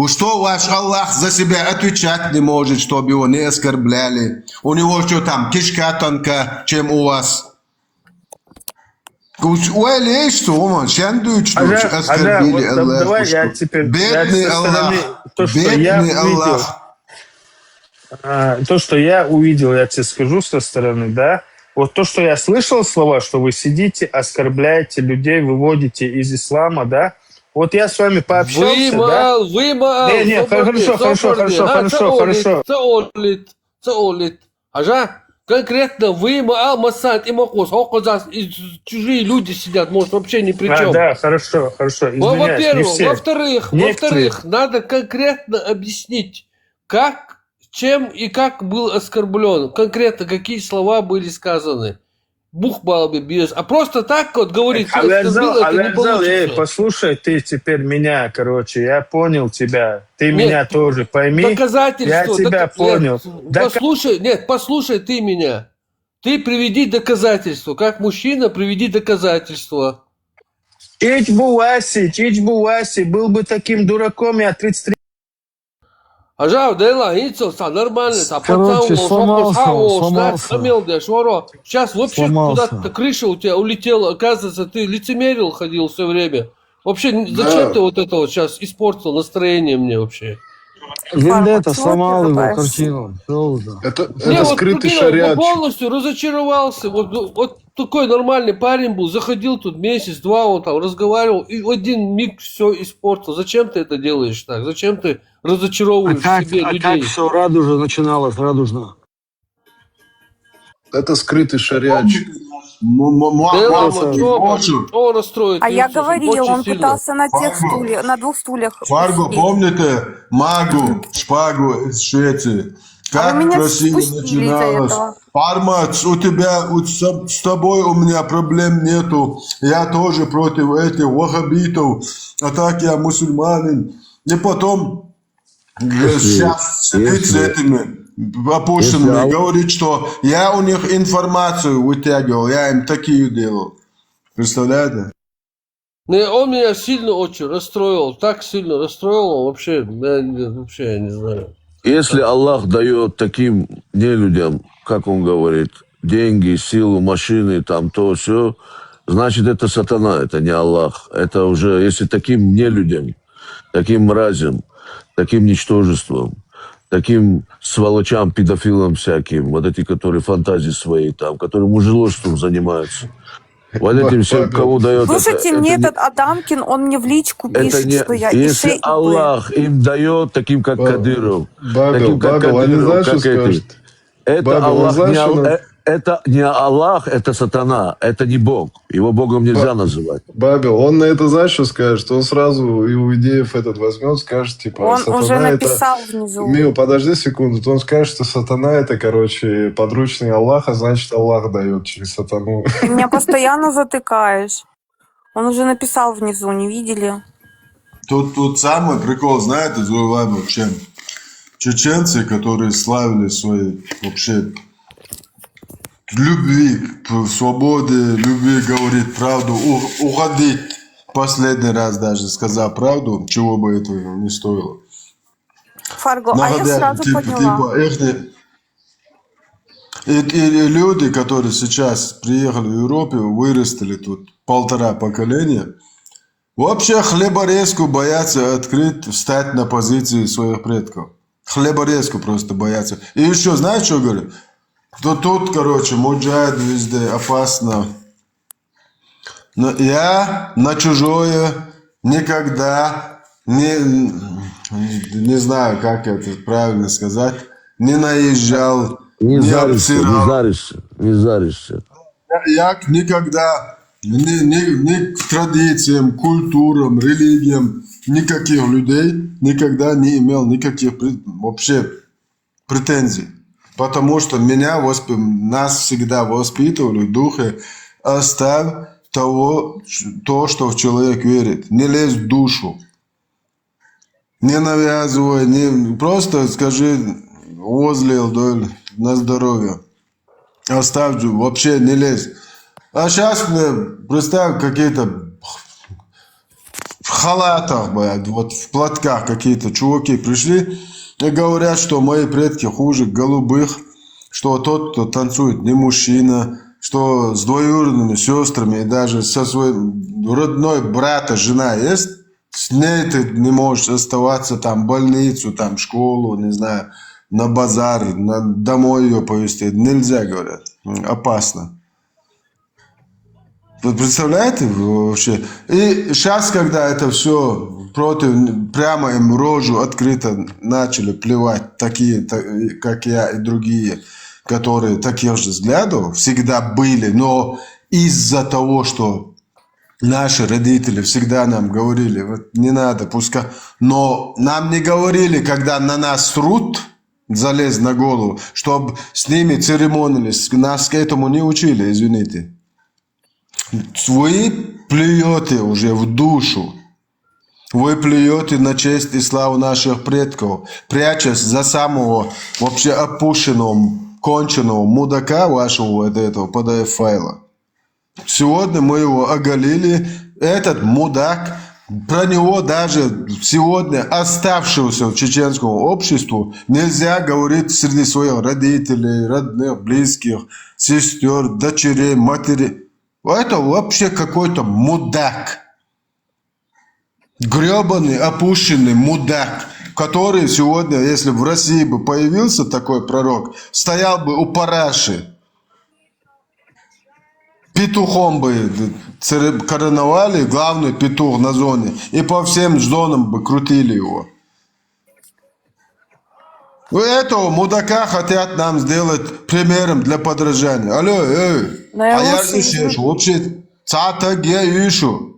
Что ваш Аллах за себя отвечать не может, чтобы его не оскорбляли? У него что там, кишка тонка, чем у вас? Уэлли, что он, Шандуч, оскорбили вот Аллах. давай я теперь Бедный со стороны, Аллах, то, что я бедный увидел, Аллах. то, что я увидел, я тебе скажу со стороны, да. Вот то, что я слышал слова, что вы сидите, оскорбляете людей, выводите из ислама, да. Вот я с вами пообщался, да. Не, хорошо. Ажа, конкретно вы, Маал Масад и Макус, чужие люди сидят, может, вообще ни при чем. Да, хорошо, извиняюсь, не все. Во-вторых, надо конкретно объяснить, как, чем и как был оскорблен. Конкретно, какие слова были сказаны. Бухбалби без. А просто так вот говорить, что оскорбил, это не получится. Послушай, ты теперь меня, короче, я понял тебя. Ты меня тоже пойми. Доказательства. Я тебя понял. Послушай ты меня. Ты приведи доказательства. Как мужчина, приведи доказательства. Чич Буаси, был бы таким дураком, я 33. Ажа, нормально. Короче, сломался. Сейчас вообще куда-то крыша у тебя улетела. Оказывается, ты лицемерил, ходил все время. Вообще, зачем ты вот это вот сейчас испортил настроение мне вообще? Вендетта сломал его картину. Все уже. Это скрытый шариат. Полностью разочаровался. Вот такой нормальный парень был. Заходил тут месяц-два, он там разговаривал. И в один миг все испортил. Зачем ты это делаешь так? Зачем ты разочаровываешь в себе людей? Так все радужно начиналось, радужно. Это скрытый шариатчик. Он расстроит. А я говорила, он пытался на двух стульях. Фарго, помните Магу, шпагу из Швеции? Как красиво начиналось. Пармац, с тобой у меня проблем нету. Я тоже против этих ваххабитов. А так я мусульманин. И потом сейчас сидит с этими опущенными, говорит, что я у них информацию вытягивал, я им такие делал. Представляете? Он меня сильно очень расстроил, так сильно расстроил, вообще я не знаю. Если Аллах дает таким нелюдям, как он говорит, деньги, силу, машины, там то, все, значит, это сатана, это не Аллах. Это уже, если таким нелюдям, таким мразям, таким ничтожеством, таким сволочам, педофилам всяким, вот эти, которые фантазии свои там, которые мужеложством занимаются. Вот этим всем, кому дает... Слушайте, мне этот Адамкин, он мне в личку пишет, что я если Аллах им дает, таким как Кадыров, таким как Кадыров, как эти, это Аллах это не Аллах, это сатана, это не Бог. Его Богом нельзя называть. Бабел, он на это знаешь, что скажет? Он сразу иудеев этот возьмет, скажет, типа, он сатана уже написал это... внизу. Мил, подожди секунду. Он скажет, что сатана это, короче, подручный Аллаха, значит, Аллах дает через сатану. Ты меня постоянно затыкаешь. Он уже написал внизу, не видели? Тут самый прикол, знаете, в чем? Чеченцы, которые славили свои вообще любви к свободе, любви говорить правду, уходить. Последний раз даже сказал правду, чего бы это не стоило. Фарго, а я сразу поняла. И люди, которые сейчас приехали в Европу, вырастили тут 1,5 поколения, вообще хлеборезку боятся открыть, встать на позиции своих предков. Хлеборезку просто боятся. И еще, знаешь, что говорю? То тут, короче, муджахид везде, опасно. Но я на чужое никогда не знаю, как это правильно сказать, не наезжал, не обсирал. Не заришься. Я никогда ни к традициям, культурам, религиям никаких людей никогда не имел никаких вообще претензий. Потому что нас всегда воспитывали в духе: оставь то, что в человек верит. Не лезь в душу. Не навязывай, просто скажи возлил на здоровье. Оставь, вообще не лезь. А сейчас представь какие-то халатах, блядь, вот в платках какие-то чуваки пришли и говорят, что мои предки хуже голубых, что тот, кто танцует, не мужчина, что с двоюродными сестрами и даже со своей родной брата жена есть, с ней ты не можешь оставаться там в больницу, там в школу, не знаю, на базар, домой ее повезти. Нельзя, говорят. Опасно. Вы представляете вообще? И сейчас, когда это все против, прямо им рожу открыто начали плевать, такие, как я и другие, которые таких же взглядов всегда были, но из-за того, что наши родители всегда нам говорили, вот не надо, пускай, но нам не говорили, когда на нас срут, залез на голову, чтобы с ними церемонились, нас к этому не учили, извините. Вы плюете уже в душу. Вы плюете на честь и славу наших предков, прячась за самого вообще опущенного, конченого мудака вашего вот этого PDF-файла. Сегодня мы его оголили. Этот мудак, про него даже сегодня оставшегося в чеченском обществу нельзя говорить среди своих родителей, родных, близких, сестер, дочерей, матерей. Это вообще какой-то мудак. Гребаный, опущенный мудак, который сегодня, если в России бы появился такой пророк, стоял бы у параши. Петухом бы короновали, главный петух на зоне, и по всем зонам бы крутили его. Этого мудака хотят нам сделать примером для подражания. Алло, а я здесь вообще цатаге юшу.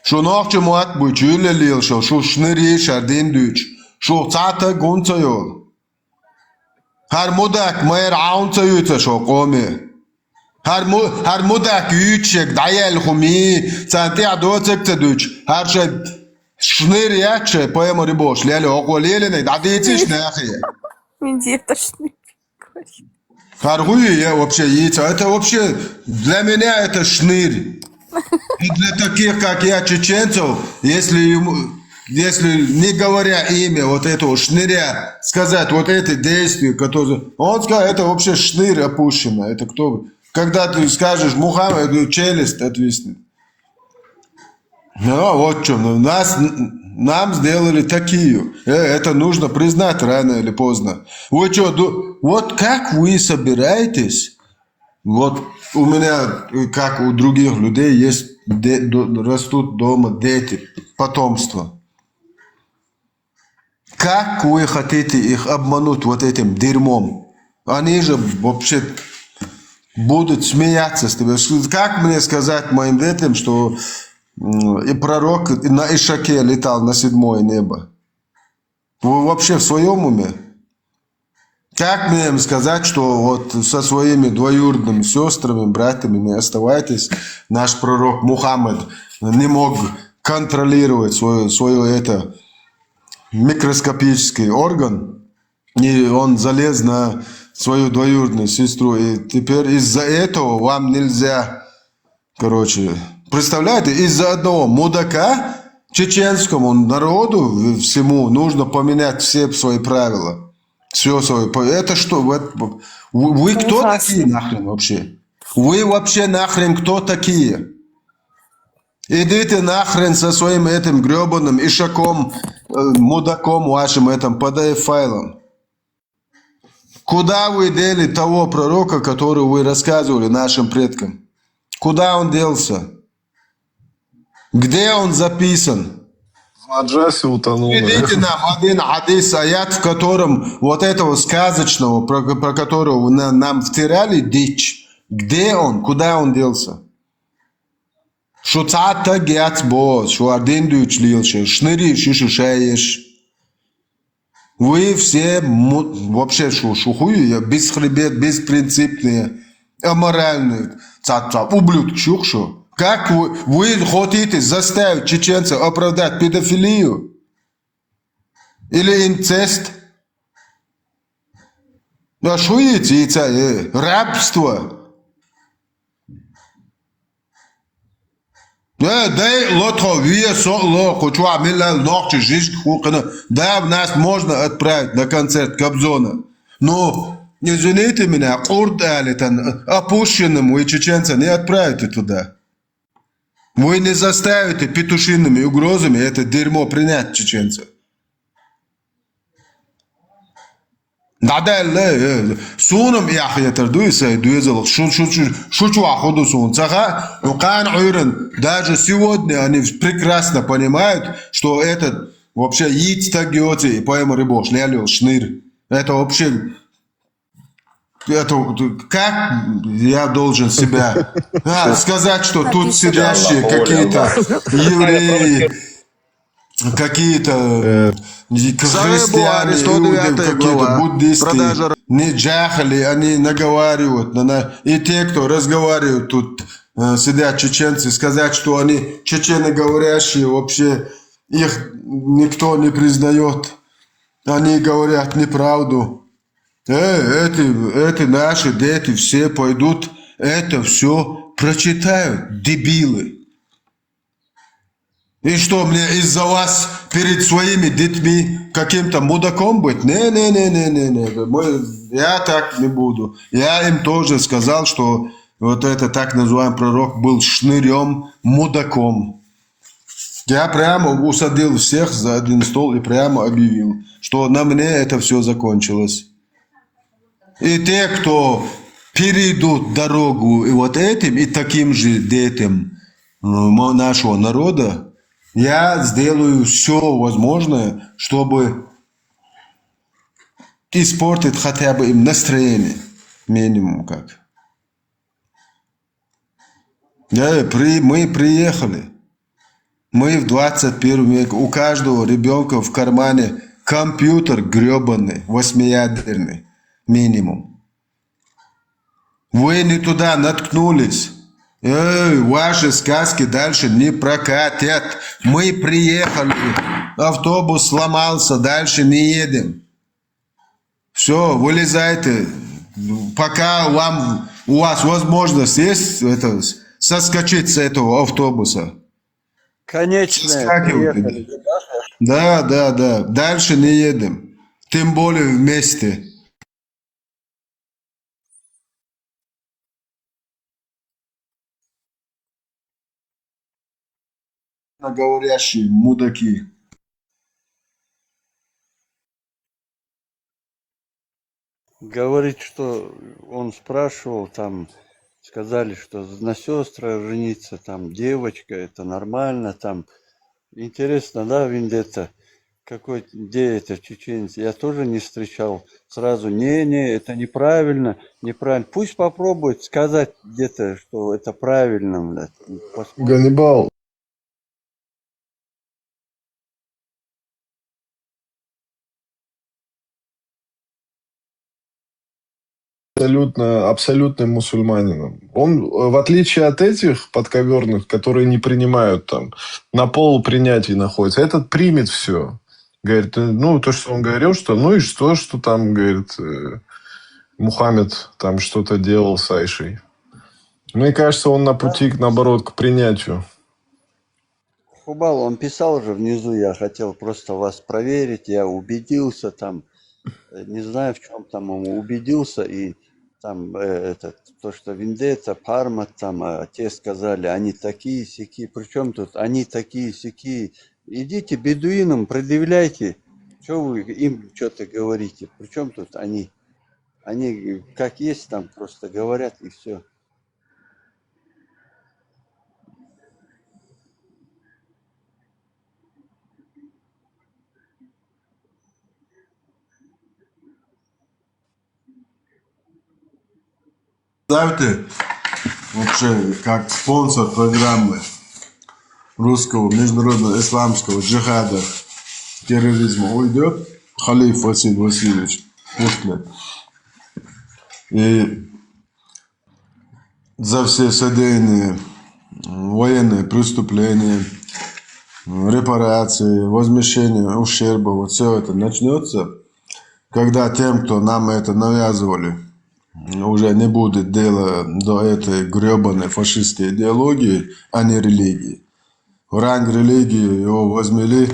Şu nokta muat bu cülle lil şu şneri şardin düç. Şu цата гунца yol. Her mudak mer aunca yüce şu qomi. Her mudak yüçek dayel humi. Santi adocek düç. Her şey şneri yakçe поему boş. Lele oqolele ne dadetiş ne ahi. Где-то шны. Торгую я вообще яйца. Это вообще для меня это шнырь. И для таких, как я, чеченцев, если не говоря имя вот этого шныря, сказать вот это действие, которое... Он скажет, это вообще шнырь опущено. Это кто? Когда ты скажешь Мухаммед, челюсть отвиснет. Ну, вот в чем. Нам сделали такие. Это нужно признать рано или поздно. Вы что, вот как вы собираетесь... Вот у меня, как у других людей, есть растут дома дети, потомство. Как вы хотите их обмануть вот этим дерьмом? Они же вообще будут смеяться с тобой. Как мне сказать моим детям, что и пророк на Ишаке летал на 7-е небо? Вы вообще в своем уме? Как мне им сказать, что вот со своими двоюродными сестрами, братьями не оставайтесь? Наш пророк Мухаммед не мог контролировать свой это микроскопический орган. И он залез на свою двоюродную сестру. И теперь из-за этого вам нельзя... Короче, представляете, из-за одного мудака чеченскому народу всему нужно поменять все свои правила. Все свое. Это что? Вы кто такие нахрен вообще? Вы вообще нахрен кто такие? Идите нахрен со своим этим гребаным ишаком, мудаком вашим этим PDF-файлом. Куда вы дели того пророка, который вы рассказывали нашим предкам? Куда он делся? Где он записан? В Аджасе утонул. Приведите нам один хадис, аят, в котором вот этого сказочного, про которого нам втирали дичь. Где он? Куда он делся? Что цата гяц бо, что один дюч лился, шныри шишишаешь. Вы все вообще шухуи, бесхребет, беспринципные, аморальные, ублюдки, шухшу. Как вы хотите заставить чеченцев оправдать педофилию? Или инцест? А что это? Рабство? Дай лото весо лоху, чуа милла ногчи жишки хукана. Да, нас можно отправить на концерт Кобзона. Но, извините меня, курдалитан, опущенным вы чеченца не отправите туда. Вы не заставите петушиными угрозами это дерьмо принять чеченца. Надо сунам яхьятер дуйса дуйзал шучу аходу сун цаха укан уйрен. Даже сегодня они прекрасно понимают, что этот вообще яйц так геоти и поэма рыбош лялил шныр. Это вообще это как я должен себя сказать, что тут сидящие какие-то евреи, какие-то христиане, иуды, какие-то буддисты, не джахали, они наговаривают. И те, кто разговаривают тут, сидят чеченцы, сказать, что они чеченоговорящие, вообще их никто не признает. Они говорят неправду. Эти наши дети все пойдут, это все прочитают, дебилы. И что, мне из-за вас перед своими детьми каким-то мудаком быть? Не. Я так не буду. Я им тоже сказал, что вот это так называемый пророк был шнырем, мудаком. Я прямо усадил всех за один стол и прямо объявил, что на мне это все закончилось. И те, кто перейдут дорогу и вот этим, и таким же детям нашего народа, я сделаю все возможное, чтобы испортить хотя бы им настроение. Минимум как. Мы приехали. Мы в 21 веке. У каждого ребенка в кармане компьютер гребаный, 8-ядерный. Минимум. Вы не туда наткнулись. Ваши сказки дальше не прокатят. Мы приехали, автобус сломался, дальше не едем. Все, вылезайте. Пока у вас возможность есть соскочить с этого автобуса. Конечно. Да. Дальше не едем. Тем более вместе. Говорящие мудаки. Говорит, что он спрашивал, там сказали, что на сестрах жениться, там девочка, это нормально, там интересно, да, Вендетта, где это чеченец? Я тоже не встречал сразу. Не, это неправильно. Пусть попробует сказать где-то, что это правильно, блядь. Ганнибал. Абсолютным мусульманином. Он, в отличие от этих подковерных, которые не принимают там, на полупринятии находится, этот примет все. Говорит, то, что он говорил, что и что там, говорит, Мухаммед там что-то делал с Айшей. Мне кажется, он на пути, наоборот, к принятию. Хубал, он писал же внизу, я хотел просто вас проверить, я убедился там, не знаю, в чем там он убедился, и там то, что Вендетта, Парма, там, те сказали, они такие-сякие, причем тут они такие-сякие, идите бедуинам, предъявляйте, что вы им что-то говорите, причем тут они как есть там просто говорят и все. Ставьте вообще как спонсор программы русского международного исламского джихада терроризма уйдет Халиф Василий Васильевич Пушкин. И за все содеянные военные преступления, репарации, возмещение ущерба, вот все это начнется, когда тем, кто нам это навязывали, уже не будет дела до этой гребаной фашистской идеологии, а не религии. в ранг религии его возвели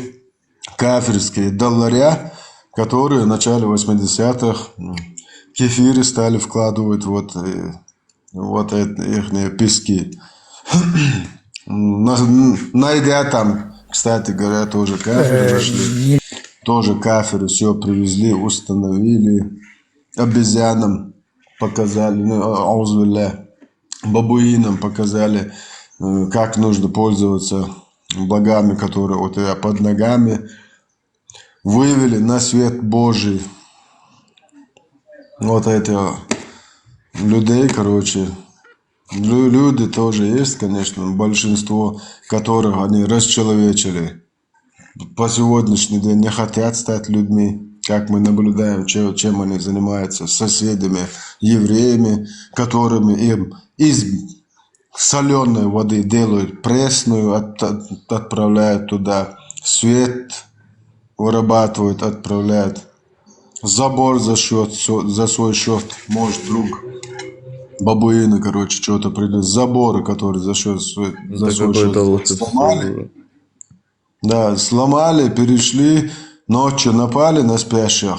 кафирские долларя, которые в начале 80-х кефиры стали вкладывать вот их пески. Найдя там, кстати говоря, тоже кафиры вошли. Тоже кафиры все привезли, установили. Обезьянам показали, бабуинам показали, как нужно пользоваться благами, которые у тебя под ногами. Вывели на свет Божий вот это людей, короче. Люди тоже есть, конечно, большинство которых они расчеловечили. По сегодняшний день не хотят стать людьми, как мы наблюдаем, чем они занимаются с соседями, евреями, которыми им из соленой воды делают пресную, отправляют туда, свет вырабатывают, отправляют, забор за свой счет, может, друг бабуины, короче, что-то придет, заборы, которые за свой счет сломали. Да, сломали, перешли, ночью напали на спящих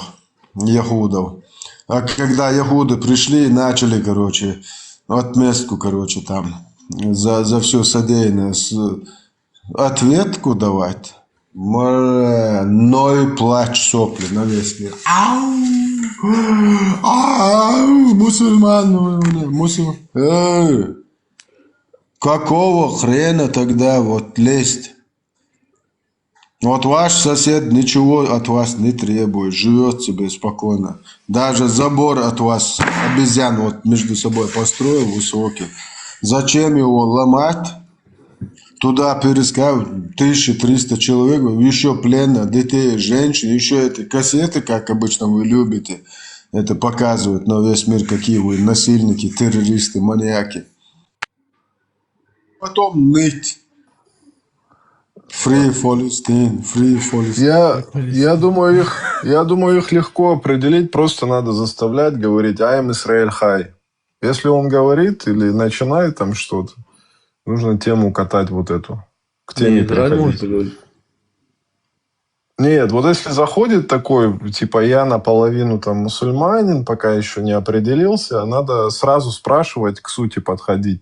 яхудов. А когда яхуды пришли, начали, короче, отместку, короче, там, за все содеянное, ответку давать. Ной плач, сопли на весь мир. Мусульман. Какого хрена тогда вот лезть? Вот ваш сосед ничего от вас не требует, живет себе спокойно. Даже забор от вас, обезьян вот между собой построил высокий. Зачем его ломать? Туда перескав 1300 человек, еще плена, детей, женщин, еще эти кассеты, как обычно вы любите. Это показывают на весь мир, какие вы насильники, террористы, маньяки. Потом ныть. Free Palestine. Я думаю, их легко определить, просто надо заставлять говорить «I am Israel High». Если он говорит или начинает там что-то, нужно тему катать вот эту. К теме переходить. Нет, вот если заходит такой, типа я наполовину там мусульманин, пока еще не определился, надо сразу спрашивать, к сути подходить.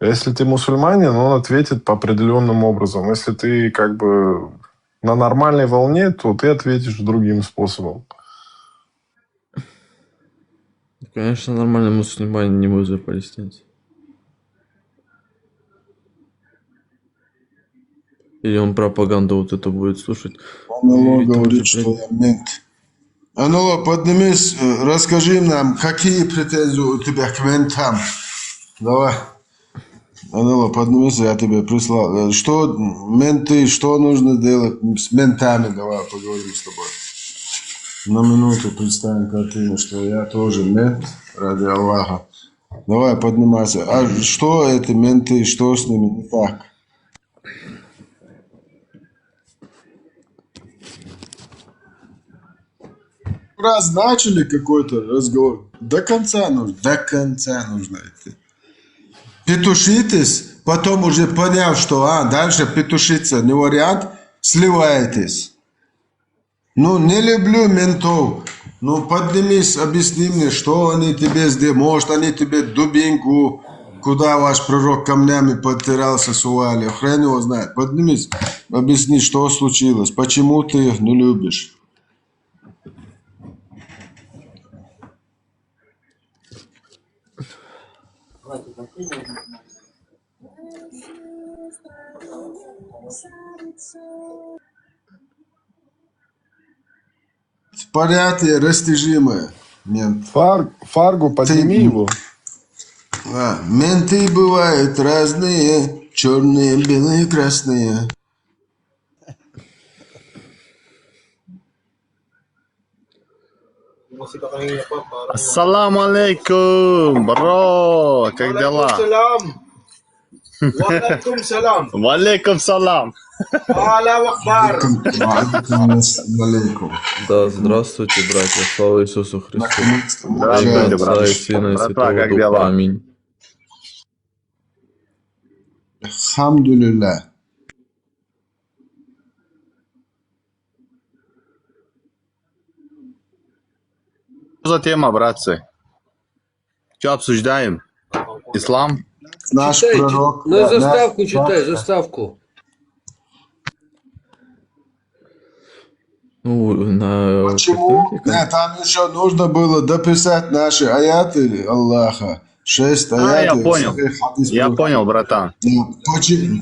Если ты мусульманин, он ответит по определенным образом. Если ты как бы на нормальной волне, то ты ответишь другим способом. Конечно, нормальный мусульманин не будет за палестинцев. Или он пропаганду вот это будет слушать. Анало говорит, что я мент. Анало, поднимись, расскажи нам, какие претензии у тебя к ментам. Давай. Анало, поднимись, я тебе прислал. Что менты, что нужно делать с ментами? Давай поговорим с тобой. На минуту представим картину, что я тоже мент, ради Аллаха. Давай, поднимайся. А что эти менты, что с ними не так? Раз начали какой-то разговор, до конца нужно идти. Петушитесь, потом уже поняв, что дальше петушиться не вариант, сливаетесь. Ну, не люблю ментов. Ну, поднимись, объясни мне, что они тебе сделали. Может, они тебе дубинку, куда ваш пророк камнями подтирался, сували. Хрен его знает. Поднимись, объясни, что случилось, почему ты их не любишь. Понятие растяжимое. Мент. Фаргу, подними его. Менты бывают разные, черные, белые, красные. Ассаламу алейкум, бро, как дела? Валейкум салам. Валейкум салам. Да, здравствуйте, братья, слава Иисусу Христу. Здравствуйте, Отца брат. и Сына и Братва, Святого как Духа. дела? Аминь. Алхамдулилля. за тема, братцы? Что обсуждаем? Ислам? Наш Читай, пророк... на наш заставку читай, пророк- заставку. Ну, на Почему? картинке, Нет, там еще нужно было дописать наши аяты Аллаха. 6 А, аятов. я понял. Сахих хадис Я был. понял, братан.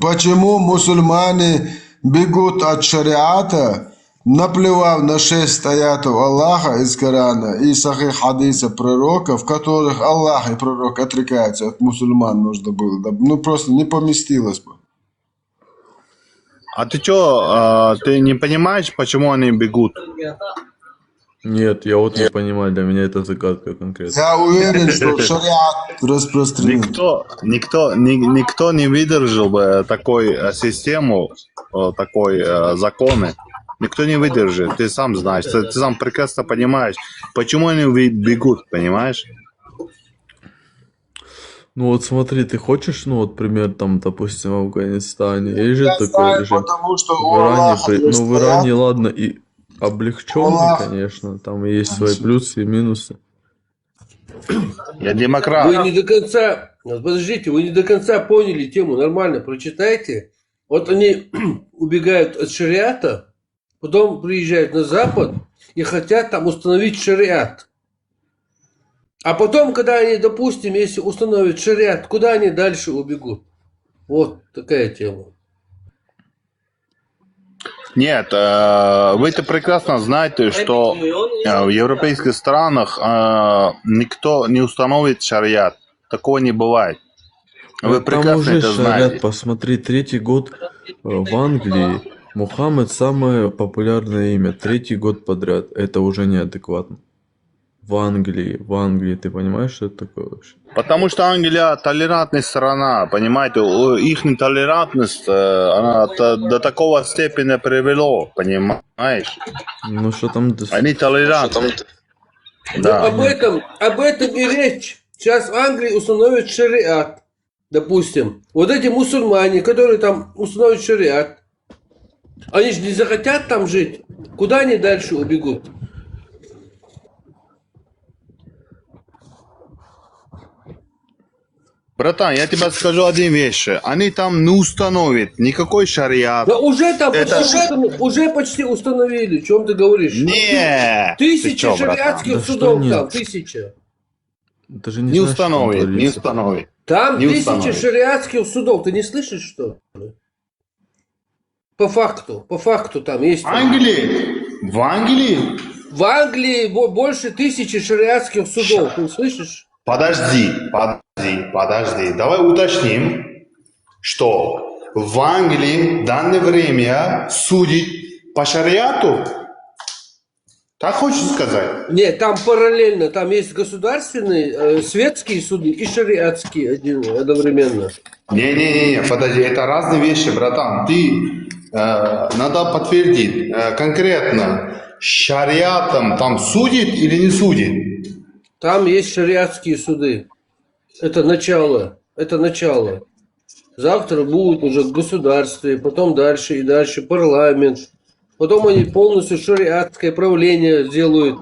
Почему мусульмане бегут от шариата, наплевав на 6 аятов Аллаха из Корана и сахих хадиса пророка, в которых Аллах и пророк отрекаются от мусульман, нужно было. Ну, просто не поместилось бы. А ты что, ты не понимаешь, почему они бегут? Нет, я вот не понимаю, для меня это загадка конкретно. Я уверен, что шариат распространен. Никто не выдержал бы такой систему, такой законы. Никто не выдержит, ты сам знаешь, ты сам прекрасно понимаешь, почему они бегут, понимаешь? Ну вот смотри, ты хочешь, ну вот, пример, там, допустим, в Афганистане, есть же Я такой знаю, режим. потому что у В Иране, Аллаха есть ну в Иране, аят. ладно, и облегченный, Аллах. конечно, там есть свои плюсы и минусы. Я демократ. Вы не до конца, подождите, вы не до конца поняли тему, нормально прочитайте. Вот они убегают от шариата, потом приезжают на Запад и хотят там установить шариат. А потом, когда они, допустим, если установят шариат, куда они дальше убегут? Вот такая тема. Нет, вы-то прекрасно знаете, что в европейских странах никто не установит шариат. Такого не бывает. Вы Там прекрасно уже это шарят, знаете. посмотри, 3-й год в Англии Мухаммед самое популярное имя, 3-й год подряд. Это уже неадекватно. В Англии, ты понимаешь, что это такое вообще? Потому что Англия толерантная страна, понимаете, их толерантность, она до такого степени привело, понимаешь? Ну что там... Они толерантны. Ну, Да. об этом и речь. Сейчас в Англии установят шариат, допустим. Вот эти мусульмане, которые там установят шариат, они же не захотят там жить. Куда они дальше убегут? Братан, я тебе скажу одну вещь. Они там не установят никакой шариат. Да уже там Это- уже почти установили. О чем ты говоришь? Не, Тысячи ты чё, братан? шариатских Да что судов нет? там, тысяча. Ты же Не знаешь, что там установит, не творится. установит. Там Не тысячи установит. шариатских судов. Ты не слышишь, что ли? По факту там есть. Англии? В Англии? В Англии больше 1000 шариатских судов. Ты слышишь? Подожди. Давай уточним, что в Англии в данное время судит по шариату? Так хочешь сказать? Нет, там параллельно. Там есть государственные, светские суды и шариатские одновременно. Не, подожди, это разные вещи, братан. Ты надо подтвердить конкретно, шариатом там судит или не судит? Там есть шариатские суды. Это начало. Завтра будут уже государстве, потом дальше и дальше парламент. Потом они полностью шариатское правление сделают.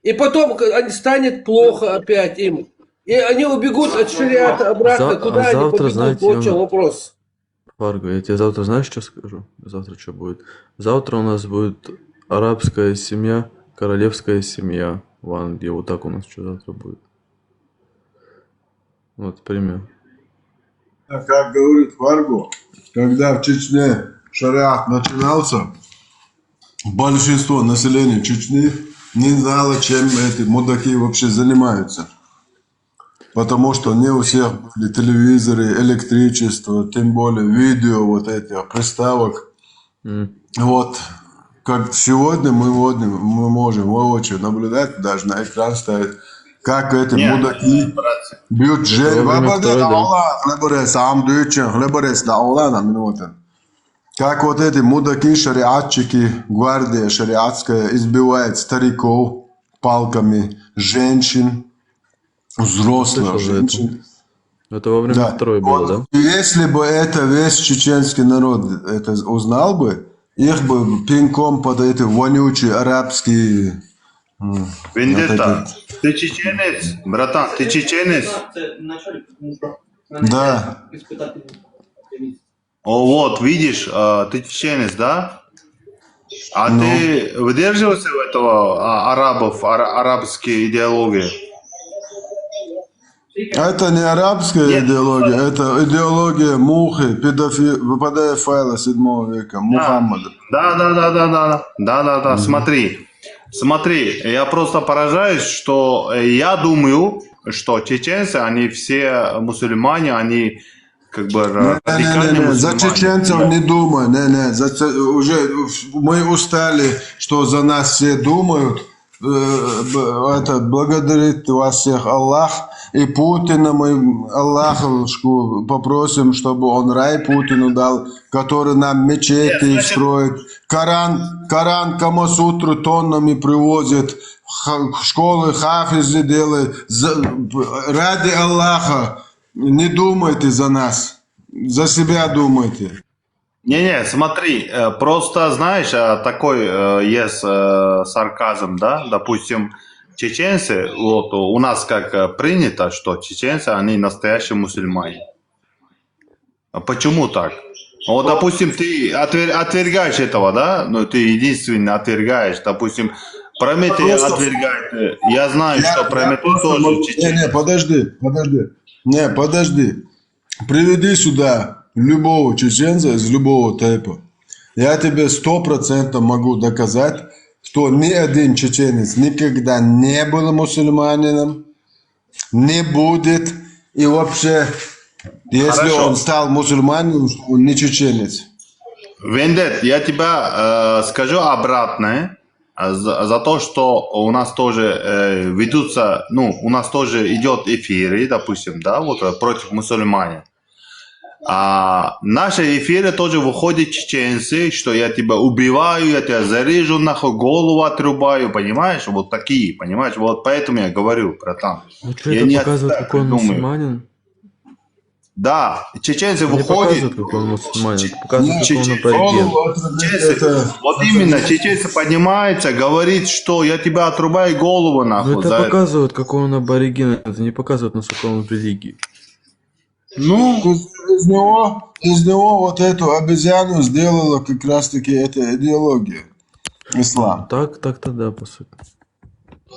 И потом станет плохо опять им. И они убегут от шариата обратно. Куда они завтра, побегут? знаете, Вот в чем вопрос. Фарго, я тебе завтра знаешь, что скажу? Завтра что будет? Завтра у нас будет арабская семья, королевская семья в Англии. Вот так у нас что завтра будет. Вот пример. Как говорит Фарго, когда в Чечне шариат начинался, большинство населения Чечни не знало, чем эти мудаки вообще занимаются. Потому что не у всех были телевизоры, электричество, тем более видео вот этих приставок. Вот, как сегодня мы можем воочию наблюдать, даже на экран ставить, как эти мудаки бьют как вот эти мудаки, шариатчики, гвардия шариатская избивает стариков палками, женщин, взрослых Слышал за женщин. Это во время второй было, да? И если бы это весь чеченский народ это узнал бы, их бы пинком под эти вонючие арабские Вендетта, ты чеченец? Братан, ты чеченец? Да. О, вот, видишь, ты чеченец, да? А ты выдерживался в этого арабской идеологии? Это не арабская идеология, это идеология мухи, педофила 7 века, Мухаммада. Да. Смотри, я просто поражаюсь, что я думаю, что чеченцы, они все мусульмане, они как бы радикальные мусульмане. За чеченцев не думай, уже мы устали, что за нас все думают. Это благодарит вас всех Аллах. И Путина мы Аллахушку попросим, чтобы он рай Путину дал, который нам мечети строит. Коран Камасутру тоннами привозит, школы хафизы делает. Ради Аллаха не думайте за нас, за себя думайте. Не, смотри, просто, знаешь, такой есть сарказм, да, допустим, чеченцы, вот у нас как принято, что чеченцы, они настоящие мусульмане. А почему так? Вот, допустим, ты отвергаешь этого, да, но ты единственный отвергаешь, допустим, Прометей отвергает, я знаю, что Прометей тоже чеченец. Подожди, приведи сюда любого чеченца из любого тайпа. Я тебе 100% могу доказать, что ни один чеченец никогда не был мусульманином, не будет, и вообще, если он стал мусульманином, он не чеченец. Вендет, я тебя скажу обратное, за то, что у нас тоже ведутся, у нас тоже идет эфиры, допустим, да, вот против мусульман. А наши эфиры тоже выходят чеченцы, что я тебя убиваю, я тебя зарежу, нахуй голову отрубаю, понимаешь? Вот такие, понимаешь? Вот поэтому я говорю, братан. Вот что это показывает, какой он мусульманин? Да, чеченцы не выходят. Показывает, какой он мусульманин, это показывает, какой он абориген. Вот именно, чеченцы поднимаются, говорит, что я тебя отрубаю голову, нахуй. Но это показывает, какой он абориген, это не показывает, насколько он в религии. Из него вот эту обезьяну сделала как раз таки эта идеология. Ислам. Так-то да, по сути.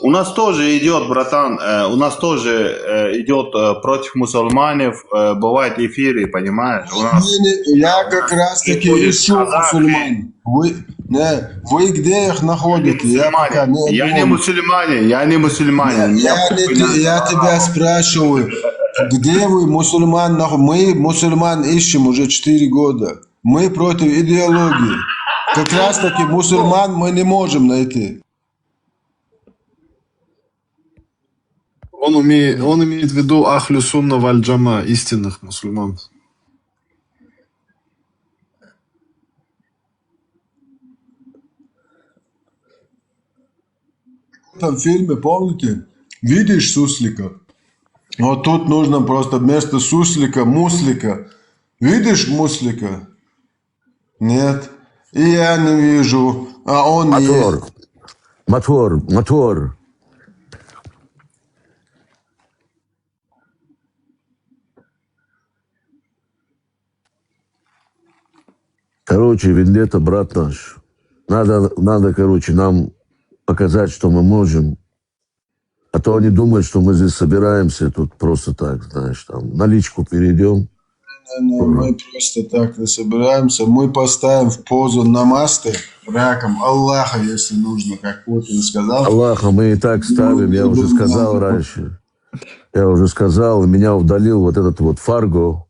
У нас тоже идет, братан, у нас тоже идет против мусульманов, бывают эфиры, понимаешь? Я как раз таки ищу мусульман. Вы где их находите? Я не мусульманин. Я тебя спрашиваю, где вы мусульман? Мы мусульман ищем уже 4 года. Мы против идеологии. Как раз таки мусульман мы не можем найти. Он имеет в виду Ахлю Сунна валь Джама, истинных мусульман. В этом фильме, помните, видишь суслика? Вот тут нужно просто вместо суслика муслика. Видишь муслика? Нет. И я не вижу, а он есть. Мотор. Короче, Вендетта, брат наш. Надо, короче, нам показать, что мы можем. А то они думают, что мы здесь собираемся тут просто так, знаешь, там, наличку перейдем. Мы просто так не собираемся. Мы поставим в позу намасте раком Аллаха, если нужно, как Путин сказал. Аллаха мы и так ставим, я уже сказал раньше. Я уже сказал, меня удалил вот этот вот Фарго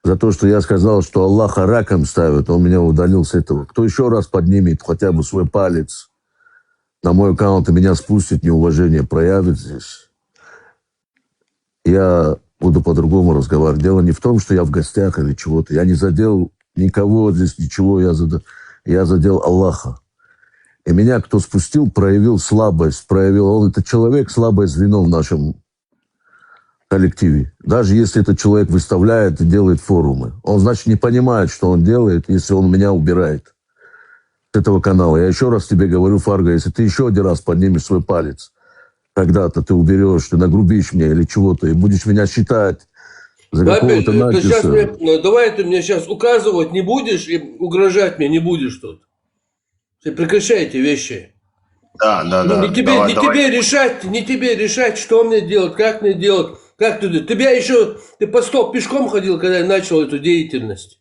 за то, что я сказал, что Аллаха раком ставит. Он меня удалил с этого. Кто еще раз поднимет хотя бы свой палец на мой аккаунт и меня спустит, неуважение проявит здесь, я буду по-другому разговаривать. Дело не в том, что я в гостях или чего-то. Я не задел никого здесь, ничего. Я задел Аллаха. И меня кто спустил, проявил слабость. Он это человек, слабое звено в нашем коллективе. Даже если этот человек выставляет и делает форумы. Он, значит, не понимает, что он делает, если он меня убирает. с этого канала. Я еще раз тебе говорю, Фарго, если ты еще один раз поднимешь свой палец, когда-то ты уберешь, ты нагрубишь мне или чего-то, и будешь меня считать за Опять, какого-то ты сейчас начиса. давай ты мне сейчас указывать не будешь и угрожать мне не будешь тут. Ты прекращай эти вещи. Да. Не тебе решать, что мне делать, как мне делать. Как ты по стоп пешком ходил, когда я начал эту деятельность.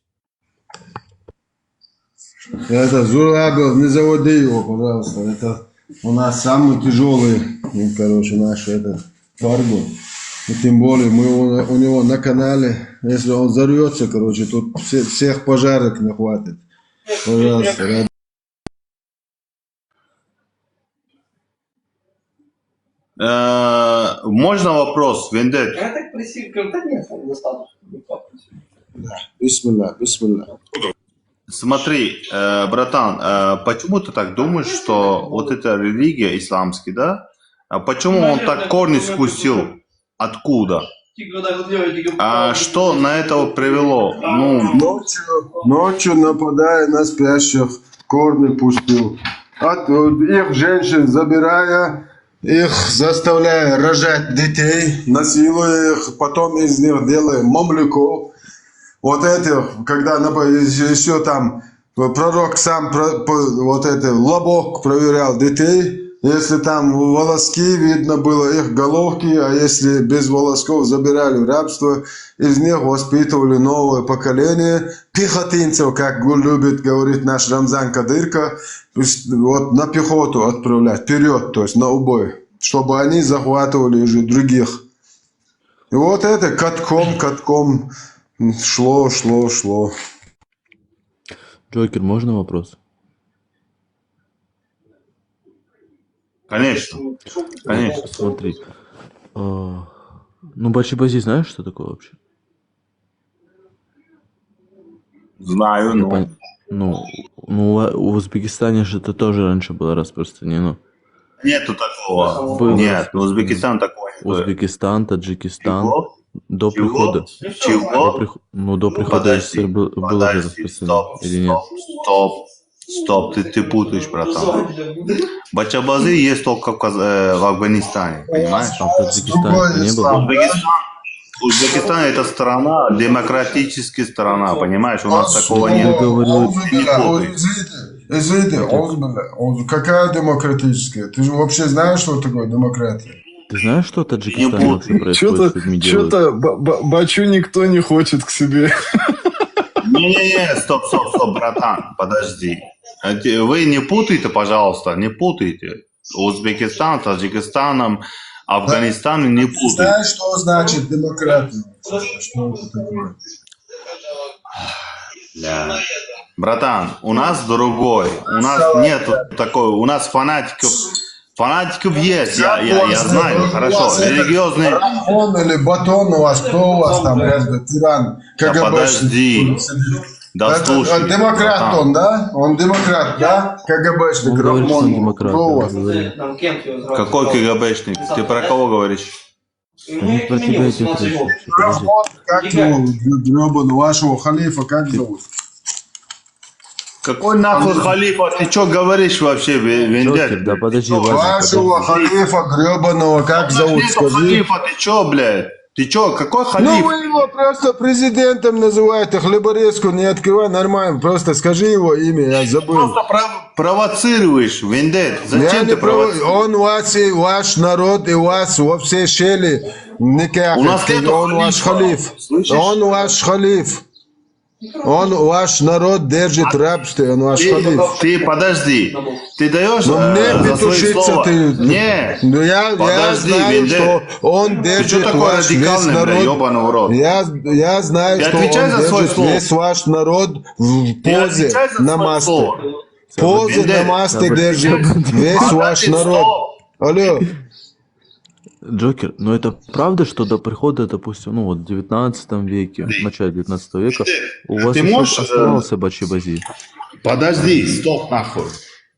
Это Зурабов, не заводи его, пожалуйста. Это у нас самый тяжелый, наш Фарго. И тем более мы у него на канале, если он взорвется, тут всех пожарок не хватит. Пожалуйста, Можно вопрос, Вендет? Я так просил, да нет, достаточно. Да, бисмилlah. Смотри, братан, почему ты так думаешь, что вот эта религия исламская, да? Почему он так корни спустил? Откуда? Что на это привело? Ночью нападая на спящих, корни пустил. От их женщин забирая, их заставляя рожать детей, насилуя их, потом из них делая мамлюков. Вот это, когда еще там пророк сам лобок проверял детей, если там волоски видно было их головки, а если без волосков забирали в рабство, из них воспитывали новое поколение пехотинцев, как любит говорить наш Рамзан Кадырка, вот на пехоту отправлять, вперед, то есть на убой, чтобы они захватывали уже других. И вот это катком шло. Джокер, можно вопрос? Конечно. Смотри. Бачи-бази знаешь, что такое вообще? Знаю, в Узбекистане же это тоже раньше было распространено. Нету такого. Было Нет, Узбекистан такого не было. Узбекистан, Таджикистан. Чего? До прихода. Чего? До прихода СССР было же распространено. Или нет? Стоп, ты путаешь, братан. Бачабазы есть только в Афганистане, понимаешь? А в Таджикистане не было? Узбекистан это страна, демократическая страна, понимаешь? У нас такого нет. Извините, какая демократическая? Ты же вообще знаешь, что такое демократия? Ты знаешь, что в Таджикистане вообще происходит с людьми делают? Что-то Бачу никто не хочет к себе. Не, стоп, братан, подожди. Вы не путайте, пожалуйста, не путайте. Узбекистан, Таджикистаном, Афганистаном не путайте. Знаешь, что значит демократия? Что это такое? Да. Братан, у нас другой. У нас нет такой. У нас фанатиков есть, я знаю, хорошо. Религиозные. Он или батон у вас, кто у вас там, тиран? Да подожди. Да слушай. Демократ братан. Он, да? Он демократ, да? КГБшник, Рахмон. Кто у вас? Какой КГБшник? Ты про кого говоришь? Они про тебя идет речь. Рахмон, как его, гребаный, вашего халифа, как зовут? Какой нахуй халифа? Ты что говоришь вообще, Вендет? Да подожди, вашего халифа гребаного, как зовут? Скажи. Халифа, ты что, блядь? Ты что, какой халиф? Ну вы его просто президентом называете, хлеборезку не открывай нормально, просто скажи его имя, я забыл. Просто провоцируешь, Вендет. Зачем ты провоцируешь? Он вас и ваш народ, и вас во все щели никак. У нас нет он ваш халиф. Он ваш халиф. Он ваш народ держит в рабстве, он ваш халиф. Ты подожди, ты даешь мне за свои слова? Не, ну я знаю, Вендет. что он держит ваш весь народ. Я знаю, что он держит весь ваш народ в позе намасте. Позе намасте держит весь ваш народ. Алло. Джокер, но это правда, что до прихода, допустим, в 19 веке, в начале 19 века, у вас еще оставался Бачи-бази? Подожди, стоп нахуй.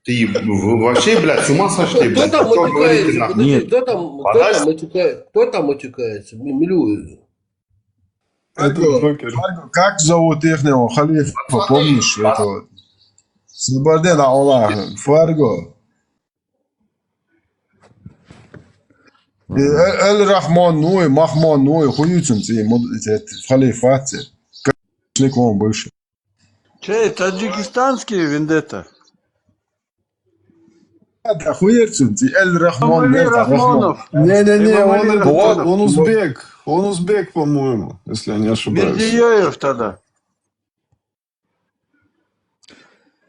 Ты вообще, блядь, с ума сошли, Кто блядь? там матюкается? Нет. Кто там матюкается? Милую. Как зовут ихнего халифа, помнишь этого? Свободен Аллах. Фарго. Эль-Рахман Нуй, Махман Нуй, хуются халифаты. Как он бывший. Че, таджикистанские вендетта? Да хуерцем, Эль-Рахман, Рахманов. Не-не-не, Вот. он узбек. Он узбек, по-моему, если я не ошибаюсь. Бердиёев тогда.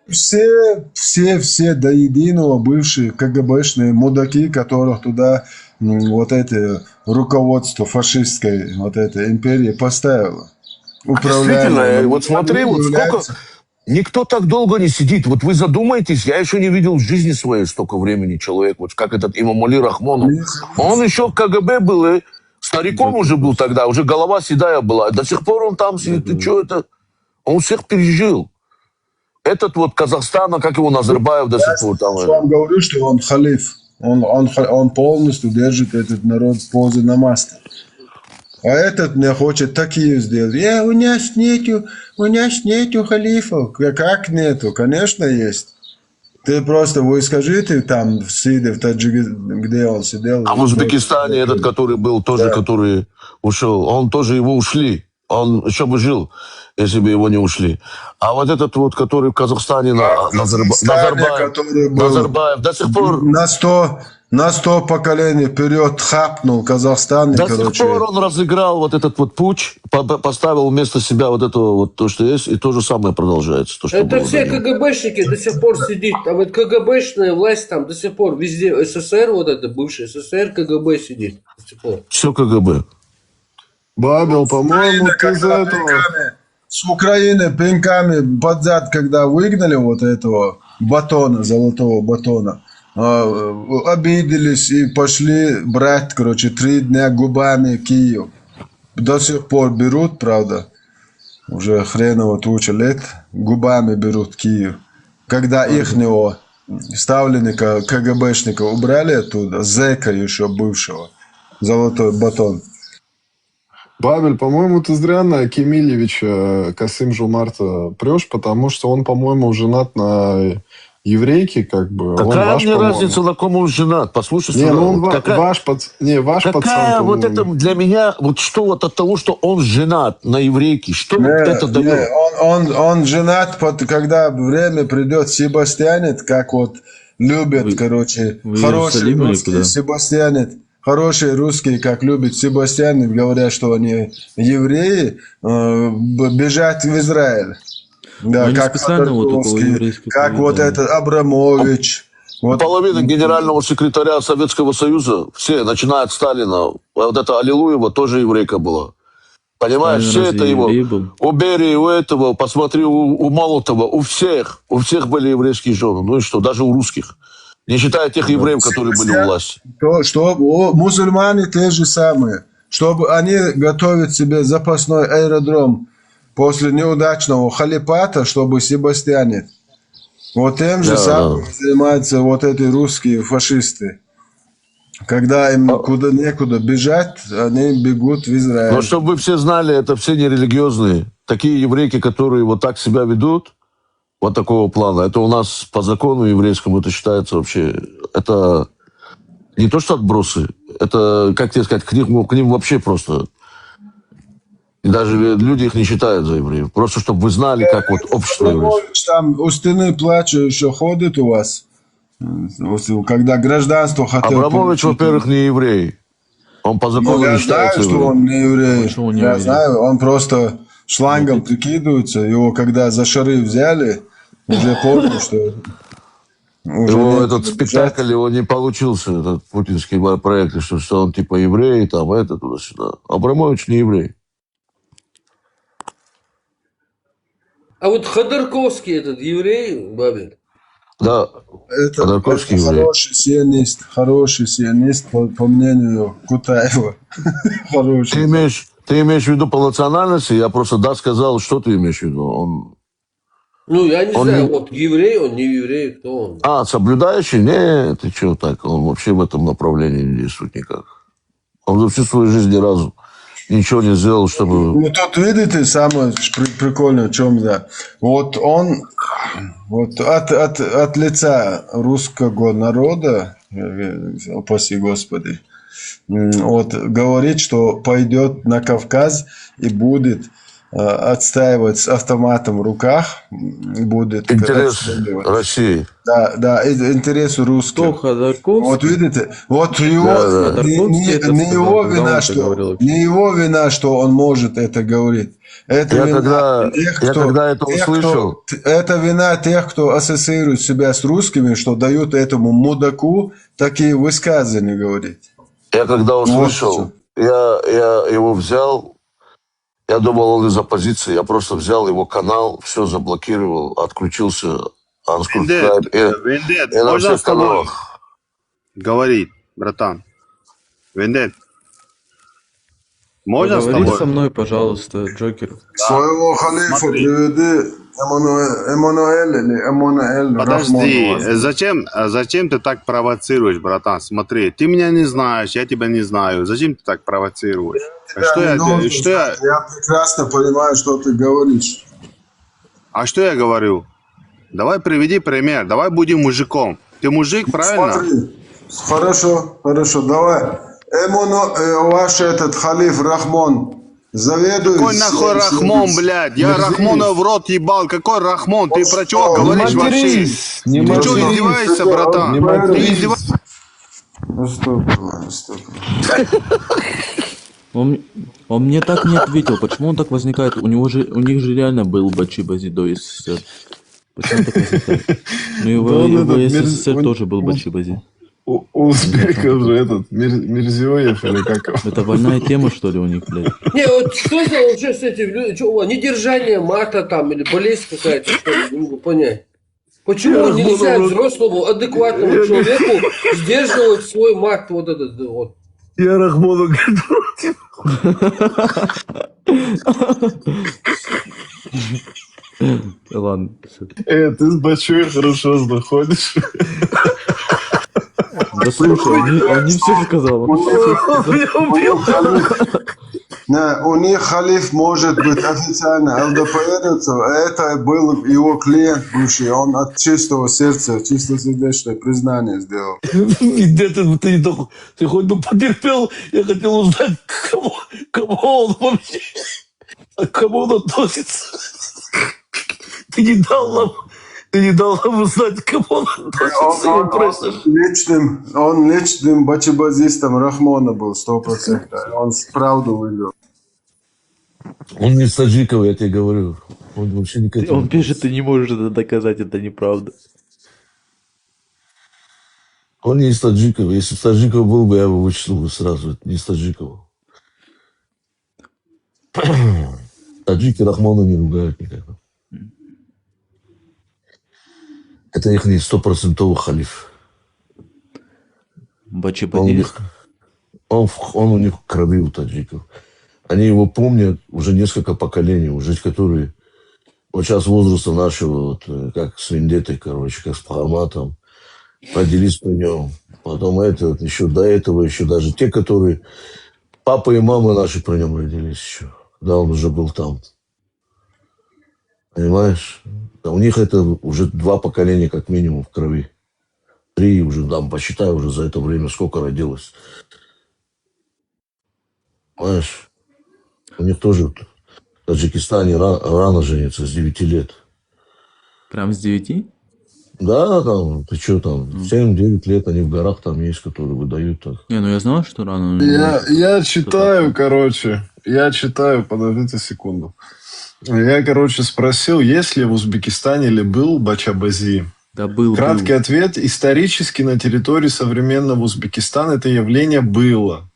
Все до единого бывшие КГБшные мудаки, которых туда вот это руководство фашистской вот этой империи поставило. Действительно, вот смотри, вот сколько... Никто так долго не сидит. Вот вы задумаетесь, я еще не видел в жизни своей столько времени человек, вот как этот Имамали Рахмонов. Он еще в КГБ был, и стариком уже был тогда, уже голова седая была. До сих пор он там сидит. И что это? Он всех пережил. Этот вот Казахстана, как его Назарбаев до сих пор там. Я вам говорю, что он халиф. Он полностью держит этот народ в позе намаста. А этот мне хочет такие сделать. У нас нету халифов. Как нету? Конечно, есть. Ты просто, вы скажите, там, сидя в Таджикистане, где он сидел. А в Узбекистане этот, который был, тоже, Да. который ушел, он тоже его ушли. Он еще бы жил, если бы его не ушли. А вот этот вот, который в Казахстане, Назарбаев, до сих пор... На 100 поколений вперед хапнул Казахстан. До сих пор он разыграл вот этот вот путч, поставил вместо себя вот этого вот то, что есть, и то же самое продолжается. То, что Это было все до него. КГБшники до сих пор сидит. А вот КГБшная власть там до сих пор везде, СССР, вот это бывший СССР, КГБ сидит до сих пор. Все КГБ. Бабел, по-моему, ты из этого... С Украины пинками под зад, когда выгнали вот этого батона, золотого батона, обиделись и пошли брать, 3 дня губами Киев. До сих пор берут, правда, уже хреново туча лет, губами берут Киев. Когда ихнего ставленника, КГБшника убрали оттуда, зэка еще бывшего, золотой батон. Бабель, по-моему, ты зря на Кемилевича Касым Жумарта прешь, потому что он, по-моему, женат на еврейке, как бы. Какая он ваш, мне по-моему. разница, на ком он женат? Послушай Не, сюда. ну он вот ваш пацан, какая вот это по-моему. для меня, вот что вот от того, что он женат на еврейке, что вот это дает? Он женат, когда время придет, Себастьянет, как вот любят, хороший русский Себастьянет. Хорошие русские, как любят Себастьянет, говорят, что они евреи, бежать в Израиль. Да, Они как специально вот около Ходорковский, еврейской как вот поведали. этот Абрамович. Вот. Половина генерального секретаря Советского Союза, все, начиная от Сталина, вот это Аллилуева тоже еврейка была. Понимаешь, Сталин все разве это его. еврей был? У Берии, у этого, посмотри, у Молотова, у всех были еврейские жены. Ну и что, даже у русских. Не считая тех евреев, которые были у власти. Мусульмане те же самые. Чтобы они готовят себе запасной аэродром после неудачного халифата, чтобы Себастьянет. Вот тем же самым занимаются вот эти русские фашисты. Когда им некуда бежать, они бегут в Израиль. Но чтобы вы все знали, это все нерелигиозные. Такие еврейки, которые вот так себя ведут, вот такого плана, это у нас по закону еврейскому это считается вообще... Это не то, что отбросы, это, как тебе сказать, к ним вообще просто... И даже люди их не считают за евреев. Просто чтобы вы знали, как вот общество еврейское. Там у стены плача еще ходит у вас, когда гражданство хотел... Абрамович, во-первых, не еврей. Он по закону я не считается знаю, что евреем. он не еврей. Он не Я еврей. знаю, он просто шлангом прикидывается. Его когда за шары взяли, уже понял, что... Его этот спектакль его не получился, этот путинский проект, что он типа еврей, там, это, туда-сюда. Абрамович не еврей. А вот Ходорковский этот еврей, Бабель? Да, Это Ходорковский еврей. хороший сионист, по мнению Кутаева. Хороший. Ты имеешь в виду по национальности? Я просто сказал, что ты имеешь в виду. Ну, я не Он знаю, не- вот еврей, он не еврей, кто он? Соблюдающий? Не, ты что так? Он вообще в этом направлении не действует никак. Он за всю свою жизнь ни разу ничего не сделал, чтобы... Ну, тут видите, самое прикольное, в чем, да. Вот он, вот от лица русского народа, упаси Господи, вот говорит, что пойдет на Кавказ и будет отстаивать с автоматом в руках, будет Интерес отстаивать. России. Да, интересы русских. Кто Ходорковский? Вот видите, вот его, Да. не его вина, не его вина, что он может это говорить. Это Я вина когда это услышал... это вина тех, кто ассоциирует себя с русскими, что дают этому мудаку такие высказывания говорить. Я когда услышал, я его взял, я думал, он из оппозиции, я просто взял его канал, все заблокировал, отключился, unsubscribe, и на можно всех с тобой каналах. говорить, братан? Вендет, можно с Поговори тобой? со мной, пожалуйста, Джокер. Своего халифа Смотри. приведи, Эммануэль или Эммануэль Подожди, Рахмонова. зачем ты так провоцируешь, братан? Смотри, ты меня не знаешь, я тебя не знаю. Зачем ты так провоцируешь? Я прекрасно понимаю, что ты говоришь. А что я говорю? Давай приведи пример, давай будем мужиком. Ты мужик, правильно? Смотри, хорошо, давай. Ваш этот халиф Рахмон заведует... Какой нахуй Рахмон, блядь? Я Рахмона в рот ебал. Какой Рахмон? Ты про чего говоришь вообще? Ты что, издеваешься, братан? Ты издеваешься? Ну, стоп. Он мне так не ответил. Почему он так возникает? У них же реально был Бачи-Бази до СССР. Почему так возникает? Ну, его СССР тоже был Бачи-Бази. У узбеков же этот Мирзиёев или как его? Это больная тема, что ли, у них, блядь? Не, вот что за уже с этим людьми? Недержание мата там или болезнь какая-то, что ли? Не могу понять. Почему нельзя взрослому, адекватному человеку сдерживать свой мат вот этот вот? Я Рахмону Ладно. Ты с Бачой хорошо знаходишь. Да слушай, он не все сказал. У них халиф может быть официально ЛДПРовцев, а это был его клиент бывший, он от чистого сердца, чистосердечное признание сделал. Ты хоть бы потерпел, я хотел узнать, кому он вообще, к кому он относится. Ты не дал нам узнать, к кому он относится. Он личным бачибазистом Рахмона был 100%. Он правду выиграл. Он не из Таджикова, я тебе говорю. Он вообще не к этому. Он пишет, ты не можешь это доказать, это неправда. Он не из Таджикова. Если из Таджикова был бы, я бы вычислил бы сразу. Это не из Таджикова. Таджики Рахмона не ругают никогда. Это их не 100% халиф. Бачи-Бази. Он у них в крови у таджиков. Они его помнят уже несколько поколений, уже которые вот сейчас возраста нашего, вот, как с Вендетой, короче, как с Пахаматом, родились при нем. Потом это, еще до этого, еще даже те, которые папа и мама наши при нем родились еще, когда он уже был там. Понимаешь? У них это уже 2 поколения как минимум в крови. 3 уже, там, посчитай уже за это время, сколько родилось. Понимаешь? У них тоже в Таджикистане рано женятся, с 9 лет. Прям с 9? Да, там, ты что там, 7-9 лет они в горах там есть, которые выдают так. Не, ну я знал, что рано. Я читаю, подождите секунду. Я, спросил, есть ли в Узбекистане или был Бача-Бази. Да, был. Краткий ответ. Исторически на территории современного Узбекистана это явление было.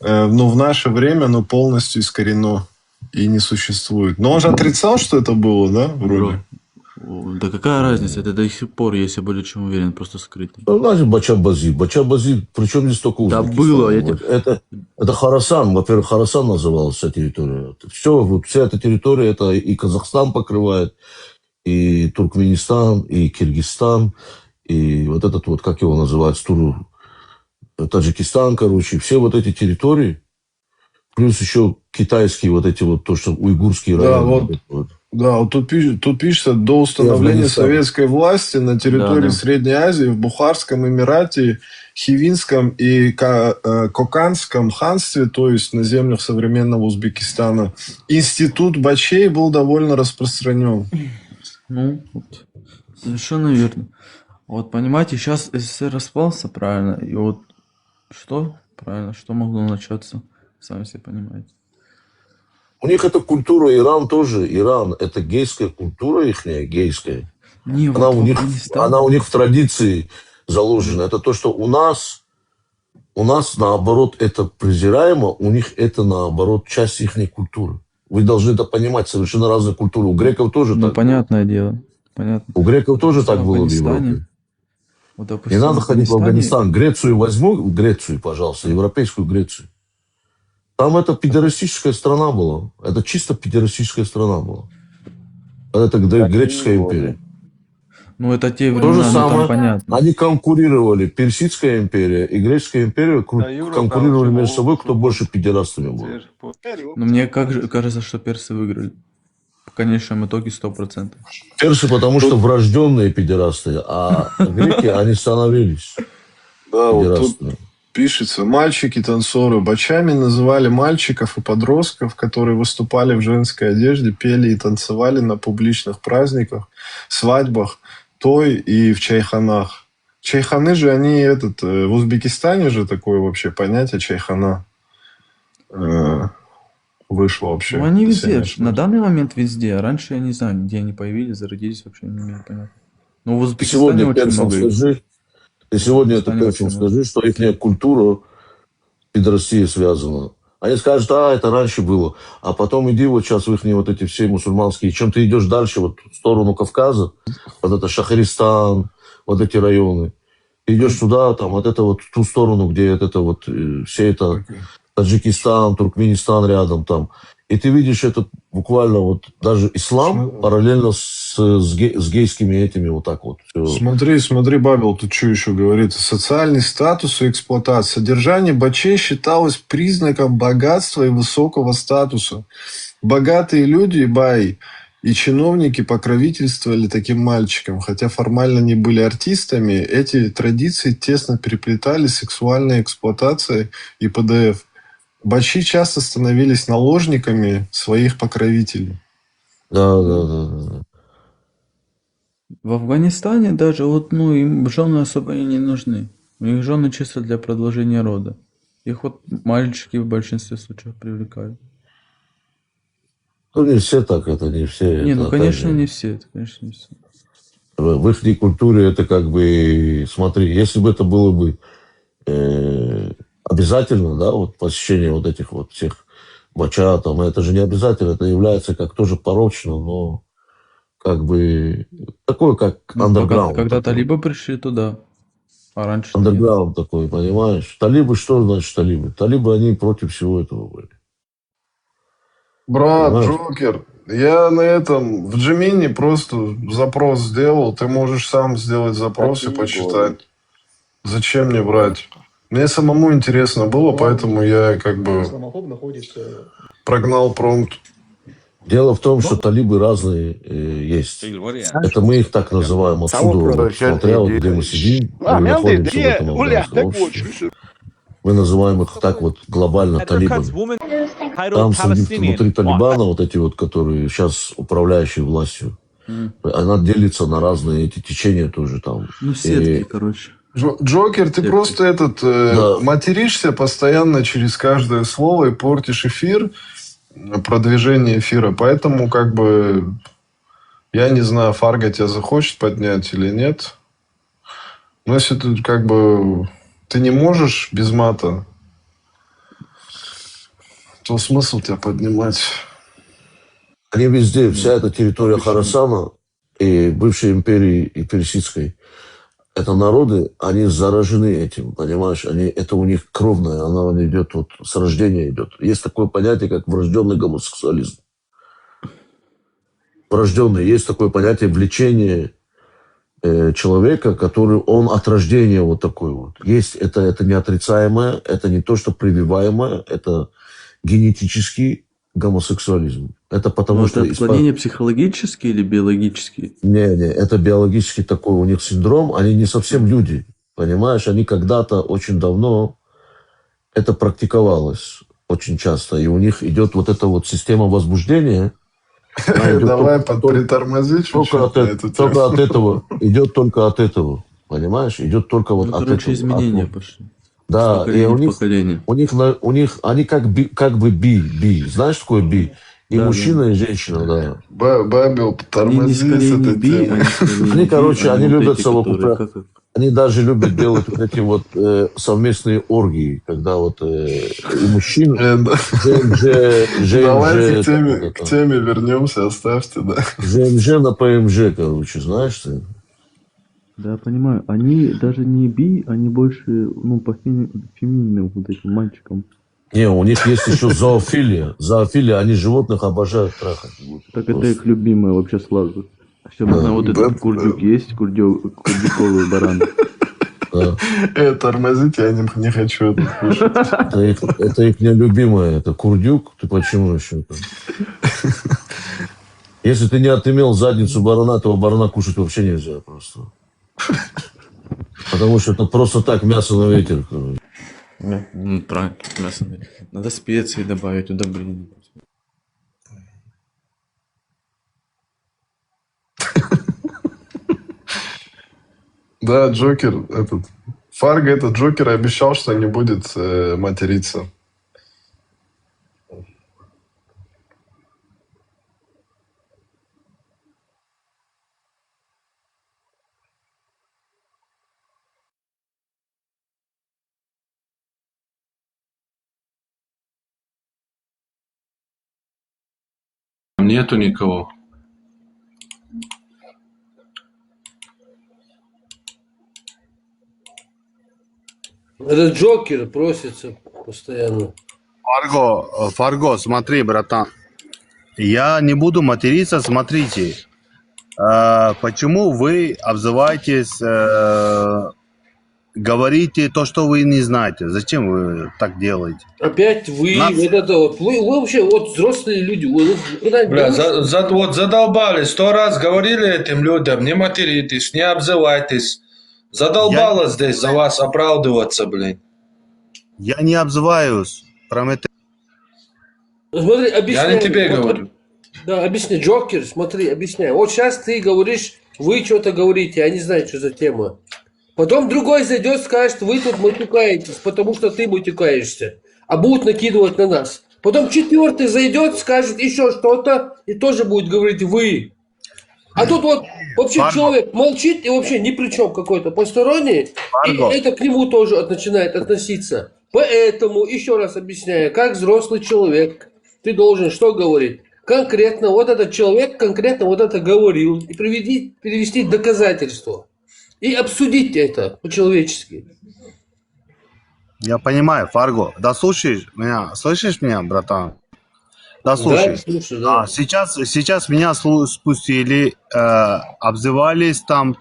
Но в наше время оно полностью искорено и не существует. Но он же отрицал, что это было, да, вроде? Да какая разница? Это до сих пор, если более чем уверен, просто скрытый. Ну, значит, Бача-Бази. Бача-Бази, причем здесь только Узбекистан. Да было. Это Хорасан. Во-первых, Хорасан называлась вся территория. Вся эта территория, это и Казахстан покрывает, и Туркменистан, и Киргизстан, и вот этот вот, как его называют, Таджикистан, короче. Все вот эти территории, плюс еще китайские вот эти вот, то, что уйгурские Да, районы. вот. Да, вот тут пишется, до установления Афганистан. советской власти на территории Да. Средней Азии в Бухарском Эмирате, Хивинском и Коканском ханстве, то есть на землях современного Узбекистана, институт бачей был довольно распространен. Ну, вот, совершенно верно. Вот, понимаете, сейчас СССР распался, правильно, и вот что, правильно, что могло начаться, сами все понимаете. У них эта культура, Иран тоже, Иран, это гейская культура ихняя, гейская. Не, Она вот у них, Афганистан- она у них в традиции заложена. Это то, что у нас наоборот это презираемо, у них это наоборот часть их культуры. Вы должны это понимать, совершенно разные культуры. У греков тоже Ну, так понятное дело, понятно. было. У греков тоже В так было в Афганистане, Европе. вот, Не допустим, надо ходить в Афганистане- Афганистан. Грецию возьму, Грецию, пожалуйста, европейскую Грецию. Там это педерастическая страна была. Это чисто педерастическая страна была. Это греческая империя. Ну, это те То же времена, ну, там самое. понятно. Они конкурировали. Персидская империя и Греческая империя конкурировали между собой, кто больше педерастами был. Но мне кажется, что персы выиграли. В конечном итоге 100%. Персы, потому что врожденные педерасты, а греки, они становились Да, вот тут педерастами. пишется, мальчики-танцоры бачами называли мальчиков и подростков, которые выступали в женской одежде, пели и танцевали на публичных праздниках, свадьбах, той и в чайханах. Чайханы же, они в Узбекистане же такое вообще понятие чайхана вышло вообще. Ну, они если я не везде, ошибаюсь. на данный момент везде. А раньше я не знаю, где они появились, зародились, вообще не имею понятия. Но в Ты Узбекистане сегодня очень персам много их. скажи, ты сегодня это Узбекистане персам очень много. скажи, что их культура педерастии связана. Они скажут, это раньше было. А потом иди вот сейчас в их вот эти все мусульманские. Чем ты идешь дальше, вот в сторону Кавказа, вот это Шахристан, вот эти районы. Ты идешь туда, там, вот это вот в ту сторону, где это вот все это Таджикистан, Туркменистан рядом там. И ты видишь это буквально вот даже ислам параллельно с гейскими этими вот так вот. Всё. Смотри, Бабел, тут что еще говорится. Социальный статус и эксплуатация. Содержание бачей считалось признаком богатства и высокого статуса. Богатые люди, бай, и чиновники покровительствовали таким мальчикам. Хотя формально не были артистами, эти традиции тесно переплетались с сексуальной эксплуатацией и ПДФ. Бачи часто становились наложниками своих покровителей. Да. В Афганистане даже вот, ну, им жены особо и не нужны. У них жены чисто для продолжения рода. Их вот мальчики в большинстве случаев привлекают. Ну, не все так, это не все. Не, это ну, опять конечно, же, не все. Это, конечно, не все. в их культуре это как бы, смотри, если бы это было бы обязательно, да, вот посещение вот этих вот всех бача, там, это же не обязательно, это является как тоже порочно, но как бы такое, как Ну, андерграунд. когда такой. талибы пришли туда, а раньше нет. Андерграунд такой, понимаешь? Талибы, что значит талибы? Талибы, они против всего этого были. Брат, Понимаешь? Джокер, я в Джимини просто запрос сделал. Ты можешь сам сделать запрос и почитать. Зачем мне брать? Мне самому интересно было, поэтому я как бы прогнал промпт. Дело в том, что талибы разные есть. Это мы их так называем отсюда, вот, смотря вот, где мы сидим, мы находимся в этом афганском обществе. Мы называем их так вот глобально талибами. Там сидит внутри Талибана, вот эти вот, которые сейчас управляющие властью, она делится на разные эти течения тоже там. Ну, сетки, короче. Джокер, ты Сетки. просто Да. материшься постоянно через каждое слово и портишь эфир, продвижение эфира. Поэтому как бы я не знаю, Фарго тебя захочет поднять или нет. Но если ты как бы ты не можешь без мата, то смысл тебя поднимать. Они везде, вся эта территория Хорасана и бывшей империи и персидской, это народы, они заражены этим, понимаешь? Это у них кровное, оно идет вот с рождения идет. Есть такое понятие, как врожденный гомосексуализм. Врожденный. Есть такое понятие влечения человека, который он от рождения вот такой вот. Есть это неотрицаемое, это не то, что прививаемое, это генетически гомосексуализм. Это потому Ну, что... это отклонения психологические или биологические? Не, это биологически такой у них синдром. Они не совсем люди, понимаешь? Они когда-то очень давно это практиковалось очень часто. И у них идет вот эта вот система возбуждения. Давай притормози чуть-чуть на эту тему. Только от этого. Идет только от этого. Понимаешь? Идет только вот от этого. Изменения пошли. Да, и у них они как бы би. Знаешь, что такое би? И мужчина, и женщина, да. Бабел, тормози с этой темы. Они, короче, они любят совокуплять. Они даже любят делать вот эти вот совместные оргии, когда вот и мужчины... Давайте к теме вернемся, оставьте, да. ЖМЖ на ПМЖ, короче, знаешь ты? Да, понимаю. Они даже не би, они больше, ну, по феминным вот этим мальчикам. Не, у них есть еще зоофилия. Зоофилия, они животных обожают трахать. Так это их любимое вообще сразу. Особенно вот этот курдюк есть, курдюковый баран. Тормозите, я не хочу это слушать. Это их нелюбимое, это курдюк. Ты почему еще там? Если ты не отымел задницу барана, то барана кушать вообще нельзя просто. Потому что это просто так мясо на ветер. Ну, правильно, мясо на ветер. Надо специи добавить, удобрения. Да, Джокер, Фарго, этот Джокер обещал, что не будет материться. Нету никого. Этот Джокер просится постоянно. Фарго, смотри, братан. Я не буду материться, смотрите. Почему вы обзываетесь, говорите то, что вы не знаете? Зачем вы так делаете? Опять вы, вот это вот. Вы вообще вот взрослые люди. Бля, вот задолбали. 100 раз говорили этим людям, не материтесь, не обзывайтесь. Задолбало здесь за вас оправдываться, блин. Я не обзываюсь. Смотри, объясняй. Я не тебе говорю. Да, объясни, Джокер, смотри, объясняй. Вот сейчас ты говоришь, вы что-то говорите, я не знаю, что за тема. Потом другой зайдет, скажет, вы тут матюкаетесь, потому что ты матюкаешься, а будут накидывать на нас. Потом четвертый зайдет, скажет еще что-то, и тоже будет говорить вы. А тут вот вообще человек молчит и вообще ни при чем какой-то посторонний, и это к нему тоже начинает относиться. Поэтому, еще раз объясняю, как взрослый человек, ты должен что говорить? Конкретно вот этот человек конкретно вот это говорил, и привести доказательства. И обсудить это по-человечески. Я понимаю, Фарго. Да слушаешь меня, братан? Да слушай. Да, слушай, да. Сейчас меня спустили, обзывались там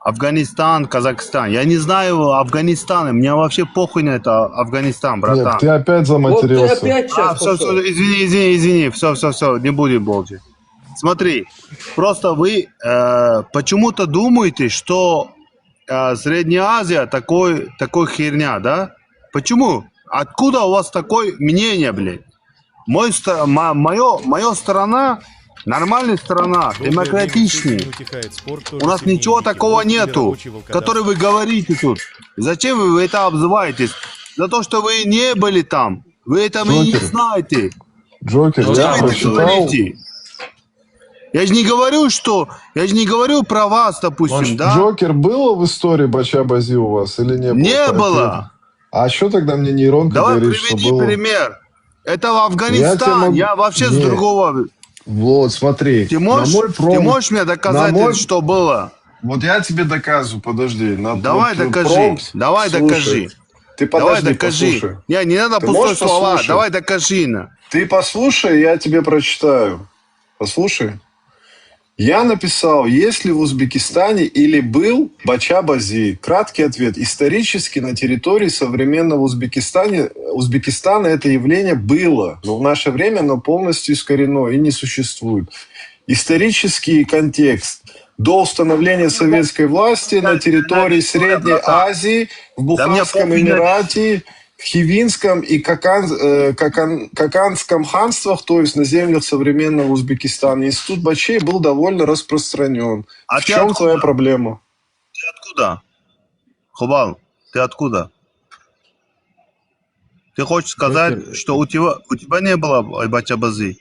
Афганистан, Казахстан. Я не знаю Афганистана, мне вообще похуй на это Афганистан, братан. Нет, ты опять заматерился. Вот ты опять сейчас все, извини, все, не будем болтать. Смотри, просто вы почему-то думаете, что Средняя Азия такой херня, да? Почему? Откуда у вас такое мнение, блядь? Моя страна нормальная страна, демократичная. У нас ничего такого нету, который вы говорите тут. Зачем вы это обзываетесь? За то, что вы не были там. Вы этого и не знаете. Джокер, я прочитал... Я же не говорю про вас, допустим, да? Джокер было в истории Бача-Бази у вас или не было? Не было. А что тогда мне нейронка говорит, что было? Давай приведи пример. Это в Афганистан. Я вообще с другого... Вот, смотри. Ты можешь мне доказать, что было? Вот я тебе доказываю, подожди. Давай докажи. Ты подожди, послушай. Не надо пустые слова. Давай докажи. Ты послушай, я тебе прочитаю. Послушай. Я написал, есть ли в Узбекистане или был Бача-Бази? Краткий ответ. Исторически на территории современного Узбекистана это явление было, но в наше время оно полностью искорено и не существует. Исторический контекст. До установления советской власти на территории Средней Азии, в Бухарском Эмирате, в Хивинском и Каканском ханствах, то есть на землях современного Узбекистана, институт Бачей был довольно распространен. А в чем твоя проблема? Ты откуда? Хубал, ты откуда? Ты хочешь сказать, что у тебя не было Бача-Бази?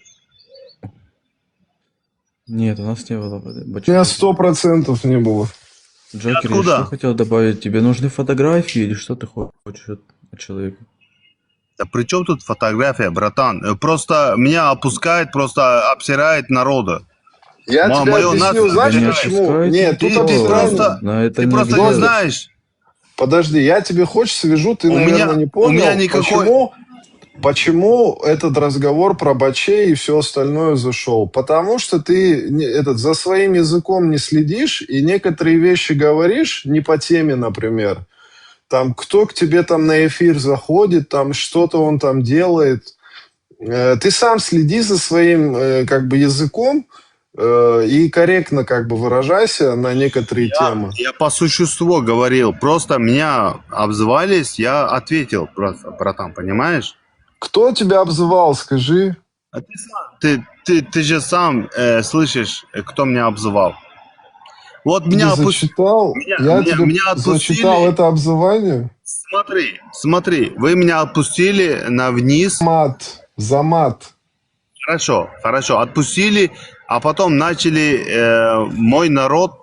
Нет, у нас не было У меня Бача-Бази. 100% не было. Джокер, Откуда? я что хотел добавить? Тебе нужны фотографии или что ты хочешь от человека? Да при чем тут фотография, братан? Просто меня опускает, просто обсирает народа. Я тебе Мою объясню, нацию знаешь не почему? отпускайте Нет, тут Ты обсирание. просто не знаешь. Подожди, я тебе хочешь свяжу, ты, У наверное, меня- не у понял, меня никакой- почему этот разговор про Бачей и все остальное зашел. Потому что ты за своим языком не следишь и некоторые вещи говоришь не по теме, например. Там, кто к тебе там на эфир заходит, там что-то он там делает. Ты сам следи за своим языком и корректно выражайся на некоторые темы. Я по существу говорил, просто меня обзывались, я ответил просто, братан, понимаешь? Кто тебя обзывал, скажи? А ты же сам слышишь, кто меня обзывал. Вот Ты меня зачитал? меня отпустили. Зачитал это обзывание? Смотри, вы меня отпустили на вниз. За мат. Хорошо, отпустили, а потом начали мой народ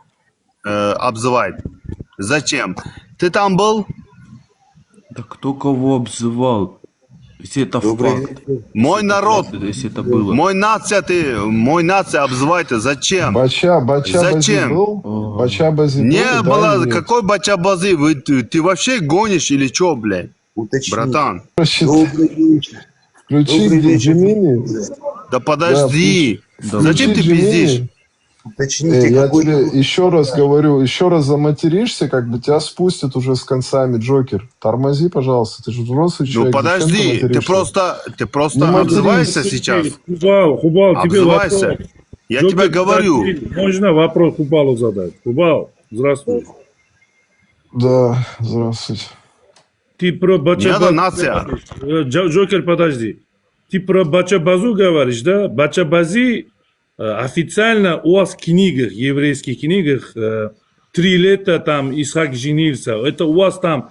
обзывать. Зачем? Ты там был? Да кто кого обзывал? Если это факт. Мой народ, Если это было. мой нация обзывает. Зачем? Бача-Бази Зачем? был? Бача-Бази был? Не да было, или нет? какой Бача-Бази? Ты вообще гонишь или что, блядь? Братан. Включи Джимини. Да подожди. Зачем ты пиздишь? Я тебе еще раз говорю, еще раз заматеришься, тебя спустят уже с концами, Джокер. Тормози, пожалуйста, ты же взрослый человек. Ну зачем подожди, ты материшься? просто Не матерись. обзываешься сейчас. Хубал, тебе Обзывайся. вопрос. Я Джокер, тебе говорю. Можно вопрос Хубалу задать? Хубал, здравствуй. Да, здравствуйте. Ты про Не надо Бача-Базу нация. говоришь. Джокер, подожди. Ты про Бача-Базу говоришь, да? Бача-Бази официально у вас в книгах, еврейских книгах, 3 лета там Исхак женился. Это у вас там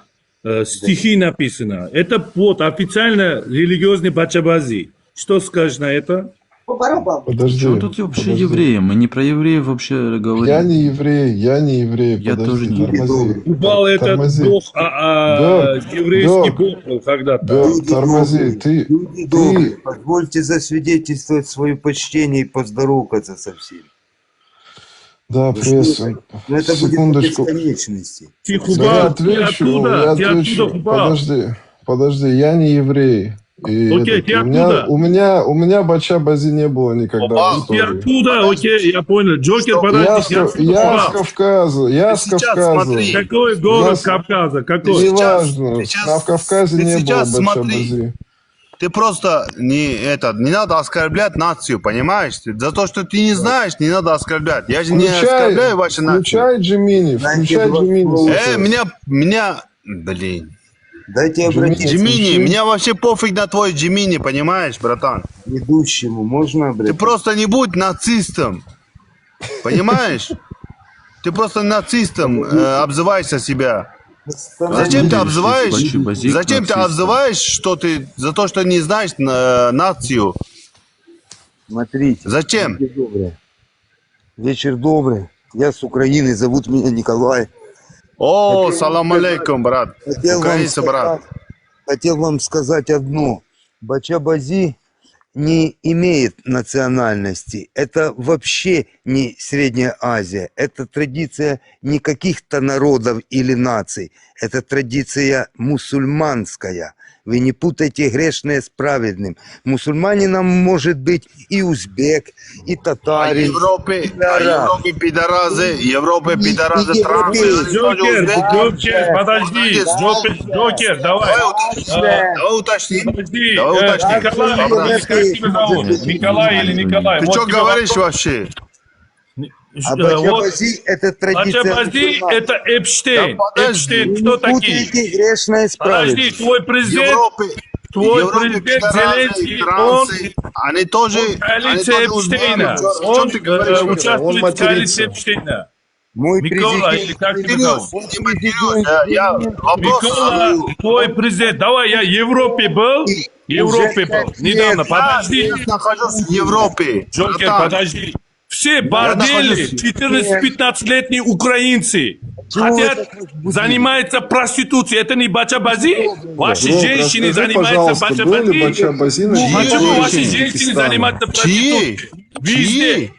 стихи написано. Это вот официально религиозный Бача-Бази. Что скажешь на это? Подожди. Почему тут вообще евреи? Мы не про евреев вообще говорим. Я не еврей. Я подожди, тоже не тормози. Хубал это Тормози. бог, Да, еврейский да. бог был когда-то. Да, тормози. Ты Позвольте засвидетельствовать свое почтение и поздороваться со всеми. Да, приветствую. Но это будет по Секундочку. бесконечности. Ты Я Хубал, отвечу. ты откуда, Хубал? Подожди, я не еврей. И Окей, ты у меня, откуда? у меня Бача-Бази не было никогда в Ты истории. откуда? Окей, я понял. Джокер, Я подожди, ты откуда, я с Хубал? Кавказа. Я с Кавказа. смотри. Какой город Я с- Кавказа? Какой? Неважно. сейчас- В Кавказе ты не было сейчас смотри. Бача-Бази. Ты просто не надо оскорблять нацию, понимаешь? За то, что ты не знаешь, не надо оскорблять. Я же не оскорбляю вашу нацию. Включай Джимини. Включай Джимини. Меня, блин. Дайте обратиться Джимини, меня вообще пофиг на твой Джимини, понимаешь, братан? к ведущему. Можно Ты обратиться? просто не будь нацистом, понимаешь? Ты просто нацистом обзываешься себя. Зачем ты обзываешь? Бача-Бази к Зачем ты нацистам. обзываешь, что ты за то, что не знаешь нацию? Смотрите. Зачем? Вечер добрый. Вечер добрый. Я с Украины, зовут меня Николай. О, Хотел салам вам алейкум, брат. Хотел вам, Украинцы, брат. хотел вам сказать одно. Бача-Бази не имеет национальности. Это вообще не Средняя Азия. Это традиция не каких-то народов или наций. Это традиция мусульманская. Вы не путайте грешное с праведным. Мусульманином может быть и узбек, и татарин, и араб. Европе пидоразы, трансы. Джокер, подожди, Джокер, давай. Давай уточни. Подожди, Давай уточни. Николай или Николай? Ты что говоришь вообще? А Бачабази это традиция Бачабази мусульман. это Эпштейн. Да Эпштейн, Не кто такие? путайте грешное с Подожди, праведным. твой президент, Зеленский, он они тоже коалиция Эпштейна. Он участвует в коалиции Эпштейна. Мой Микола, или президент, как тебя зовут? Я Микола, твой президент. Давай, я в Европе был. Недавно, подожди. Я нахожусь в Европе. Джокер, братан. подожди. Все бордели, 14-15-летние украинцы хотят заниматься проституцией. Это не бачабази? Ваши Ром, женщины расскажи, занимаются пожалуйста, был ли бачабази? Бачабази на Почему ваши территории женщины Узбекистана? занимаются проституцией? Везде.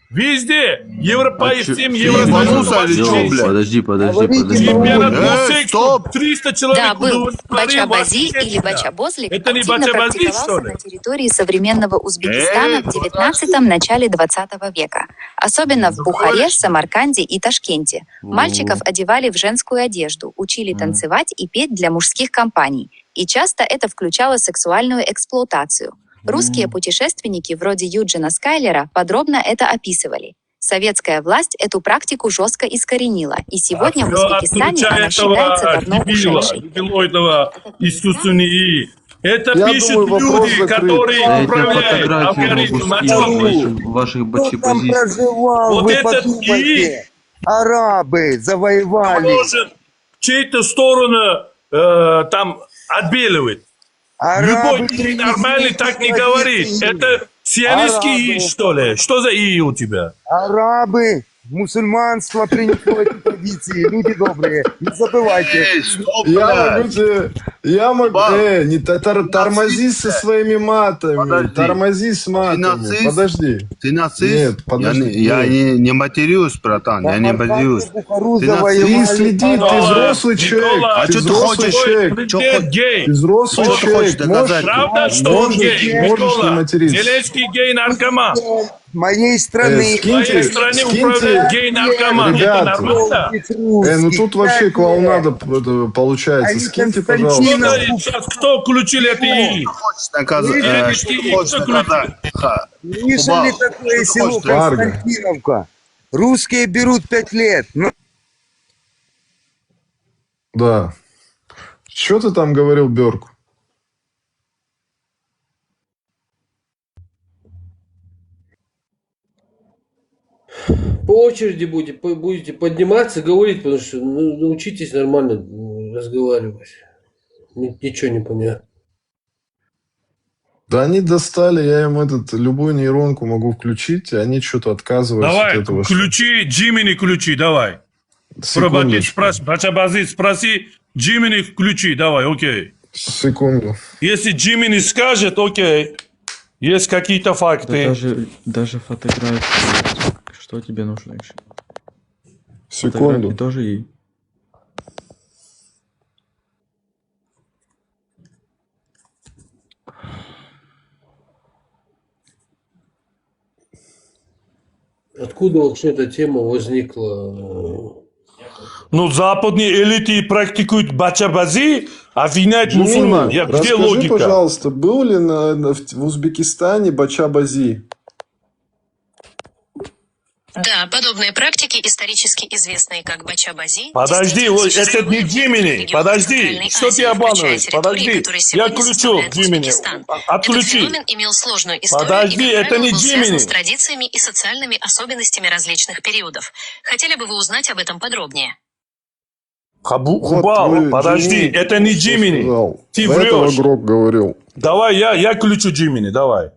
Везде. Европа и всем Евросоюзом. Подожди. Чемпионат по сексу. 300 человек. Да, был. Бачабази или бачабозлик Это не активно бачабази, практиковался что ли? на территории современного Узбекистана в 19-м начале 20 века. Особенно в Бухаре, Самарканде и Ташкенте. Мальчиков одевали в женскую одежду, учили танцевать и петь для мужских компаний. И часто это включало сексуальную эксплуатацию. Русские путешественники вроде Юджина Скайлера подробно это описывали. Советская власть эту практику жестко искоренила, и сегодня в Узбекистане она считается давно ушедшей. Дебилоидного искусственный. Это Я пишут думаю, вопрос люди, закрыт. которые Я тебе управляют фотографию могу скинуть ваших Кто там бачабазистов. проживал, Вот вы этот подумайте. Арабы завоевали. может чьей-то сторону там отбеливать. Арабы Любой привезли нормальный так не человека говорит. и- Это сионистский Арабы. что ли? Что за и у тебя? Арабы, мусульманство принесло эти традиции. Люди добрые, не забывайте. Я могу... не тормози со своими матами. Подожди. Тормози с Ты матами. нацист? Подожди. Ты нацист? Нет, подожди. Я Нет. не матерюсь, братан, я не матерюсь. Бухару Ты завоевали. Ты следи, ты Никола, взрослый человек. Никола, Ты что ты взрослый хочешь? человек. Президент гей. Ты взрослый Что ты хочешь человек. доказать? Правда, что он можешь- гей? можешь не Никола, материться. Зеленский гей-наркоман. Моей страны. В твоей стране управляет гей-наркоман. Это Ребята. нормально? Ну тут вообще клоунада получается. Они Скиньте, Константина- пожалуйста. Сейчас кто включил это ИИ? Хочешь доказать? Зеленский Хочешь кто доказать? Слышали такое что ты село хочешь? Константиновка? Русские берут 5 лет. Ну, Да. Что ты там говорил, Берку? По очереди будете подниматься, говорить, потому что научитесь нормально разговаривать. Ничего не понятно. Да они достали, я им любую нейронку могу включить, и они что-то отказываются Давай, от этого. ключи, Джимини ключи, давай. Секундочку. Бачабази, спроси, Джимини ключи, давай, окей. Секунду. Если Джимини скажет, окей, есть какие-то Да факты. даже фотографии. Что тебе нужно еще? Секунду. Фотографии тоже и... Откуда вообще эта тема возникла? Ну, западные элиты практикуют бачабази, обвиняют Джимми, мусульман. Где расскажи, логика? пожалуйста, был ли в Узбекистане Бачабази? Да, подобные практики, исторически известные как бачабази, Подожди, это не Джимини. Подожди, что ты обманываешь? Подожди, я включу Джимини. Отключи. Этот феномен имел сложную историю Подожди, и, как это правило, не был связан Джимини. с традициями и социальными особенностями различных периодов. Хотели бы вы узнать об этом подробнее? Хубал, вы, подожди, Джимми, это не что Джимини. сказал? Ты До этого врешь. Грок говорил. Давай, я включу Джимини, давай.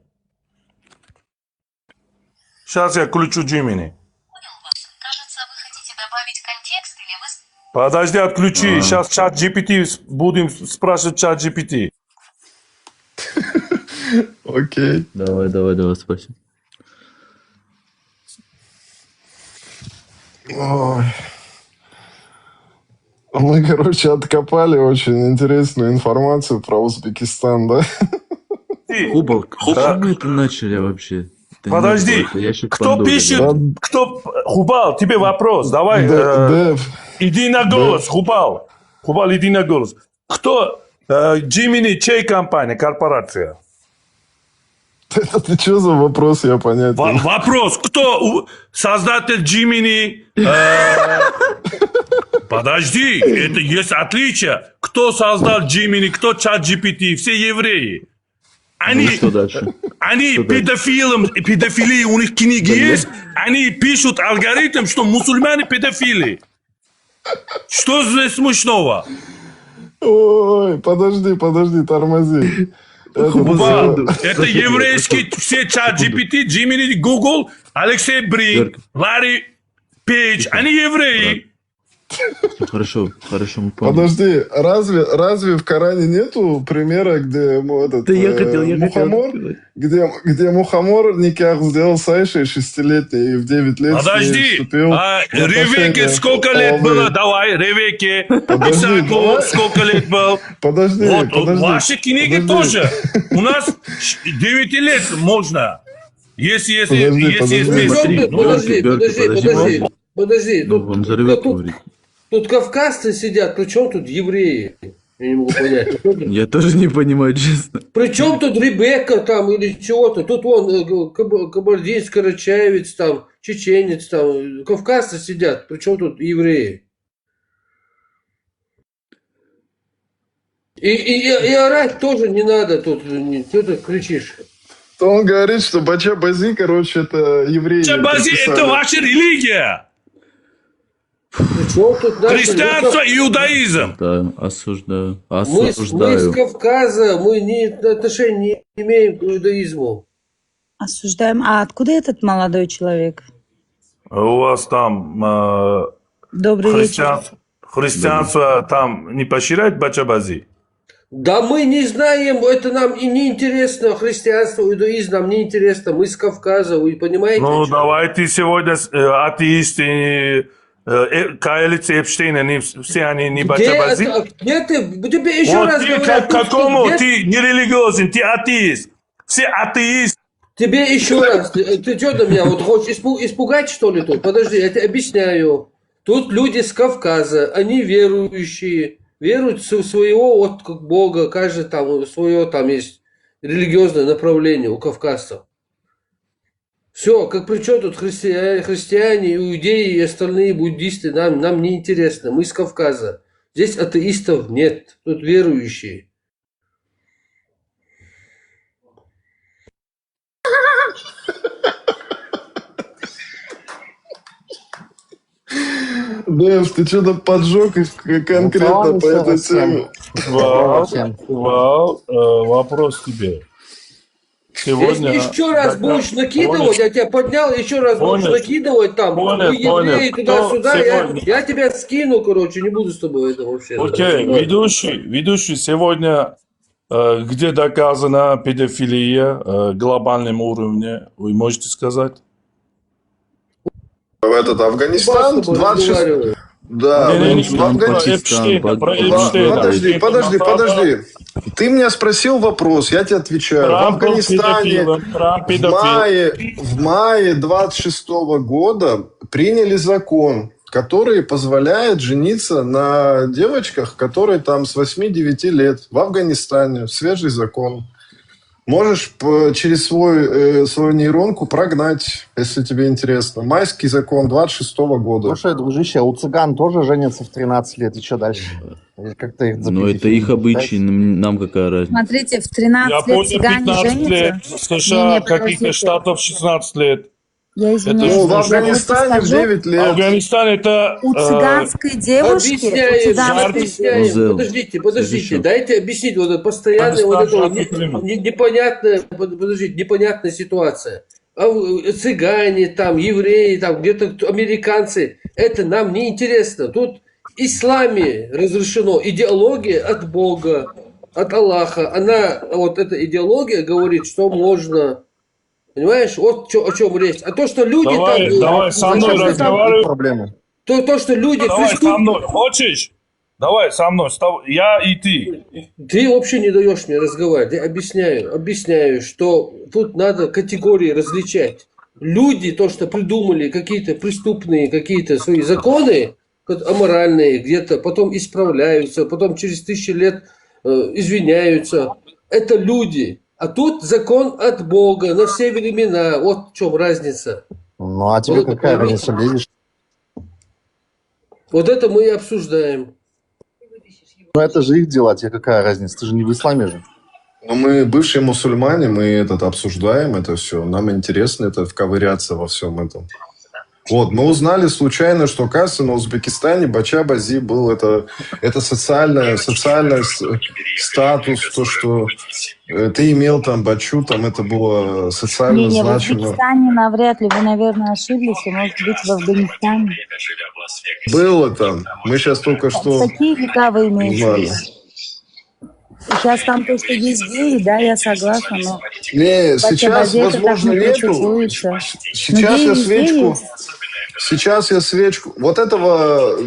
Сейчас я включу Джимини. Кажется, вы хотите добавить контекст или вы... Подожди, отключи. Сейчас чат GPT будем спрашивать чат GPT. Окей. Давай, спросим. Ой. Мы, короче, откопали очень интересную информацию про Узбекистан, да? Хубал, как мы это начали вообще? Это Подожди, не было, это ящик кто Пандоры, пишет, да? кто... Хубал, тебе вопрос, давай, иди на голос, Хубал. Хубал, иди на голос. Кто, Gemini, чей компания, корпорация? Это ты что за вопрос, я понять не могу. Вопрос, кто создатель Gemini? Подожди, это есть отличие. Кто создал Gemini, кто ChatGPT, все евреи. Они, Ну и что дальше? они Что дальше? педофилии, у них книги Да, есть, они пишут алгоритм, что мусульмане педофили. Что здесь смешного? Ой, подожди, тормози. Это еврейский, все ChatGPT, Gemini, Google, Алексей Брин, Ларри Пейдж, они евреи. Хорошо, мы поняли. Подожди, разве в Коране нету примера, где Мухаммор, где Мухаммор никак сделал с Айшей 6-летней и в 9 лет Подожди, с ней вступил в отношения? Ревеке сколько лет было? Давай, Ревеке, Подожди, Исааку давай. сколько лет был? Подожди. Ваши книги тоже. У нас 9 лет можно. Если есть вместе. Подожди. Ну, он взорвет, говорит. Тут кавказцы сидят, при чем тут евреи? Я не могу понять. Я тоже не понимаю, честно. При чем тут Ребекка там или чего-то? Тут вон кабардинец, карачаевец там, чеченец там. Кавказцы сидят, при чем тут евреи? И орать тоже не надо тут. Что ты кричишь? То он говорит, что Бача-Бази, короче, это евреи. Бача-Бази это ваша религия. Христианство и иудаизм. Да, осуждаю. Мы из Кавказа, мы отношения не имеем к иудаизму. Осуждаем. А откуда этот молодой человек? У вас там Добрый вечер. христианство там не поощряет Бача-Бази? Да мы не знаем, это нам и не интересно, христианство, иудаизм нам не интересно, мы из Кавказа, вы понимаете? Ну, давайте сегодня атеисты, коалиция Эпштейна, все они не Бача-Бази? Где ты? Тебе еще раз говорят. Какому? Ты не религиозен, ты атеист. Все атеисты. Тебе еще раз. Ты что до меня вот хочешь испугать, что ли, тут? Подожди, я тебе объясняю. Тут люди с Кавказа, они верующие, веруют в своего вот как Бога, каждый там свое там есть религиозное направление у кавказцев. Все, как при чем тут христиане, иудеи и остальные буддисты, нам не интересно, мы из Кавказа. Здесь атеистов нет, тут верующие. Дэв, ты что-то поджег конкретно по этой теме. Вопрос тебе. Сегодня... Если еще раз будешь накидывать, я тебя поднял, еще раз будешь накидывать там, вы евреи туда-сюда, я тебя скину, короче, не буду с тобой это вообще. Окей, ведущий сегодня, где доказана педофилия глобальном уровне, вы можете сказать? Этот Афганистан 26... Да, подожди. Ты меня спросил вопрос, я тебе отвечаю. В Афганистане в мае 26-го года приняли закон, который позволяет жениться на девочках, которые там с 8-9 лет в Афганистане. Свежий закон. Можешь через свою нейронку прогнать, если тебе интересно. Майский закон 26-го года. Слушай, дружище, а у цыган тоже женятся в 13 лет, и что дальше? Как-то их Ну, это их обычаи, нам какая разница? Смотрите, в 13 лет цыгане женятся. В США, каких-то штатов 16 лет. Я извиняюсь. Ну, в Афганистане в 9 лет. Афганистан это... У цыганской девушки... Объясняю. Подождите. Дайте объяснить вот это постоянное вот это непонятная ситуация. Цыгане, там, евреи, там, где-то американцы. Это нам не интересно. Тут в исламе разрешено идеология от Бога, от Аллаха. Она, вот эта идеология говорит, что можно... Понимаешь, вот о чем речь. А то, что люди давай со мной разговаривай. Проблемы. То, что люди... Давай со мной. Хочешь? Давай со мной, я и ты. Ты вообще не даешь мне разговаривать. Я объясняю, что тут надо категории различать. Люди, то, что придумали какие-то преступные, какие-то свои законы, аморальные, где-то потом исправляются, потом через 1000 лет извиняются. Это люди. А тут закон от Бога на все времена. Вот в чем разница. Ну, а тебе какая разница, видишь? Вот это мы и обсуждаем. Ну, это же их дела, тебе какая разница? Ты же не в исламе же. Но мы бывшие мусульмане, мы обсуждаем это все. Нам интересно вковыряться во всем этом. Вот, мы узнали случайно, что, оказывается, на Узбекистане Бача-Бази был это социальный статус, то, что ты имел там Бачу, там это было социально Не, в значимо. Узбекистане навряд ли, вы, наверное, ошиблись, и, может быть, в Афганистане. Было там. Мы сейчас только что Какие века вы имеете в узнали. виду? Сейчас там то, что есть геи, да, я согласна, но... Не, сейчас, Бача-Бази это так возможно, не нету. практикуется. Но Сейчас геи я везде свечку... есть. Сейчас я свечку... Вот этого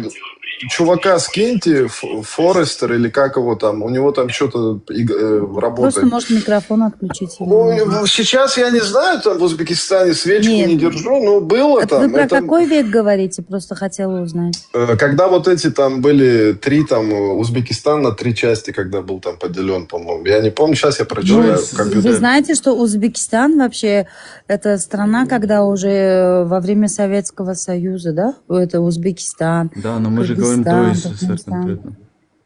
чувака скиньте, Форестер или как его там, у него там что-то работает. Просто, может, микрофон отключить. Ну, сейчас я не знаю, там в Узбекистане свечку не держу, но было Это там. вы про Это, какой век говорите? Просто хотела узнать. когда вот эти там были 3, там, Узбекистан на 3 части, когда был там поделен, по-моему. Я не помню, сейчас я прочитаю в компьютере. Вы знаете, что Узбекистан вообще это страна, когда уже во время Советского Союза, да? Это Узбекистан. Да, но мы же говорим до СССР конкретно.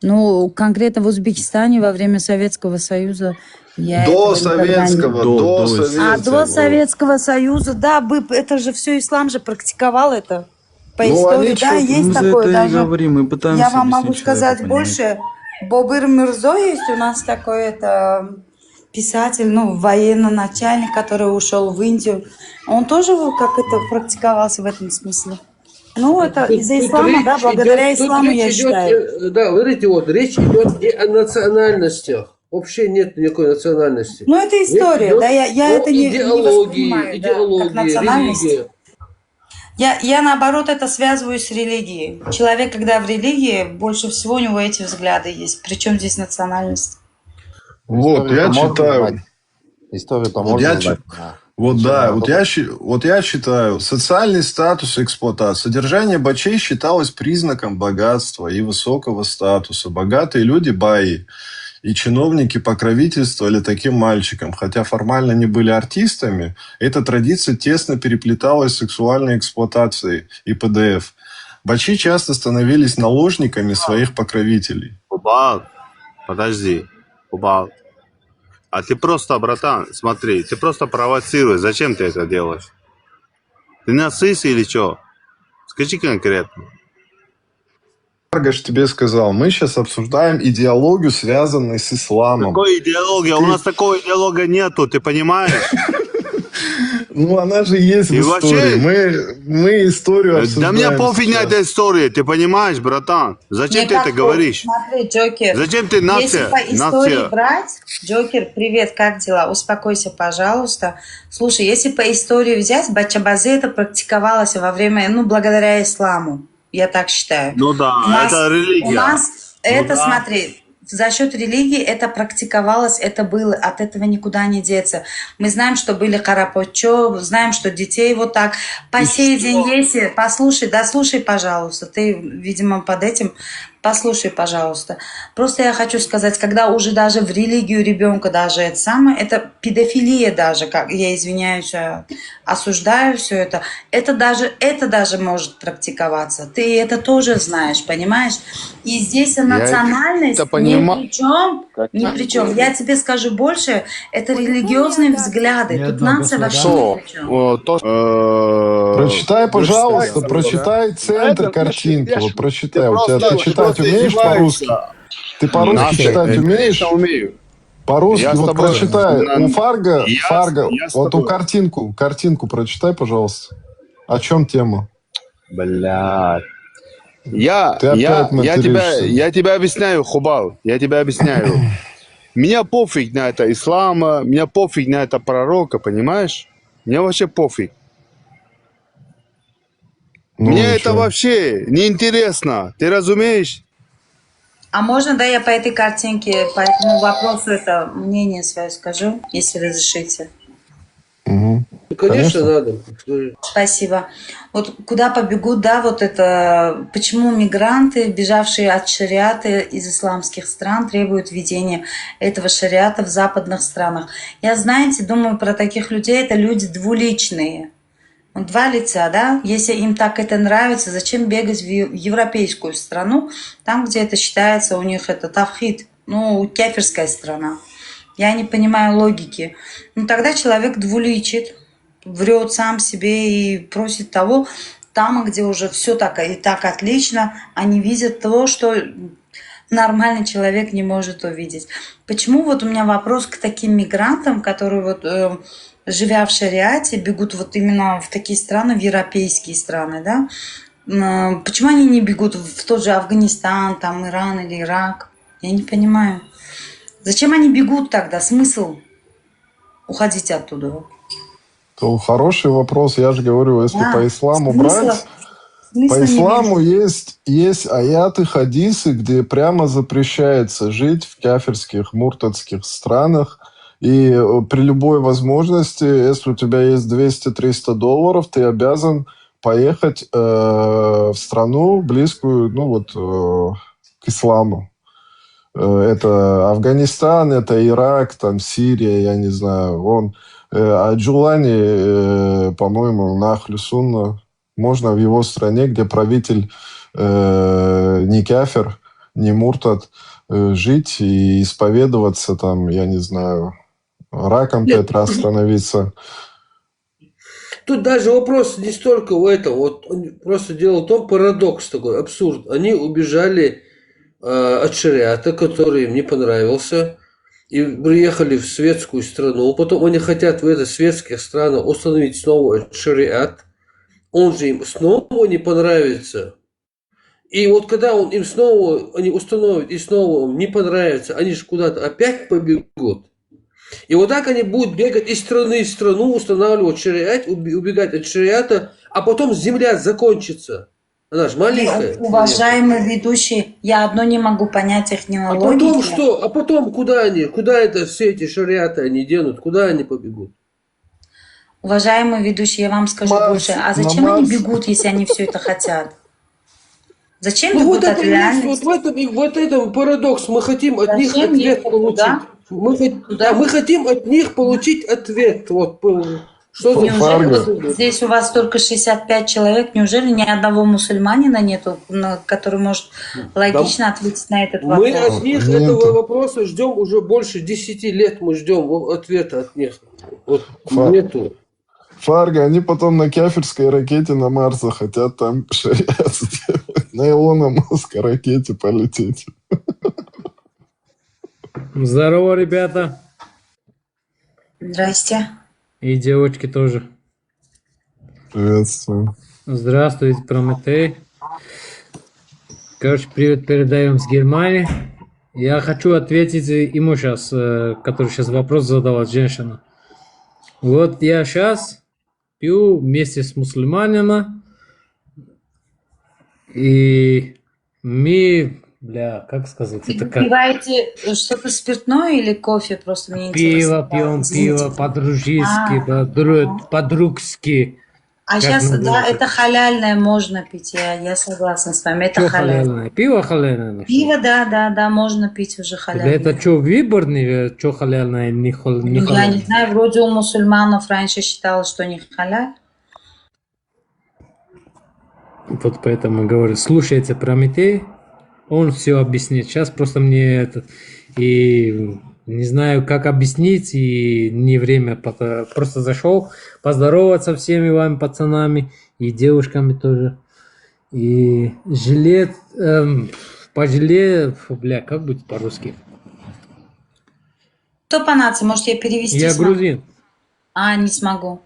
Ну, конкретно в Узбекистане во время Советского Союза я До этого никогда не- Советского, до Советского. А до Советского Союза, да, это же все ислам же практиковал это. По Ну, истории, они да, чё- есть Мы за такое это и даже. говорим, мы пытаемся Я вам могу объяснить сказать человеку, больше. Бобыр Мирзо есть у нас такой, это писатель, ну, военный начальник, который ушел в Индию. Он тоже как это практиковался в этом смысле. Ну, это из-за ислама, да, благодаря исламу, я считаю. Да, смотрите, вот речь идет не о национальностях. Вообще нет никакой национальности. Ну, это история, Речь да, я идет это о не идеологии, воспринимаю, да, как национальность. религия. Я наоборот это связываю с религией. Человек, когда в религии, больше всего у него эти взгляды есть. Причем здесь национальность? Вот, я читаю. Историю-то Вот можно я знать. Вот да, вот я считаю, социальный статус и эксплуатация. Содержание бачей считалось признаком богатства и высокого статуса. Богатые люди, баи, и чиновники покровительствовали таким мальчикам. Хотя формально не были артистами, эта традиция тесно переплеталась с сексуальной эксплуатацией и ПДФ. Бачи часто становились наложниками своих покровителей. Убал, подожди, Убал. А ты просто, братан, смотри, ты просто провоцируешь. Зачем ты это делаешь? Ты нацист или что? Скажи конкретно. Аргаш тебе сказал, мы сейчас обсуждаем идеологию, связанную с исламом. Какой идеология? У нас такой идеологии нету, ты понимаешь? Ну, она же есть в И истории. вообще- Мы историю обсуждаем. Да мне пофиг на сейчас. эту историю, ты понимаешь, братан? Зачем Мне ты это как говоришь? Смотри, Джокер. Зачем ты нация? Если по истории Нация. брать, Джокер, привет, как дела? Успокойся, пожалуйста. Слушай, если по истории взять, Бача-Бази это практиковалось во время, ну, благодаря исламу. Я так считаю. Ну да, У нас- это религия. У нас это, да. смотри, за счет религии это практиковалось, это было, от этого никуда не деться. Мы знаем, что были карапочо, знаем, что детей вот так. По сей день, если, послушай, дослушай, пожалуйста, ты, видимо, под этим, послушай, пожалуйста. Просто я хочу сказать, когда уже даже в религию ребенка даже это самое, это педофилия даже, как я извиняюсь, осуждаю все это даже может практиковаться. Ты это тоже знаешь, понимаешь? И здесь национальность это ни понимаю. при чем, ни при чем. Я тебе скажу больше, это религиозные взгляды. Тут нация вообще ни при чем. Прочитай, пожалуйста, прочитай центр картинки. Вот прочитай. У тебя ты читать умеешь по-русски? Ты по-русски Нация. читать умеешь? Конечно, умею. По-русски Я с вот тобой. прочитай. У Фарга, Я с вот у тобой. картинку прочитай, пожалуйста. О чем тема? Блядь. Ты опять материшься. Я тебя объясняю, Хубал, я тебе объясняю. Меня пофиг на это ислама, меня пофиг на это пророка, понимаешь? Мне вообще пофиг. Ну, Мне и это чё? вообще не интересно, ты разумеешь? А можно, да, я по этой картинке, по этому вопросу это мнение свое скажу, если разрешите? Угу. Конечно, надо. Спасибо. Вот куда побегут, да, вот это, почему мигранты, бежавшие от шариата из исламских стран, требуют введения этого шариата в западных странах? Я, знаете, думаю про таких людей, это люди двуличные. Два лица, да? Если им так это нравится, зачем бегать в европейскую страну, там, где это считается у них это тавхид, ну, кефирская страна. Я не понимаю логики. Ну, тогда человек двуличит, врет сам себе и просит того, там, где уже все так и так отлично, они видят то, что нормальный человек не может увидеть. Почему вот у меня вопрос к таким мигрантам, которые вот, живя в шариате, бегут вот именно в такие страны, в европейские страны, да? Почему они не бегут в тот же Афганистан, там, Иран или Ирак? Я не понимаю. Зачем они бегут тогда? Смысл уходить оттуда? То хороший вопрос. Я же говорю, если Да. по исламу Смысла брать, по не исламу вижу. есть аяты, хадисы, где прямо запрещается жить в кафирских, муртадских странах. И при любой возможности, если у тебя есть $200-300, ты обязан поехать в страну близкую, ну вот, к исламу. Это Афганистан, это Ирак, там Сирия, я не знаю. А Джулани, по-моему, на Ахлю Сунна, можно в его стране, где правитель не кафир, не муртад, жить и исповедоваться там, я не знаю, раком 5 раз становиться. Тут даже вопрос не столько в этом. Вот просто дело в том, парадокс такой, абсурд. Они убежали от шариата, который им не понравился, и приехали в светскую страну. Потом они хотят в этих светских странах установить снова шариат. Он же им снова не понравится. И вот когда он им снова, они установят, и снова он не понравится, они же куда-то опять побегут. И вот так они будут бегать из страны в страну, устанавливать шариат, убегать от шариата, а потом земля закончится. Она же маленькая. Уважаемый ведущий, я одно не могу понять их А логики. потом что? А потом куда они? Куда это все эти шариаты они денут? Куда они побегут? Уважаемый ведущий, я вам скажу больше. А зачем они бегут, если они все это хотят? Зачем Ну бегут вот от это есть, реальности? вот этом парадокс. Мы хотим от них Зачем ответ ехать получить. туда? Мы хотим от них получить ответ. Вот, что за Неужели здесь у вас только 65 человек? Неужели ни одного мусульманина нету, который может логично ответить на этот вопрос? Мы от них этого вопроса ждем уже больше 10 лет. Мы ждем ответа от них. Вот нету. Фарго, они потом на кафирской ракете на Марс хотят там шариат сделать. На Илона Маска ракете полететь. Здорово, ребята. Здрасте. И девочки тоже. Приветствую. Здравствуйте, Прометей. Короче, привет передаем с Германии. Я хочу ответить ему сейчас, который сейчас вопрос задала женщина. Вот я сейчас пью вместе с мусульманином, и мы, как сказать, это как... Пиваете что-то спиртное или кофе? Просто мне Пиво интересно. пьем, пиво по-дружески, по-другски. А сейчас, да, это халяльное можно пить, я согласна с вами, это Что халяльное. халяльное? Пиво халяльное? Пиво, да, можно пить уже халяльное. Это что, выборный, что халяльное, не халяльное? Я не знаю, вроде у мусульманов раньше считалось, что не халяль. Вот поэтому говорю, слушайте Прометей, он все объяснит. Сейчас просто мне это... И не знаю, как объяснить, и не время. Просто зашел поздороваться всеми вами, пацанами, и девушками тоже. И жилет... пожале... как будет по-русски? Кто по нации? Может, я перевести Я смогу? грузин. Не смогу.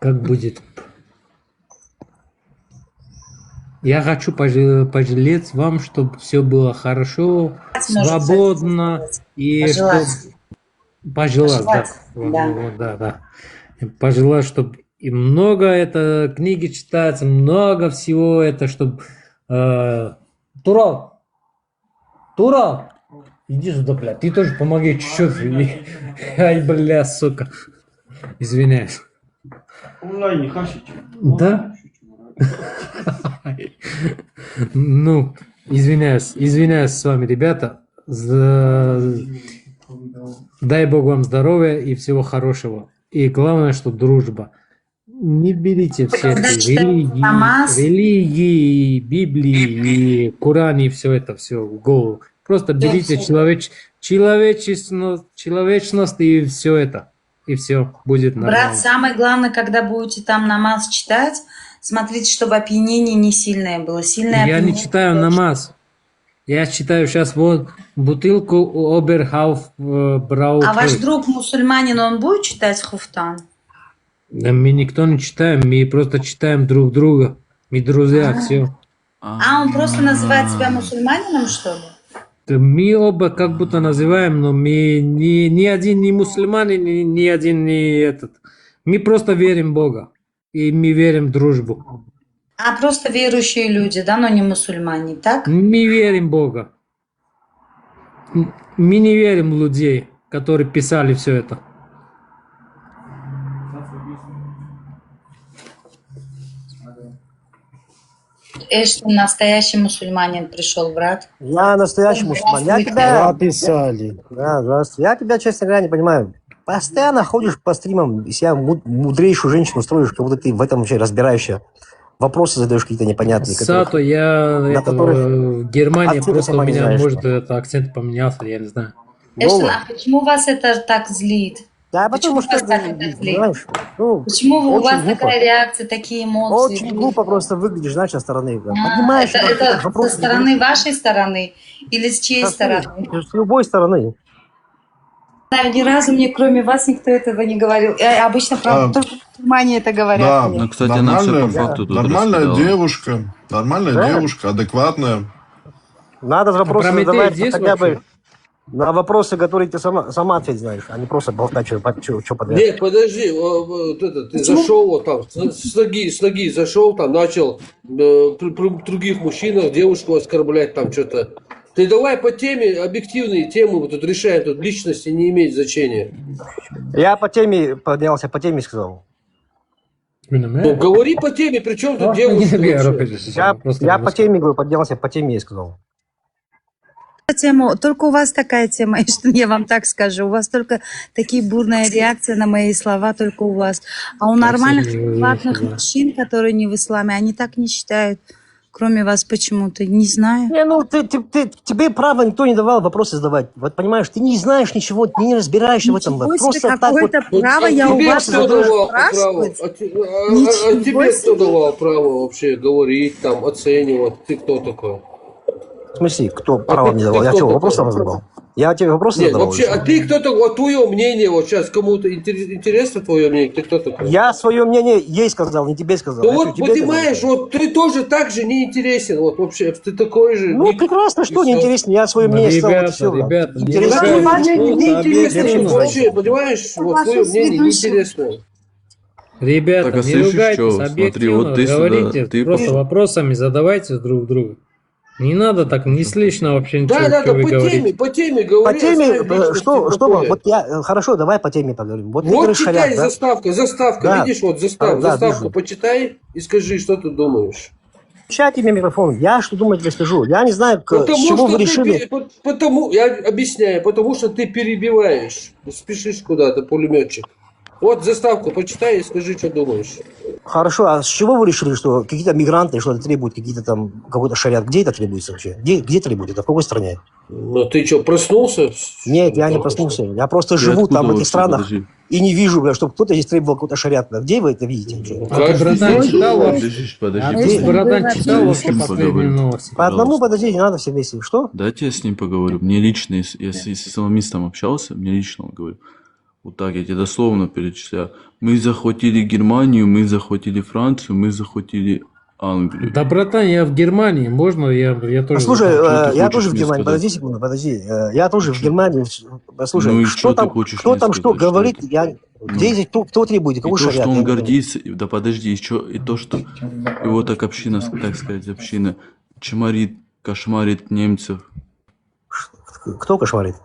Как будет? Я хочу пожелать вам, чтобы все было хорошо, свободно и пожелать, да. Пожелать, чтобы и много это книги читается, много всего это, чтобы Турал, Турал, иди сюда, бля, ты тоже помоги чуть-чуть. Ай, бля, сука. Извиняюсь. Да? Ну, извиняюсь с вами, ребята. Дай Бог вам здоровья и всего хорошего. И главное, что дружба. Не берите все эти религии, Библии, и Коран, и все это все в голову. Просто берите человечность и все это. И все будет нормально. Брат, самое главное, когда будете там намаз читать, смотрите, чтобы опьянение не сильное было. Сильное Я опьянение не читаю намаз. Я читаю сейчас вот бутылку Оберхауф Брау. А ваш друг мусульманин, он будет читать хуфтан? Да мы никто не читаем, мы просто читаем друг друга. Мы друзья, все. А он просто называет себя мусульманином, что ли? Мы оба как будто называем, но мы ни один не мусульманин, ни один не этот. Мы просто верим в Бога. И мы верим в дружбу. А просто верующие люди, да, но не мусульмане, так? Мы верим в Бога. Мы не верим в людей, которые писали все это. Что настоящий мусульманин пришел, брат. Я настоящий мусульман. Я тебя... Написали. Да, здравствуйте. Я тебя, честно говоря, не понимаю. Постоянно ходишь по стримам, и себя мудрейшую женщину строишь, как будто ты в этом вообще разбираешься. Вопросы задаешь какие-то непонятные. Сато, я в Германии акцент просто у сама не меня, знаешь, может, что. это акцент поменялся, я не знаю. Эштон, а почему вас это так злит? Да, потому что, вас так это злит? знаешь, ну, Почему у очень вас глупо. такая реакция, такие эмоции? Очень глупо просто выглядишь, знаешь, со стороны. Понимаешь, это вопрос со стороны вашей стороны или с чьей стороны? с любой стороны. Да, ни разу мне, кроме вас, никто этого не говорил. Обычно, правда, только мусульмане это говорят. Да, мне. ну, кстати, она все по факту тут нормальная Да. девушка, адекватная. Надо вопросы Прометей задавать здесь хотя бы вообще? на вопросы, которые ты сама ответить знаешь, а не просто болтать, что подряд. Нет, подожди, вот это, ты зашел вот там, с ноги зашел, там начал при других мужчинах девушку оскорблять, там что-то. Ты давай по теме, объективные темы мы тут решаем, тут личности не имеет значения. Я по теме поднялся, по теме сказал. Ну, говори по теме, при чем тут девушка? Я по теме говорю, поднялся, по теме я сказал. Тему, только у вас такая тема, что я вам так скажу. У вас только такие бурные реакции на мои слова, только у вас. А у нормальных, адекватных мужчин, которые не в исламе, они так не считают. Кроме вас почему-то, не знаю. Не, ну тебе право никто не давал вопросы задавать. Вот понимаешь, ты не знаешь ничего, ты не разбираешься в этом. Просто так вот. Право я у вас спрашивать. А тебе кто давал право вообще говорить, там, оценивать? Ты кто такой? В смысле, кто право мне давал? Я что, вопросы задавал? Я тебе вопросы Нет, задавал? вообще, а ты кто такой? Вот твое мнение, вот сейчас кому-то интересно твое мнение? Ты кто такой? Я свое мнение ей сказал, не тебе сказал. Ну Я вот, что, тебе понимаешь, вот ты тоже так же не интересен. Вот вообще, ты такой же. Ну, прекрасно, что не интересно, я свое мнение сказал, вот все. Ребята, неинтересно вообще, понимаешь, вот твое мнение неинтересно. Ребята, Так, а не слышишь, ругайтесь, что? Смотри, объективно вот ты сюда, говорите, ты просто пошел. вопросами задавайте друг друга. Не надо так, не слышно вообще ничего, Да, что вы говорите. по теме говори. По теме, оставь что, личности в вот покое. я, хорошо, давай по теме поговорим. Вот, ты Вот говоришь, читай шарят, да? заставка, Да. видишь, вот Да, заставку вижу. почитай и скажи, что ты думаешь. Включай тебе микрофон, я что думаю тебе скажу. Я не знаю, с чего вы решили. Потому, я объясняю, потому что ты перебиваешь, спешишь куда-то, пулеметчик. Вот заставку почитай и скажи, что думаешь. Хорошо, а с чего вы решили, что какие-то мигранты что-то требуют, какие-то там, какой-то шариат? Где это требуется вообще? Где требуют это? В какой стране? Ну ты что, проснулся? Нет, я не проснулся. Я просто живу там в этих странах и не вижу, бля, чтобы кто-то здесь требовал какой-то шариат. Где вы это видите? А ты, братан, читал вообще? Подожди. Братан, читал вообще Поговорим. последние новости? По одному подожди, не надо все вместе. Что? Дайте я с ним поговорю. Мне лично, я с исламистом общался, мне лично он говорит. Вот так, я тебе дословно перечисляю. Мы захватили Германию, мы захватили Францию, мы захватили Англию. Да, братан, я в Германии, можно я тоже... Слушай, Что ты я хочешь тоже в мне Германии. сказать? Подожди секунду, подожди. Я тоже в Германии. Слушай, Ну и что что ты там, хочешь кто мне там что сказать, что говорит? это? Где здесь кто требует? И Какой то, шариат? что Я он не понимаю. гордится, да подожди, еще и то, что его так община, так сказать, община чморит, кошмарит немцев. Кто кошмарит?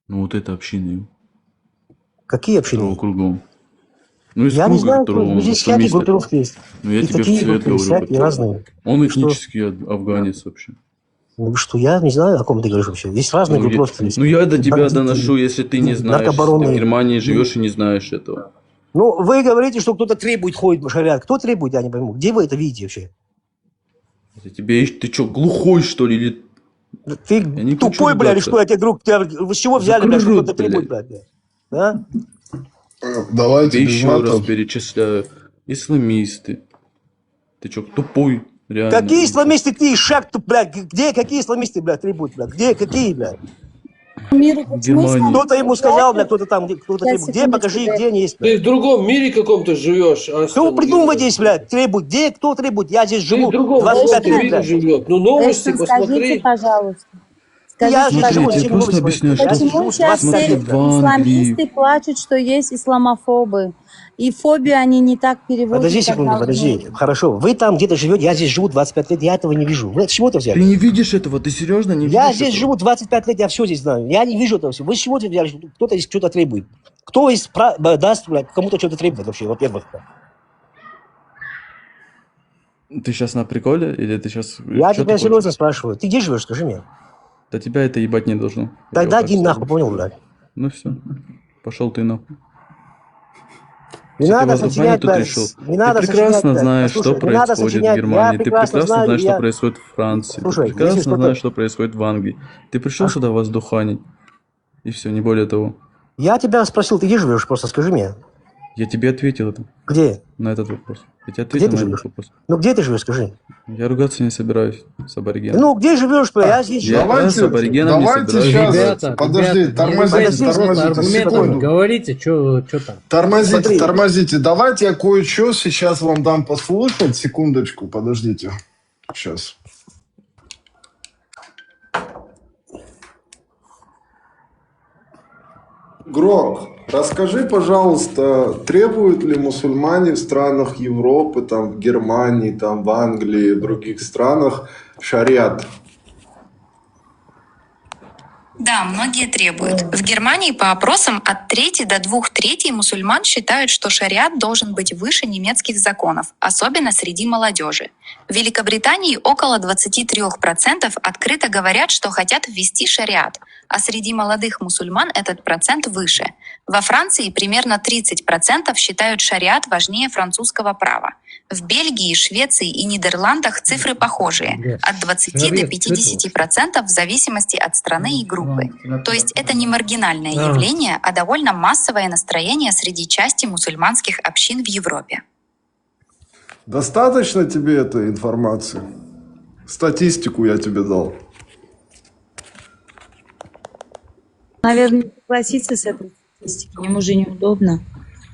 Ну вот это общины. Какие общины? Кругом. Ну, из Я круга, не знаю, которого он здесь всякие исламист. группировки есть. Ну, я И тебе в такие цвет группы, говорю. всякие разные. Он Что? этнический афганец вообще. Ну что, я не знаю, о ком ты говоришь вообще. Есть разные Ну, группировки. есть. ну, я до тебя Бандиты, доношу, если ты не знаешь. Ты наркобароны. в Германии живешь и не знаешь этого. Ну, вы говорите, что кто-то требует, ходит шариат. Кто требует, я не пойму. Где вы это видите вообще? Ты что, глухой, что ли? Или... Ты Я не тупой, хочу блядь, ругаться. что я тебе говорю? Вы с чего взяли, блядь, что Закрой кто-то рот, требует, блядь? Да? Давайте Я без еще раз матов. перечисляю. Исламисты. Ты что, тупой? Реально. Какие исламисты ты, шаг, блядь? Где какие исламисты, блядь, требуют, блядь? Где какие, блядь? Германия. Кто-то ему сказал, блядь, кто-то там, кто-то требует. Где, покажи, где они есть, Ты блядь. в другом мире каком-то живешь. Что вы придумываете, блядь, требует? Где, кто требует? Я здесь Ты живу в другом 25 лет, мире блядь. живет. Ну новости Эштон, посмотри. скажите, пожалуйста. Я Скажите, здесь живу, Смотрите, я чем просто новости объясняю, смотрю. Я здесь почему живу сейчас 25 все лет, блядь. исламисты плачут, что есть исламофобы? И фобию они не так переводят, Подожди как секунду, должны. подожди. Хорошо, вы там где-то живете, я здесь живу 25 лет, я этого не вижу. Вы от чего это взяли? Ты не видишь этого? Ты серьезно не видишь Я здесь этого? живу 25 лет, я все здесь знаю. Я не вижу этого всего. Вы с чего это взяли? Что кто-то здесь что-то требует. Кто из даст, блядь, кому-то что-то требует вообще, во-первых. Ты сейчас на приколе? Или ты сейчас... Я Что тебя ты серьезно хочешь? спрашиваю. Ты где живешь, скажи мне? Да тебя это ебать не должно. Тогда Я вот иди так нахуй, скажу. понял, блядь? Ну все. Пошел ты нахуй. Не Если ты надо возбранить сочинять, тут блядь. решил. Не надо Ты прекрасно сочинять, блядь. знаешь, Послушай, что не надо происходит в сочинять. Германии. Я Ты прекрасно прекрасно знаю, знаешь, что я... происходит в Франции. Слушай, Ты прекрасно если что-то- знаешь, что происходит в Англии. Ты пришел сюда воздуханить. И все, не более того. Я тебя спросил, ты где живешь, просто скажи мне. Я тебе ответил это, Где? на этот вопрос. Я тебе Где ответил ты на живешь? этот вопрос. Ну где ты живешь, скажи? Я ругаться не собираюсь с аборигеном. Ну где живешь, блядь? Я здесь Я живу. с аборигеном не давайте собираюсь. сейчас. Ребята, Подожди, ребята, тормозите, аргументами секунду. говорите, что там. Тормозите, Смотри. тормозите. Давайте я кое-что сейчас вам дам послушать. Секундочку, подождите. Сейчас. Грок, расскажи, пожалуйста, требуют ли мусульмане в странах Европы, там, в Германии, там, в Англии, в других странах шариат? Да, многие требуют. В Германии по опросам от трети до 2/3 мусульман считают, что шариат должен быть выше немецких законов, особенно среди молодежи. В Великобритании около 23% открыто говорят, что хотят ввести шариат, а среди молодых мусульман этот процент выше. Во Франции примерно 30% считают шариат важнее французского права. В Бельгии, Швеции и Нидерландах цифры похожие – от 20 до 50% в зависимости от страны и группы. То есть это не маргинальное явление, а довольно массовое настроение среди части мусульманских общин в Европе. Достаточно тебе этой информации? Статистику я тебе дал. Наверное, согласиться с этой статистикой. Ему же неудобно.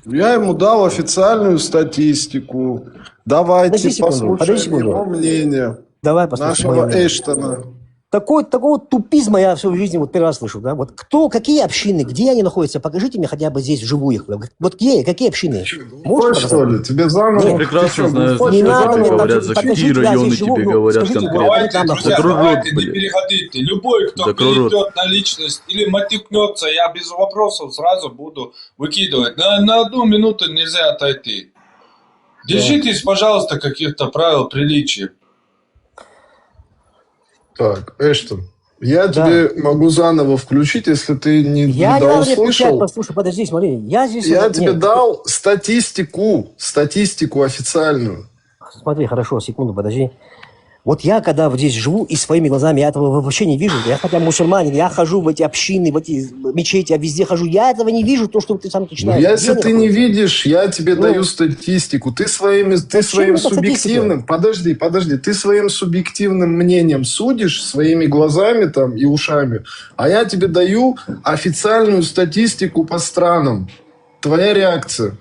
Я ему дал официальную статистику. Давайте Подожди секунду, подожди послушаем секунду. его мнение. Давай послушаем Нашего моё мнение. Эштона. Такого тупизма я всю жизнь вот первый раз слышу, да? Вот какие общины, где они находятся? Покажите мне хотя бы здесь вживую их. Вот где, какие общины? Ой, что ли? Тебе заново? Я прекрасно знаю, не что надо тебе мне говорят, там за покажите, какие я районы здесь живу, тебе ну, говорят скажите, конкретно. давайте, Давайте, друзья, Закрой рот, давайте, не блядь. переходите. Любой, кто Закрой рот. перейдет на личность или матюкнется, я без вопросов сразу буду выкидывать. На 1 минуту нельзя отойти. Держитесь, пожалуйста, каких-то правил приличия. Так, Эштон, я тебе могу заново включить, если ты не Я не надо мне включать, доуслышал. послушай, подожди, смотри. Я здесь... Я нет, тебе дал статистику официальную. Смотри, хорошо, секунду, подожди. Вот я, когда вот здесь живу, и своими глазами я этого вообще не вижу. Я хотя мусульманин, я хожу в эти общины, в эти мечети, я везде хожу. Я этого не вижу, то, что ты сам Ну, читаешь. если Где ты они не находятся? видишь, я тебе даю статистику. Ты своим это субъективным... Подожди. Ты своим субъективным мнением судишь, своими глазами там и ушами. А я тебе даю официальную статистику по странам. Твоя реакция.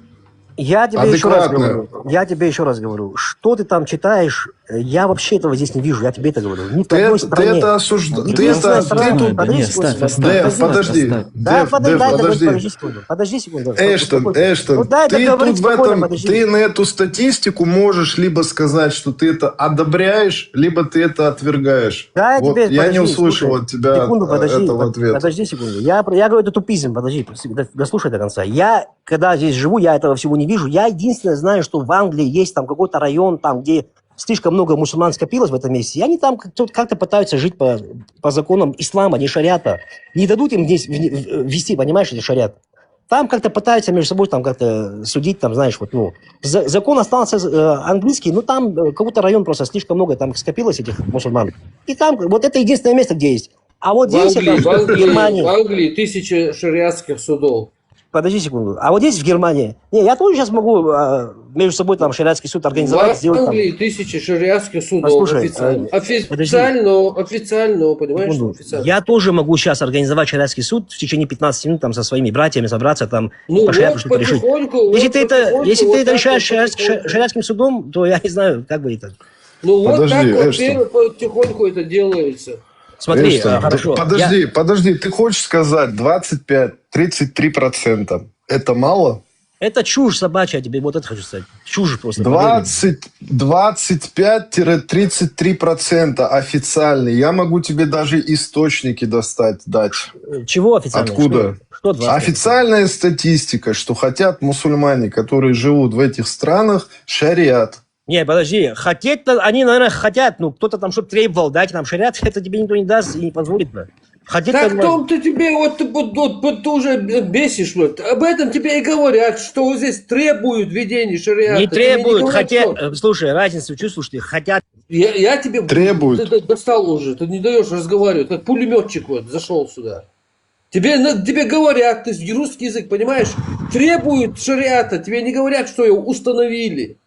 Я тебе еще раз Адекватная. говорю, что ты там читаешь, Я вообще этого здесь не вижу, я тебе это говорю. Ни в Ты одной это стране. осуждаешь. Ты Единственная это... страна, Ты тут... подожди Нет, секунду, оставь, Дэв, подожди. Да, Дэв, подожди. подожди секунду. Эштон, Ну, дай ты договорить тут в спокойно, этом, подожди. ты на эту статистику можешь либо сказать, что ты это одобряешь, либо ты это отвергаешь. Да, я Вот тебе, я не подожди, услышал слушай, от тебя секунду, подожди, этого ответа. подожди секунду. Я говорю, это тупизм, подожди, дослушай до конца. Я, когда здесь живу, я этого всего не вижу. Я единственное знаю, что в Англии есть там какой-то район, там, где слишком много мусульман скопилось в этом месте, и они там как-то пытаются жить по законам ислама, не шариата. Не дадут им здесь ввести, понимаешь, эти шариат. Там как-то пытаются между собой там как-то судить, там, знаешь, вот, ну, закон остался английский, но там какой-то район просто слишком много там скопилось этих мусульман. И там, вот это единственное место, где есть. А вот здесь, В Германии... Англии 1000 шариатских судов. Подожди секунду. А вот здесь, в Германии... Не, я тоже сейчас могу между собой там шариатский суд организовать, В сделать там... Англии 1000 шариатских судов. Послушай, официально, понимаешь, что официально. Я тоже могу сейчас организовать шариатский суд в течение 15 минут там со своими братьями собраться там Ну по шариату вот что-то решить. потихоньку, Если ты это решаешь потихоньку. шариатским судом, то я не знаю, как бы это... Ну вот Подожди, так вот Эштон. потихоньку это делается. Смотри, Эштон, хорошо. Подожди, ты хочешь сказать 25-33% это мало? Это чушь собачья, я тебе вот это хочу сказать. Чушь просто. 25-33% официальный. Я могу тебе даже источники дать. Чего официально? Откуда? Что 20? Официальная статистика, что хотят мусульмане, которые живут в этих странах, шариат. Не, подожди, хотеть-то они, наверное, хотят, ну, кто-то там что-то требовал, дайте нам шариат, это тебе никто не даст и не позволит. Да. Так в том-то тебе, вот ты уже бесишь, вот. Об этом тебе и говорят, что вот здесь требуют введения шариата. Не требуют, говорят, хотят, что? слушай, разницу чувствуешь, ты хотят. Я тебе требуют. Ты достал уже, ты не даешь разговаривать, как пулеметчик вот зашел сюда. Тебе говорят, ты русский язык, понимаешь, требуют шариата, тебе не говорят, что его установили.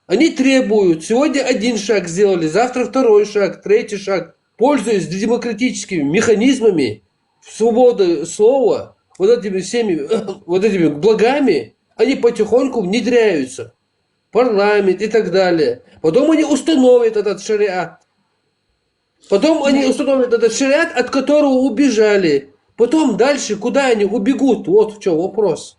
Они требуют. Сегодня один шаг сделали, завтра второй шаг, третий шаг. Пользуясь демократическими механизмами свободы слова, вот этими благами, они потихоньку внедряются. Парламент и так далее. Потом они установят этот шариат. От которого убежали. Потом дальше, куда они убегут? Вот в чем вопрос.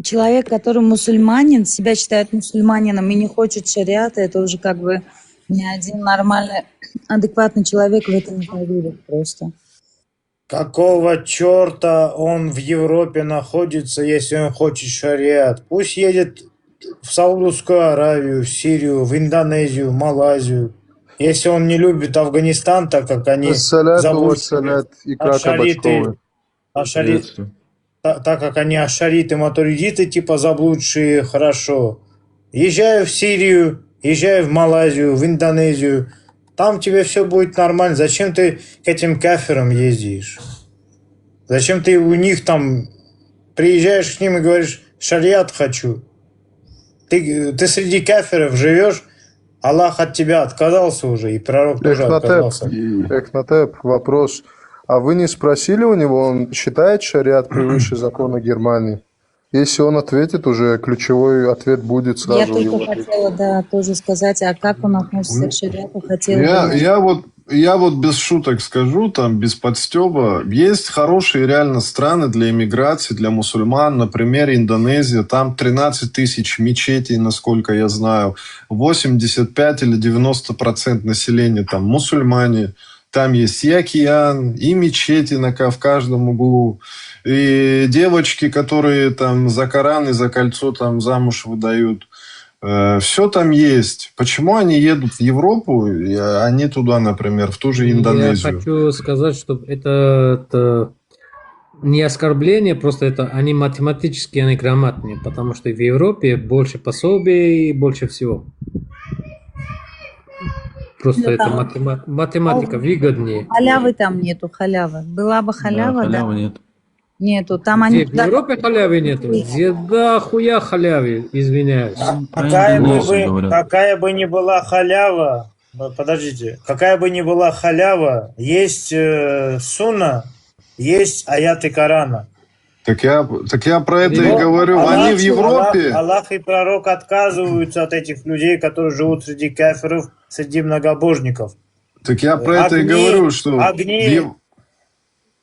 Человек, который мусульманин, себя считает мусульманином и не хочет шариата, это уже как бы ни один нормальный, адекватный человек в это не поверит просто. Какого черта он в Европе находится, если он хочет шариат? Пусть едет в Саудовскую Аравию, в Сирию, в Индонезию, в Малайзию. Если он не любит Афганистан, так как они заблудшие так как они ашариты, матуридиты, типа заблудшие, хорошо. Езжай в Сирию, езжай в Малайзию, в Индонезию. Там тебе все будет нормально. Зачем ты к этим кафирам ездишь? Зачем ты у них там приезжаешь к ним и говоришь, шариат хочу? Ты среди кафиров живешь, Аллах от тебя отказался уже, и пророк тоже отказался. Эхнатеп, вопрос. А вы не спросили у него, он считает шариат превыше закона Германии? Если он ответит, уже ключевой ответ будет сразу. Я только хотела, тоже сказать, а как он относится к шариату, Я вот без шуток скажу, там, без подстеба. Есть хорошие реально страны для иммиграции, для мусульман. Например, Индонезия. Там 13 тысяч мечетей, насколько я знаю. 85 или 90% населения там мусульмане. Там есть и океан, и мечети в каждом углу. И девочки, которые там за Коран и за кольцо там замуж выдают. Все там есть. Почему они едут в Европу, а не туда, например, в ту же Индонезию? Я хочу сказать, что это не оскорбление, просто это они математически они грамотные, потому что в Европе больше пособий и больше всего. Просто это математика выгоднее. Халявы там нету, халявы. Была бы халява, да? Халявы нет. Нету. Там они... В Европе халявы нету. Да хуя халявы, извиняюсь. Какая бы ни была халява, подождите, какая бы ни была халява, есть сунна, есть аяты Корана. Так я про это и Но говорю. Они в Европе... Аллах и пророк отказываются от этих людей, которые живут среди кафиров, среди многобожников. Так я про это и говорю, что...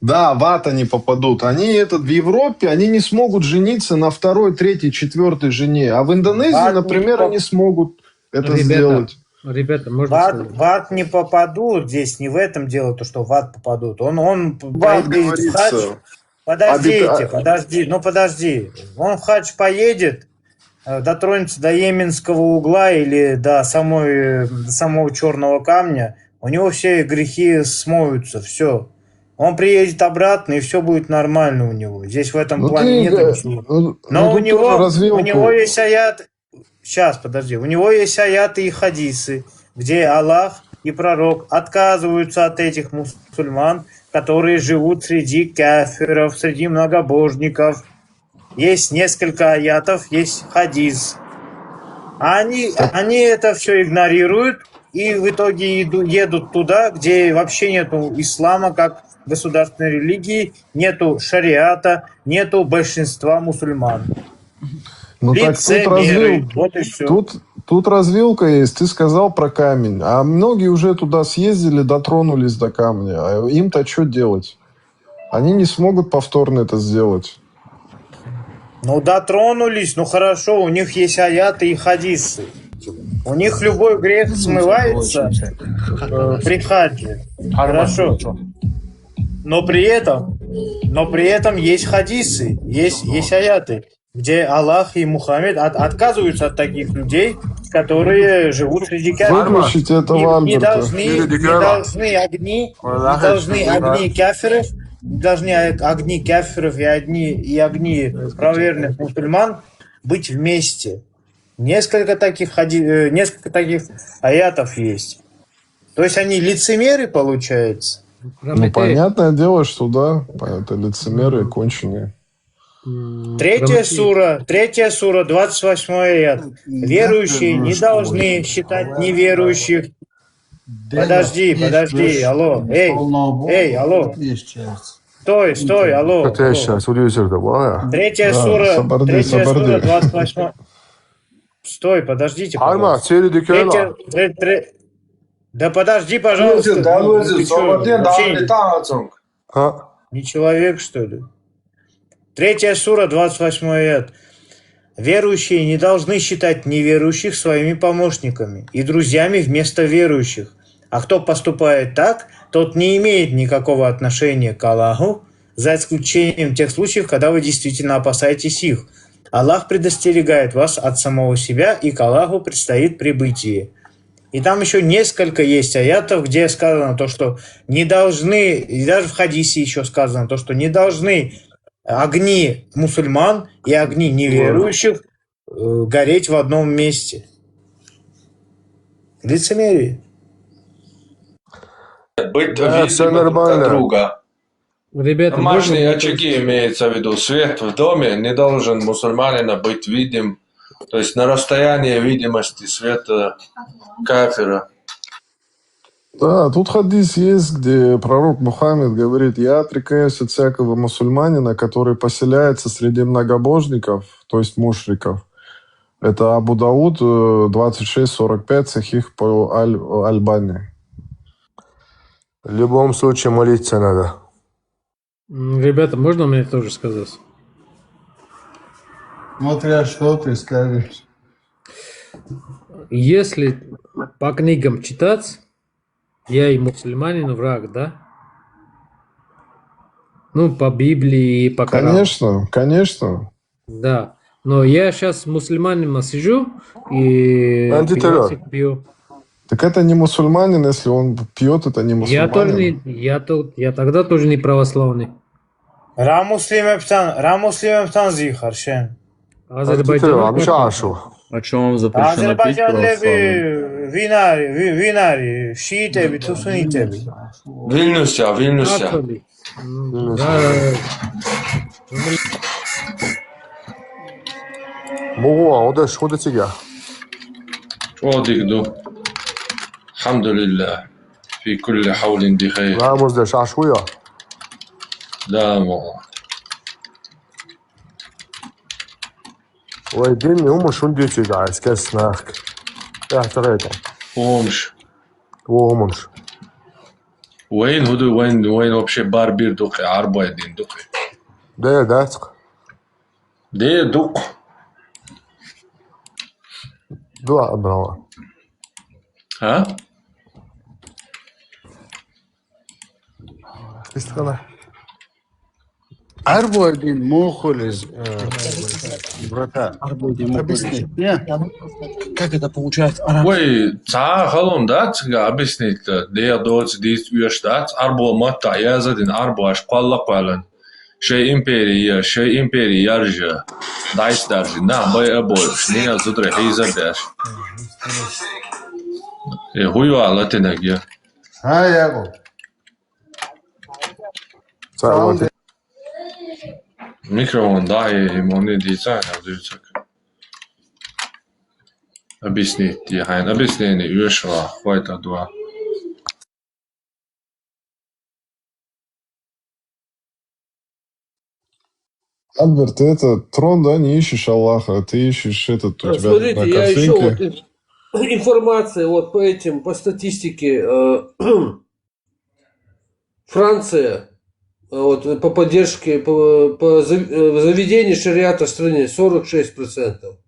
Да, в ад они попадут. Они в Европе, они не смогут жениться на второй, третьей, четвертой жене. А в Индонезии, например, они смогут это сделать. Ребята, можно в ад не попадут, здесь не в этом дело, то, что в ад попадут. Он В ад говорится. Подожди. Он в хадж поедет, дотронется до Йеменского угла или до самого черного камня, у него все грехи смоются, все. Он приедет обратно, и все будет нормально у него. Здесь в этом плане нет ничего. Но у него есть аят... Сейчас, подожди. У него есть аяты и хадисы, где Аллах и пророк отказываются от этих мусульман, которые живут среди кафиров, среди многобожников. Есть несколько аятов, есть хадис. Они это все игнорируют и в итоге едут туда, где вообще нету ислама как государственной религии, нету шариата, нету большинства мусульман. Ну так тут развилка есть. Ты сказал про камень. А многие уже туда съездили, дотронулись до камня. А им-то что делать? Они не смогут повторно это сделать. Ну дотронулись, ну хорошо, у них есть аяты и хадисы. У них любой грех смывается при хаджи. Хорошо. Но при этом есть хадисы, есть аяты, где Аллах и Мухаммед отказываются от таких людей, которые живут среди кафиров. Выключите этого Альберта. Не должны огни кафиров и огни правоверных мусульман быть вместе. Несколько таких аятов есть. То есть они лицемеры, получается. Ну, понятное дело, что да, это лицемеры конченые. Третья сура, 28 аят. Верующие не должны считать неверующих. Подожди, алло, алло. Стой, алло. Третья сура, 28. Стой, подождите, пожалуйста. Да подожди, пожалуйста. Не человек, что ли? Третья сура, 28 аят. Верующие не должны считать неверующих своими помощниками и друзьями вместо верующих. А кто поступает так, тот не имеет никакого отношения к Аллаху, за исключением тех случаев, когда вы действительно опасаетесь их. Аллах предостерегает вас от самого себя, и к Аллаху предстоит прибытие. И там еще несколько есть аятов, где сказано то, что не должны, и даже в хадисе еще сказано то, что не должны огни мусульман и огни неверующих гореть в одном месте. Лицемерие. Быть видимым друг друга. Ребята, домашние очаги имеется в виду. Свет в доме не должен мусульманина быть видим. То есть на расстоянии видимости света кафира. Да, тут хадис есть, где пророк Мухаммед говорит: я отрекаюсь от всякого мусульманина, который поселяется среди многобожников, то есть мушриков. Это Абу Дауд 26:45, Сахих по Аль-Бани. В любом случае молиться надо. Ребята, можно мне тоже сказать? Смотря что ты скажешь. Если по книгам читать, я и мусульманин враг, да? Ну, по Библии и по Корану. Конечно. Да. Но я сейчас с мусульманином сижу и пью. Так это не мусульманин, если он пьет, это не мусульманин. Я тогда тоже не православный. Рамуслим Танзихар. Азербайджан. А что вам запрещено пить православие? Винари, шиитеби, тусунитеби. Вильнюся. 어디지냐? 어디도. الحمدلله. في كل حول بخير. لا مزدش عشوية. لا ويديني هم شو ديتي guys كسناك يا ثلاثة ومش وهمش وين هدو وين вообще барбир духе arbeiten духе ده داتق ده дух دعاء ابراهيم ها استغنى Арбойдин мохолез, брата. Объясни. Как это получается? Ой, ца халон дац га объяснить де доц дис уеш дац арбо мата язадин арбо аш қалла қалан шей империя яржа дайс даржи на бай або шнина зудре хейза даш хуйва латинагия Яго. Микрофон дай мони дица авдюцак объяснить die hein объяснение уешла хвайта дуа Альберт, ты это трон, да, не ищешь Аллаха, ты ищешь этот у тебя Смотрите, на я еще картинке. вот информация вот по статистике. Франция вот по поддержке по заведению шариата в стране 46%.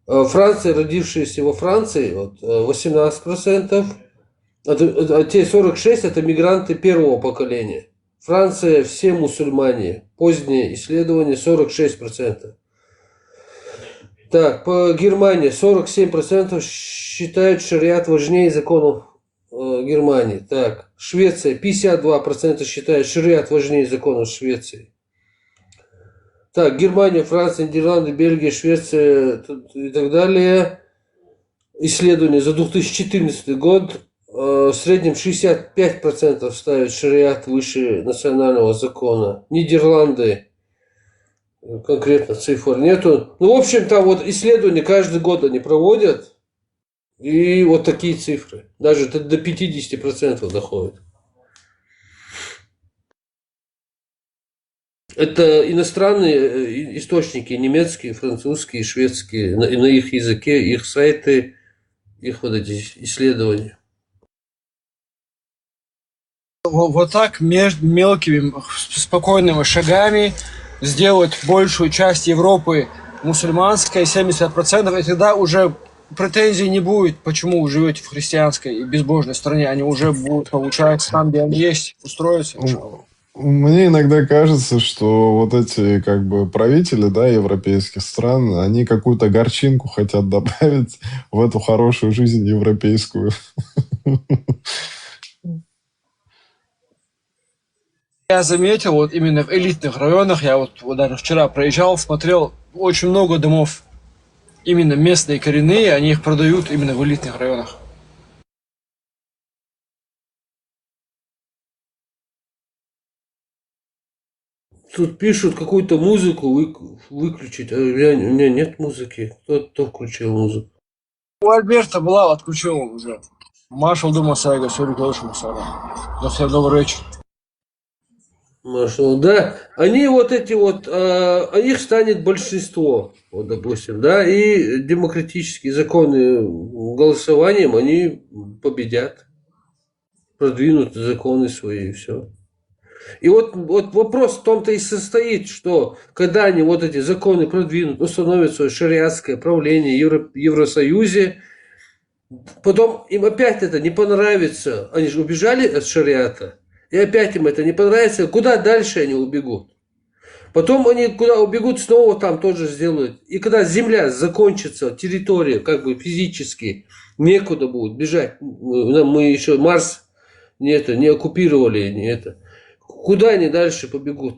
Франция, родившиеся во Франции, вот, 18%. А те 46 это мигранты первого поколения. Франция, все мусульмане. Позднее исследование 46%. Так, по Германии 47% считают шариат важнее законов Германии. Так, Швеция 52% считают шариат важнее законов Швеции. Так, Германия, Франция, Нидерланды, Бельгия, Швеция и так далее. Исследование за 2014 год. В среднем 65% ставят шариат выше национального закона. Нидерланды, конкретно цифр нету. Ну, в общем, там вот исследования каждый год они проводят. И вот такие цифры. Даже до 50% доходит. Это иностранные источники, немецкие, французские, шведские, на их языке, их сайты, их вот эти исследования. Вот так между мелкими спокойными шагами сделать большую часть Европы мусульманской, 70%, и тогда уже претензий не будет, почему вы живете в христианской и безбожной стране, они уже будут получать там, где они есть, устроиться. Мне иногда кажется, что вот эти как бы правители, да, европейских стран, они какую-то горчинку хотят добавить в эту хорошую жизнь европейскую. Я заметил, вот именно в элитных районах, я вот даже вчера проезжал, смотрел, очень много домов именно местные, коренные, они их продают именно в элитных районах. Тут пишут какую-то музыку выключить, а у меня нет музыки. Кто включил музыку? У Альберта была, отключил уже. Маршал дома Сайга, все рекламируем Сайга. До всем добрый вечер. Маршал, да. Они вот эти вот, их станет большинство, вот, допустим, да, и демократические законы голосованием они победят, продвинут законы свои и все. И вот вопрос в том-то и состоит, что когда они вот эти законы продвинут, установят свое шариатское правление в Евросоюзе, потом им опять это не понравится, они же убежали от шариата, и опять им это не понравится, куда дальше они убегут? Потом они куда убегут, снова там тоже сделают. И когда земля закончится, территория как бы физически, некуда будет бежать. Мы еще Марс не оккупировали, не это. Куда они дальше побегут?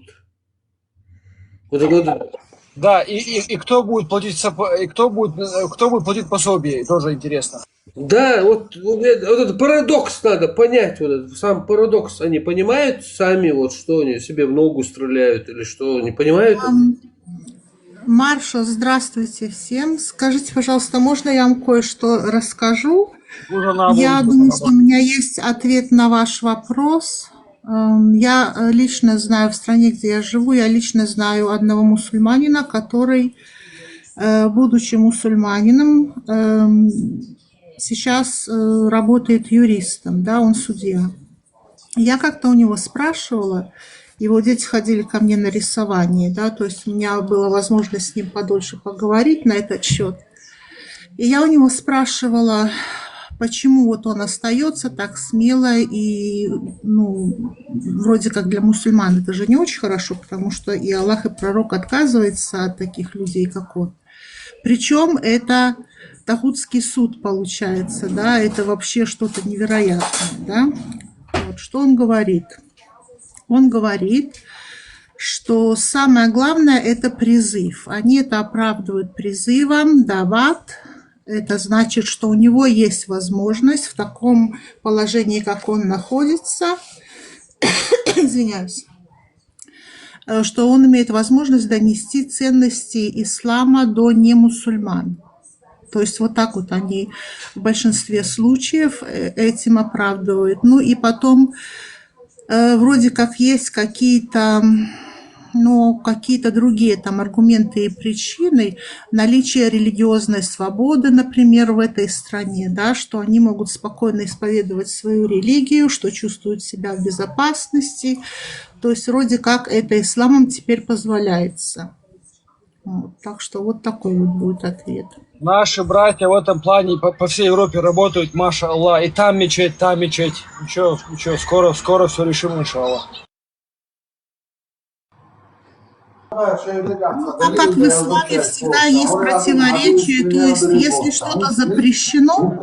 Да, и кто будет платить кто будет платить пособие, тоже интересно. Да, вот этот парадокс надо понять, вот этот сам парадокс. Они понимают сами, вот что они себе в ногу стреляют или что, не понимают? Маршал, здравствуйте всем. Скажите, пожалуйста, можно я вам кое-что расскажу? Я думаю, что у меня есть ответ на ваш вопрос. Я лично знаю, в стране, где я живу, я лично знаю одного мусульманина, который будучи мусульманином, сейчас работает юристом, да, он судья. Я как-то у него спрашивала, его дети ходили ко мне на рисование, да, то есть у меня была возможность с ним подольше поговорить на этот счет. И я у него спрашивала, почему вот он остается так смело и, ну, вроде как для мусульман это же не очень хорошо, потому что и Аллах, и пророк отказывается от таких людей, как он. Причем это тагутский суд получается, да, это вообще что-то невероятное, да. Вот, что он говорит? Он говорит, что самое главное – это призыв. Они это оправдывают призывом, дават. Это значит, что у него есть возможность в таком положении, как он находится, извиняюсь, что он имеет возможность донести ценности ислама до немусульман. То есть вот так вот они в большинстве случаев этим оправдывают. Ну и потом вроде как есть какие-то, ну, какие-то другие там аргументы и причины, наличие религиозной свободы, например, в этой стране, да, что они могут спокойно исповедовать свою религию, что чувствуют себя в безопасности. То есть вроде как это исламом теперь позволяется. Вот, так что вот такой вот будет ответ. Наши братья в этом плане по всей Европе работают, маша Аллах. И там мечеть, там мечеть. Ничего, скоро все решим, иншаллах. Ну, как в исламе всегда есть противоречие, то есть если что-то запрещено,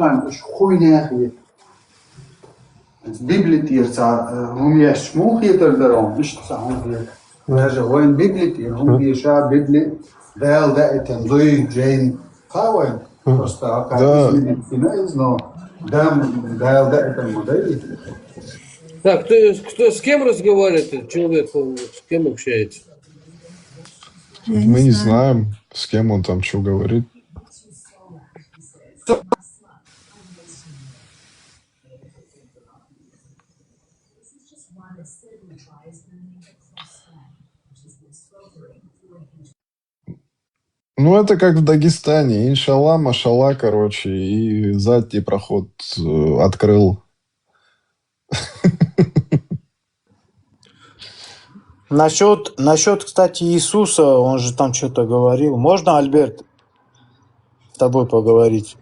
Так, кто с кем разговаривает этот человек? Он с кем общается? Мы не знаем, с кем он там что говорит. Ну, это как в Дагестане. Иншалла, машалла, короче, и задний проход открыл. Насчет, кстати, Иисуса, он же там что-то говорил. Можно, Альберт, с тобой поговорить?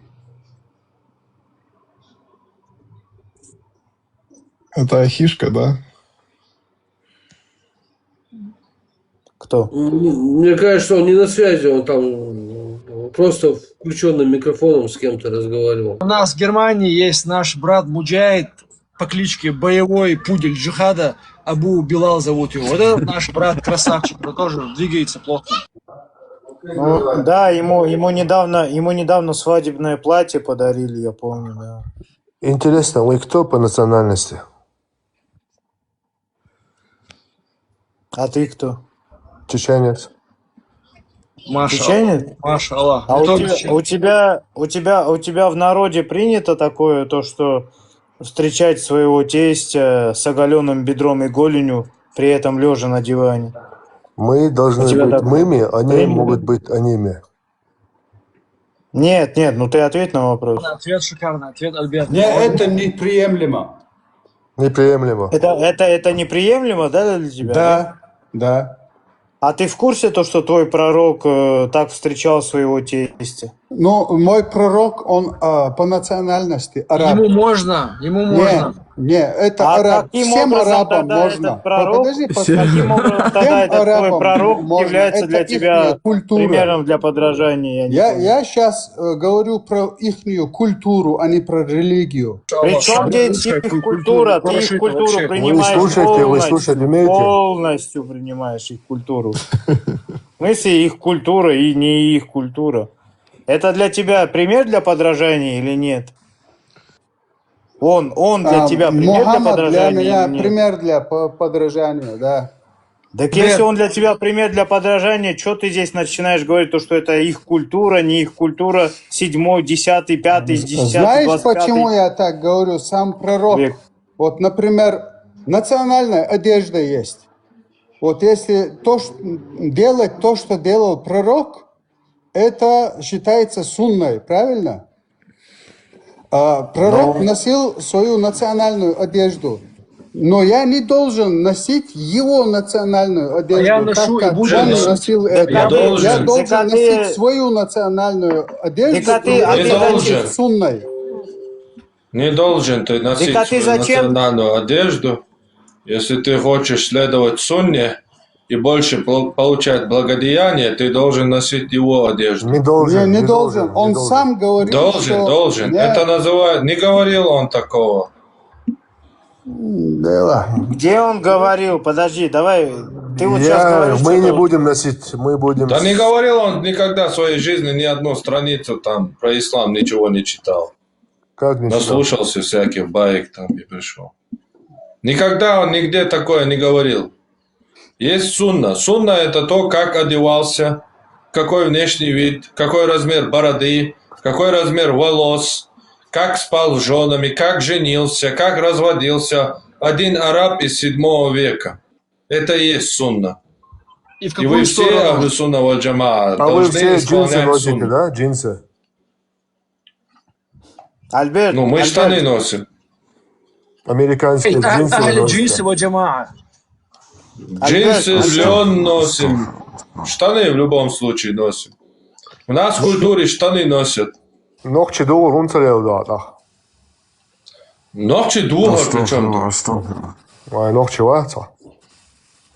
Это Ахишка, да? Кто? Мне кажется, он не на связи, он там просто включенным микрофоном с кем-то разговаривал. У нас в Германии есть наш брат Муджаид по кличке Боевой Пудель Джихада. Абу Билал зовут его. Вот этот наш брат красавчик, который тоже двигается плохо. Ну, да, ему недавно свадебное платье подарили, я помню, да. Интересно, вы кто по национальности? А ты кто? Чеченец. Чеченец? Маша Аллах. А у тебя в народе принято такое, то, что встречать своего тестя с оголенным бедром и голенью, при этом лежа на диване? Мы должны быть мыми, они могут быть аними. Нет, ну ты ответь на вопрос. Ответ шикарный, ответ Альберт. Нет, это неприемлемо. Неприемлемо. Это неприемлемо, да, для тебя? Да. А ты в курсе то, что твой пророк так встречал своего тестя? Ну, мой пророк, он по национальности араб. Ему можно. Не, это араб. Всем арабам можно. Каким образом тогда этот твой пророк является для тебя примером для подражания? Я сейчас говорю про ихнюю культуру, а не про религию. Причем здесь их культура? Ты их культуру принимаешь Вы слушать умеете? полностью принимаешь их культуру. В смысле их культура и не их культура? Это для тебя пример для подражания или нет? Он для тебя пример для подражания? Для меня пример для подражания, да. Так если он для тебя пример для подражания, что ты здесь начинаешь говорить, то, что это их культура, не их культура, 7-й, 10-й, 5-й, 10-й, Знаешь, 25-й? почему я так говорю? Сам пророк. Вот, например, национальная одежда есть. Вот если делать то, что делал пророк, это считается сунной, правильно? Пророк носил свою национальную одежду, но я не должен носить его национальную одежду, я ношу как и буду он носить. носил Я это. должен. Я должен Так, носить свою национальную одежду, Так, и это должен. будет сунной. Не должен ты носить Так, а ты свою зачем? национальную одежду, если ты хочешь следовать сунне и больше получать благодеяние, ты должен носить его одежду. Не должен. Не должен. Он сам говорит, Должен, что... должен. Я- Это называют... Не говорил он такого. Где он говорил? Подожди, давай. Ты вот сейчас говоришь, Мы не что-то- будем носить, мы будем... Да не говорил он никогда в своей жизни ни одну страницу там про ислам ничего не читал. Как не читал? Наслушался всяких баек там и пришел. Никогда он нигде такое не говорил. Есть сунна. Сунна это то, как одевался, какой внешний вид, какой размер бороды, какой размер волос, как спал с женами, как женился, как разводился. Один араб из 7 века. Это и есть сунна. И в И вы какую все сторону? ахлю сунна валь джамаа А вы должны все джинсы исполнять носите, сунну. да? Джинсы. Альберт, Ну, мы Альберт, штаны носим. Американские джинсы Ахли носите. джинсы ва джамаа. Джинсы, Альберт, лен носим. Штаны в любом случае носим. У нас в культуре штаны носят. Ногчи долу рунцалел, да, да. Ногчи двух, причем. Ай, ногчи ваца.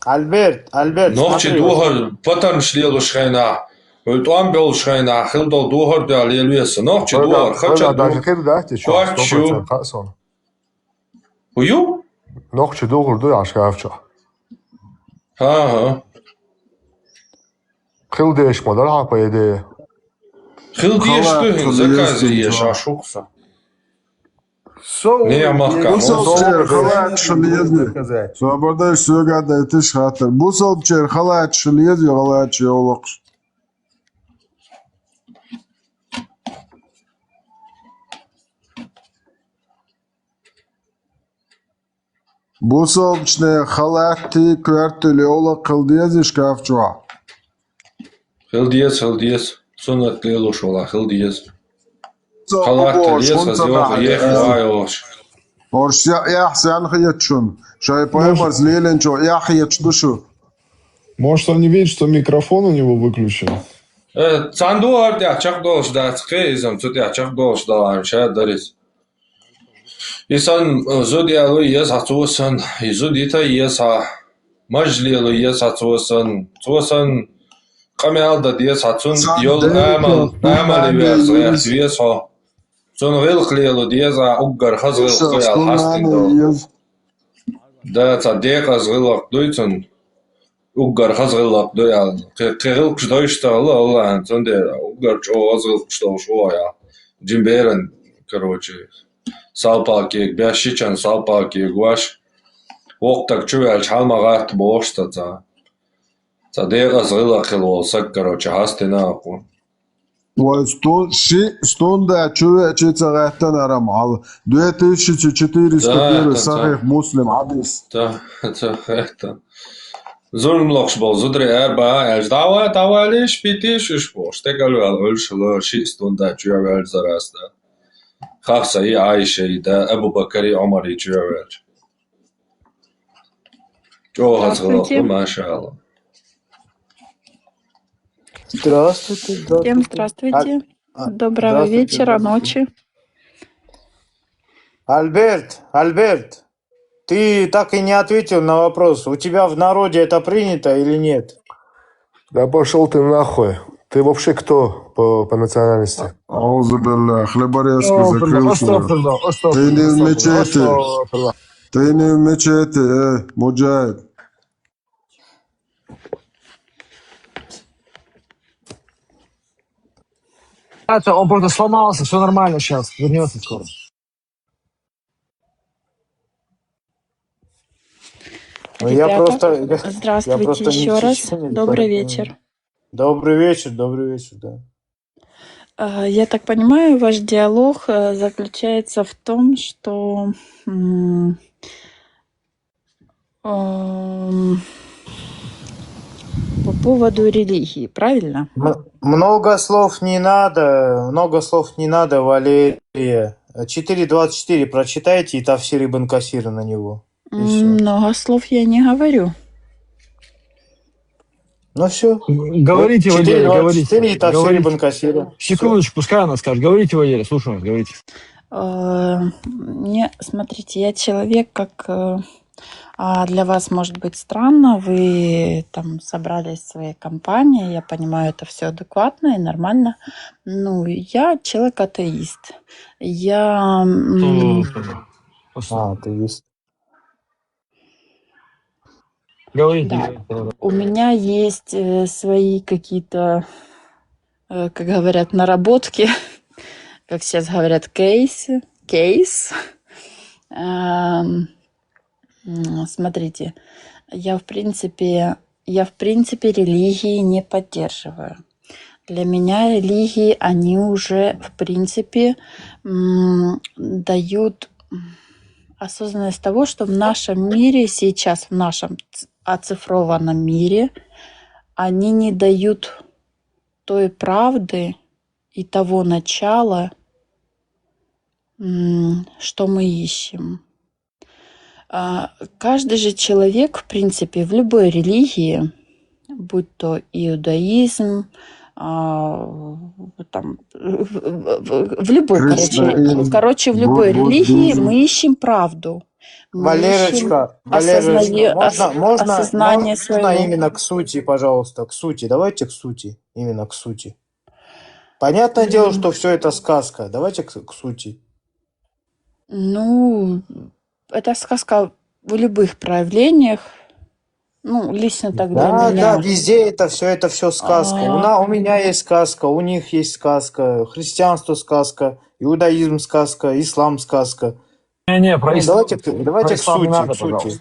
Альберт, Ногчи смотри, двух, потом шлелу шхайна. Ультуан бел шхайна, хилдол двух, да, лелуеса. Ногчи двух, Хотя хотя даже двух. хер да, ты чё? Хочу. 100% хасон. Ую? Ногчи долу ду ашкавча. Ага. Хил деш модар ха по идее. Хил диеш Халат, ты, заказы есть, ешь, да. ашукса. Не махка. Bu sabçer halat şılıydı. Sonra sögada etiş hatır. Bu sabçer halat şılıydı, halat şıyoluk. Bu sabçne halatti kvarteli ola kıldıyız işkafçua. Хил диес. Сунат лелу шола, хил диес. Халат Boş, лес, hunta хазиох, da. ех, вайош. Orş ya sen hıyatçun. Şay payamaz leylen ço ya hıyatçduşu. Может, он не видит, что микрофон у него выключен? Цанду арди ачак долш да, цхеизам, цути ачак долш да, шая дарис. Исан зуди алу ес ацусан, изудита ес а мажли алу ес ацусан, цусан камел да диес ацун, йол амали верс герс вес а. Цун гилхли алу диес а уггар хаз гилхли ал хастин до. Да, ца деказ гилак дуйцун. Угар хазгылап доял. Кырыл кшдойштагы алла, сонде угар чо азгыл кштошоя. Джимберен, короче. Салпаки, бяшичан салпаки, гуаш. Октак чувел чалмагат бошта. Ца дегаз гыла кылолсак, короче, хастинааку. Ой, стонда чуя чицагаттан арам ал. 2401 сахих муслим хадис. Это. Zulmloks bol zudri erba els dava lish pitish ishpor. Stegalu al ulshlo shistunda juvel zarasta. Khafsa и Аиша и да Абу Бакри Умар и juvel. Чо хазгало, машалла. Здравствуйте. Всем здравствуйте. Доброго здравствуйте, вечера, ночи. Альберт, ты так и не ответил на вопрос. У тебя в народе это принято или нет? Да пошел ты нахуй. Ты вообще кто по национальности? Аузу билля, хлеборезку закрылся. Ты не в мечети. Ты не в мечети, муджахид. Он просто сломался, все нормально сейчас, вернется скоро. Ну, я Ребята, просто здравствуйте еще раз. Добрый вечер. Добрый вечер, да. Я так понимаю, ваш диалог заключается в том, что по поводу религии, правильно? Много слов не надо, Валерия. 4.24 прочитайте и Тавсир ибн Касир на него. И все. Много слов я не говорю. Ну все. Говорите, Валерий, говорите. 4.24 и Тавсир Говорите. ибн Касир. Секундочку, пускай она скажет. Говорите, Валерий, слушаем вас, говорите. Смотрите, я человек, как для вас может быть странно, вы там собрались в своей компании, я понимаю, это все адекватно и нормально. Ну, я человек-атеист. Я... Атеист. Говорите. Да. У меня есть свои какие-то, как говорят, наработки, как сейчас говорят, кейс. Смотрите, я в принципе религии не поддерживаю. Для меня религии, они уже в принципе дают осознанность того, что в нашем мире сейчас, в нашем оцифрованном мире, они не дают той правды и того начала, что мы ищем. Каждый же человек, в принципе, в любой религии, будь то иудаизм, там, в любой, в любой религии мы ищем правду. Валерочка, осознание своего. можно именно к сути, пожалуйста, к сути. Давайте к сути, именно к сути. Понятное дело, что все это сказка. Давайте к сути. Ну, это сказка в любых проявлениях. Ну, лично так для меня. Да, везде это все сказка. У меня есть сказка, у них есть сказка, христианство сказка, иудаизм сказка, ислам сказка. Давайте к сути.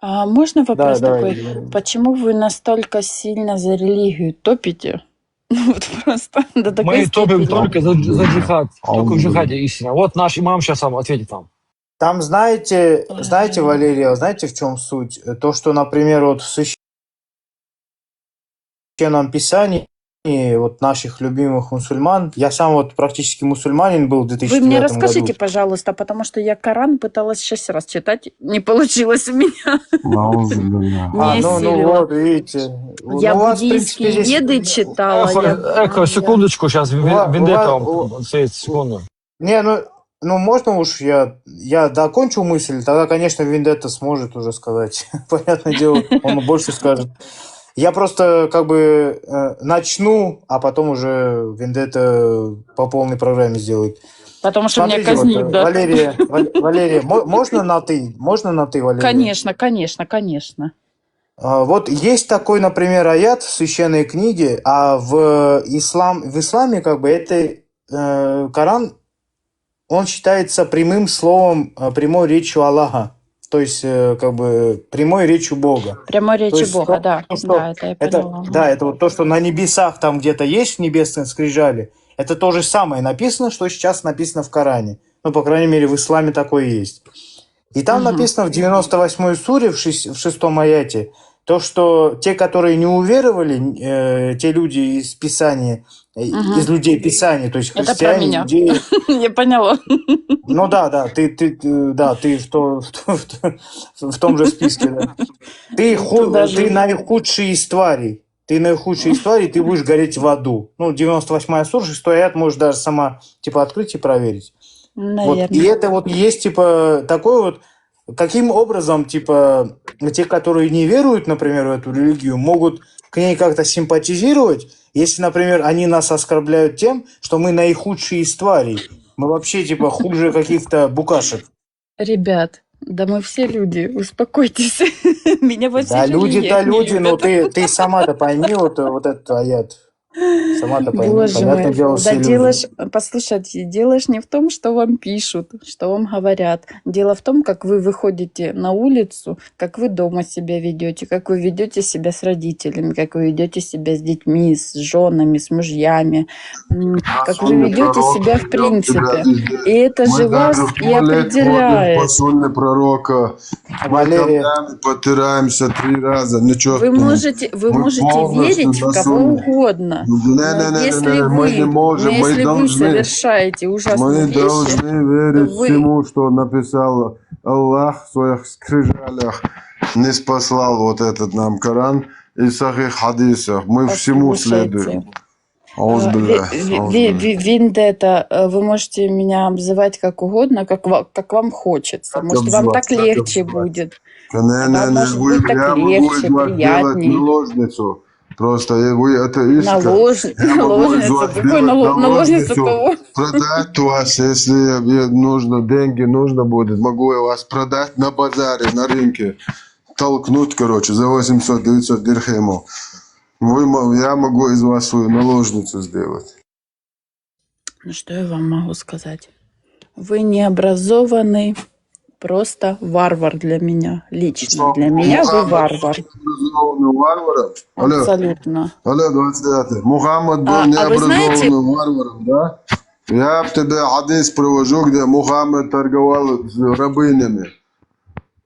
Можно вопрос такой? Давай. Почему вы настолько сильно за религию топите? Ну, вот просто до такой Мы топим степени. только за джихад. Только в джихаде истина. Вот наш имам сейчас вам ответит вам. Там, знаете, Валерия, знаете, в чем суть? То, что, например, вот в Священном Писании вот наших любимых мусульман, я сам вот практически мусульманин был в 2009 Вы мне году. расскажите, пожалуйста, потому что я Коран пыталась 6 раз читать, не получилось у меня. Ну вот, видите. Я Ну, у вас, в буддийские принципе, здесь- веды читала. Секундочку, сейчас Вендетта вам ответит, секунду. Не, ну можно уж я докончу мысль, тогда, конечно, Вендетта сможет уже сказать. Понятное дело, он больше скажет. Я просто как бы начну, а потом уже Вендетта по полной программе сделает. Потому что меня Смотрите, казнит, вот, да? Валерия, можно на ты? Можно на ты, Валерия? Конечно. Вот есть такой, например, аят в священной книге, а в исламе как бы это Коран, он считается прямым словом, прямой речью Аллаха. То есть, как бы, прямой речью Бога. Прямой То речи есть, Бога, да. Да, это я поняла. это вот то, что на небесах там где-то есть в небесной скрижали, это то же самое написано, что сейчас написано в Коране. Ну, по крайней мере, в исламе такое есть. И там написано в 98-й суре, в 6-м аяте, то, что те, которые не уверовали, те люди из Писания, из людей Писания, то есть Это про христиане, меня. иудеи. Я поняла. Ну да, ты в том же списке, да. Ты наихудший из тварей. Ты будешь гореть в аду. Ну, 98-я сура, 6-й аят, можешь даже сама, типа, открыть и проверить. Наверное. Вот, и это вот есть, типа, такой вот, каким образом, типа, те, которые не веруют, например, в эту религию, могут к ней как-то симпатизировать, если, например, они нас оскорбляют тем, что мы наихудшие из тварей. Мы вообще, типа, хуже каких-то букашек. Ребят, да мы все люди, успокойтесь. Меня во всех Да, люди, религиях не но любят. ты сама-то пойми вот этот аят. Сама-то пойми, Боже понятное мой, дело, да все люди. делаешь, послушайте, делаешь не в том, что вам пишут, что вам говорят. Дело в том, как вы выходите на улицу, как вы дома себя ведете, как вы ведете себя с родителями, как вы ведете себя с детьми, с женами, с мужьями, как вы Посольный ведете пророк, себя в я у тебя принципе. везде. И это Мы же вас даже в и туалет ходим, определяет. посольный пророка. Мы Валерия, камнями потираемся 3 раза. Ничего Вы там. можете Мы полностью верить в кого достойны. угодно, но если Мы не вы, можем, мы если вы должны. совершаете ужасные Мы вещи, должны то верить вы всему, что написал Аллах в своих скрижалях. Не спаслал вот этот нам Коран и сахих хадисах. Мы всему следуем. послушайте. Аузбилля. Виндета, вы можете меня обзывать как угодно, как вам хочется. Может, вам так легче будет. Вам может быть так Я могу легче, из вас сделать приятнее. наложницу. Просто вы атеистка. Я могу из Наложницу? вас Какой сделать наложницу кого? наложницу. Продать вас, если нужно, деньги нужно будет. Могу я вас продать на базаре, на рынке. Толкнуть, короче, за 800-900 дирхемов. Я могу из вас свою наложницу сделать. Ну, что я вам могу сказать? Вы необразованный, просто варвар для меня. Лично для меня вы варвар. Необразованным варваром? Алло, Абсолютно. алло, 29. Мухаммад был А вы знаете, необразованным варваром, да? Я в тебе хадис привожу, где Мухаммад торговал с рабынями.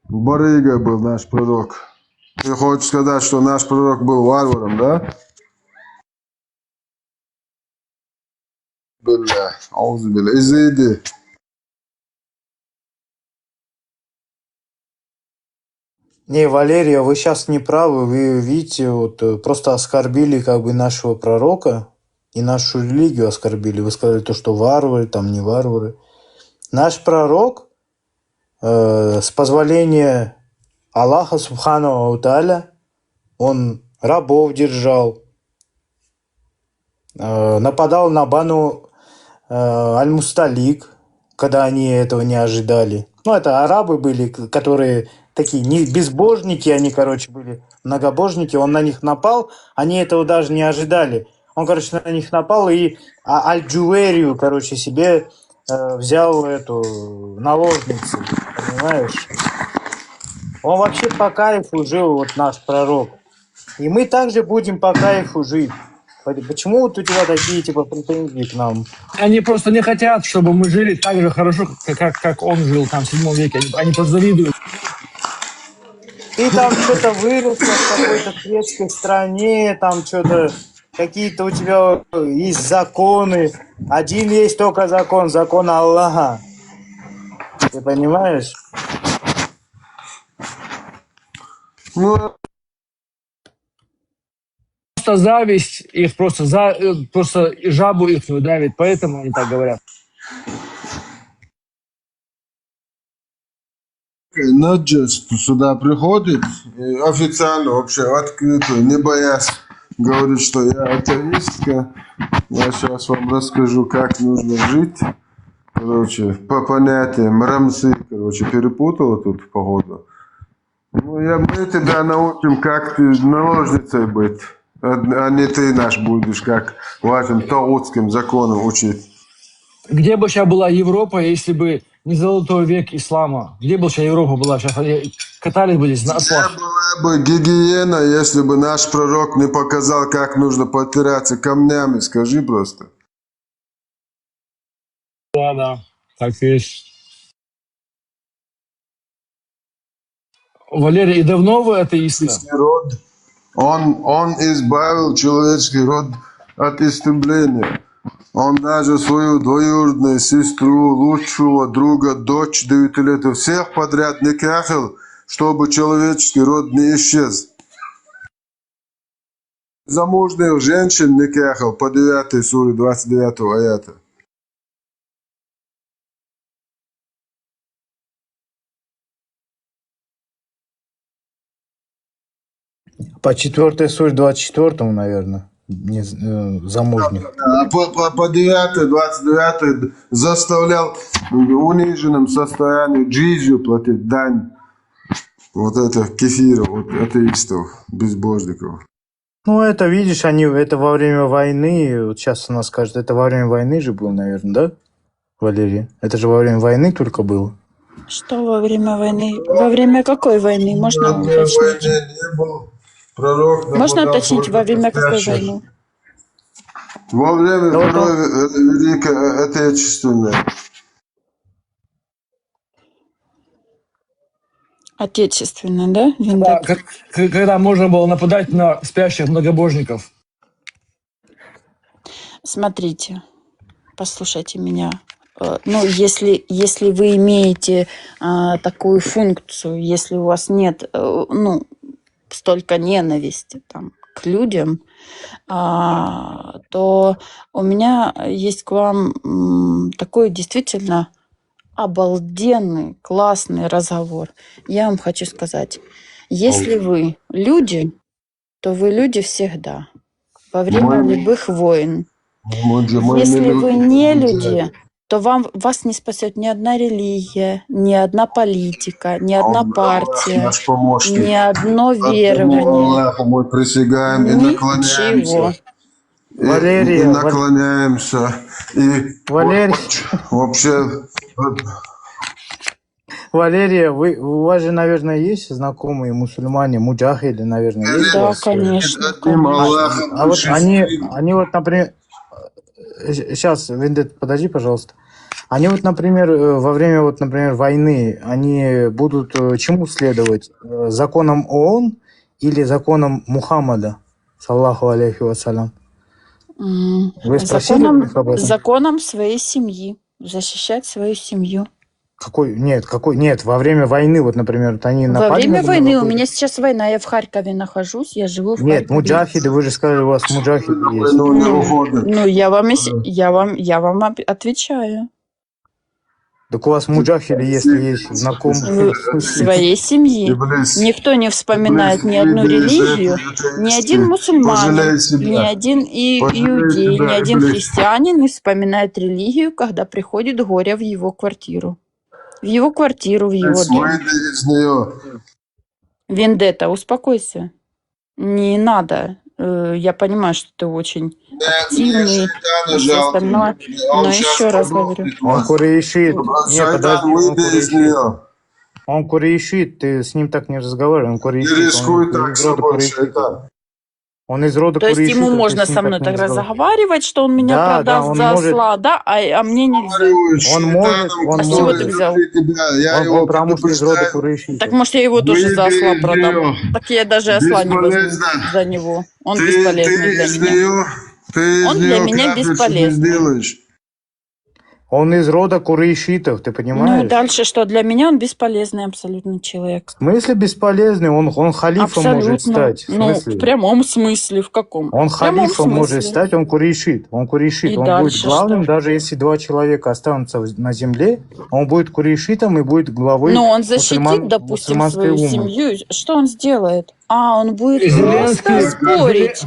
Барыга был наш пророк. Ты хочешь сказать, что наш пророк был варваром, да? Билля, аузубилля. Изыди. Не, Валерия, вы сейчас не правы. Вы видите, вот просто оскорбили как бы нашего пророка и нашу религию оскорбили. Вы сказали то, что варвары, там не варвары. Наш пророк, с позволения Аллаха Субхану Тааля, он рабов держал, нападал на Бану Аль-Мусталик, когда они этого не ожидали. Ну, это арабы были, которые такие не безбожники, они, короче, были многобожники. Он на них напал, они этого даже не ожидали. Он, короче, на них напал и Аль-Джуэрию, короче, себе взял эту наложницу, понимаешь? Он вообще по кайфу жил, вот наш пророк. И мы также будем по кайфу жить. Почему вот у тебя такие типа претензии к нам? Они просто не хотят, чтобы мы жили так же хорошо, как он жил там в 7 веке. Они просто завидуют. Ты там что-то вырос в какой-то светской стране, там что-то, какие-то у тебя есть законы. Один есть только закон, закон Аллаха. Ты понимаешь? Ну, Просто зависть их просто жабу их давит, поэтому они так говорят. Наджес сюда приходит, официально вообще, открыто, не боясь, говорит, что я атеистка. Я сейчас вам расскажу, как нужно жить. Короче, по понятиям Рамсы, короче, перепутала тут походу. Ну, мы тебя научим, как ты наложницей быть, а не ты наш будешь, как вашим таутским законам учить. Где бы сейчас была Европа, если бы не золотой век ислама? Где бы сейчас Европа была? Сейчас катались бы здесь на ослах. Где была бы гигиена, если бы наш пророк не показал, как нужно потираться камнями? Скажи просто. Да, так и есть. Валерий, и давно вы атеистка? Он избавил человеческий род от истребления. Он даже свою двоюродную сестру, лучшего друга, дочь 9 лет, всех подряд никахил, чтобы человеческий род не исчез. Замужних женщин никахил по 9 суре 29 аята. По 4 суре 24, наверное, замужних. А по 9, 29 заставлял в униженном состоянии джизью платить дань вот этих кефиров, вот атеистов, безбожников. Ну, это, видишь, это во время войны, вот сейчас она скажет, это во время войны же было, наверное, да, Валерия? Это же во время войны только было. Что во время войны? Во время какой войны? Можно уточнить? Не был. Пророк Можно нападал уточнить, только во время какой спящих. войны? Во время Второй Великой Отечественной. Отечественной, да? Да, Вендетта? когда можно было нападать на спящих многобожников. Смотрите, послушайте меня. Ну, если вы имеете такую функцию, если у вас нет ну, столько ненависти там, к людям, то у меня есть к вам такой действительно обалденный, классный разговор. Я вам хочу сказать, если вы люди, то вы люди всегда, во время любых войн. Если вы не люди, то вас не спасет ни одна религия, ни одна политика, ни одна партия, Наш помощник. ни одно Одному верование. Аллаху мы присягаем и наклоняемся. Ничего. Валерия, И наклоняемся. И Валерия. вообще... Валерия, у вас же, наверное, есть знакомые мусульмане, муджахиды, наверное, есть? Да, конечно. А вот они вот, например... Сейчас, Вендет, подожди, пожалуйста. Они вот, например, во время, вот, например, войны, они будут чему следовать? Законам ООН или законам Мухаммада, саллаху алейхи вассалям? Вы спросили у них об этом? Законом своей семьи. Защищать свою семью. Нет, во время войны, вот, например, вот они напали. Во время на войны, у Белгород. меня сейчас война, я в Харькове нахожусь, я живу в Нет, Харькове. муджахиды, вы же сказали, у вас муджахиды есть. Ну, я вам отвечаю. Так у вас муджахиды, если есть знакомые. Своей семьи. Никто не вспоминает ни одну религию, ни один мусульманин, ни один иудей, ни один христианин не вспоминает религию, когда приходит горе в его квартиру. В его квартиру, в его дом. Вендетта, успокойся. Не надо. Я понимаю, что ты очень активный и все остальное. Но еще раз говорю. Он курейшит. Нет, подожди, он курейшит. Ты с ним так не разговаривай. Он курейшит. Не рискуй так с собой, шайтан. Он из рода То есть курейшитов. ему ты можно с ним со мной не так разговаривай. разговаривать, что он меня Да, продаст он за может. осла, да? А мне нельзя. Он может. А с чего ты взял? Он потому что из рода курейшитов. Так может я его тоже за осла продам? Так я даже осла не возьму за него. Он бесполезный для меня. Он для меня бесполезный. Он из рода курейшитов, ты понимаешь? Ну дальше что? Для меня он бесполезный абсолютно человек. В смысле бесполезный? Он халифом может стать. В Ну, смысле? в прямом смысле, в каком? Он В прямом халифом может смысле. стать, он курейшит. Он курейшит. И Он дальше будет главным, что? даже если два человека останутся на земле, он будет курейшитом и будет главой Но он защитит, допустим, мусульманской свою уммы. семью. Что он сделает? Он будет Зеленский- просто спорить.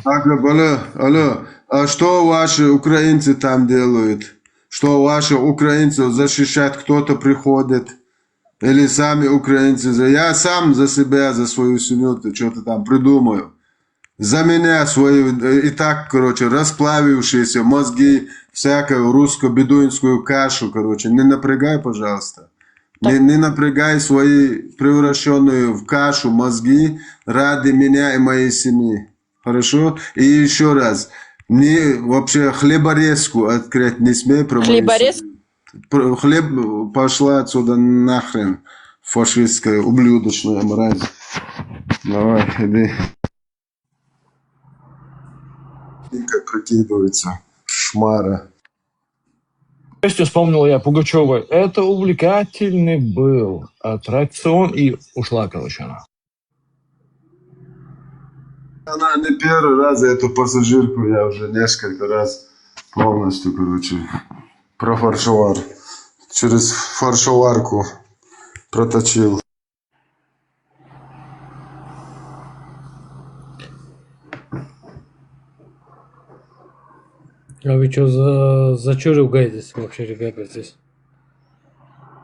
Алло, а что ваши украинцы там делают? Что ваши украинцы защищать кто-то приходит? Или сами украинцы? Я сам за себя, за свою семью что-то там придумаю. За меня свои, и так, короче, расплавившиеся мозги, всякую русско-бедуинскую кашу, короче. Не напрягай, пожалуйста. Не напрягай свои превращенные в кашу мозги ради меня и моей семьи. Хорошо? И еще раз. Вообще хлеборезку открыть не смей. Хлеборезку? Хлеб пошла отсюда нахрен. Фашистская, ублюдочная мразь. Давай, иди. Как прикидывается. Шмара. Вспомнил я Пугачева. Это увлекательный был аттракцион, и ушла, короче, она. Она не первый раз, эту пассажирку я уже несколько раз полностью, короче, профаршивал. Через фаршиварку проточил. А вы что за чё ругаетесь вообще, ребята, здесь?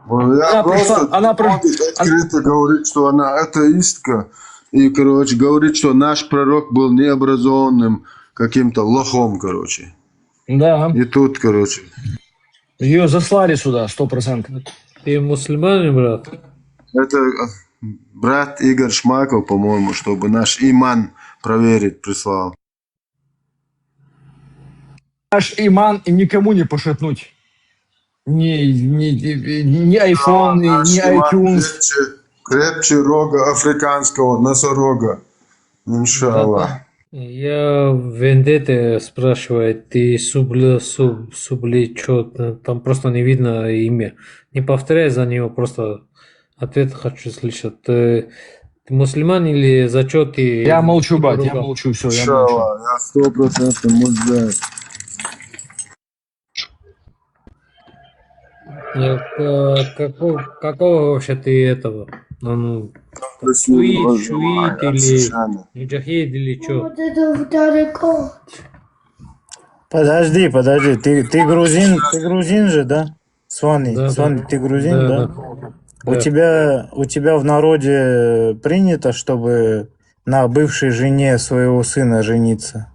Я Она просто пришла- она при- открыто говорит, что она атеистка. И, короче, говорит, что наш пророк был необразованным каким-то лохом, короче. Да. И тут, короче. Ее заслали сюда, 100%. Ты мусульманин, брат? Это брат Игорь Шмаков, по-моему, чтобы наш иман проверить прислал. Наш иман и никому не пошатнуть. Ни iPhone, Наш ни иман iTunes. крепче рога африканского носорога. Иншаллах. Я Вендетте спрашивает, ты субли, что там просто не видно имя. Не повторяй за него, просто ответ хочу слышать. Ты мусульман или зачет ты? Я молчу, бать, я молчу, все, я молчу. Иншаллах, я 100% мусульман. Какого вообще ты этого? Ну, шуит или муджахид или что? Подожди, ты грузин же, да? Свани, Да, Свани, да. ты грузин, Да, да? да. У тебя в народе принято, чтобы на бывшей жене своего сына жениться?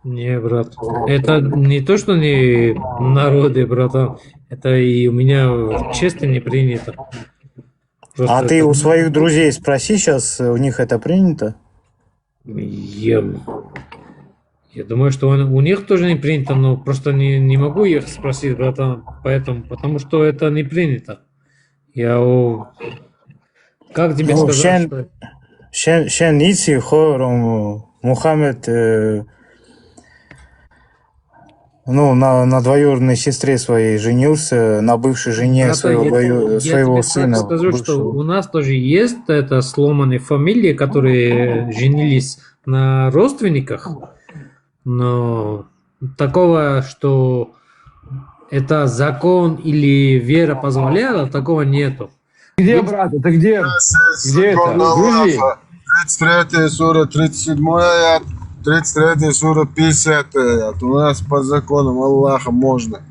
Не, брат. Это не то, что не в народе, братан. Это и у меня в чести не принято. Просто А ты это- у своих друзей спроси сейчас, у них это принято? Я думаю, что у них тоже не принято, но просто не могу их спросить, братан, потому что это не принято. Как тебе Ну, сказать, что... Шен Ици Хором Мухаммед на двоюродной сестре своей женился, на бывшей жене Братан, своего тебе сына. так скажу, что у нас тоже есть это сломанные фамилии, которые женились на родственниках, но такого, что это закон или вера позволяла, такого нету. Где, брат, это где? Где это? Закон В Грузии? Аллаха. 33 сура, 37 аят, 33 сура, 50 аят. У нас по законам Аллаха можно.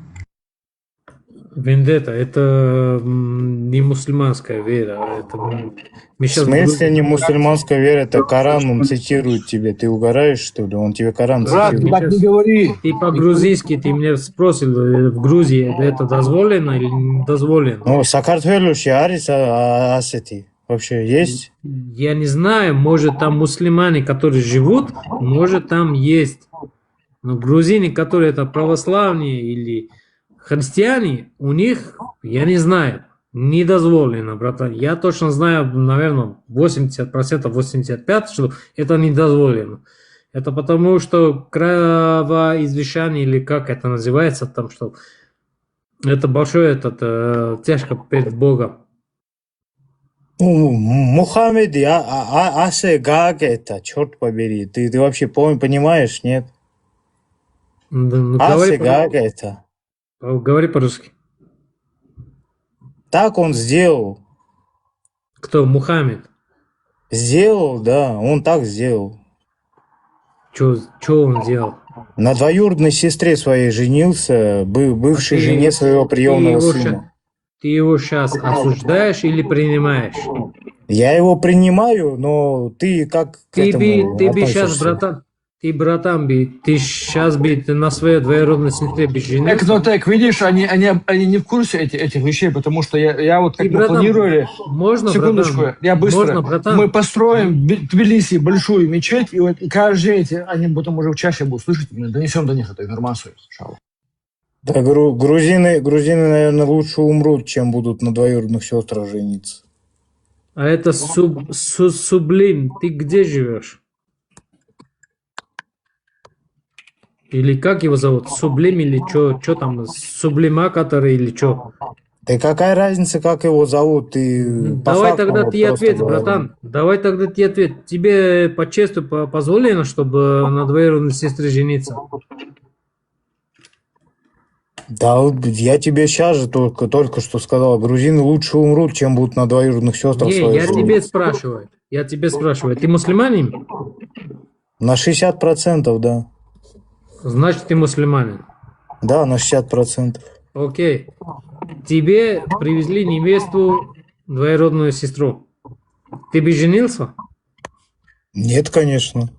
Вендетта, это не мусульманская вера. Это мы В сейчас смысле не мусульманская вера, это Коран, он цитирует тебе. Ты угораешь, что ли? Он тебе Коран Брат, цитирует. так не говори. Ты по-грузийски, ты меня спросил, в Грузии это дозволено или не дозволено? Ну, Сакартвелюши, Арис, Асети. Вообще есть? Я не знаю, может там мусульмане, которые живут, может там есть. Но грузины, которые это православные или христиане, у них, я не знаю, не дозволено, братан. Я точно знаю, наверное, 80%, 85%, что это не дозволено. Это потому, что кровоизлишание, или как это называется, там, что это большое, тяжко перед Богом. Ну, Мухаммед, Асе Гаг это, черт побери. Ты вообще понимаешь, нет? Ну, Асе Гаг это. Говори по-русски. Так он сделал. Кто? Мухаммед? Сделал, да, он так сделал. Что он сделал? На двоюродной сестре своей женился, бывшей жене своего приемного сына. Ты его сейчас осуждаешь или принимаешь? Я его принимаю, но ты как к этому Ты бы сейчас, относишься? братан, ты сейчас бы на своей двоюродной сестре бы женился. Так, видишь, они не в курсе этих вещей, потому что я вот как мы братан, планировали. можно, Секундочку, братан? я быстро. Можно, братан? Мы построим в Тбилиси большую мечеть, и вот каждый день они потом уже чаще будут слышать, мы донесем до них эту информацию. Да, грузины, наверное, лучше умрут, чем будут на двоюродных сестрах жениться. А это сублим. Ты где живешь? Или как его зовут? Сублим или что там? Сублиматор или что? Да какая разница, как его зовут? Ты по Давай факту тогда вот ты просто ответь, говори. братан. Давай тогда ты ответь. Тебе по честу позволено, чтобы на двоюродной сестре жениться? Да, я тебе сейчас же только что сказал, грузины лучше умрут, чем будут на двоюродных сестрах Не, своих я жениться. тебе спрашиваю. Ты мусульманин? На 60%, да. Значит, ты мусульманин. Да, на 60%. Окей. Тебе привезли невесту, двоюродную сестру. Ты бы женился? Нет, конечно.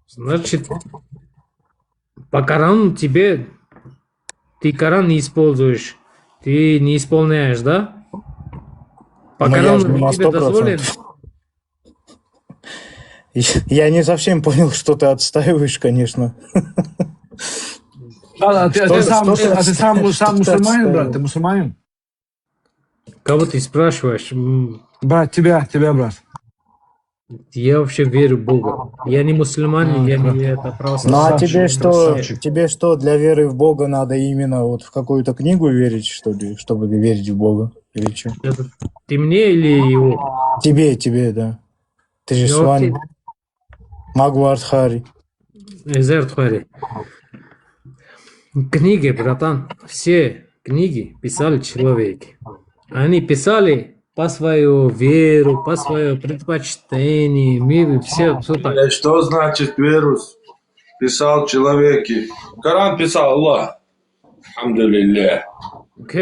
Значит, по Корану тебе... Ты Коран не используешь. Ты не исполняешь, да? По Ну, я Корану же не на тебе дозволено? 100%. Я не совсем понял, что ты отстаиваешь, конечно. А ты сам мусульманин, брат? Ты мусульманин? Кого ты спрашиваешь? Брат, тебя, брат. Я вообще верю в Бога. Я не мусульманин, я не это Ну а православный. тебе что, для веры в Бога надо именно вот в какую-то книгу верить, что ли, чтобы верить в Бога? Или что? Ты мне или его? Тебе, да. Ты же с вами. Магвард Хари. Эзерт Хари. Книги, братан, все книги писали человеки. Они писали по свою веру, по свое предпочтение, мир, все так. Что значит вирус? Писал человеки. Коран писал Аллах. Алхамдулилля.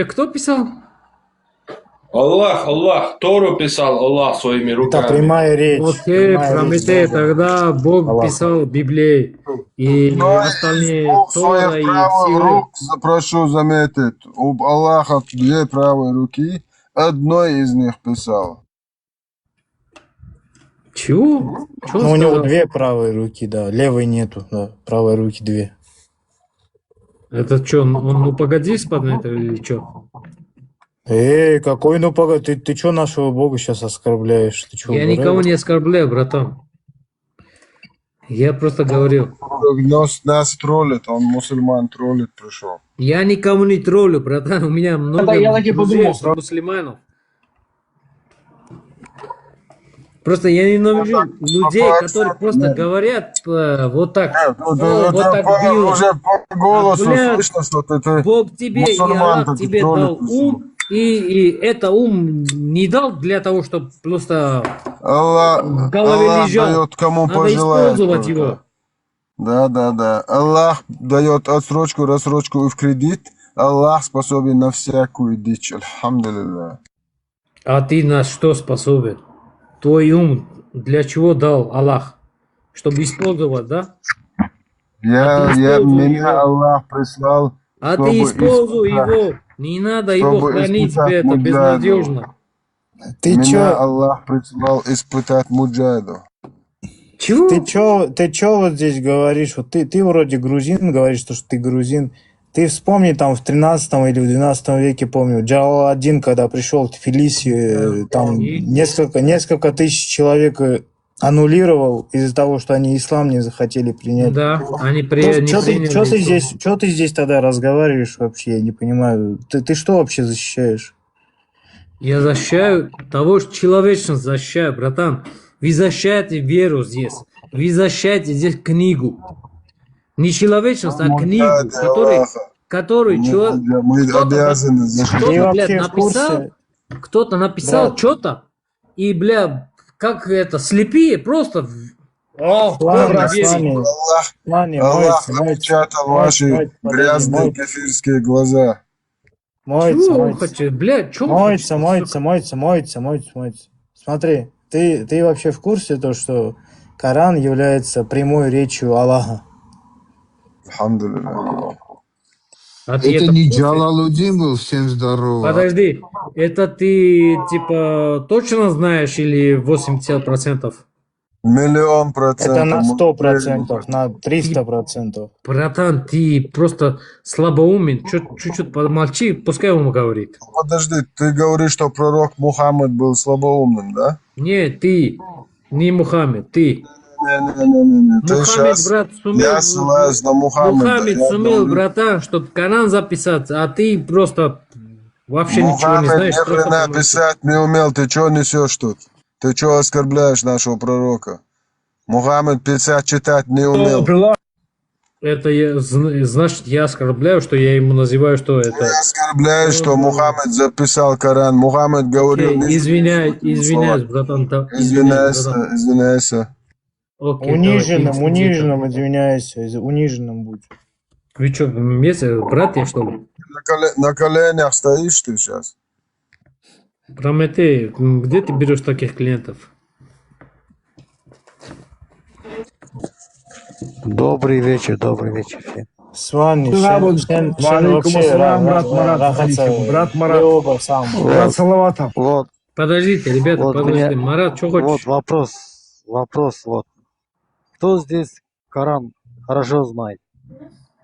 Кто писал? Аллах. Тору писал Аллах своими руками. Это прямая речь. Окей, Прометей, тогда Бог Аллах. писал Библию. И остальные Тора, и все. Рук, прошу заметить, у Аллаха две правые руки, одной из них писал. Чего? Ну, у него две правые руки, да. Левой нету, да. Правой руки две. Это что, он ну погоди спад на это или что? Какой ну погоди, ты что нашего Бога сейчас оскорбляешь? Ты чё, Я угораешь? никого не оскорбляю, братан. Я просто говорил. Нас троллит, он мусульман троллит пришел. Я никого не троллю, братан. У меня много я так и друзей, подумал. мусульманов. Просто я ненавижу людей, которые просто говорят вот так. Вот так было. Уже по голосу Бля, слышно, что ты Бог тебе и мусульман, Аллах ты тебе троллит дал ум, и это ум не дал для того, чтобы просто в голове Аллах лежал. дает кому Надо пожелает. использовать только. его. Да. Аллах дает отсрочку, рассрочку и в кредит. Аллах способен на всякую дичь. Альхамдулилля. А ты на что способен? Твой ум для чего дал Аллах? Чтобы использовать, да? Меня Аллах прислал, А ты используй его. Не надо его чтобы хранить испытать себе, это муджаду. безнадежно. Меня Аллах прислал испытать муджаду. Чего? Ты чё вот здесь говоришь? Вот ты вроде грузин, говоришь, что ты грузин. Ты вспомни там в 13 или в 12 веке, помню, Джалал-ад-Дин, когда пришел в Тбилиси, там несколько тысяч человек аннулировал из-за того, что они ислам не захотели принять. Да, они не приняли. Что ты здесь тогда разговариваешь вообще? Я не понимаю. Ты что вообще защищаешь? Я защищаю того, что человечность защищаю, братан. Вы защищаете веру здесь. Вы защищаете здесь книгу. Не человечность, а книгу, которую Мы обязаны защищать. Кто-то написал что-то, и, бля, как это, слепые просто... Аллах напечатал ваши грязные кефирские глаза. Моется. Смотри, ты вообще в курсе то, что Коран является прямой речью Аллаха? Алхамдулилля. Это не Джалалудин был, всем здорово. Подожди, это ты типа точно знаешь или 80%? Миллион процентов. Это на 100%, на 300%. Братан, ты просто слабоумен. Чуть-чуть помолчи, пускай он говорит. Подожди, ты говоришь, что пророк Мухаммад был слабоумным, да? Нет, ты. Не Мухаммед, ты. Не. Мухаммед, брат, сумел. Я ссылаюсь на Мухаммеда. Мухаммед сумел, братан, чтобы Коран записать, а ты просто вообще ничего не знаешь. Мухаммед ни хрена писать не умел. Ты что несешь тут? Ты что оскорбляешь нашего пророка? Мухаммед писать, читать не умел. Это значит, я оскорбляю, что я ему называю, что это... Ты оскорбляешь, что Мухаммед записал Коран. Мухаммед говорил... Извиняюсь, братан. Извиняйся. Униженным извиняйся. Униженным будь. Вы что, вместе, братья, что ли? На коленях стоишь ты сейчас? Прометей, где ты берешь таких клиентов? Добрый вечер всем. Свани, Алейкум ассалам, брат Марат. Брат Марат. Брат Салаватов. Вот, Подождите, ребята, вот подождите. меня, Марат, что вот хочешь? вопрос, вот. Кто здесь Коран хорошо знает?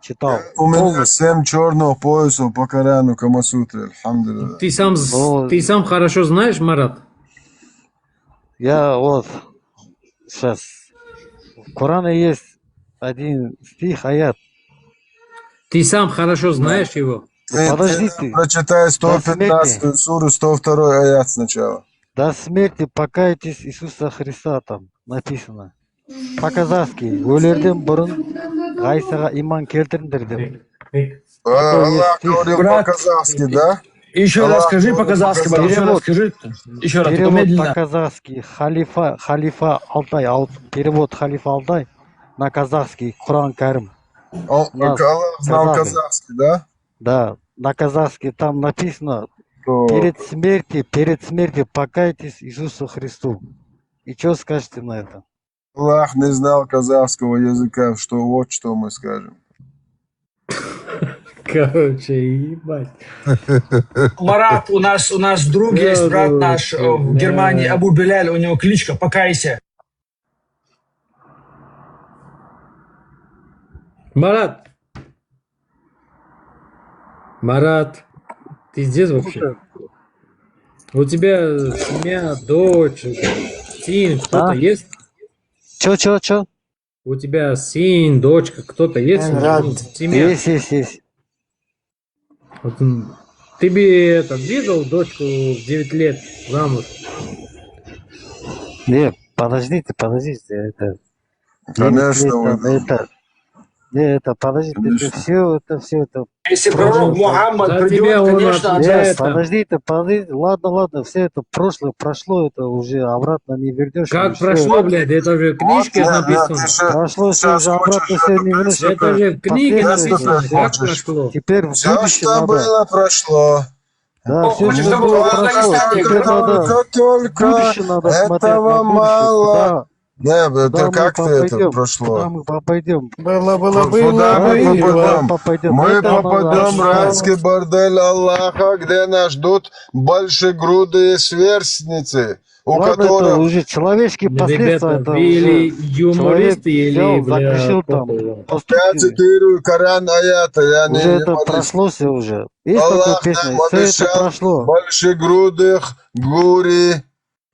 Читал? У меня Полностью? 7 черных поясов по Корану Камасутре, альхамдулилля. Ну, Ты сам хорошо знаешь, Марат? я вот сейчас. В Коране есть один стих, аят. Ты сам хорошо знаешь его? Подожди ты. Прочитай До смерти, 115 суру, 102 аят сначала. до смерти покайтесь Иисуса Христа, там написано. По-казахски. Өлерден бұрын Ғайсаға иман келтіріңдер деп. Аллах говорил по-казахски, да? Еще раз скажи по-казахски, брат. Еще раз скажи. Еще раз, только Перевод медленно. по-казахски. Халифа Алтай. Перевод Халифа Алтай на казахский. Құран Кәрім. Аллах знал казахский, да? Да, на казахский там написано перед смертью покайтесь Иисусу Христу. И что скажете на это? Аллах не знал казахского языка, вот что мы скажем. Короче, ебать. Марат, у нас друг есть, брат наш в Германии, Абу Беляль, у него кличка «Покайся». Марат, ты здесь вообще? У тебя семья, дочь, сын, кто-то есть? Чё? У тебя сын, дочка, кто-то есть? Семья? Есть. Вот, ты бы видел дочку в 9 лет замуж? Нет, подождите, это... Конечно, подождите, это все. Если пророк Мухаммад придет, конечно, отдаст. Подождите, ладно, все это прошло, это уже обратно не вернешь. Как прошло, блядь, это же в книжке написано. Прошло все уже обратно все не вернешь. Это же в книге написано, как прошло. Теперь в Все, будущем что надо. было, прошло. Да, все, Хочешь, что чтобы было, было прошло. Теперь надо Только будущее надо смотреть, этого на будущее. мало. Не, это Куда как мы ты это попадем? прошло? Куда мы попадем? Куда мы попадем? Мы попадем в райский бордель Аллаха, где нас ждут большегрудые сверстницы, у Ладно, это которых... уже человеческие последствия. Ребята, Это вы или уже юмористы, человек или, взял, загрешил там. Я Поступил. цитирую Коран аята, я не Уже это юморист. прошло все уже. Есть такая Аллах песня, нам все это обещал прошло. большегрудых гури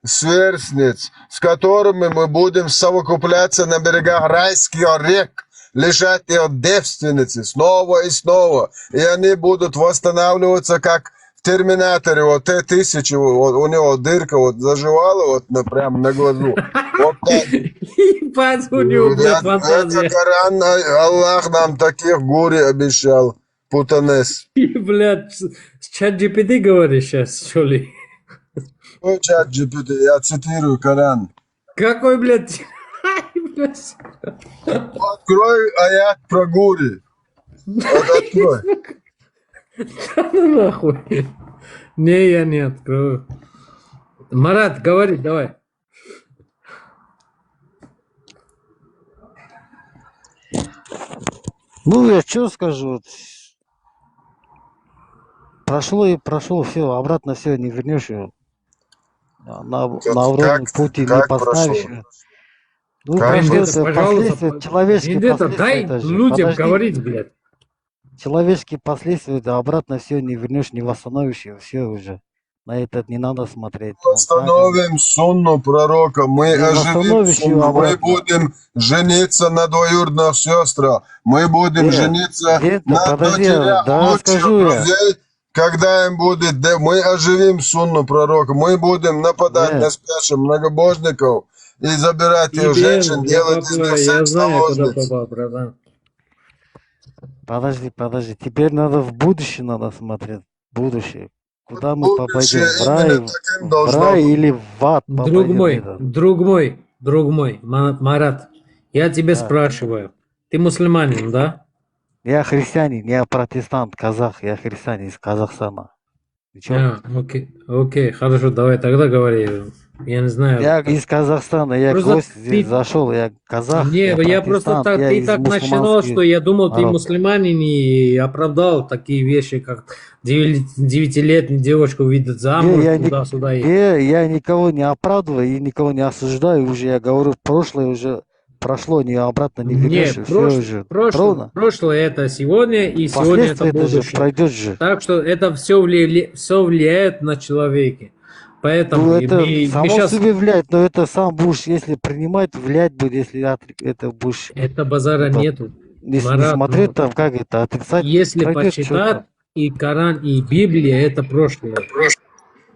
сверстниц, с которыми мы будем совокупляться на берегах райских рек, лишать их девственницы снова и снова, и они будут восстанавливаться, как в Терминаторе, вот Т-1000, вот, у него дырка вот заживала вот прямо на глазу. Вот так. Ебать, у него, блядь, Это фантазия. Коран, Аллах нам таких гури обещал. Путанес. Блядь, с чат GPT говоришь сейчас, что ли? Ой, чат GPT, я цитирую Коран. Какой, блядь? Блядь. Открой аят про гури. Вот открой. Да ну нахуй. Не, я не открою. Марат, говори, давай. Ну, я что скажу? Вот. Прошло и прошло, все, обратно все не вернешь его. На уровне пути не поставишь. прошло? Ну, Как прошло Вендетта, это пожалуйста, последствия, человеческие Вендетта, последствия. дай это же. людям Подожди. говорить, блядь. Человеческие последствия, да, обратно все не вернешь, не восстановишь его, все уже. На этот не надо смотреть. Восстановим сунну пророка, мы Не оживим восстановишь его сунну, мы обратно. будем жениться на двоюродных сестрах, мы будем Нет, жениться нет, на подожди, дочерях да, лучших скажу я. друзей, когда им будет, мы оживим сунну пророка, мы будем нападать Нет. на спящих многобожников и забирать их Тебе, женщин, делать из них я знаю, куда секс-наложниц. попал, братан. Подожди. Теперь надо в будущее надо смотреть. Будущее. Куда мы Будущее попадем? В рай, именно таким в должно рай быть. или в ад Друг попадем? мой, Марат, я тебя спрашиваю, ты мусульманин, да? Я христианин, я протестант, казах, я христианин из Казахстана. Ты чё? Окей, хорошо, давай тогда говори. Я не знаю. Я из Казахстана, я Просто гость здесь ты- зашел, я казах, Не, я просто протестант, так, я ты из так начинал, мусульманских что я думал, ты народ. мусульманин и оправдал такие вещи, как 9-летнюю девушку видеть замуж, туда-сюда. Я никого не оправдываю и никого не осуждаю, уже я говорю, прошлое уже прошло, не обратно не вернешь, Нет, все уже. Правда? прошлое это сегодня, и сегодня это Последствия это же будущее. пройдет же. Так что это все влияет на человека. Поэтому Ну, это мы само сейчас... себе влияет, но это сам будешь, если принимать, влиять будет, если это будешь Это базара нету. не Марат, смотреть ну, там, как это, отрицать, Если пройдет почитать, что-то. и Коран, и Библия, это прошлое.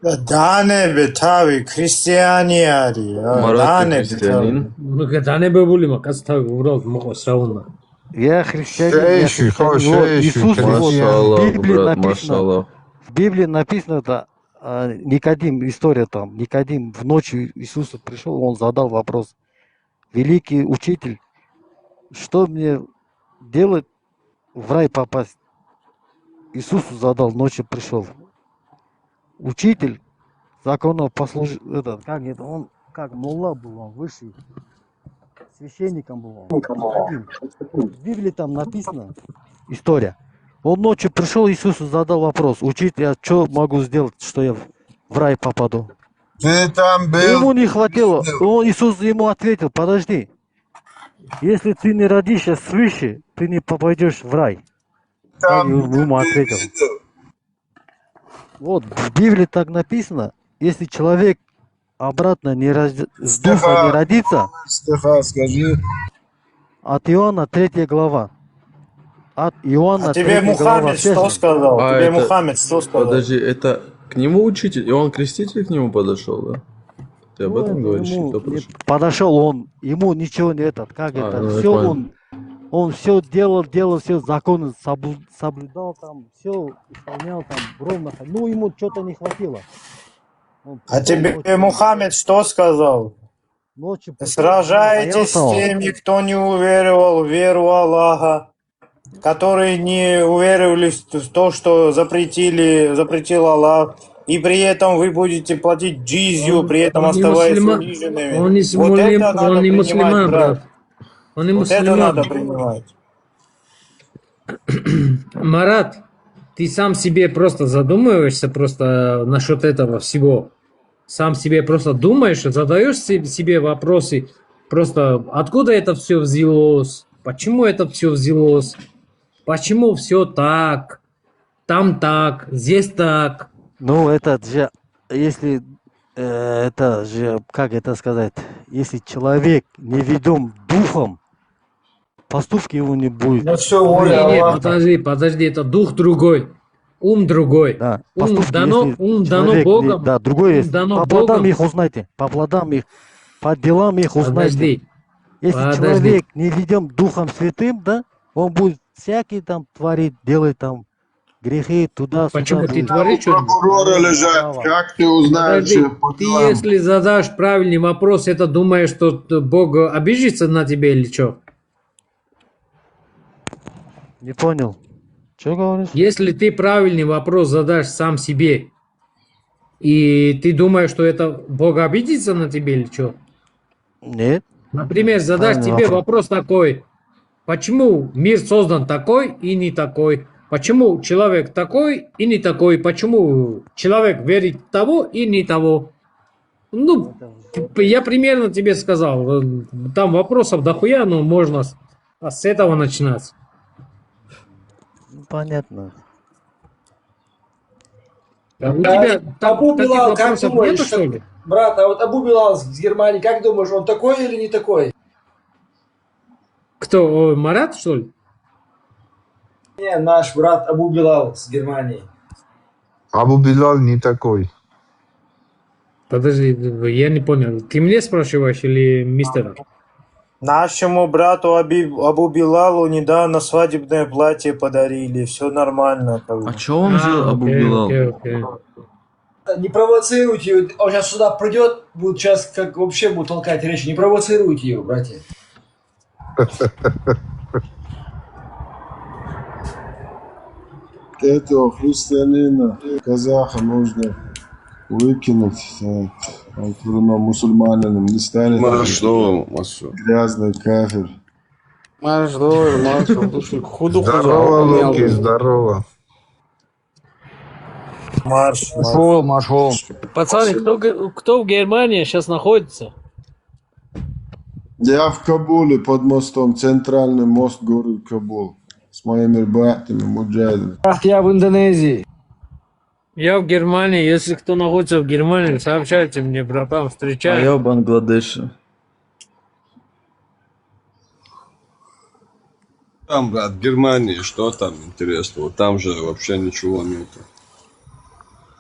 Дане бетави, христиане ари. Марат, ты Дане христианин? Ну, когда не были, мы как-то врал, мы сауна. Я христианин, Шейши, вот Иисус, вот, Машаллах, в Библии брат, написано, машаллах. в Библии написано, это Никодим, история там, Никодим в ночь Иисуса пришел, он задал вопрос, великий учитель, что мне делать в рай попасть? Иисусу задал, ночью пришел. Учитель, законопослушный, как это, он как мулла был, он высший, священником был он. Никодим. В Библии там написано, история. Он ночью пришел, Иисусу задал вопрос, учитель, я что могу сделать, что я в рай попаду? Ты там был? Ему не хватило, Иисус ему ответил, подожди, если ты не родишься свыше, ты не попадешь в рай. Так ему ответил. Вот, в Библии так написано, если человек обратно с духа не родится, Стиха, скажи. от Иоанна 3 глава. От Иоанна А тебе 3 глава. Мухаммед что сказал? А Тебе это- Мухаммед что сказал? Подожди, это к нему учитель? Иоанн Креститель к нему подошел, да? Ты об этом говоришь? Кто подошел? Подошел он, ему ничего не этот, как это, ну, я все понял. он все делал, все законы соблюдал там, все исполнял там, ровно, ну ему что-то не хватило. Он А пришел тебе ночью, Мухаммед что сказал? ночью пришел, Сражайтесь с боялся он. теми, кто не уверовал в веру Аллаха, которые не уверовали в то, что запретил Аллах, и при этом вы будете платить джизью, при этом Он не оставаясь мусульман, униженными. он не Вот это надо он не принимать, мусульман, брат. Он не Вот это мусульман. надо принимать. Марат, ты сам себе просто задумываешься просто насчет этого всего. Сам себе просто думаешь, задаешь себе вопросы, просто откуда это все взялось, почему это все взялось, почему все так, там так, здесь так. Ну, это же, если, это же, как это сказать, если человек не ведом духом, поступки его не будет. Ну все, Не, подожди, это дух другой, ум другой. Да, Ум поступки, дано, если ум дано человек не- Богом. да, другой ум есть. дано По плодам Богом. их узнайте, по плодам их, по делам их узнайте. Подожди, Если подожди. человек не ведем Духом Святым, да, он будет всякий там творить, делать там грехи туда-сюда. Почему ты будет. творишь что-нибудь? Прокуроры лежат. Как ты узнаешь Подожди, по ты делам? если задашь правильный вопрос, это думаешь, что Бог обижится на тебя или что? Не понял. Что говоришь? Если ты правильный вопрос задашь сам себе, и ты думаешь, что это Бог обидится на тебя или что? Нет. Например, задашь Правильный тебе вопрос. вопрос такой, почему мир создан такой и не такой? Почему человек такой и не такой? Почему человек верит в того и не того? Ну, я примерно тебе сказал. Там вопросов дохуя, но можно с этого начинать. Понятно. У тебя Абу таких Билал, как вопросов думаешь, нету, что ли? брат, а вот Абу Билал с Германии, как думаешь, он такой или не такой? Кто, Марат, что ли? Не, наш брат Абу Билал с Германии. Абу Билал не такой. Подожди, я не понял. Ты мне спрашиваешь или мистера? Нашему брату Абу Билалу недавно свадебное платье подарили. Все нормально. А что он сделал, Абу Билал? Не провоцируйте его. Он сейчас сюда придет, будет сейчас как вообще будет толкать речь. Не провоцируйте его, братья. Этого христианина, казаха нужно выкинуть. Так. Он все равно мусульманином не станет. Грязный кафир. Здорово, Луки, здорово. Маршал. Пацаны, кто в Германии сейчас находится? Я в Кабуле под мостом, центральный мост города Кабул. С моими ребятами, муджахидами. Я в Индонезии. Я в Германии. Если кто находится в Германии, сообщайте мне, братан, А встречаем. я в Бангладеше. Там, брат, в Германии, что там интересного? Там же вообще ничего нету.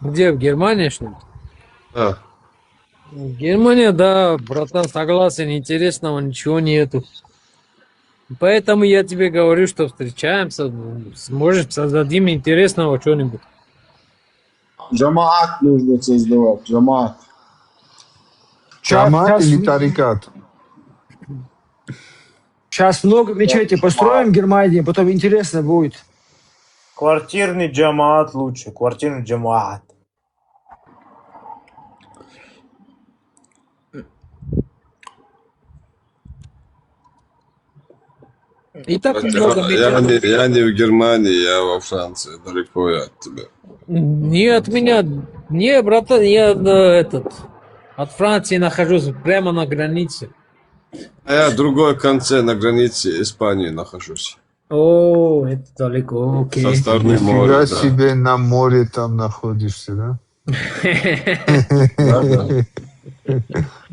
Где, в Германии, что ли? Да. Германия, да, братан, согласен, интересного ничего нету. Поэтому я тебе говорю, что встречаемся, может, создадим интересного что-нибудь. Джамаат нужно создавать, джамаат. Джамаат или тарикат? Сейчас много мечетей построим в Германии, потом интересно будет. Квартирный джамаат лучше. Квартирный джамаат. И так Я много мечетей. я не в Германии, я во Франции, далеко я от тебя. Не от меня, не, братан, я от Франции нахожусь прямо на границе. А я в другой конце на границе Испании нахожусь. О, это далеко, окей. Со стороны Нифига моря, да. себе на море там находишься, да?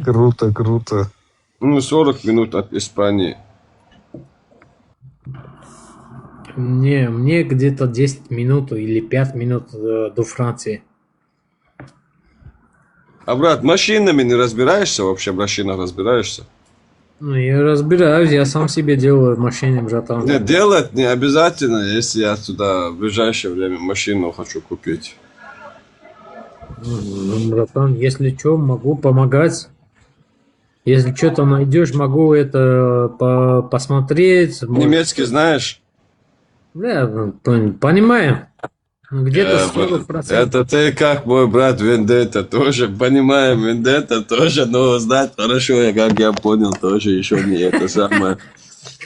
Круто, круто. Ну, 40 минут от Испании. Мне где-то 10 минут или 5 минут до Франции. А, брат, машинами не разбираешься вообще? В машинах разбираешься? Ну, я разбираюсь, я сам себе делаю машины, братан. Нет, делать не обязательно, если я туда в ближайшее время машину хочу купить. Ну, братан, если что, могу помогать. Если что-то найдешь, могу это посмотреть. Немецкий знаешь? Да, понимаю. Где-то 40%. Это ты как мой брат Вендетта тоже. Понимаем, Вендетта тоже, но знать хорошо, как я понял, тоже еще не это самое.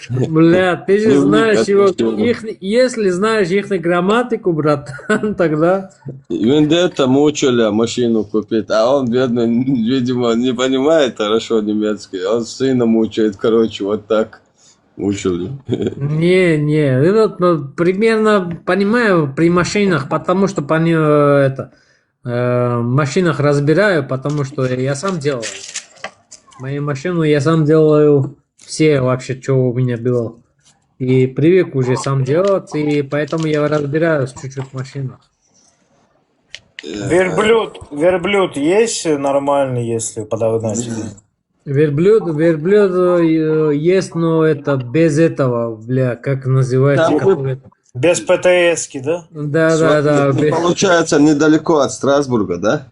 Бля, ты же Ну, знаешь его, никак если знаешь их грамматику, братан, тогда... Вендетта мучили машину купить, а он, бедный, видимо, не понимает хорошо немецкий. Он сына мучает, короче, вот так мучили. Не, это примерно понимаю при машинах, потому что в машинах разбираю, потому что я сам делаю. Мою машину я сам делаю все вообще, что у меня было. И привык уже сам делать, и поэтому я разбираюсь чуть-чуть в машинах. Верблюд есть нормальный, если подогнать? Верблюд есть, но это без этого, бля, как называется? Без ПТС-ки, да? Да. Получается, недалеко от Страсбурга, да?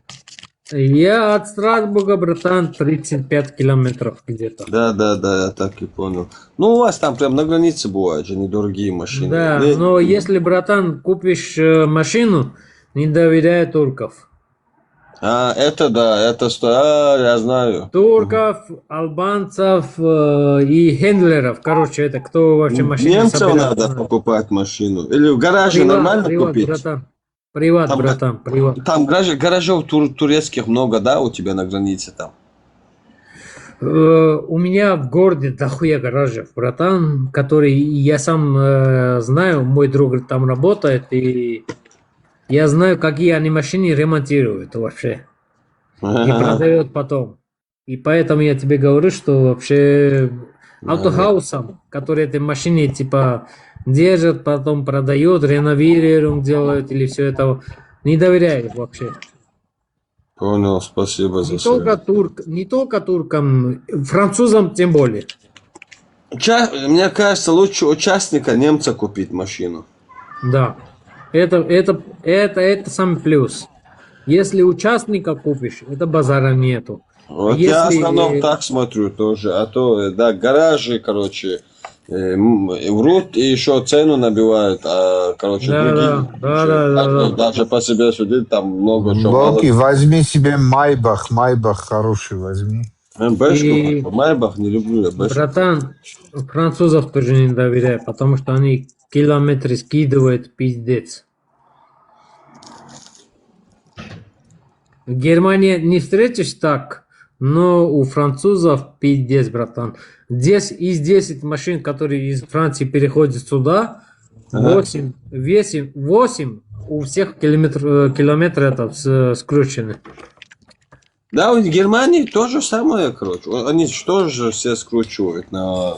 Я от Страсбурга, братан, 35 километров где-то. Да, я так и понял. Ну, у вас там прям на границе бывают же недорогие машины. Да, но если, братан, купишь машину, не доверяй турков. А, это да, я знаю. Турков, албанцев и хендлеров. Короче, это кто вообще машины Немцев собирает. надо покупать машину. Или в гараже нормально купить? Братан. Приват. Там гаражев турецких много, да, у тебя на границе там? У меня в городе дохуя гаражев, братан, который я сам знаю, мой друг там работает, и я знаю, какие они машины ремонтируют вообще. И продают потом. И поэтому я тебе говорю, что вообще автохаусом, которые эти машины типа держат, потом продают, реновируют, делают или все это, не доверяй вообще. Понял, спасибо за совет. Не только туркам, французам тем более. Мне кажется, лучше участника немца купить машину. Да. Это самый плюс. Если участника купишь, это базара нету. Вот я в основном так смотрю тоже. А то, да, гаражи, короче, Врут и еще цену набивают, короче, другие. Даже по себе судить, там много чего. Локи, возьми себе Майбах хороший возьми. Бэшку, Майбах не люблю я Бэшку. Братан, французов тоже не доверяю, потому что они километры скидывают, пиздец. В Германии не встретишь так, но у французов пиздец, братан. Здесь из 10 машин, которые из Франции переходят сюда, 8 у всех километры это скручены. Да, в Германии то же самое, короче. Они тоже все скручивают,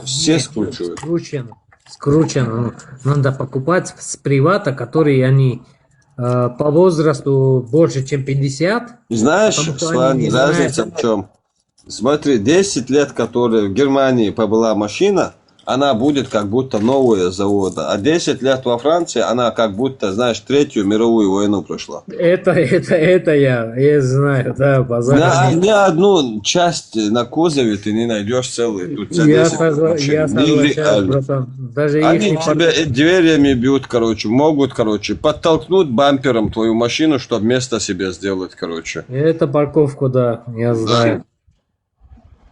все скручивают. Скручено. Надо покупать с привата, которые они по возрасту больше, чем 50. Знаешь, с вами разница в чем? Смотри, 10 лет, которые в Германии побыла машина, она будет как будто новая завода. А 10 лет во Франции, она как будто, знаешь, Третью мировую войну прошла. Это я знаю, да, базар. Ни одну часть на кузове ты не найдешь целую. Тут Я согласен, братан. Даже они тебя дверями бьют, короче, могут, короче, подтолкнуть бампером твою машину, чтобы место себе сделать, короче. Это парковку, да, я знаю.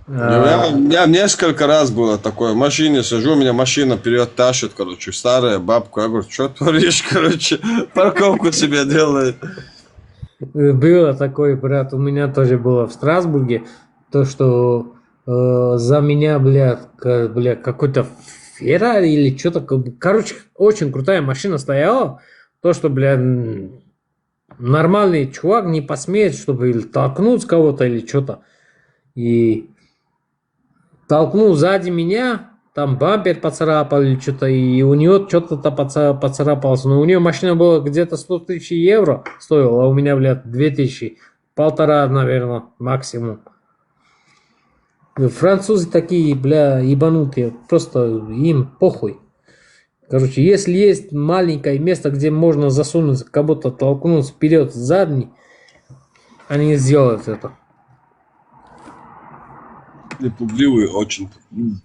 У меня несколько раз было такое. В машине сижу, меня машина вперед тащит, короче, старая бабка. Я говорю, что творишь, короче, парковку себе делает. Было такое, брат, у меня тоже было в Страсбурге, то, что за меня, бля, какой-то Феррари или что-то, короче, очень крутая машина стояла, то, что, бля, нормальный чувак не посмеет, чтобы или толкнуть кого-то или что-то. И толкнул сзади меня, там бампер поцарапал или что-то, и у нее что-то поцарапалось. Но у нее машина была где-то 100 тысяч евро стоила, а у меня, блядь, 2000, 1,5, наверное, максимум. Французы такие, бля, ебанутые, просто им похуй. Короче, если есть маленькое место, где можно засунуть, кого-то толкнуть вперед, задний, они сделают это. Пугливые очень.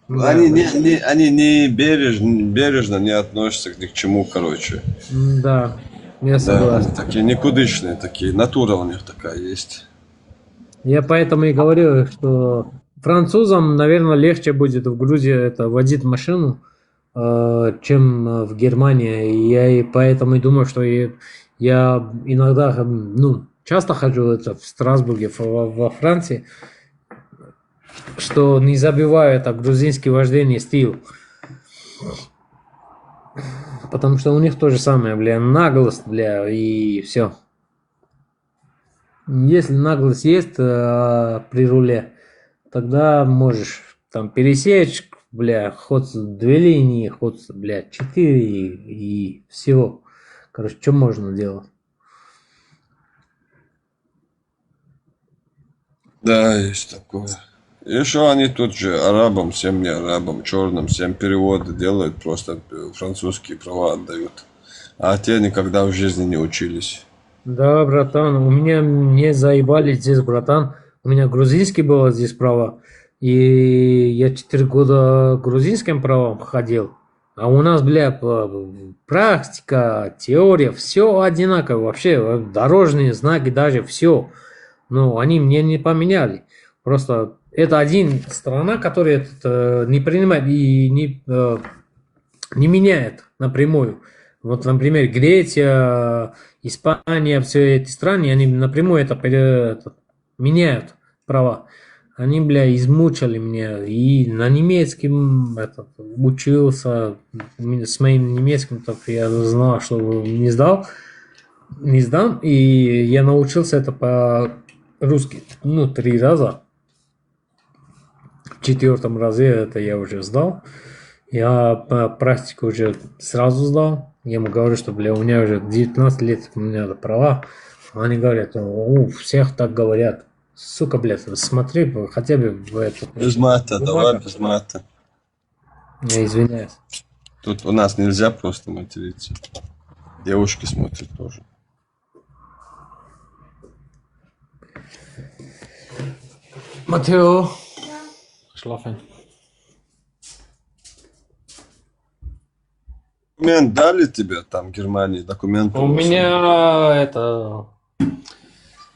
Да, Они не бережно не относятся ни к чему, короче. Да, я согласен. Да, такие никудышные, такие, натура у них такая есть. Я поэтому и говорю, что французам, наверное, легче будет в Грузии это водить машину, чем в Германии. И я и поэтому и думаю, что я иногда, часто хожу это в Страсбурге, во Франции, что не забиваю это грузинский вождение стиль. Потому что у них то же самое, бля, наглость, бля, и все. Если наглость есть при руле, тогда можешь там пересечь, бля, хоть 2 линии, хоть, бля, 4 и всего. Короче, что можно делать? Да, есть такое. Еще они тут же арабам, всем не арабам, черным, всем переводы делают, просто французские права отдают. А те никогда в жизни не учились. Да, братан, мне заебали здесь, братан. У меня грузинский было здесь право. И я 4 года грузинским правом ходил. А у нас, бля, практика, теория, все одинаково. Вообще, дорожные знаки даже, все. Но они мне не поменяли. Просто это один страна, которая не принимает и не меняет напрямую. Вот, например, Греция, Испания, все эти страны, они напрямую это меняют права. Они, бля, измучили меня. И на немецком учился. С моим немецким так я знал, что не сдам. И я научился это по-русски, 3 раза. В 4-м разе это я уже сдал. Я практику уже сразу сдал. Я ему говорю, что, бля, у меня уже 19 лет, у меня права. Они говорят, всех так говорят. Сука, блядь, смотри хотя бы в это. Без мата, давай без мата. Я извиняюсь. Тут у нас нельзя просто материться. Девушки смотрят тоже. Матео. Schlafen. Документ дали тебе там в Германии? Документ? У меня это...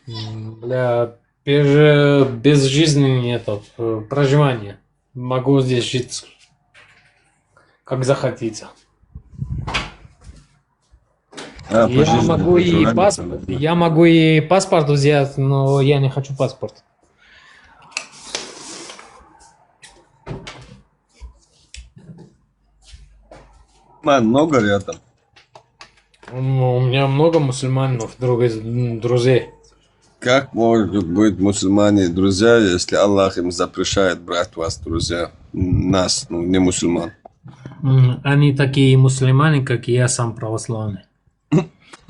Бля, безжизненный этот, проживание. Могу здесь жить как захотите. Я могу и паспорт взять, но я не хочу паспорт. Много рядом? Ну, у меня много мусульманов, друзей. Как могут быть мусульмане друзья, если Аллах им запрещает брать вас друзья? Нас, ну, не мусульман. Они такие мусульмане, как и я сам православный.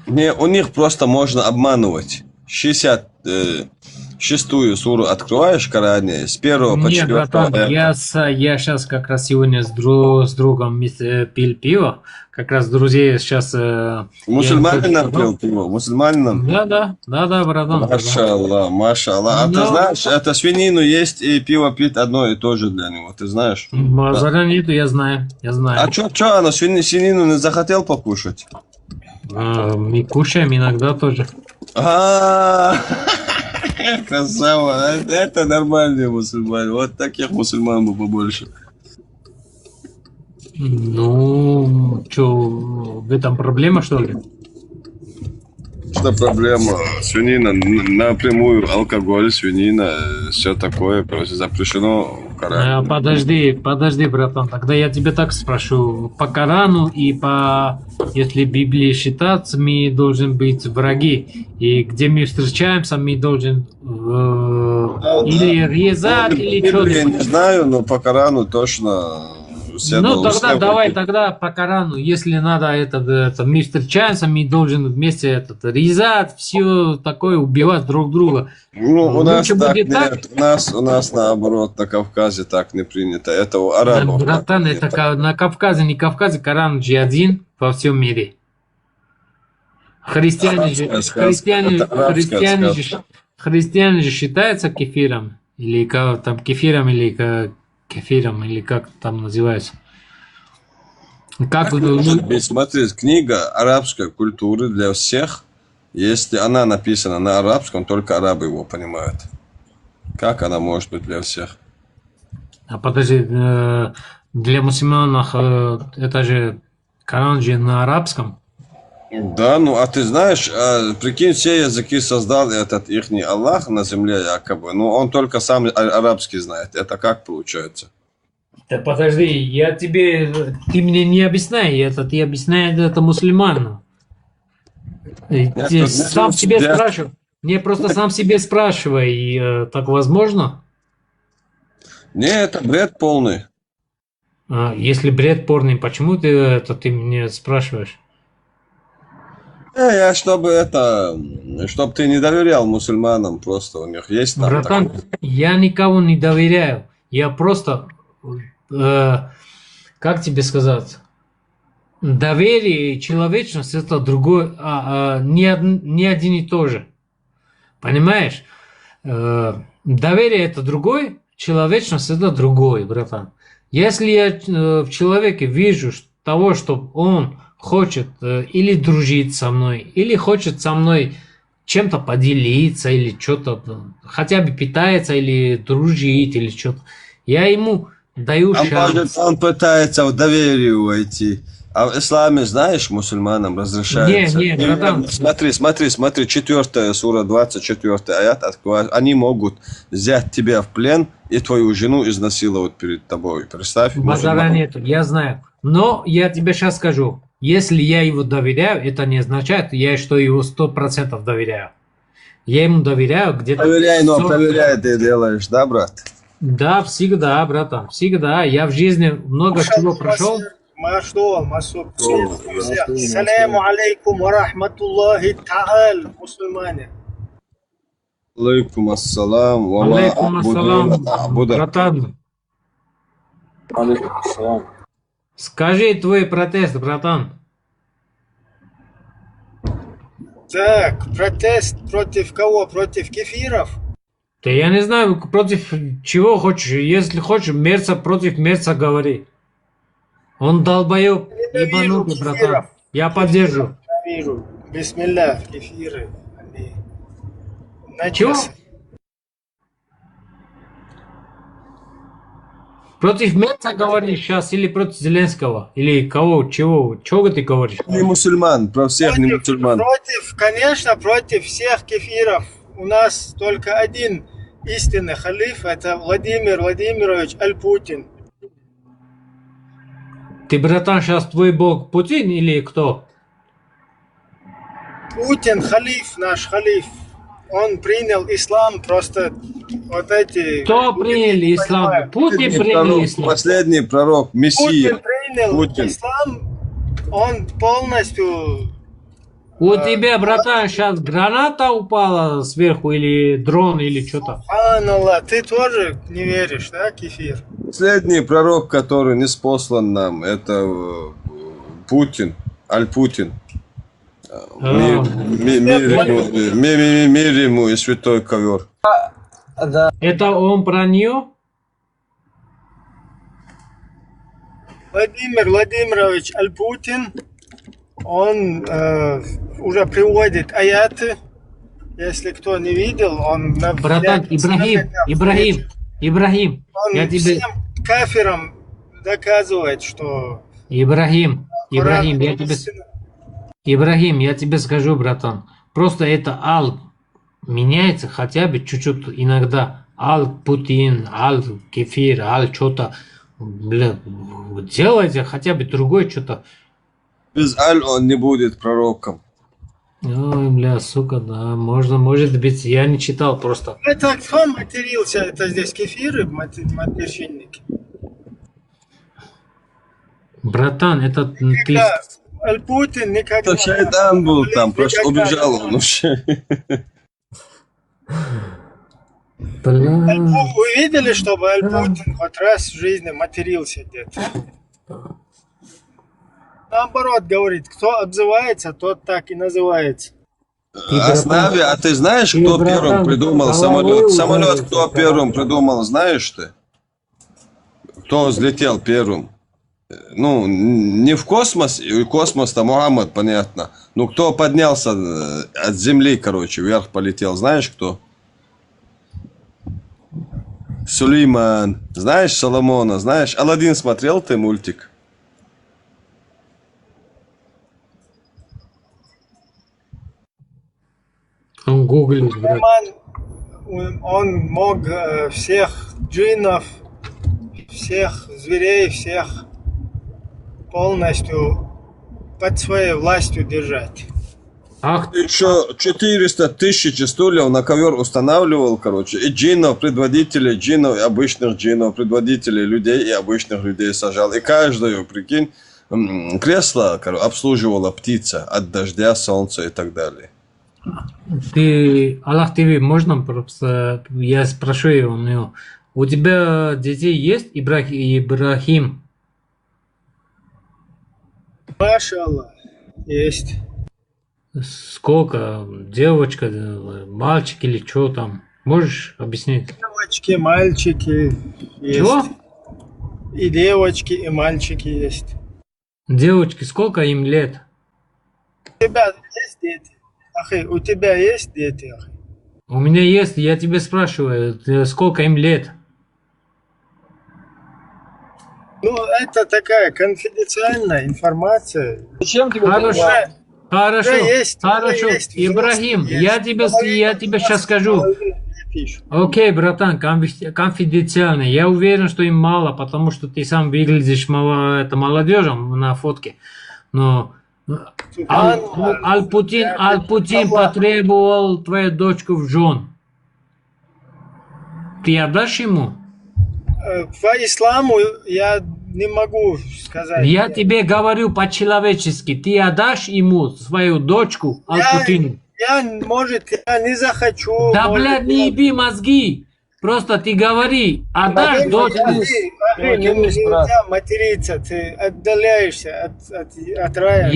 Не, у них просто можно обманывать. 66-ю суру открываешь в Коране, с 1 по 4. Нет, братан, я сейчас как раз сегодня с другом пил пиво. Как раз друзей сейчас... Мусульманином пил пиво? Мусульманином? Да, братан. Маша-Аллах. А ты знаешь, это свинину есть и пиво пить одно и то же для него, ты знаешь? Базара нету, я знаю. А что, она свинину не захотел покушать? Мы кушаем иногда тоже. Красава, это нормальные мусульмане. Вот таких мусульман бы побольше. Ну, что, в этом проблема, что ли? Что проблема? Свинина напрямую, алкоголь, свинина, все такое, просто запрещено в Коране. Подожди, братан, тогда я тебе так спрошу. По Корану и по... Если Библии считаться, мы должны быть враги. И где мы встречаемся, мы должны или резать, или что-то. Я не знаю, но по Корану точно... Ну, тогда давай тогда по Корану, если надо мы встречаемся, мы должны вместе резать, все такое, убивать друг друга. Ну, у нас так будет нет, у нас наоборот, на Кавказе так не принято, это у арабов. Братан, это на Кавказе, не Кавказе, Коран же один во всем мире. Христиане же считаются кефиром, или как там кефиром, или кефиром, или как там называется. Смотри, книга арабской культуры для всех, если она написана на арабском, только арабы его понимают. Как она может быть для всех? А подожди, для мусульманов это же Коран же на арабском? Да, ну а ты знаешь, прикинь, все языки создал этот ихний Аллах на земле якобы, но он только сам арабский знает. Это как получается? Да подожди, ты мне не объясняй это, ты объясняешь это мусульманам. Сам себе спрашиваю. Не, просто сам себе спрашивай, так возможно? Не, это бред полный. Если бред полный, почему ты мне спрашиваешь? Я чтобы ты не доверял мусульманам, просто у них есть там. Братан, такое. Я никого не доверяю. Я просто, как тебе сказать, доверие и человечность это другое, не один и то же. Понимаешь? Доверие это другой, человечность это другой, братан. Если я в человеке вижу того, что он хочет или дружить со мной, или хочет со мной чем-то поделиться, или что-то, хотя бы питается, или дружить, или что-то, я ему даю шанс. Он пытается в доверие войти. А в исламе, знаешь, мусульманам разрешается. Нет, братан. Смотри, 4 сура, 24 аят открывает. Они могут взять тебя в плен и твою жену изнасиловать перед тобой. Представь. Базара нету, я знаю. Но я тебе сейчас скажу. Если я его доверяю, это не означает, что его 100% доверяю. Я ему доверяю где-то... Проверяй ты делаешь, да, брат? Да, всегда, братан, всегда. Я в жизни много чего прошел. Саляму алейкум ва рахматуллахи та'аль, мусульмане. Алейкум ассалам. Алейкум ассалам, братан. Алейкум ассалам. Скажи твой протест, братан. Так, протест против кого? Против кефиров? Да я не знаю, против чего хочешь. Если хочешь, мерца против мерца говори. Он долбоеб, Ненавижу ебанутый, кефиров. братан. Я поддержу. Ненавижу. Бисмилля, кефиры. Они Чего? начесы. Против Мерца говоришь сейчас или против Зеленского? Или кого? Чего ты говоришь? Не мусульман, про всех не мусульман. Конечно, против всех кефиров. У нас только один истинный халиф, это Владимир Владимирович Аль-Путин. Ты, братан, сейчас твой бог Путин или кто? Путин халиф, наш халиф. Он принял ислам, просто вот эти... Кто принял ислам? Путин принял ислам. Последний пророк, мессия. Путин принял ислам, он полностью... У тебя, братан, сейчас граната упала сверху или дрон или что-то? Аллах, ты тоже не веришь, да, кефир? Последний пророк, который не спослан нам, это Путин, Аль-Путин. Мир ему и святой ковер. Это он про нее? Владимир Владимирович Аль-Путин, он уже приводит аяты. Если кто не видел, он... Братан, Ибрагим, Он я тебе... всем кафирам доказывает, что... Ибрагим, я тебе скажу, братан. Просто это Ал меняется хотя бы чуть-чуть иногда. Ал-Путин, Ал-Кефир, Ал-что-то. Бля, делайте хотя бы другое что-то. Без Аль он не будет пророком. Ой, бля, сука, да, может быть, я не читал просто. Это кто матерился? Это здесь кефиры, матерщинники? Братан, это ты... Аль-Путин никогда... Это шайтан был там, просто убежал он уже. Вы видели, чтобы Аль-Путин хоть раз в жизни матерился где-то? Наоборот, говорит, кто обзывается, тот так и называется. Аснави, а ты знаешь, кто первым придумал самолет? Самолет кто первым придумал, знаешь ты? Кто взлетел первым? Ну, не в космос, и космос-то Мухаммад, понятно. Ну, кто поднялся от земли, короче, вверх полетел, знаешь кто? Сулейман. Знаешь Соломона, знаешь? Аладдин смотрел ты мультик? Он гуглит, брат. Он мог всех джиннов, всех зверей, всех полностью под своей властью держать. Ах, еще 400 тысяч стульев на ковер устанавливал, короче, и джиннов, предводителей джиннов, и обычных джиннов, предводителей людей и обычных людей сажал. И каждую, прикинь, кресло обслуживала птица от дождя, солнца и так далее. Ты, Аллах ТВ, можно просто, я спрошу его, ну, у тебя детей есть, Ибрахим? Маша Аллах, есть. Сколько? Девочка, мальчик или что там? Можешь объяснить? Девочки, мальчики есть. Чего? И девочки, и мальчики есть. Девочки, сколько им лет? У тебя есть дети? Ахи, у тебя есть дети, ахи? У меня есть, я тебе спрашиваю, сколько им лет? Ну, это такая конфиденциальная информация. Зачем тебе Хорошо, хорошо, есть, Ибрагим, я тебе сейчас скажу. Окей, братан, конфиденциально. Я уверен, что им мало, потому что ты сам выглядишь молодежью на фотке. Но Аль-Путин потребовал твою дочку в жен. Ты отдашь ему? По исламу я не могу сказать. Я тебе говорю по-человечески. Ты отдашь ему свою дочку Аль-Путину? Я не захочу. Да, может, блядь, не еби мозги. Просто ты говори, отдашь дочку. Нельзя материться, ты отдаляешься от рая.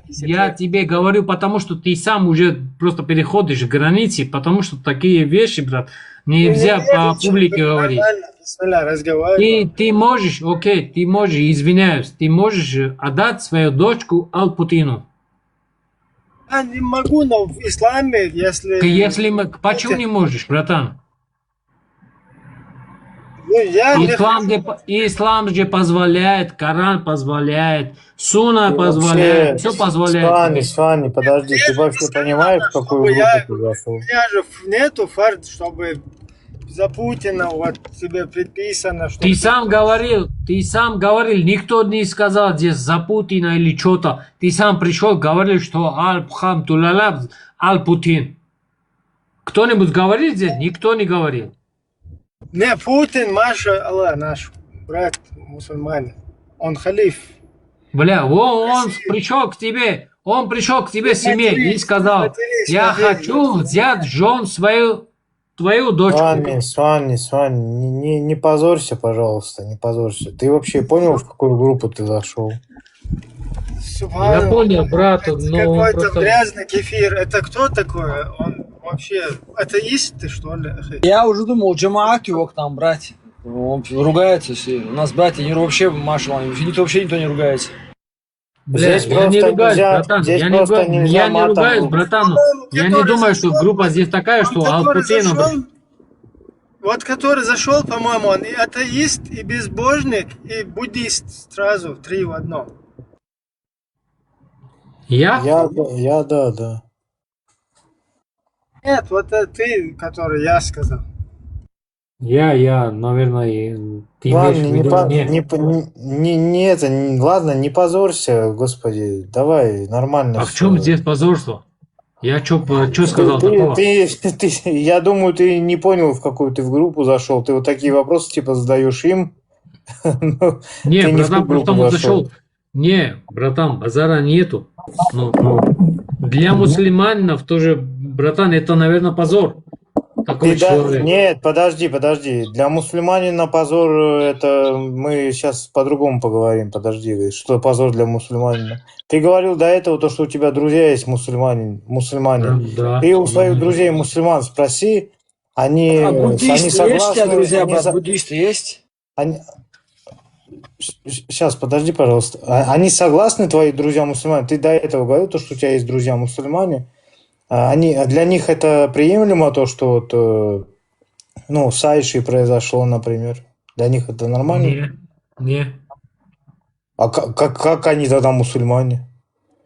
Я тебе говорю, потому что ты сам уже просто переходишь границы, потому что такие вещи, брат, нельзя по публике говорить. Ты можешь, окей, ты можешь, извиняюсь, ты можешь отдать свою дочку Ал-Путину. Я не могу, но в исламе, Почему не можешь, братан? Ислам же позволяет, Коран позволяет, Суна позволяет, все позволяет. Свани, подожди, ты вообще понимаешь, в какую группу ты зашел? У меня же нету фарт, чтобы за Путина вот тебе предписано, что... Ты сам говорил, никто не сказал здесь за Путина или что-то. Ты сам пришел, говорил, что Аль-Хамдулалаб, Аль-Путин. Кто-нибудь говорил здесь? Никто не говорил. Не, Путин, Маша, Аллах, наш брат мусульманин. Он халиф. Бля, он пришел к тебе в семье и сказал, я хочу взять жен твою дочку. Свани, не позорься, пожалуйста, не позорься. Ты вообще понял, в какую группу ты зашел? Я понял, брат, но какой-то просто... грязный кефир. Это кто такой? Он вообще атеист, ты что ли? Я уже думал, Джамаат его к нам брать. Он ругается все. У нас братья вообще, Маша, вообще никто не ругается. Бля, я не ругаюсь, братан. Я не ругаюсь, братан. Я не думаю, что группа здесь такая, что Ал-Путин... Вот который зашел, по-моему, он и атеист, и безбожник, и буддист сразу, 3 в одном. Я, да. Нет, вот это ты, который я сказал. наверное, ты Ладно, имеешь в виду... ладно, не позорься, господи, давай, нормально. А в чем здесь позорство? Я что сказал такого? Я думаю, ты не понял, в какую ты в группу зашел. Ты вот такие вопросы типа задаешь им. Не, братан, просто он зашел. Не, братан, базара нету. Для мусульманинов тоже, братан, это, наверное, позор. Такой человек. Нет, подожди. Для мусульманина позор, это мы сейчас по-другому поговорим. Подожди, что позор для мусульманина? Ты говорил до этого, то, что у тебя друзья есть мусульмане. Да. Ты у своих друзей мусульман спроси, они буддисты согласны. Есть у тебя друзья, брат, буддисты есть? Сейчас, подожди, пожалуйста. Они согласны, твои друзья мусульмане? Ты до этого говорил, то, что у тебя есть друзья мусульмане. Для них это приемлемо, то, что вот, с Айшей произошло, например? Для них это нормально? Не. А как они тогда мусульмане?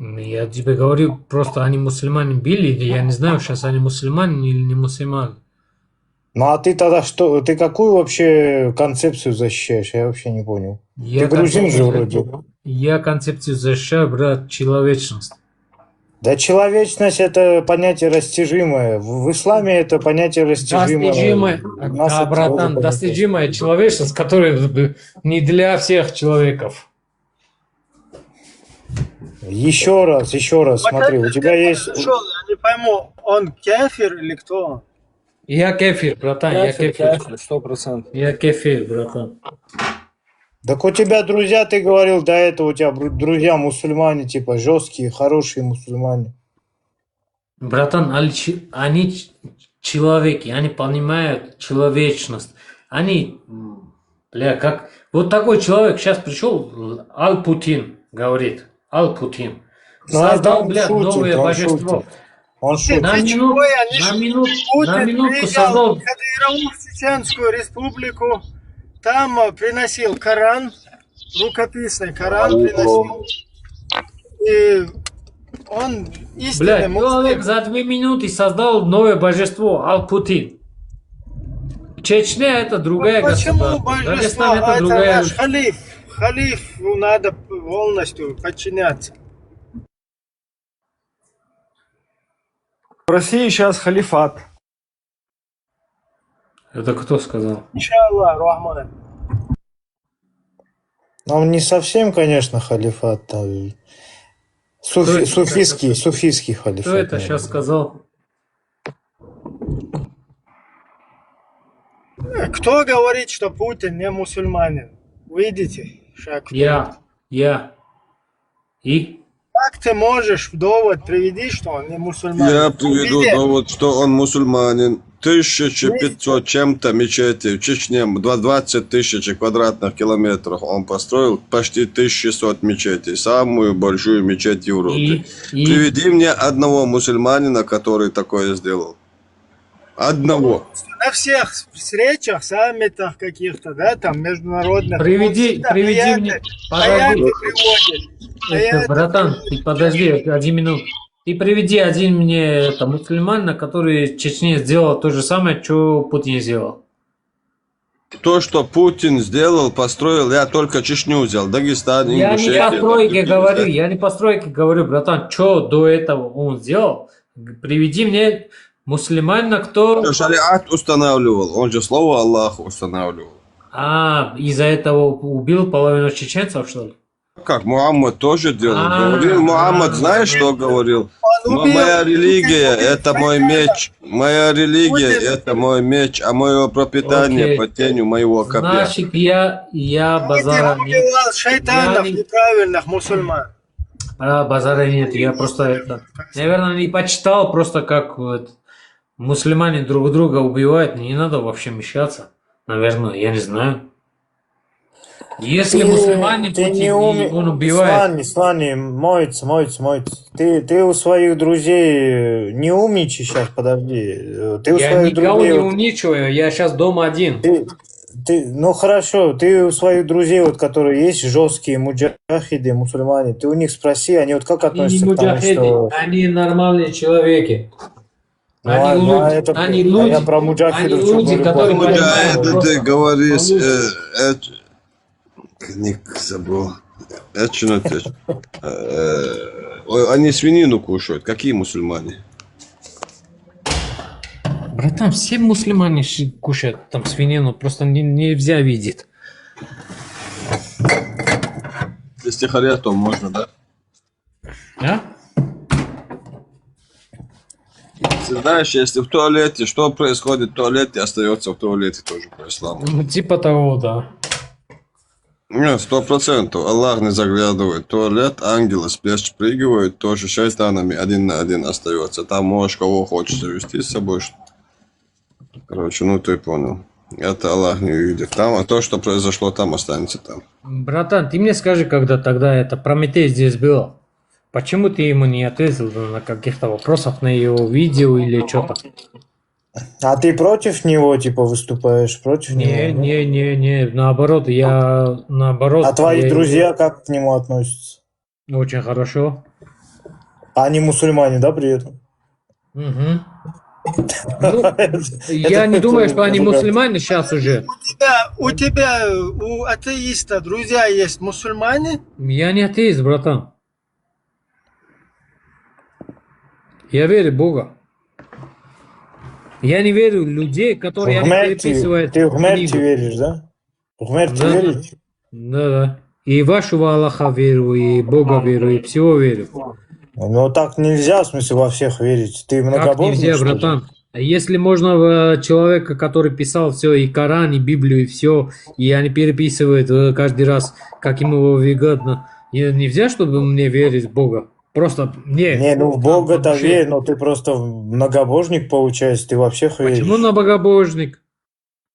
Я тебе говорю, просто они мусульмане были, я не знаю, сейчас они мусульмане или не мусульмане. Ну а ты тогда что? Ты какую вообще концепцию защищаешь? Я вообще не понял. Ты грузин же вроде. Я концепцию защищаю, брат, человечность. Да человечность это понятие растяжимое. В исламе это понятие растяжимое. Братан, достижимая человечность, которая не для всех человеков. Еще раз, смотри, у тебя есть... Я не пойму, он кефир или кто? Я кефир, братан, я кефир. 100%. Я кефир, братан. Так у тебя друзья, ты говорил до этого, у тебя друзья мусульмане, типа жесткие, хорошие мусульмане. Братан, они человеки, они понимают человечность. Они, как... Вот такой человек сейчас пришел, Аль-Путин, говорит, Аль-Путин. Создал, новое божество. Он шутит. На минутку создал... Кадырову в Чеченскую республику, там приносил Коран, рукописный Коран приносил. И он истинный человек за 2 минуты создал новое божество, Аль-Путин. Чечня это другая государство. Почему божество? Дагестан это другая... наш халиф. Халифу надо полностью подчиняться. В России сейчас халифат. Это кто сказал? Иншаллах, Рахман. Он не совсем, конечно, халифат. Суфийский халифат. Кто это сейчас сказал? Кто говорит, что Путин не мусульманин? Видите? Я. И? Как ты можешь довод приведи, что он не мусульманин? Я приведу довод, что он мусульманин. 1500 чем-то мечетей в Чечне, 20 тысяч квадратных километров он построил, почти 1600 мечетей, самую большую мечеть в Европе. Приведи мне одного мусульманина, который такое сделал. Одного. На всех встречах, саммитах каких-то, да, там международных. Приведи мне. Подожди. Братан, ты подожди 1 минут. Ты приведи один мне мусульманина, который в Чечне сделал то же самое, что Путин сделал. То, что Путин сделал, построил, я только Чечню взял, Дагестан, Ингушетия. Я не по стройке говорю, братан, что до этого он сделал. Приведи мне мусульманина, кто... Шариат устанавливал, он же слово Аллаха устанавливал. Из-за этого убил половину чеченцев, что ли? Как Мухаммад тоже делал. Говорил Мухаммад, знаешь, что говорил? Моя религия – это мой меч. Моя религия – это мой меч, а мое пропитание по тенью моего копья. Значит, я базара нет. Убивал шайтанов неправильных мусульман. Базара нет, я просто наверное, не почитал, просто как мусульмане друг друга убивают, не надо вообще мешаться. Наверное, я не знаю. Если мусульмане, он убивает. Слани, моется. Ты у своих друзей не умничай сейчас, подожди. Я никого не умничаю, я сейчас дома один. Ну хорошо, ты у своих друзей, которые есть жесткие муджахиды, мусульмане, ты у них спроси, они как относятся к тому, что... Они нормальные человеки. Они люди, я про муджахидов которые понимают. Ты говоришь... Ник забыл. Они свинину кушают. Какие мусульмане? Братан, все мусульмане кушают там свинину, просто нельзя видеть. Если хотят, то можно, да? Ты знаешь, если в туалете, что происходит в туалете, остается в туалете тоже по исламу. Типа того, да. Нет, 100%. Аллах не заглядывает в туалет, ангелы спрыгивают, тоже шайтанами 1 на 1 остается. Там можешь кого хочешь вести с собой. Короче, ты понял. Это Аллах не увидит там, а то, что произошло там, останется там. Братан, ты мне скажи, когда тогда Прометей здесь был, почему ты ему не ответил на каких-то вопросов на его видео или что-то? А ты против него, выступаешь? Против него? Не, наоборот, А твои друзья как к нему относятся? Очень хорошо. Они мусульмане, да, при этом? Угу. Я не думаю, что они мусульмане сейчас уже. У атеиста друзья есть мусульмане? Я не атеист, братан. Я верю в Бога. Я не верю в людей, которые переписывают. Ты в Гмерти веришь, да? В Гмерти веришь? Да. И вашего Аллаха верю, и Бога верю, и всего верю. Ну так нельзя, в смысле, во всех верить. Ты многобожник? Как нельзя, братан? Если можно в человека, который писал все, и Коран, и Библию, и все, и они переписывают каждый раз, как ему выгодно, нельзя, чтобы мне верить в Бога? Просто в Бога-то верь, но ты просто многобожник получается, ты вообще веришь. Почему на многобожник?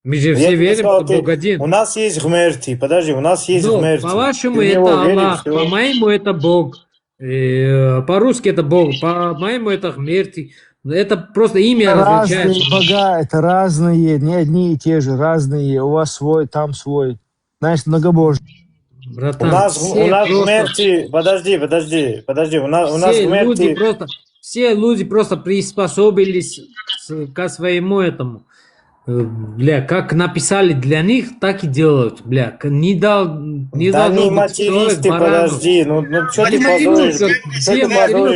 Мы же все верим, что Бог один. У нас есть Гмерти, подожди, у нас есть Гмерти. По-вашему это Аллах, по-моему это Бог. По-русски это Бог, по-моему это Гмерти. Это просто имя различается. Разные бога, это разные, не одни и те же, разные. У вас свой, там свой. Знаешь, многобожник. Братан, у нас Гмерти, подожди, у нас Гмерти... Все люди просто приспособились к своему этому. Как написали для них, так и делают, не материсты, подожди, что ты позоришь,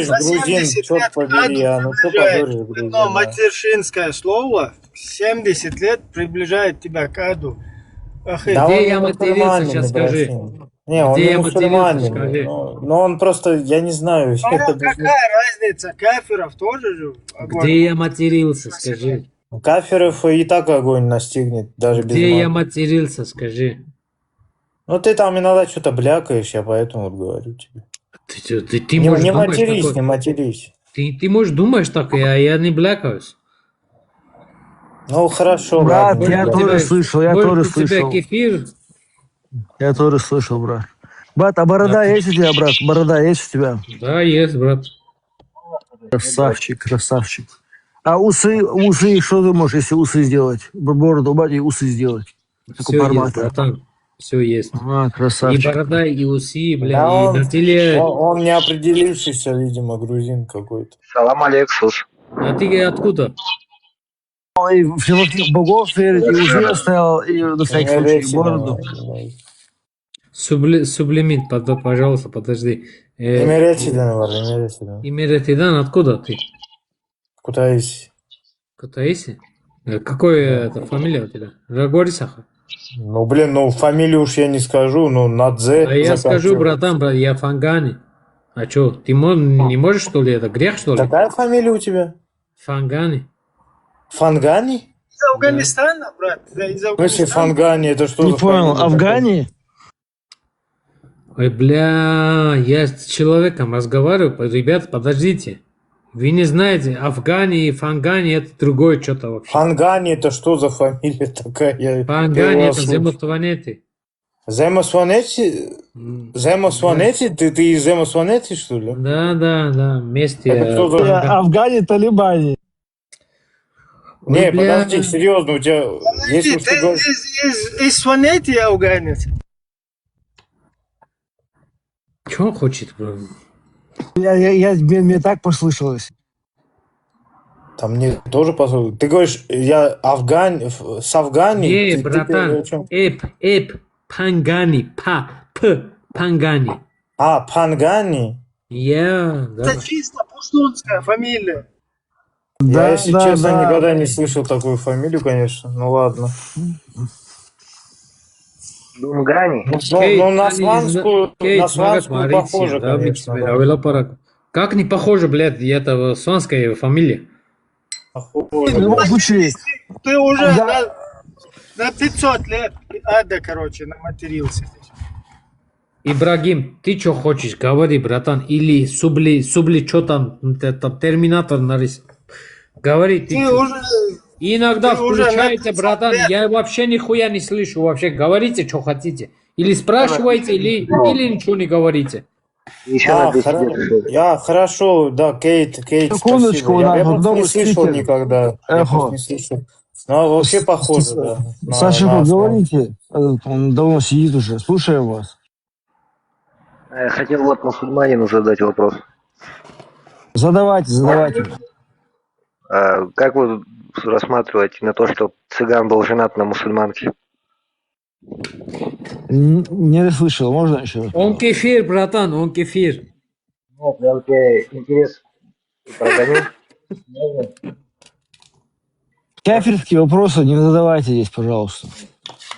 грузин, черт побери, что позоришь, грузин. Но матершинское слово 70 лет приближает тебя к аду. Где я матерился, сейчас скажи. Не, он не мусульманин, но он просто, я не знаю. Какая разница, кафиров тоже же? Где я матерился, скажи. Кафиров и так огонь настигнет, даже без Где я мата. матерился, скажи. Ну ты там иногда что-то блякаешь, я поэтому вот говорю тебе. Ты Не, можешь не думать матерись, такое. не матерись. Ты можешь думать так, я не блякаюсь. Ну хорошо, Брат, ладно. не я блякай. тоже слышал, я Может, тоже у тебя слышал. кефир? Я тоже слышал, брат. Брат, а борода есть у тебя, брат? Борода есть у тебя? Да, есть, брат. Красавчик, красавчик. А усы, что ты можешь, если усы сделать? Бороду убрать и усы сделать. Такой Все есть, формат. братан. Все есть. А, И красавчик. борода, и усы, бля, Да и он, на теле. он не определившийся, видимо, грузин какой-то. Салам алейкум. А ты откуда? И всевозможных богов верить, и усы оставил, и на всякий случай бороду. Сублимит, пожалуйста, подожди. Эмиретиден var, Эмиретиден. Эмиретидан, откуда ты? Кутаиси. Кутаиси? Какая это фамилия у тебя? Рагорисаха? Ну, блин, ну, фамилию уж я не скажу, ну, Надзе. А я скажу, заканчивается. братан, брат, я Фангани. А что, ты не можешь, что ли, это грех, что ли? Какая фамилия у тебя? Фангани. Фангани? Из Афганистана, брат? Да, из В смысле Афганистана. Фангани, это что Не за понял, фамилия? Афгани? Ой, бля, я с человеком разговариваю, ребят, подождите. Вы не знаете, Афгани и Фангани это другое что-то вообще. Фангани это что за фамилия такая? Я Фангани первый это раз слышу. землепланеты. Земосванети? Земосванети? Ты из Земосванети, что ли? Да, вместе. Это кто за... Афгани, талибани. Не, Ой, бля. подожди, серьезно, у тебя... Если уж ты Ты говоришь... из Сванети, афганец? Что он хочет, бро? Мне так послышалось. Там мне тоже послушай. Ты говоришь, я Афган... с Афгани? Не, Ты братан, о чем? Пангани, Пангани. А, Пангани? Да. Это чисто пуштунская фамилия. Я, если честно, никогда не слышал такую фамилию, конечно. Ну ладно. Дунгани. Ну, на сванскую похоже, конечно. Да. Как не похоже, блядь, это сванская фамилия? Похоже. В любом случае, Ты уже на 500 лет ада, короче, наматерился. Ибрагим, ты что хочешь, говори, братан, или субли, что там, терминатор нарисовал. Говори, ты чё? уже... Иногда ты уже включайте, на братан, 500 лет. я вообще нихуя не слышу, вообще говорите, что хотите. Или спрашивайте, или ничего не говорите. Хорошо, да, Кейт, секундочку, спасибо. Я вот просто не новый слышал спикер. никогда. Я Эхо. просто не слышал. Ну, вообще похоже, да. Саша, на вы говорите, он давно сидит уже, слушаем вас. Я хотел вот мусульманину задать вопрос. Задавайте. Как вы рассматриваете на то, что цыган был женат на мусульманке? Не слышал, можно еще раз? Он кефир, братан, он кефир. Нет, я у тебя интерес прогоню. Кафирские вопросы не задавайте здесь, пожалуйста.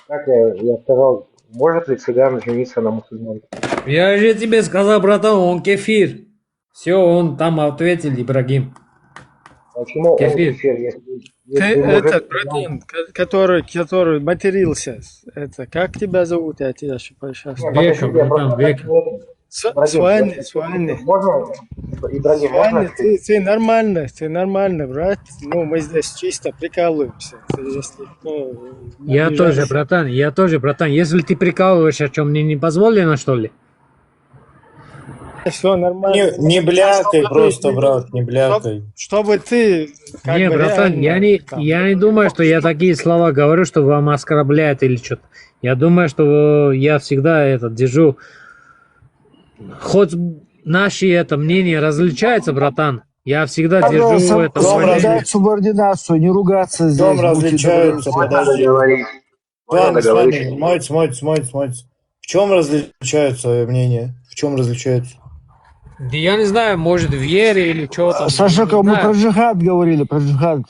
Как я сказал, может ли цыган жениться на мусульманке? Я же тебе сказал, братан, он кефир. Все, он там ответил, Ибрагим. Почему он Кефир. кефир, если Ты мужик- этот, братан, который матерился, это, как тебя зовут? Я тебя сейчас... Века, братан, века. Свани. Можно, Ибрагим, можно? Ты нормально, брат. Ну, мы здесь чисто прикалываемся. Если, не Я тоже, обижайся. братан. Если ты прикалываешься, что мне не позволено, что ли? Все нормально. Не блякай просто, брат, не блякай. Чтобы ты... как Не, бы братан, реально я не думаю, что я такие слова говорю, что вам оскорбляют или что-то. Я думаю, что я всегда это держу. Хоть наши это мнения различаются, братан, я всегда держу это. Соблюдать субординацию, не ругаться здесь. Дом будьте различаются, добры. подожди. Можно Свани, мать. В чем различаются мнения? В чем различаются? Да я не знаю, может, в вере или что-то. Сашока, мы про джихад говорили, про джихад.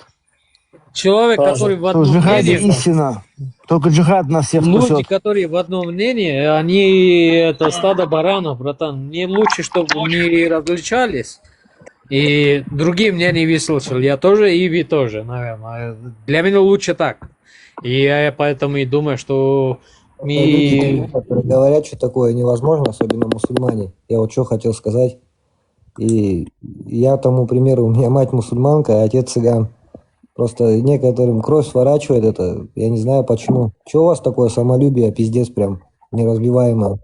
Человек, который в Что в одном джихаде мнении... истина. Только джихад нас всех Люди, спасет. которые в одном мнении, они это стадо баранов, братан. Мне лучше, чтобы они различались. И другие меня не выслушали. Я тоже, и вы тоже, наверное. Для меня лучше так. И я поэтому и думаю, что Люди, мы... которые говорят, что такое невозможно, особенно мусульмане. Я вот что хотел сказать. И я тому примеру, у меня мать мусульманка, а отец цыган. Просто некоторым кровь сворачивает это. Я не знаю почему. Что у вас такое самолюбие, пиздец прям неразбиваемое?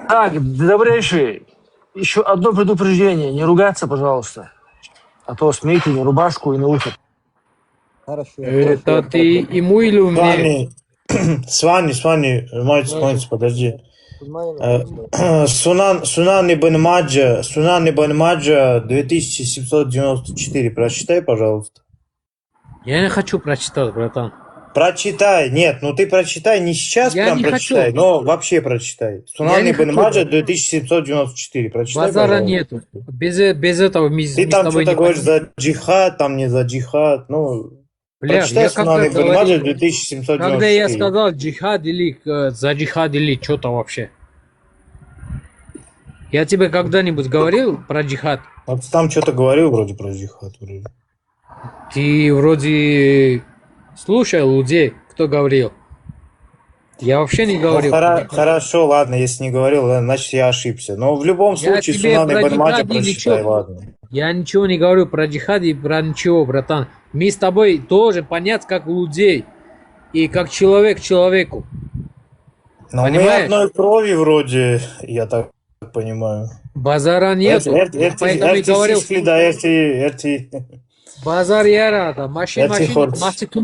Так, добрейший, еще одно предупреждение. Не ругаться, пожалуйста. А то смейте на рубашку и на ухо. Хорошо. Это ты ему или мне? С вами, мать, подожди. Сунан ибн Маджа 2794. Прочитай, пожалуйста. Я не хочу прочитать, братан. Прочитай. Нет, ну ты прочитай, не сейчас Я прям не прочитай, хочу. но вообще прочитай. Я Сунан не ибн хочу. Маджа 2794. Прочитай, Базара пожалуйста. нету. Без этого мы Ты с там тобой что-то не говоришь пойдем. за джихад, там не за джихад. Ну, Бля, прочитай я Сунан когда ибн Маджа говорил, когда я 2794. сказал джихад или за джихад или что-то вообще. Я тебе когда-нибудь говорил про джихад? А ты там что-то говорил вроде про джихад. Вроде. Ты вроде слушал людей, кто говорил. Я вообще не Ну, говорил про джихад. хорошо, ладно, если не говорил, значит я ошибся. Но в любом Я случае тебе Сунан про ибн Маджа джихад прочитай, ничего. ладно. Я ничего не говорю про джихад и про ничего, братан. Мы с тобой тоже понять как людей и как человек человеку. Но мы Понимаешь? одной крови вроде, я так понимаю. Базара нету. Я поэтому и говорил, ბაზარი არა და მაშინ მასი თუ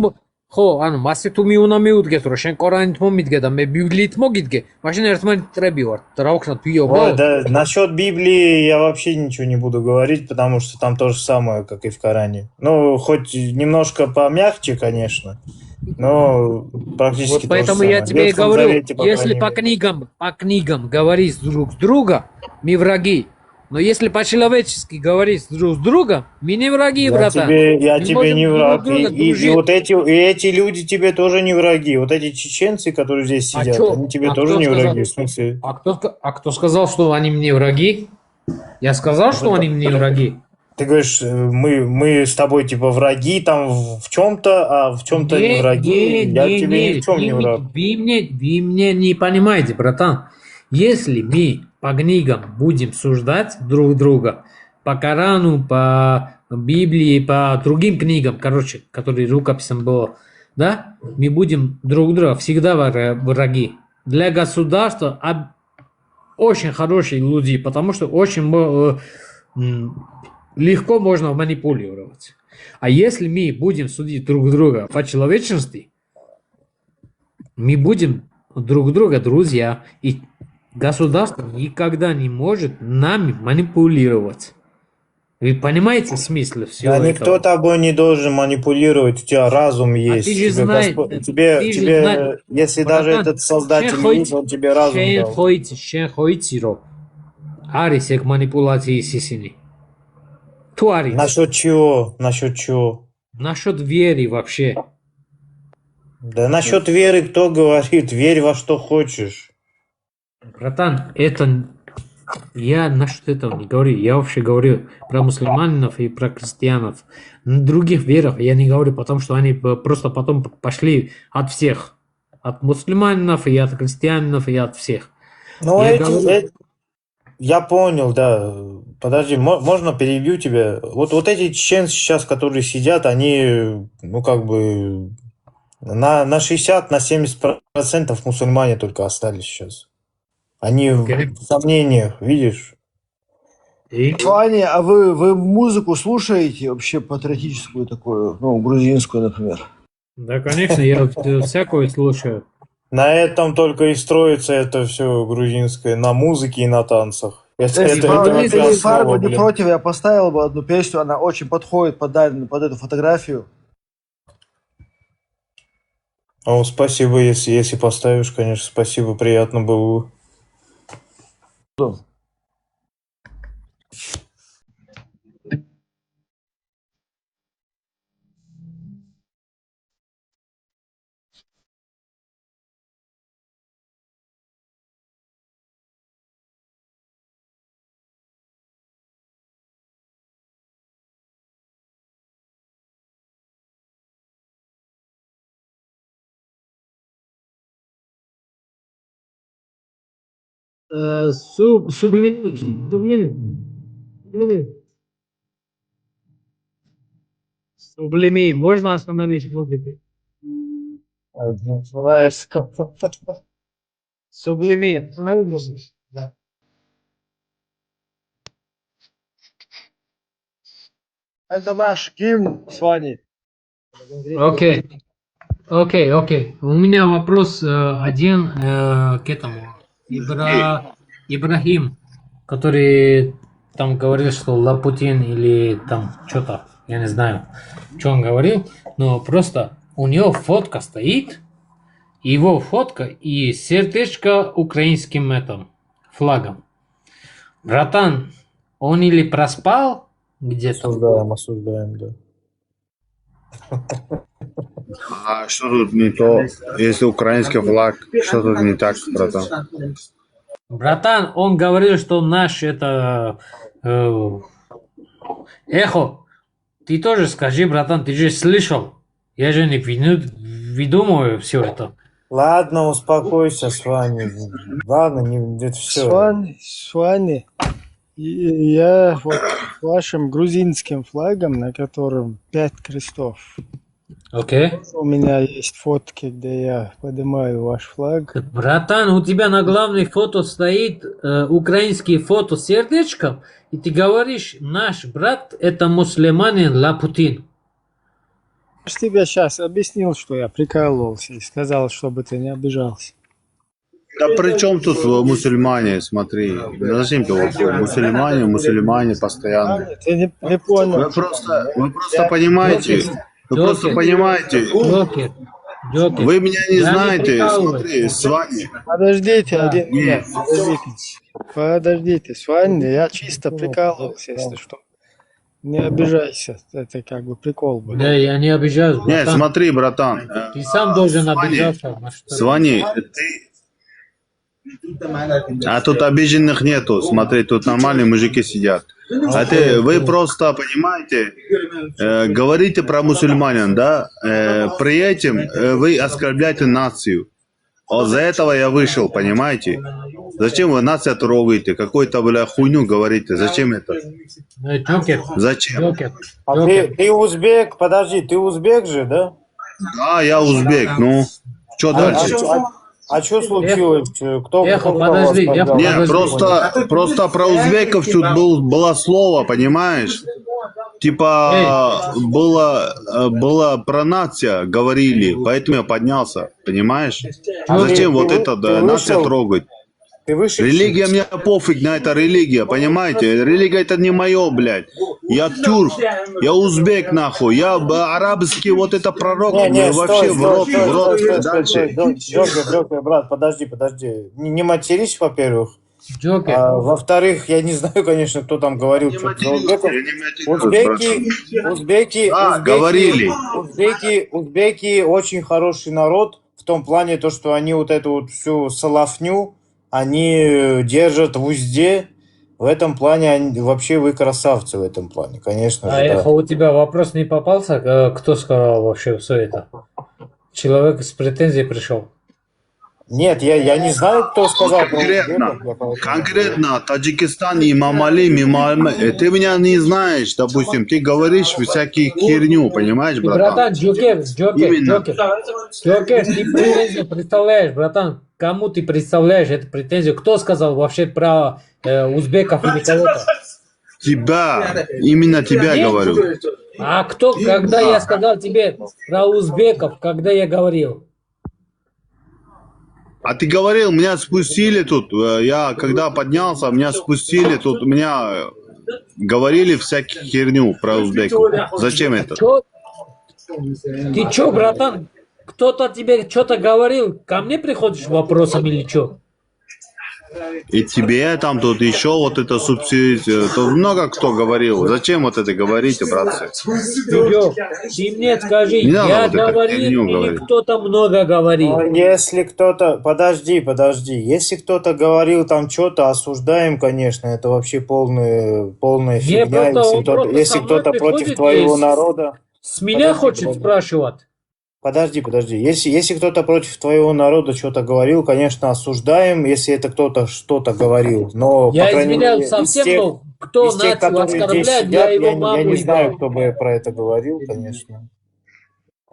ხო ანუ მასი თუ მიუნა მიუდგეთ რომ შენ ყორანით მომიდგე და მე ბიბლიით მოგიდგე მაშინ ერთმანეთ ტრები ვართ და რა ვქნათ ვიობო. Ой, да, насчет Библии я вообще ничего не буду говорить, потому что там то же самое, как и в Коране. Ну, хоть немножко помягче, конечно, но практически Вот поэтому я тебе и говорю, если по книгам говорить друг с другом, мы враги. Но если по-человечески говорить друг с другом, мы не враги, братан. Я Мы тебе можем не друг враг. друга И дружить. вот эти люди тебе тоже не враги. Вот эти чеченцы, которые здесь сидят, чё? они тебе А тоже кто не сказал? враги. В смысле? А кто сказал, что они мне враги? Я сказал, что они мне враги. Ты говоришь, мы с тобой типа враги там в чем-то, а в чем-то не враги. Я тебе ни в чем не враг. Вы мне не понимаете, братан. Если мы по книгам будем суждать друг друга, по Корану, по Библии, по другим книгам, короче, которые рукописом было, да, мы будем друг друга всегда враги. Для государства очень хорошие люди, потому что очень легко можно манипулировать. А если мы будем судить друг друга по человечности, мы будем друг друга друзья. И государство никогда не может нами манипулировать. Вы понимаете смысл всего Да этого? никто тобой не должен манипулировать, у тебя разум есть. ты же знаешь, Если даже этот создатель есть, он тебе разум дал. შენ ხოიცი რომ არის ეგ манипуляციის ისინი. Თუ არის? Насчет чего? Насчет чего? Насчет веры вообще. Да насчет веры кто говорит? Верь во что хочешь. Братан, это... Я насчет этого не говорю. Я вообще говорю про мусульманинов и про крестьянов. На других верах я не говорю, потому что они просто потом пошли от всех. От мусульманинов и от крестьянинов и от всех. Ну, я понял, да. Подожди, можно перебью тебя? Вот эти чеченцы сейчас, которые сидят, они, ну, как бы, на 60, на 70% мусульмане только остались сейчас. Они в сомнениях, видишь? Ваня, а вы музыку слушаете вообще патриотическую такую, ну, грузинскую, например? Да, конечно, я всякое слушаю. На этом только и строится это все грузинское, на музыке и на танцах. Если фарбу не против, я поставил бы одну песню, она очень подходит под эту фотографию. О, спасибо, если поставишь, конечно, спасибо, приятно было. Сублими. Можно остановить музыку? Сублими. Останови музыку. Да. Это ваш гимн с вами. Окей. Окей. У меня вопрос один к этому. Ибрахим, который там говорил, что Лапутин или там что-то, я не знаю, что он говорил, но просто у него фотка стоит, его фотка и сердечко украинским флагом. Братан, он или проспал где-то? Осуждаем, да. А что тут не то, если украинский флаг, что тут не так, братан? Братан, он говорил, что наш эхо. Ты тоже скажи, братан, ты же слышал. Я же не выдумываю все это. Ладно, успокойся с вами. Ладно, это все. С вами. Я вот вашим грузинским флагом, на котором 5 крестов. Окей. У меня есть фотки, где я поднимаю ваш флаг. Братан, у тебя на главной фото стоит украинские фото с сердечком, и ты говоришь, наш брат это мусульманин Лапутин. Я же тебе сейчас объяснил, что я прикалывался и сказал, чтобы ты не обижался. Да при чем тут мусульмане, смотри. Зачем ты вот мусульмане постоянно. Ты не понял. Вы просто понимаете. Вы просто понимаете. Джокер. Вы меня не знаете. Смотри, с вами. Подождите, Подождите, с вами я чисто прикалывался, если что. Не обижайся, это как бы прикол был. Да, я не обижаюсь, братан. Нет, смотри, братан. Ты сам должен обижаться. Звони. А тут обиженных нету. Смотри, тут нормальные мужики сидят. Вы просто понимаете, говорите про мусульманин, да? При этом вы оскорбляете нацию. Вот за этого я вышел, понимаете? Зачем вы нацию трогаете? Какой-то, бля, хуйню говорите. Зачем это? Джокер. Зачем? Ты узбек, подожди, ты узбек же, да? Да, я узбек, ну. Что дальше? А что случилось? Кто подожди, Нет, просто про узбеков тут было слово, понимаешь? Типа было про нация говорили, поэтому я поднялся, понимаешь? Зачем вот это нация трогать? Религия мне пофиг на это религия, понимаете? Религия это не мое, блядь. Я тюрк, я узбек, нахуй. Я арабский вот это пророк. Вообще в рот. Дальше. Джокер, брат, подожди. Не матерись, во-первых. Во-вторых, я не знаю, конечно, кто там говорил что-то за узбеков. Узбеки очень хороший народ в том плане, то, что они вот эту вот всю салафню они держат в узде. В этом плане вообще вы красавцы в этом плане, конечно же. Эхо, у тебя вопрос не попался? Кто сказал вообще все это? Человек с претензией пришел. Нет, я не знаю, кто сказал. Конкретно Таджикистан и Мамали, ты меня не знаешь, допустим, ты говоришь всякие херню, понимаешь, братан? Братан, Джокер, ты претензию представляешь, братан. Кому ты представляешь эту претензию? Кто сказал вообще про узбеков или кого-то? Тебя, именно тебя говорю. А кто, когда я сказал тебе про узбеков, когда я говорил? А ты говорил, меня спустили тут, я когда поднялся, меня спустили тут, меня говорили всякие херню про узбеков. Зачем это? Ты чё, братан? Кто-то тебе что-то говорил, ко мне приходишь с вопросом или что? И тебе там тут еще вот это субсидия, тут много кто говорил. Зачем вот это говорите, братцы? Ты мне скажи, я вот говорил или кто-то много говорил? Если кто-то, подожди, если кто-то говорил там что-то, осуждаем, конечно, это вообще полная фигня. Если кто-то против твоего народа. С меня хочет спрашивать? Подожди. Если кто-то против твоего народа что-то говорил, конечно, осуждаем, если это кто-то что-то говорил. Но, по Я крайней извиняюсь мере, совсем, но кто из тех, нацию которые здесь оскорбляет, я сидят, его я маму не знаю, ебал. кто бы про это говорил, конечно.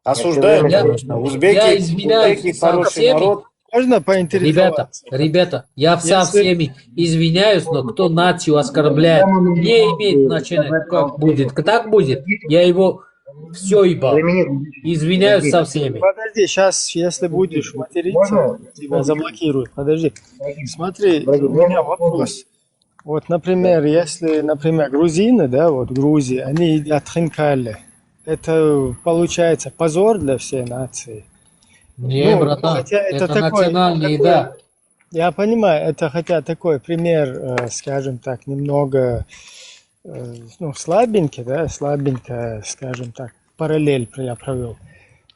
Я все Осуждаем, время Я, конечно. говорю, я Узбеки извиняюсь со хороший всеми. народ. Можно поинтересоваться? Ребята, я со Если всеми извиняюсь, но кто нацию оскорбляет, не имеет значения, как будет. Так будет, я его все ебал. Извиняюсь со всеми. подожди, сейчас, если будешь материться, тебя заблокируют. Подожди. Смотри, у меня вопрос. Вот, например, если, например, грузины, да, вот Грузии, они едят хинкали. Это получается позор для всей нации. Не, Ну, братан, хотя это это такой, национальная еда. я понимаю, это хотя такой пример, скажем так, немного ну, слабенький, да, слабенькая, скажем так, параллель я провел.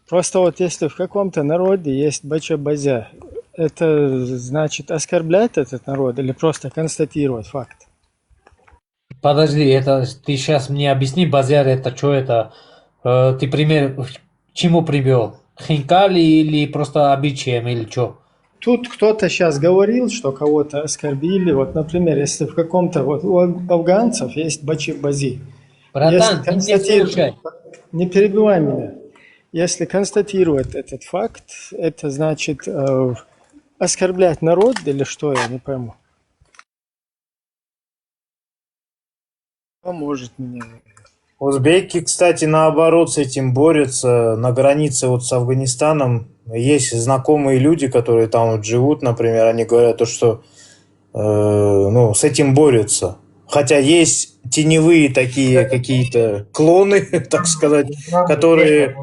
Просто вот если в каком-то народе есть бача-базя, это значит оскорблять этот народ или просто констатировать факт? Подожди, это ты сейчас мне объясни, базар, это что это? Ты пример к чему привел? Хинкали или просто обычаем или что? Тут кто-то сейчас говорил, что кого-то оскорбили. Вот, например, если в каком-то... Вот у афганцев есть бачи-бази. Братан, ты не слушай. Не перебивай меня. Если констатировать этот факт, это значит оскорблять народ или что, я не пойму. Поможет мне. Узбеки, кстати, наоборот с этим борются. На границе вот с Афганистаном есть знакомые люди, которые там вот живут, например, они говорят, то, что ну, с этим борются. Хотя есть теневые такие какие-то клоны, так сказать, которые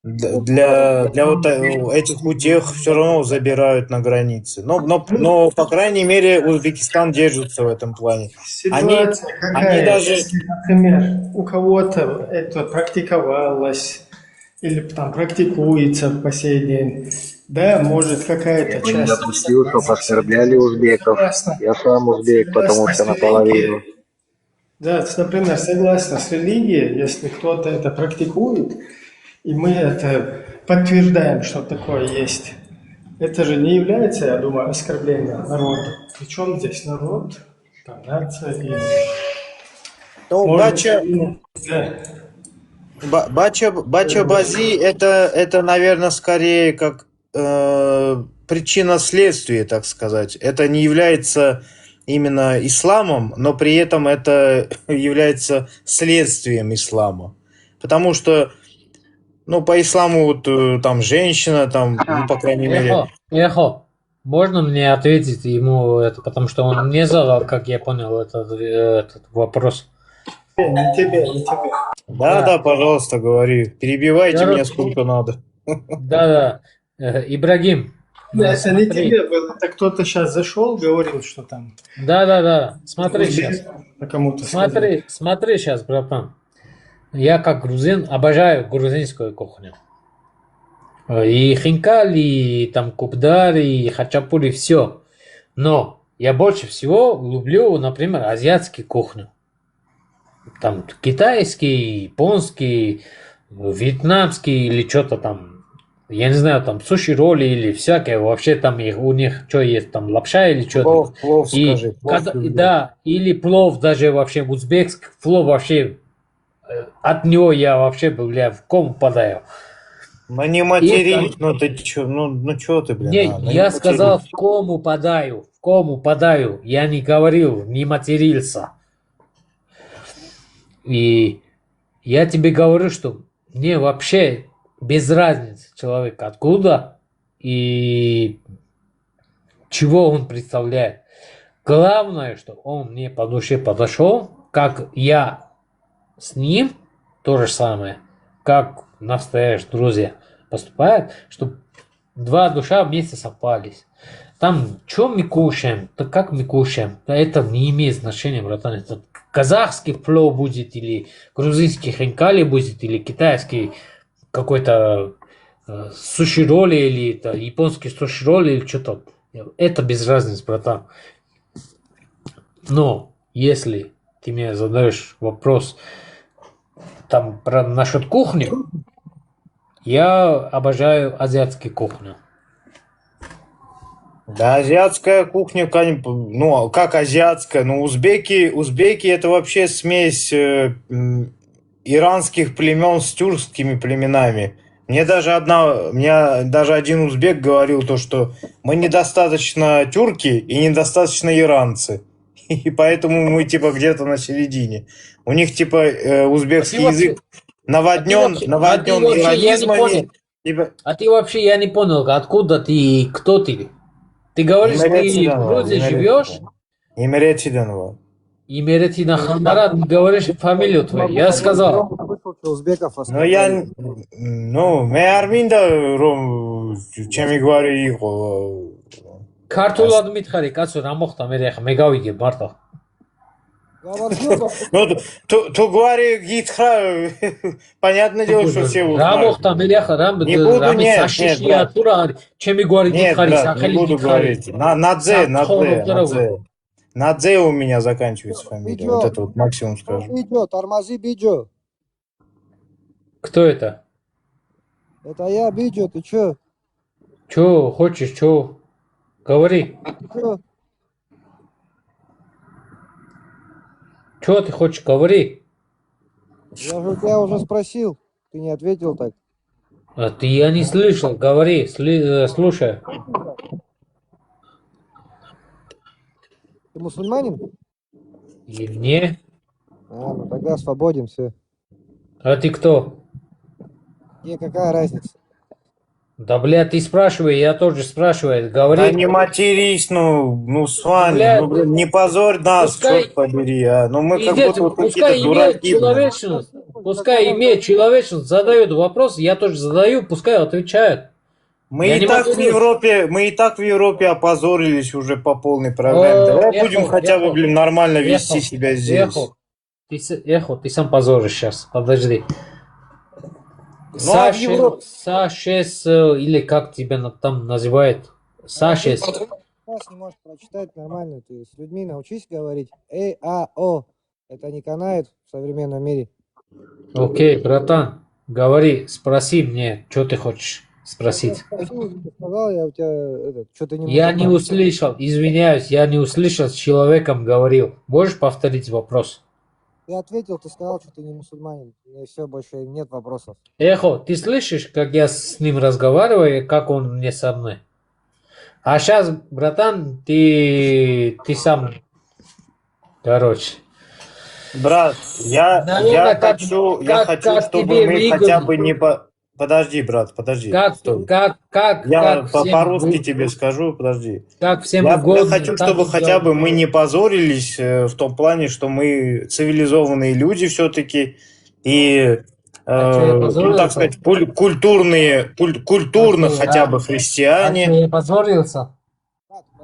для вот этих утех все равно забирают на границе. Но по крайней мере, Узбекистан держится в этом плане. Ситуация какая, они даже... если, например, у кого-то это практиковалось или там практикуется по сей день, да, может какая-то я не часть... допустил, чтобы оскорбляли узбеков. Я сам узбек, потому что наполовину. Да, например, согласно с религией, если кто-то это практикует, и мы это подтверждаем, что такое есть, это же не является, я думаю, оскорблением народа. Причем здесь народ, там, нация и... Ну, Да. Бача-бази это, наверное, скорее как причина следствия, так сказать. Это не является именно исламом, но при этом это является следствием ислама. Потому что, ну, по исламу вот там женщина, там, ну, по крайней мере... Эхо, можно мне ответить ему это, потому что он мне задал, как я понял, этот вопрос. Не тебе. Да, пожалуйста, говори. Перебивайте меня сколько надо. Да. Ибрагим. Это не тебе было, это кто-то сейчас зашел, говорил, что там... Да. Смотри сейчас. Кому-то смотри сейчас, братан. Я как грузин обожаю грузинскую кухню. И хинкали, и там кубдари, и хачапури, все. Но я больше всего люблю, например, азиатскую кухню. Там китайский, японский, вьетнамский или что-то там. Я не знаю, там суши-роли или всякое. Вообще там у них что есть, там лапша или что-то. Плов, скажи. Да, или плов даже вообще узбекский. Плов вообще, от него я вообще, бля, в кому падаю. Ну не матерись, ну ты чё, ну чё ты, блин? Не, я сказал, в кому падаю. Я не говорил, не матерился. И я тебе говорю, что мне вообще без разницы человек откуда и чего он представляет. Главное, что он мне по душе подошел, как я с ним, то же самое, как настоящие друзья поступают, чтобы два душа вместе совпались. Там, что мы кушаем, то как мы кушаем, это не имеет значения, братан. Это казахский плов будет, или грузинский хинкали будет, или китайский какой-то суши-роли, или это, японский суши-роли, или что-то. Это без разницы, братан. Но если ты мне задаешь вопрос там насчет кухни, Я обожаю азиатскую кухню. Да, азиатская кухня, ну, как азиатская, ну, узбеки это вообще смесь иранских племен с тюркскими племенами. Мне даже один узбек говорил то, что мы недостаточно тюрки и недостаточно иранцы. И поэтому мы типа где-то на середине. У них типа узбекский язык наводнен иранизмами. А ты вообще, я не понял, откуда ты, кто ты? Ты говоришь, ты в Грузии живешь? Имеретиденова. Имеретина Хамара, говоришь фамилию твою. Я сказал. Ну, मैं арминда чем и говорю. ქართულად მითხარი, კაცო, რა მოხდა მე ახლა მე გავიგე მარტო. Ну, то говори, гитхра, понятное дело, что все узнают. რა მოხდა მე ახლა რამე საშიშია თუ რა არის? ჩემი გვარი გითხარი, სახელი გითხარი. Надзе у меня заканчивается фамилия. Вот это вот максимум скажу. Биджо, тормози, Биджо. Кто это? Это я, Биджо, ты чё? Чё хочешь, чё? Говори. Чё? Чё ты хочешь, говори. Я же тебя уже спросил, ты не ответил так. А ты я не слышал, говори, слушай. Ты мусульманин? И мне? Ну тогда свободен, все. А ты кто? Тебе какая разница? Да, блядь, ты спрашивай, я тоже спрашиваю, говори. Да не матерись, ну, с вами, ну, блин, не позорь нас, черт побери, а. Ну, мы как будто вот какие-то дураки. Пускай имеет человечность, задают вопрос, я тоже задаю, пускай отвечают. Мы и так в Европе опозорились уже по полной программе. Давай будем хотя бы, блин, нормально вести себя здесь. Ты сам позоришь сейчас, подожди. Сашес, или как тебя там называют? Сашес. Нас не можешь прочитать нормально, ты с людьми научись говорить. А-О. Это не канает в современном мире. Окей, братан, говори, спроси мне, что ты хочешь спросить. Я не услышал, извиняюсь, я не услышал, с человеком говорил. Можешь повторить вопрос? Ты ответил, ты сказал, что ты не мусульманин. И все, больше нет вопросов. Эхо, ты слышишь, как я с ним разговариваю, как он мне со мной? А сейчас, братан, ты сам... Короче. Брат, я хочу, чтобы мы хотя бы не по... Подожди, брат, подожди. Я по-русски тебе скажу, подожди. Я хочу, чтобы хотя бы мы не позорились в том плане, что мы цивилизованные люди все-таки и, ну, так сказать, культурно хотя бы христиане. Я позорился?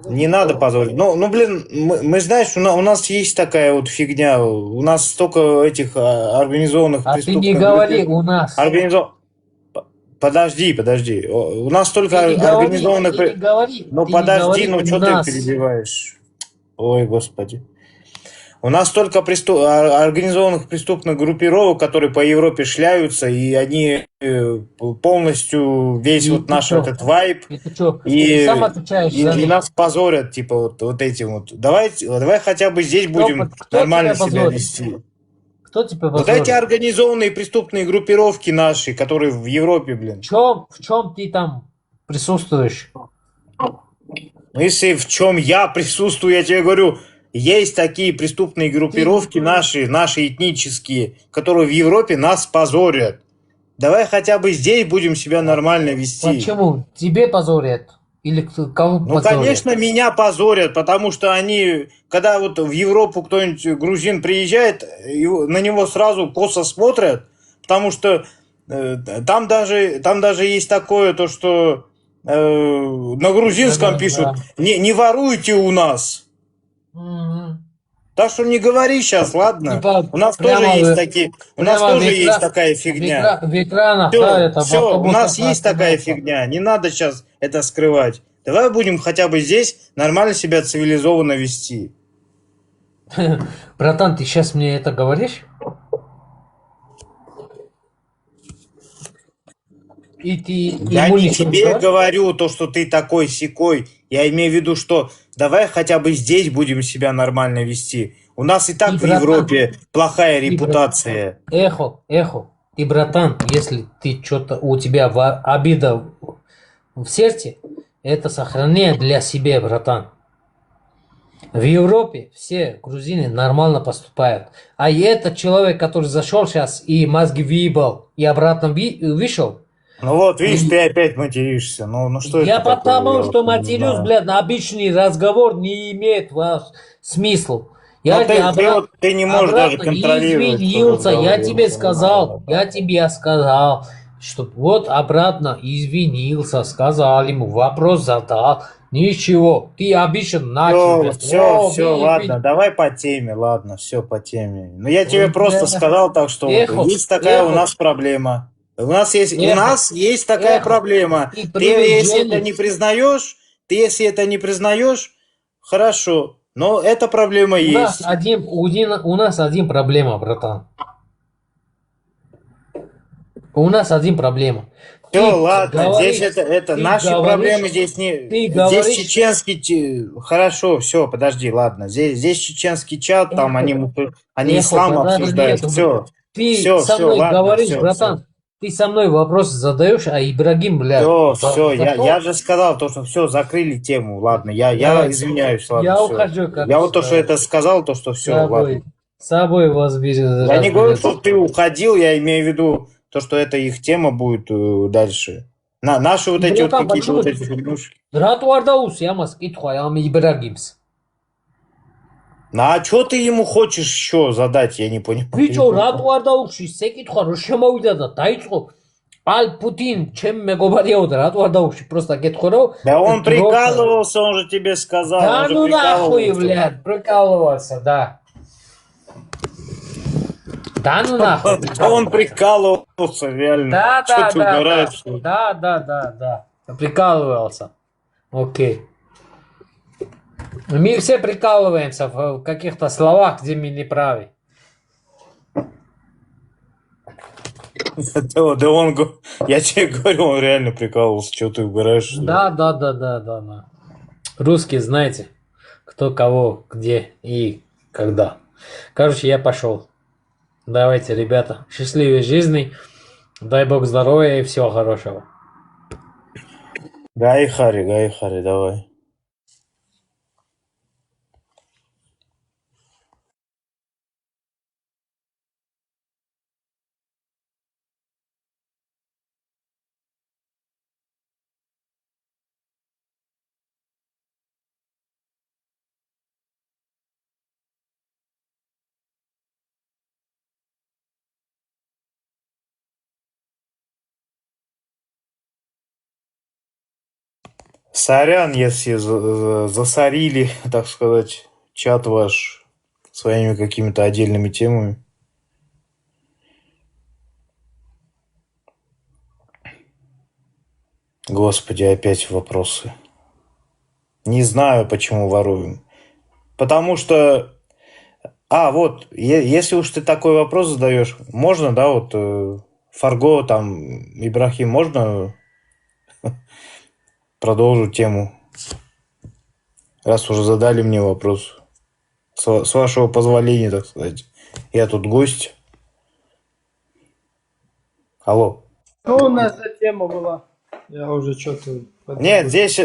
Не надо позорить. Ну, блин, мы знаешь, у нас есть такая вот фигня. У нас столько этих организованных преступных... А ты не говори у нас. Подожди. У нас столько организованных... Ну подожди, ну что ты перебиваешь? Ой, господи. У нас столько организованных преступных группировок, которые по Европе шляются, и они полностью весь вот наш этот вайб, и нас позорят, типа вот этим вот. Давай хотя бы здесь будем нормально себя вести. Кто тебя вот эти организованные преступные группировки наши, которые в Европе, блин. В чем ты там присутствуешь? Если в чем я присутствую, я тебе говорю, есть такие преступные группировки наши этнические, которые в Европе нас позорят. Давай хотя бы здесь будем себя нормально вести. Почему? Тебе позорят? Или кого позорят? Ну, конечно, меня позорят, потому что они, когда вот в Европу кто-нибудь грузин приезжает, на него сразу косо смотрят, потому что там даже есть такое, то что на грузинском пишут, не воруйте у нас. Так что не говори сейчас, ладно? У нас тоже есть такие, есть такая фигня. Все, у нас есть такая фигня, не надо сейчас это скрывать. Давай будем хотя бы здесь нормально себя цивилизованно вести. Братан, ты сейчас мне это говоришь? и ты Я ему не ничего не тебе говоришь? говорю то, что ты такой сякой. Я имею в виду, что давай хотя бы здесь будем себя нормально вести. У нас и так И, в братан, Европе плохая и, репутация. эхо. И, братан, если ты что-то, у тебя обида в сердце, это сохраняй для себя, братан. В Европе все грузины нормально поступают. А этот человек, который зашел сейчас и мозги въебал, и обратно вышел. Ну вот, видишь, ты опять материшься. Ну что Я это такое? потому Я что вот не матерюсь, знаю. блядь, на обычный разговор не имеет смысла. Но Я ты не можешь даже обратно контролировать свой извинился, я разговор. тебе сказал, что вот обратно извинился, сказал ему, вопрос задал, ничего, ты обычно начал. блядь, Все, ладно, давай по теме, ладно, все по теме. Но я тебе просто сказал так, что вот есть такая у нас проблема. У нас есть такая проблема. Ты если это не признаешь, хорошо, но эта проблема есть. У нас один проблема, братан. У нас один проблема. Все, ладно, говоришь, здесь это ты наши говоришь, проблемы здесь не. ты Здесь говоришь- чеченский. Хорошо, все, подожди, ладно. Здесь чеченский чат, там они Эхо, ислам подожди, обсуждают. нет, Все. Ты со мной ладно, говоришь, всё, братан, ты со мной вопросы задаешь, а Ибрагим, блядь. Все, зашел. я же сказал то, что все, закрыли тему, ладно. Я Давай. извиняюсь, ладно. Я всё. ухожу, Я вот то, что это сказал, то, что все, ладно. С собой вас берет. Я не говорю, что ты уходил, я имею в виду то, что это их тема будет дальше. Наши вот эти вот Братан, какие-то почему? вот эти фигнюшки. Ратуарда усямас, китхуям Ибрагимс. Ну, а что ты ему хочешь еще задать, я не понимаю. Вичо, ратуарда уши, секитхуа, рушемовида да тайцо. Ал Путин, чем мегобариода, ратуарда уши, просто кетхуро. Да он прикалывался, он же тебе сказал. Да он же ну нахуй, прикалывался. блядь, прикалывался, да. Да ну нахуй. Да он прикалывался, реально. Да, Чё да, ты да, угораешь, да, что ли? да. Прикалывался. Окей. Мы все прикалываемся в каких-то словах, где мы не правы. Да он, я тебе говорю, он реально прикалывался. Что ты угораешь? что ли? Да. Русские, знаете, кто кого, где и когда. Короче, я пошел. Давайте, ребята, счастливой жизни. Дай бог здоровья и всего хорошего. Гай Хари, давай. Сорян, если засорили, так сказать, чат ваш своими какими-то отдельными темами. Господи, опять вопросы. Не знаю, почему воруем. Потому что... вот, если уж ты такой вопрос задаешь, можно, да, вот Фарго, там, Ибрахим, можно продолжить тему? Раз уже задали мне вопрос. С вашего позволения, так сказать. Я тут гость. Алло. Что у нас за тема была? Я уже что-то... Нет, здесь...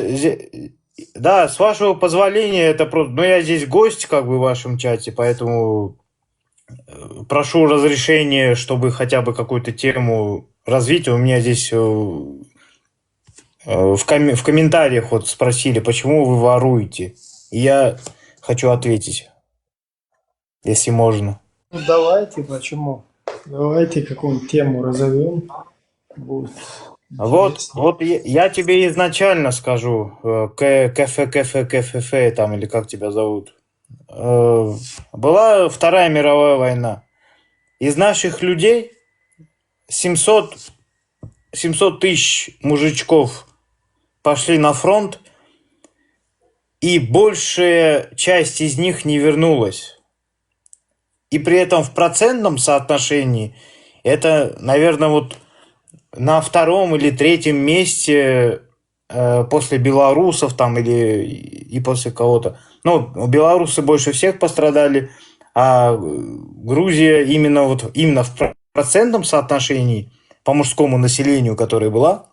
Да, с вашего позволения, это просто... Ну, я здесь гость, как бы, в вашем чате, поэтому прошу разрешения, чтобы хотя бы какую-то тему развить. У меня здесь в комментариях вот спросили, почему вы воруете. И я хочу ответить, если можно. Ну, давайте, почему? Давайте какую-нибудь тему разовьем. Будет. Вот я тебе изначально скажу, КФ, там, или как тебя зовут. Была Вторая мировая война. Из наших людей 700 тысяч мужичков пошли на фронт, и большая часть из них не вернулась. И при этом в процентном соотношении это, наверное, вот на втором или третьем месте после белорусов там или и после кого-то. Ну, белорусы больше всех пострадали, а Грузия именно в процентном соотношении по мужскому населению, которое была.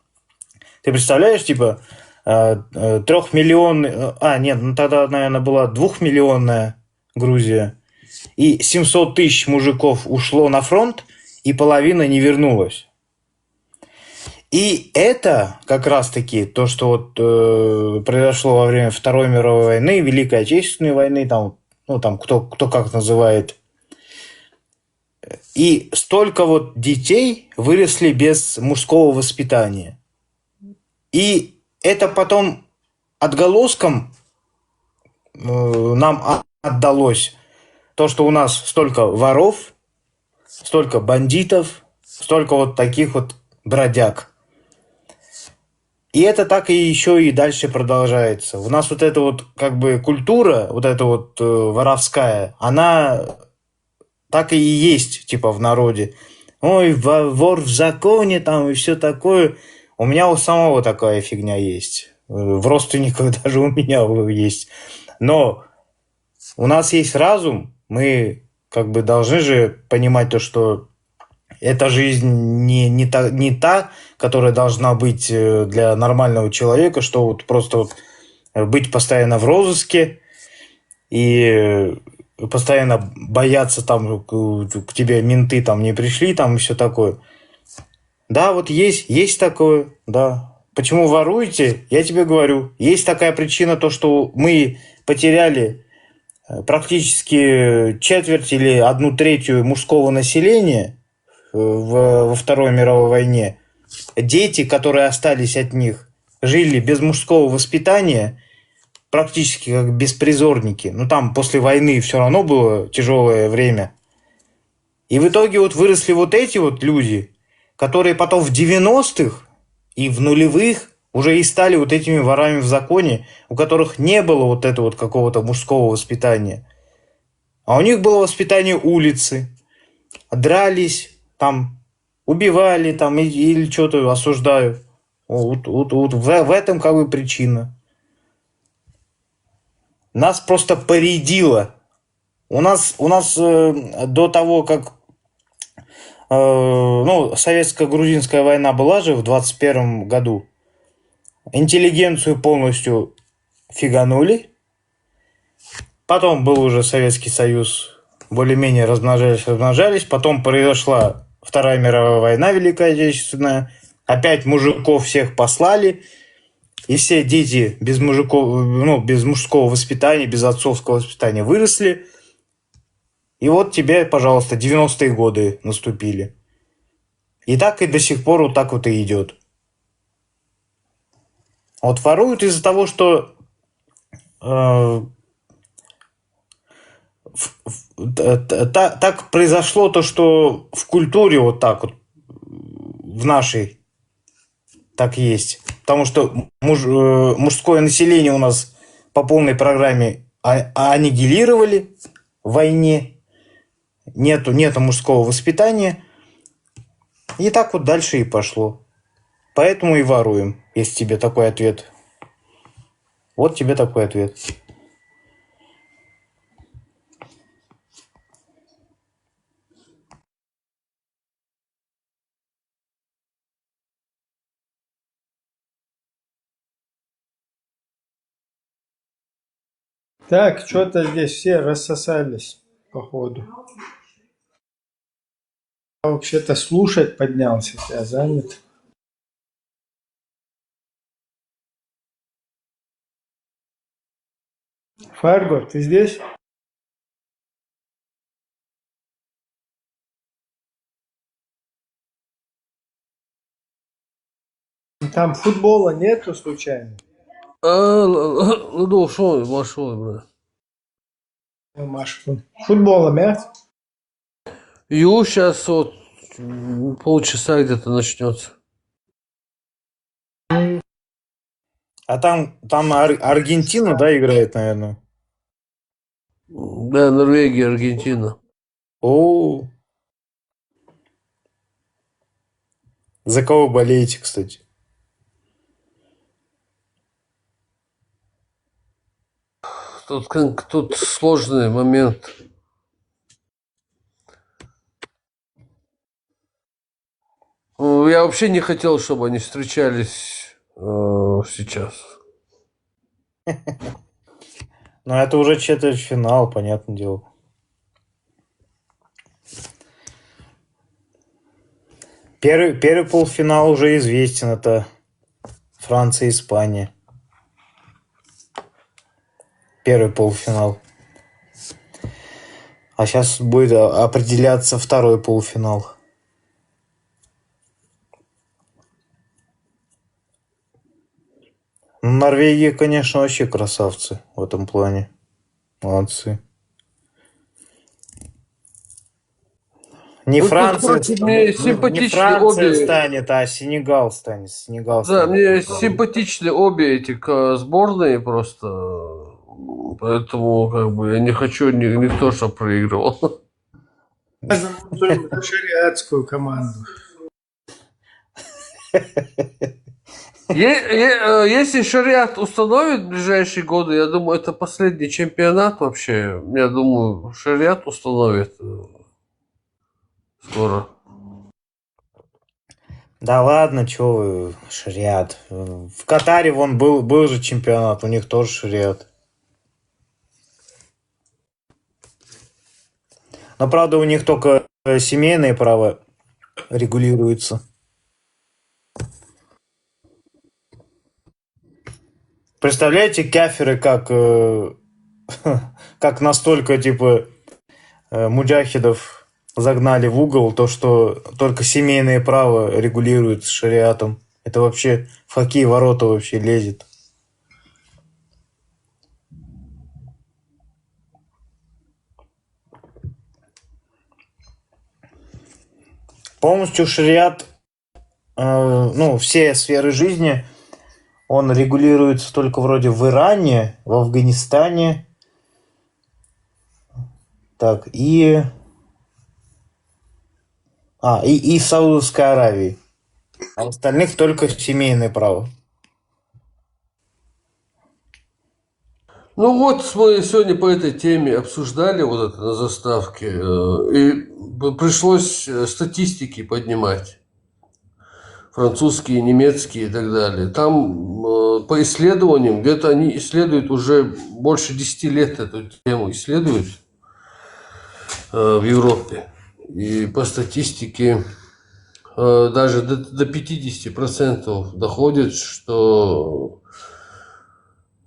Ты представляешь, типа, 3-миллионная... нет, ну тогда, наверное, была 2-миллионная Грузия. И 700 тысяч мужиков ушло на фронт, и половина не вернулась. И это как раз-таки то, что вот произошло во время Второй мировой войны, Великой Отечественной войны, там, ну, там кто как называет. И столько вот детей выросли без мужского воспитания. И это потом отголоском нам отдалось. То, что у нас столько воров, столько бандитов, столько вот таких вот бродяг. И это так и еще и дальше продолжается. У нас вот эта вот как бы культура, вот эта вот воровская, она так и есть типа в народе. Ой, вор в законе там и все такое. У меня у самого такая фигня есть. В родственниках даже у меня есть. Но у нас есть разум, мы как бы должны же понимать то, что эта жизнь не та, которая должна быть для нормального человека, что вот просто вот быть постоянно в розыске и постоянно бояться там, к тебе менты там не пришли там и все такое. Да, вот есть такое, да. Почему воруете? Я тебе говорю, есть такая причина, то, что мы потеряли практически четверть или 1/3 мужского населения во Второй мировой войне. Дети, которые остались от них, жили без мужского воспитания, практически как беспризорники. Ну, там после войны все равно было тяжелое время. И в итоге вот выросли вот эти вот люди, которые потом в 90-х и в нулевых уже и стали вот этими ворами в законе, у которых не было вот этого вот какого-то мужского воспитания. А у них было воспитание улицы. Дрались, там, убивали, там, или что-то осуждают. Вот в этом как бы причина. Нас просто поредило. У нас до того, как советско-грузинская война была же в 21 году, интеллигенцию полностью фиганули. Потом был уже Советский Союз, более-менее размножались. Потом произошла Вторая мировая война, Великая Отечественная. Опять мужиков всех послали. И все дети без мужского воспитания, без отцовского воспитания выросли. И вот тебе, пожалуйста, 90-е годы наступили. И так и до сих пор вот так вот и идет. Вот воруют из-за того, что так произошло то, что в культуре вот так вот, в нашей, так есть. Потому что мужское население у нас по полной программе аннигилировали в войне. Нету мужского воспитания. И так вот дальше и пошло. Поэтому и воруем, если тебе такой ответ. Вот тебе такой ответ. Так, что-то здесь все рассосались, походу. Я вообще-то слушать поднялся, я занят. Фарго, ты здесь? Там футбола нету случайно? Ну, вошел, брат. Футбола нет? Сейчас вот полчаса где-то начнется. А там Аргентина, да, играет, наверное? Да, Норвегия, Аргентина. О. За кого болеете, кстати? Тут сложный момент. Я вообще не хотел, чтобы они встречались сейчас. Ну, это уже четвертьфинал, понятное дело. Первый полуфинал уже известен. Это Франция и Испания. Первый полуфинал. А сейчас будет определяться второй полуфинал. Ну, Норвегия, конечно, вообще красавцы в этом плане. Молодцы. Не Ну, Франция, тут, мне не симпатичны Франция обе. станет, а Сенегал станет. Сенегал Да, станет. мне симпатичны обе эти сборные просто. Поэтому как бы я не хочу никто, чтобы проигрывал. Только шариатскую команду. Если шариат установит в ближайшие годы, я думаю, это последний чемпионат вообще. Я думаю, шариат установит скоро. Да ладно, чё вы, шариат. В Катаре вон был же чемпионат, у них тоже шариат. Но правда у них только семейное право регулируется. Представляете, кафиры как настолько типа муджахидов загнали в угол, то что только семейное право регулирует с шариатом. Это вообще в какие ворота вообще лезет? Полностью шариат, ну, все сферы жизни, он регулируется только вроде в Иране, в Афганистане, так, и в Саудовской Аравии. А в остальных только семейное право. Ну вот мы сегодня по этой теме обсуждали вот это на заставке, и пришлось статистики поднимать, французские, немецкие и так далее. Там по исследованиям, где-то они исследуют уже больше 10 лет эту тему, исследуют в Европе. И по статистике даже до 50% доходит, что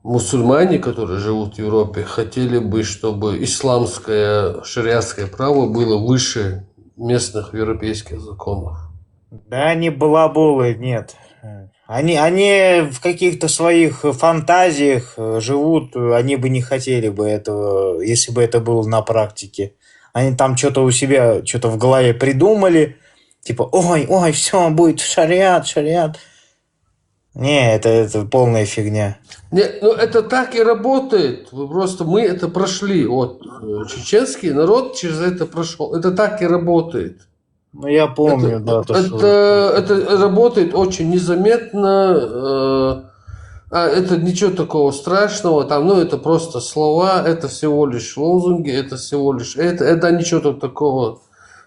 мусульмане, которые живут в Европе, хотели бы, чтобы исламское шариатское право было выше местных европейских законов. Да, они балаболы, нет. Они в каких-то своих фантазиях живут, они бы не хотели бы этого, если бы это было на практике. Они там что-то у себя, что-то в голове придумали, типа, ой, все, будет шариат. Не, это полная фигня. Нет, ну это так и работает. Мы это прошли. Вот чеченский народ через это прошел. Это так и работает. Ну я помню, Это работает очень незаметно. Это ничего такого страшного. Там, ну это просто слова, это всего лишь лозунги, это всего лишь это ничего такого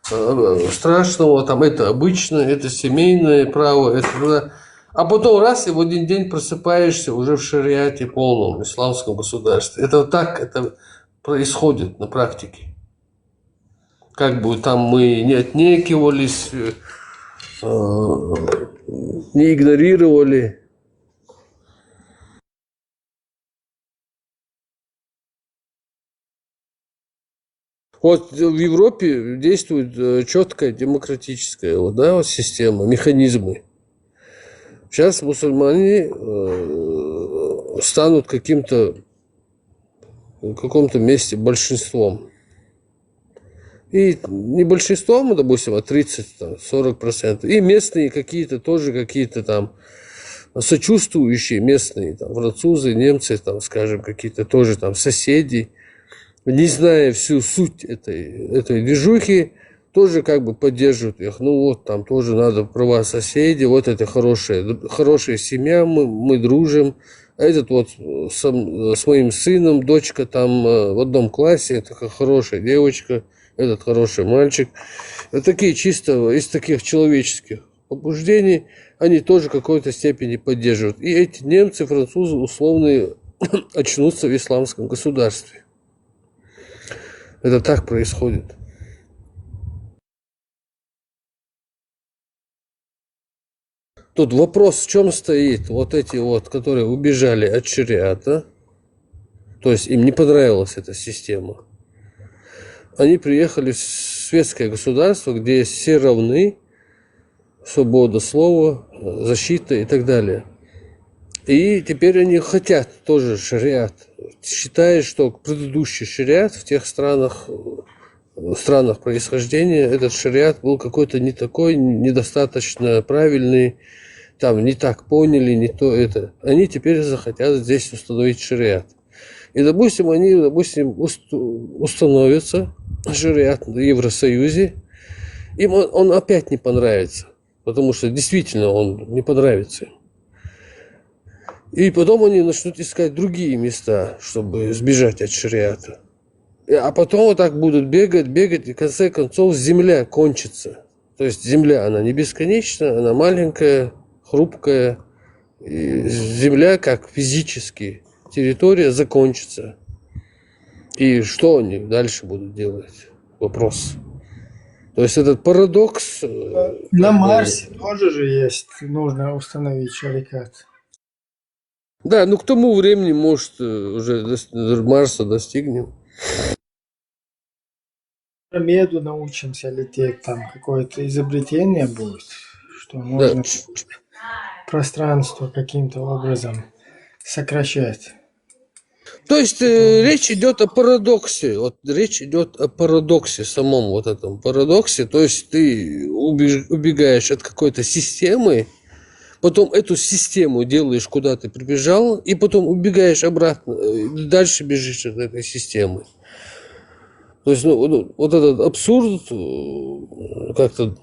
страшного. Там это обычное, это семейное право, это. А потом раз, и в один день просыпаешься уже в шариате полном, исламском государстве. Это так это происходит на практике. Как бы там мы не отнекивались, не игнорировали. Вот в Европе действует четкая демократическая система, механизмы. Сейчас мусульмане станут в каком-то месте большинством. И не большинством, допустим, а 30-40%. И местные какие-то там сочувствующие местные, там, французы, немцы, там, скажем, какие-то тоже там соседи, не зная всю суть этой движухи, тоже как бы поддерживают их. Ну вот, там тоже надо права соседей, вот это хорошая семья, мы дружим. А этот вот с моим сыном, дочка там в одном классе, это хорошая девочка, этот хороший мальчик. Вот такие чисто из таких человеческих побуждений они тоже в какой-то степени поддерживают. И эти немцы, французы условно очнутся в исламском государстве. Это так происходит. Тут вопрос в чем стоит? Вот эти вот, которые убежали от шариата, то есть им не понравилась эта система, они приехали в светское государство, где все равны, свобода слова, защита и так далее. И теперь они хотят тоже шариат. Считают, что предыдущий шариат в тех странах происхождения, этот шариат был какой-то не такой, недостаточно правильный, там не так поняли, не то это. Они теперь захотят здесь установить шариат. И, допустим, они установятся шариат в Евросоюзе, им он опять не понравится, потому что действительно он не понравится им. И потом они начнут искать другие места, чтобы сбежать от шариата. А потом вот так будут бегать, и в конце концов земля кончится. То есть земля, она не бесконечна, она маленькая, хрупкая. И земля, как физически, территория закончится. И что они дальше будут делать? Вопрос. То есть этот парадокс... На Марсе тоже же есть, нужно установить шариат. Да, ну к тому времени, может, уже Марса достигнем. Меду научимся лететь, там какое-то изобретение будет, что можно пространство каким-то образом сокращать. То есть речь идет о парадоксе. Вот речь идет о парадоксе, самом вот этом парадоксе. То есть ты убегаешь от какой-то системы, потом эту систему делаешь, куда ты прибежал, и потом убегаешь обратно, дальше бежишь от этой системы. То есть вот этот абсурд как-то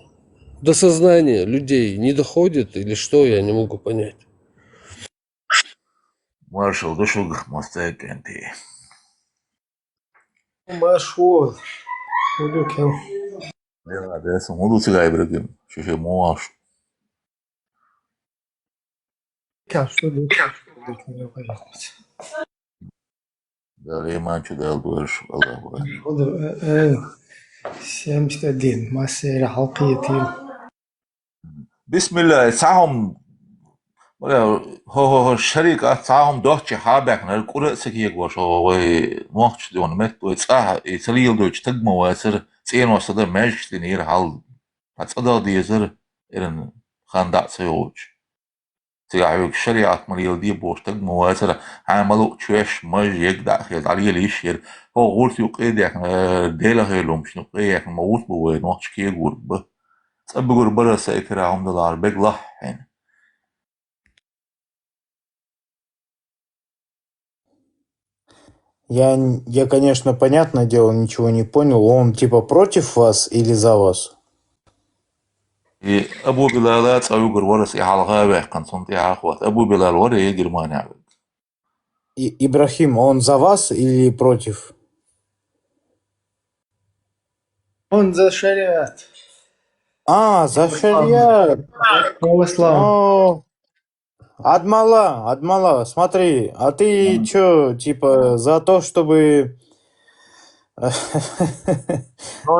до сознания людей не доходит, или что, я не могу понять. Маршал, дошел к мостекенти. Маршал, удукел. Да, да, сам удуцигай брагим, что моаш. Как что удукел? Да, леманчу дал душ, Аллаху. 71 مسيرة حلقية. بسم الله ساهم هو الشركة ساهم دوتش حابك نالكورة سكيك وشو موقش دون متو يتصاح يتليل دوتش تجمع واسر سين وصدر ماجش تنير حال هتصدر ديزر إرن خاندع سيوش تيعيوك الشريعة مليل دي بوش تجمع واسر عملوا تشوش ماج يقدع خيط عليه ليشير هو غورت يقيد يعني ديلا هيلوم شنو قيد موت بوين وقش كي غورب تبقوا برا ساكرة عمد العربيك لح يعني Я, конечно, понятное дело, ничего не понял. Он типа против вас или за вас? أبو بلالات أو يقر ورس إحال غابة كان صنتي عاقوات أبو بلال وري يقر ما نعبد Ибрахим, он за вас или против? Он за шариат. За шариат. Православный. Адмала, смотри, а ты чё, типа, за то, чтобы... Ну,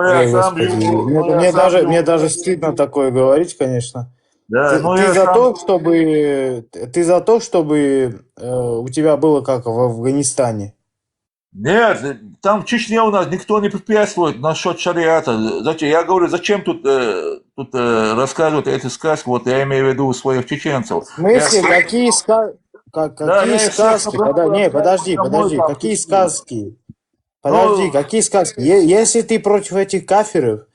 я сам Господи, живу, мне даже стыдно такое говорить, конечно. Да, ну Ты я за сам... то, чтобы у тебя было как в Афганистане? Нет, там в Чечне у нас никто не препятствует насчет шариата. Зачем? Я говорю, зачем тут рассказывать эти сказки? Вот я имею в виду своих чеченцев. В смысле, какие сказки? Подожди, какие сказки? Подожди, какие сказки? Если ты против этих кафиров,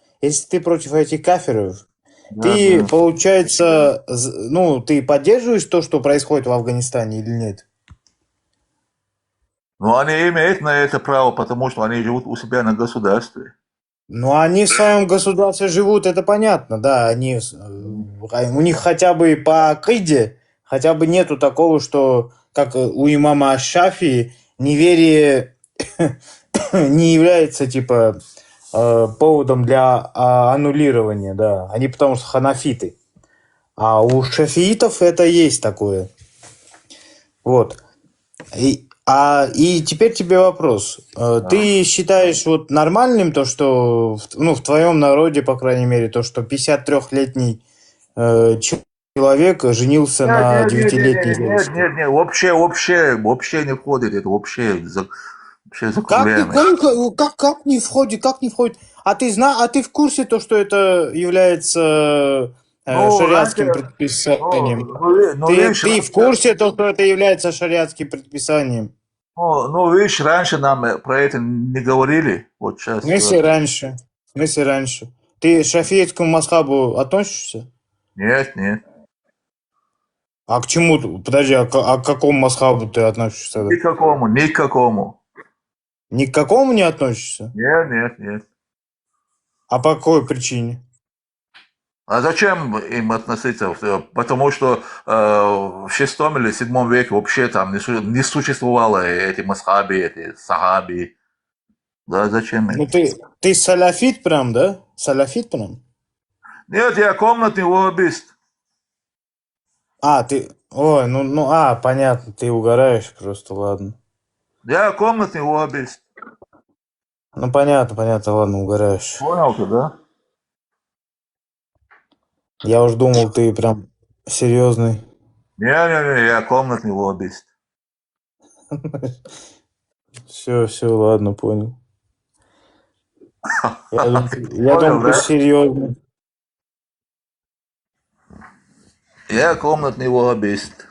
ты, получается, ну, ты поддерживаешь то, что происходит в Афганистане или нет? Ну, они имеют на это право, потому что они живут у себя на государстве. Ну, они в своем государстве живут, это понятно, да. У них хотя бы по акиде, хотя бы нету такого, что, как у имама Аш-Шафии, неверие не является, типа, поводом для аннулирования, да. Они потому что ханафиты. А у шафиитов это есть такое. Вот. И теперь тебе вопрос. Ты считаешь вот нормальным то, что в твоем народе, по крайней мере, то, что 53-летний человек женился на Нет, 9-летней девушке? нет, вообще не входит, это вообще закругляемое. Как не входит, как не входит? А ты в курсе то, что это является Ну, шариатским раньше, предписанием? видишь, Ты в курсе то, что это является шариатским предписанием? видишь, раньше нам про это не говорили, вот В сейчас. смысле раньше? В смысле раньше? Ты к шафиитскому масхабу относишься? Нет. А к чему? Подожди, а к какому масхабу ты относишься? Никакому. Ни к какому не относишься? Нет. А по какой причине? А зачем им относиться? Потому что в 6 или 7 веке вообще там не существовало эти масхаби, эти сахаби. Да, зачем им? Ну ты салафит прям, да? Салафит прям? Нет, я комнатный ваххабист. Ой, понятно, ты угораешь просто, ладно. Я комнатный ваххабист. Ну понятно, ладно, угораешь. Понял ты, да? Я уж думал, ты прям серьезный. Не, я комнатный ваххабист. Все, ладно, понял. Я думал, Понял, ты да? серьезный. Я комнатный ваххабист.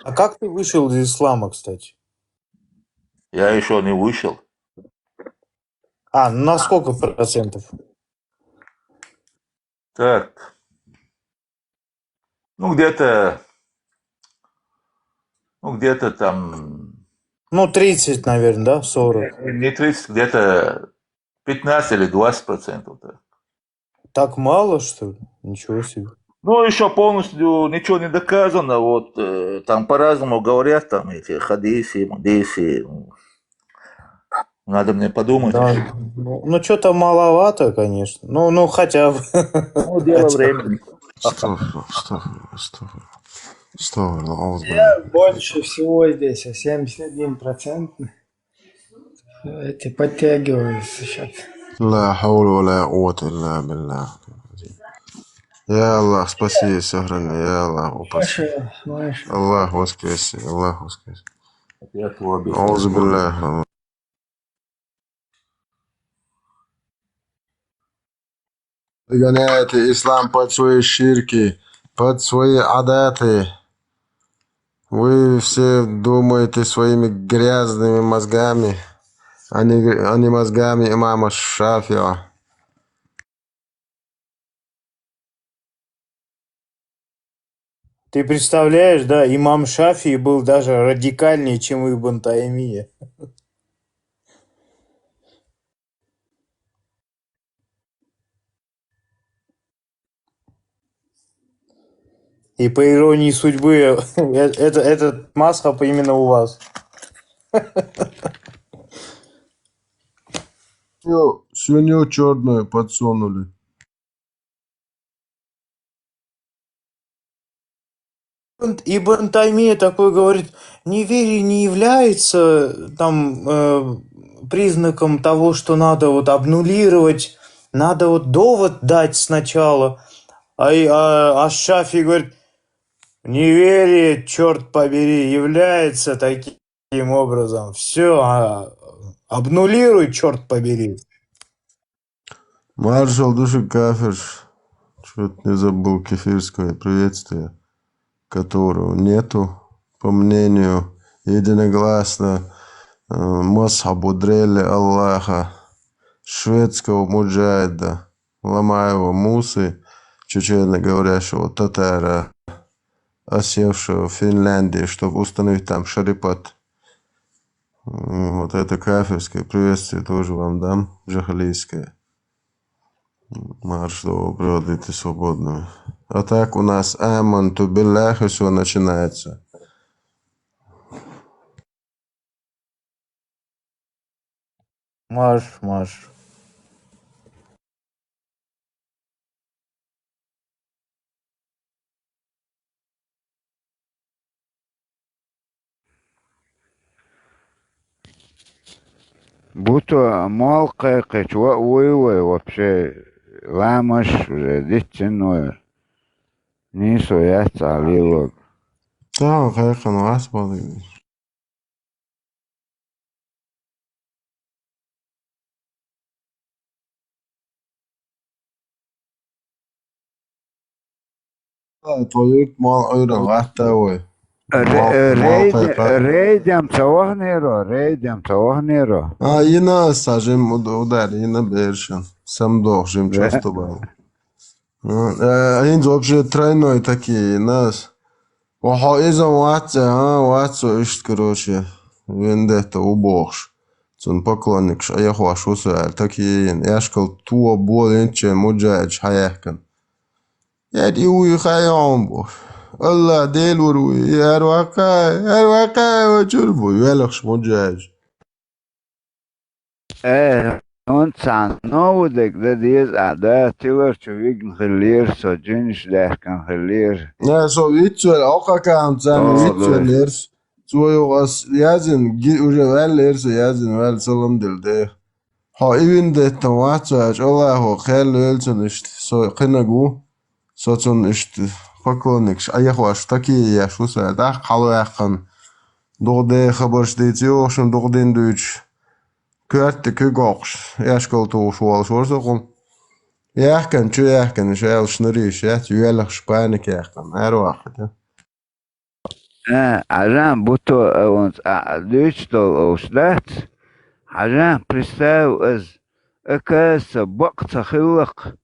А как ты вышел из ислама, кстати? Я еще не вышел. На сколько процентов? Так. Где-то там... 30, наверное, да? 40. Не 30, где-то 15 или 20%. Да. Так мало, что ли? Ничего себе. Еще полностью ничего не доказано. Вот там по-разному говорят, там эти хадиси, мадиси. Надо мне подумать. Да. Что-то маловато, конечно. Хотя бы. Дело времени. Я больше всего здесь, 71%. Эти подтягиваются сейчас. لا حول ولا قوة إلا بالله. يا الله спаси сохрани, يا الله упаси. الله воскреси, الله воскреси. أعوذ بالله. Гоняете ислам под свои ширки, под свои адаты. Вы все думаете своими грязными мозгами, а не мозгами имама Шафиа. Ты представляешь, да, имам Шафии был даже радикальнее, чем Ибн Таймия. И по иронии судьбы, этот масхаб именно у вас. Свинью черную подсунули. Ибн Таймия такой говорит, неверие не является признаком того, что надо обнулировать, надо довод дать сначала. А Шафи говорит, неверие, черт побери, является таким образом. Все, обнулируй, черт побери. Маршал души кафир. Чё-то не забыл кефирское приветствие, которого нету, по мнению единогласно Мосхабу Дрели Аллаха, шведского муджахида Ломаева, Мусы, чечено говорящего татара, осевшего в Финляндии, чтобы установить там шарипат. Вот это кафирское приветствие тоже вам дам, джахалийское. Марш до бродите свободными. А так у нас аманту биллях, и все начинается. Марш, марш. Будто малкая чувак вообще ламаш уже дитиной. Нисо я цалилог. Да, хайхан вас балык. Твой мал ойра гата ой. Рейдем цавахнеро. А, ина сажем удар, ина бершен. Сам должен часто был. Они вообще тройной такие, нас. Ого, изо ватса, ишт, короче, вендетта, убогш. Цун поклонник, а я хочу сэр, такие, я шкал туа болинче, муджач, хаяхкан. Я диуи хаям бош. Allah değil vuruyor. Yer vaka ve çurbu. Velakş mujaj. Он цановудек, да диез, да тилер чувигн хилир, so джинш дехкан хилир. Ja, so vitsuel okakam zan vitsuelers. Tuojas yazın уже velers yazın vel salam dilde. Ha evinde tamaçaj Allahu khel ölsün işte. So qinagu. Sotun işte. Поклонник, а я хочу такие, я шуса, да, халуяхан. Догде хабарш дейтио, шун догден дүйч. Көртті көгоқш. Я школ тоу шуал шорса қол. Яхкан, чу яхкан, шайл шныриш, я тюялах шпайник яхкан. Әру ақыт, я. Ажан, будто он дүйч тол ошлат. Ажан, представь, оказывается, бақта хилақ.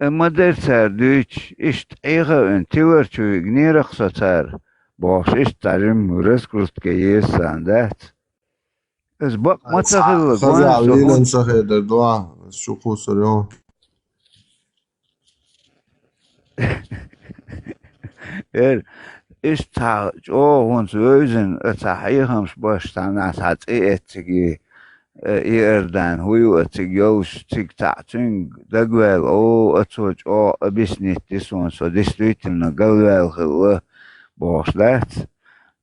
مدر سر دویچ اشت ایغا ان تیور چوی گنیرخ ساتر باش اشت تریم رس کرست که یه سندت از باق ما تخیل خزی علیلن سخی در دعا شوخو سریون اشت تاج هونس ویزن اتحییخمش باش تنات حد ایتگی ایردن هویو اتگیوش تیگ تعتینگ دگویل او اتوج او ابیسنیت دیسون سو دیستویتن گلویل خلوه باشلت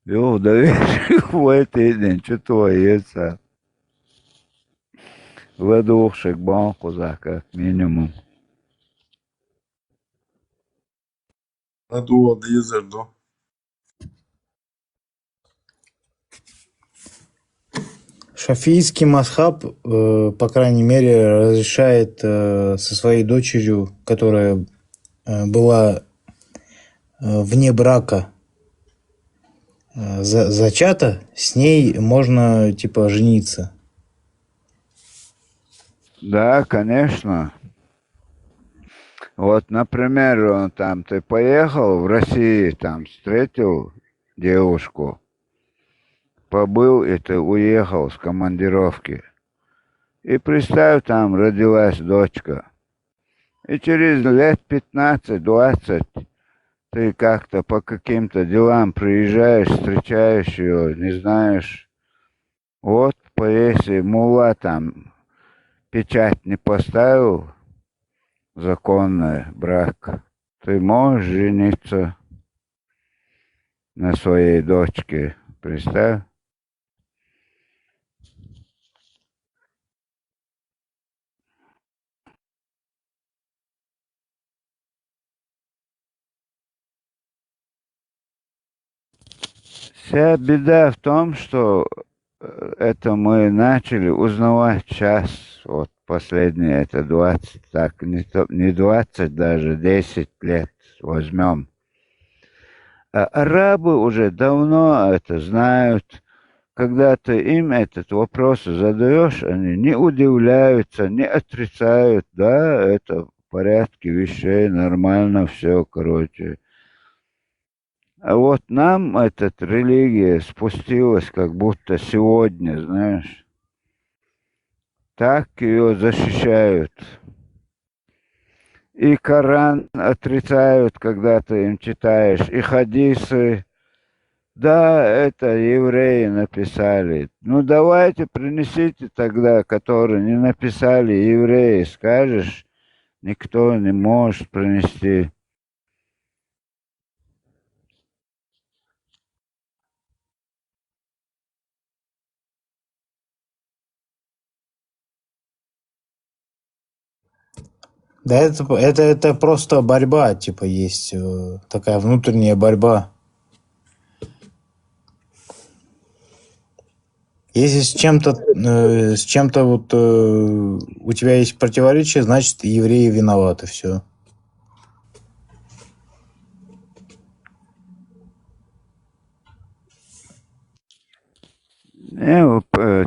یو دویش ویت ایدن چطور ایسا ودوخشک بان قزاکت مینیموم ادو دیزر دو Шафийский мазхаб, по крайней мере, разрешает со своей дочерью, которая была вне брака зачата, с ней можно, типа, жениться. Да, конечно. Вот, например, там ты поехал в Россию, там встретил девушку, побыл и ты уехал с командировки. И представь, там родилась дочка. И через лет 15-20 ты как-то по каким-то делам приезжаешь, встречаешь ее, не знаешь. Вот, если мулла там печать не поставил, законный брак, ты можешь жениться на своей дочке. Представь. Вся беда в том, что это мы начали узнавать сейчас, вот последние, это 20, так, не 20 даже, 10 лет возьмем. А арабы уже давно это знают. Когда ты им этот вопрос задаешь, они не удивляются, не отрицают, да, это порядке вещей, нормально все, короче. А вот нам эта религия спустилась как будто сегодня, знаешь. Так ее защищают. И Коран отрицают, когда ты им читаешь, и хадисы. Да, это евреи написали. Ну, давайте принесите тогда, которые не написали евреи. Скажешь, никто не может принести. Да это просто борьба, типа, есть такая внутренняя борьба. Если с чем-то вот у тебя есть противоречие, значит, евреи виноваты, все.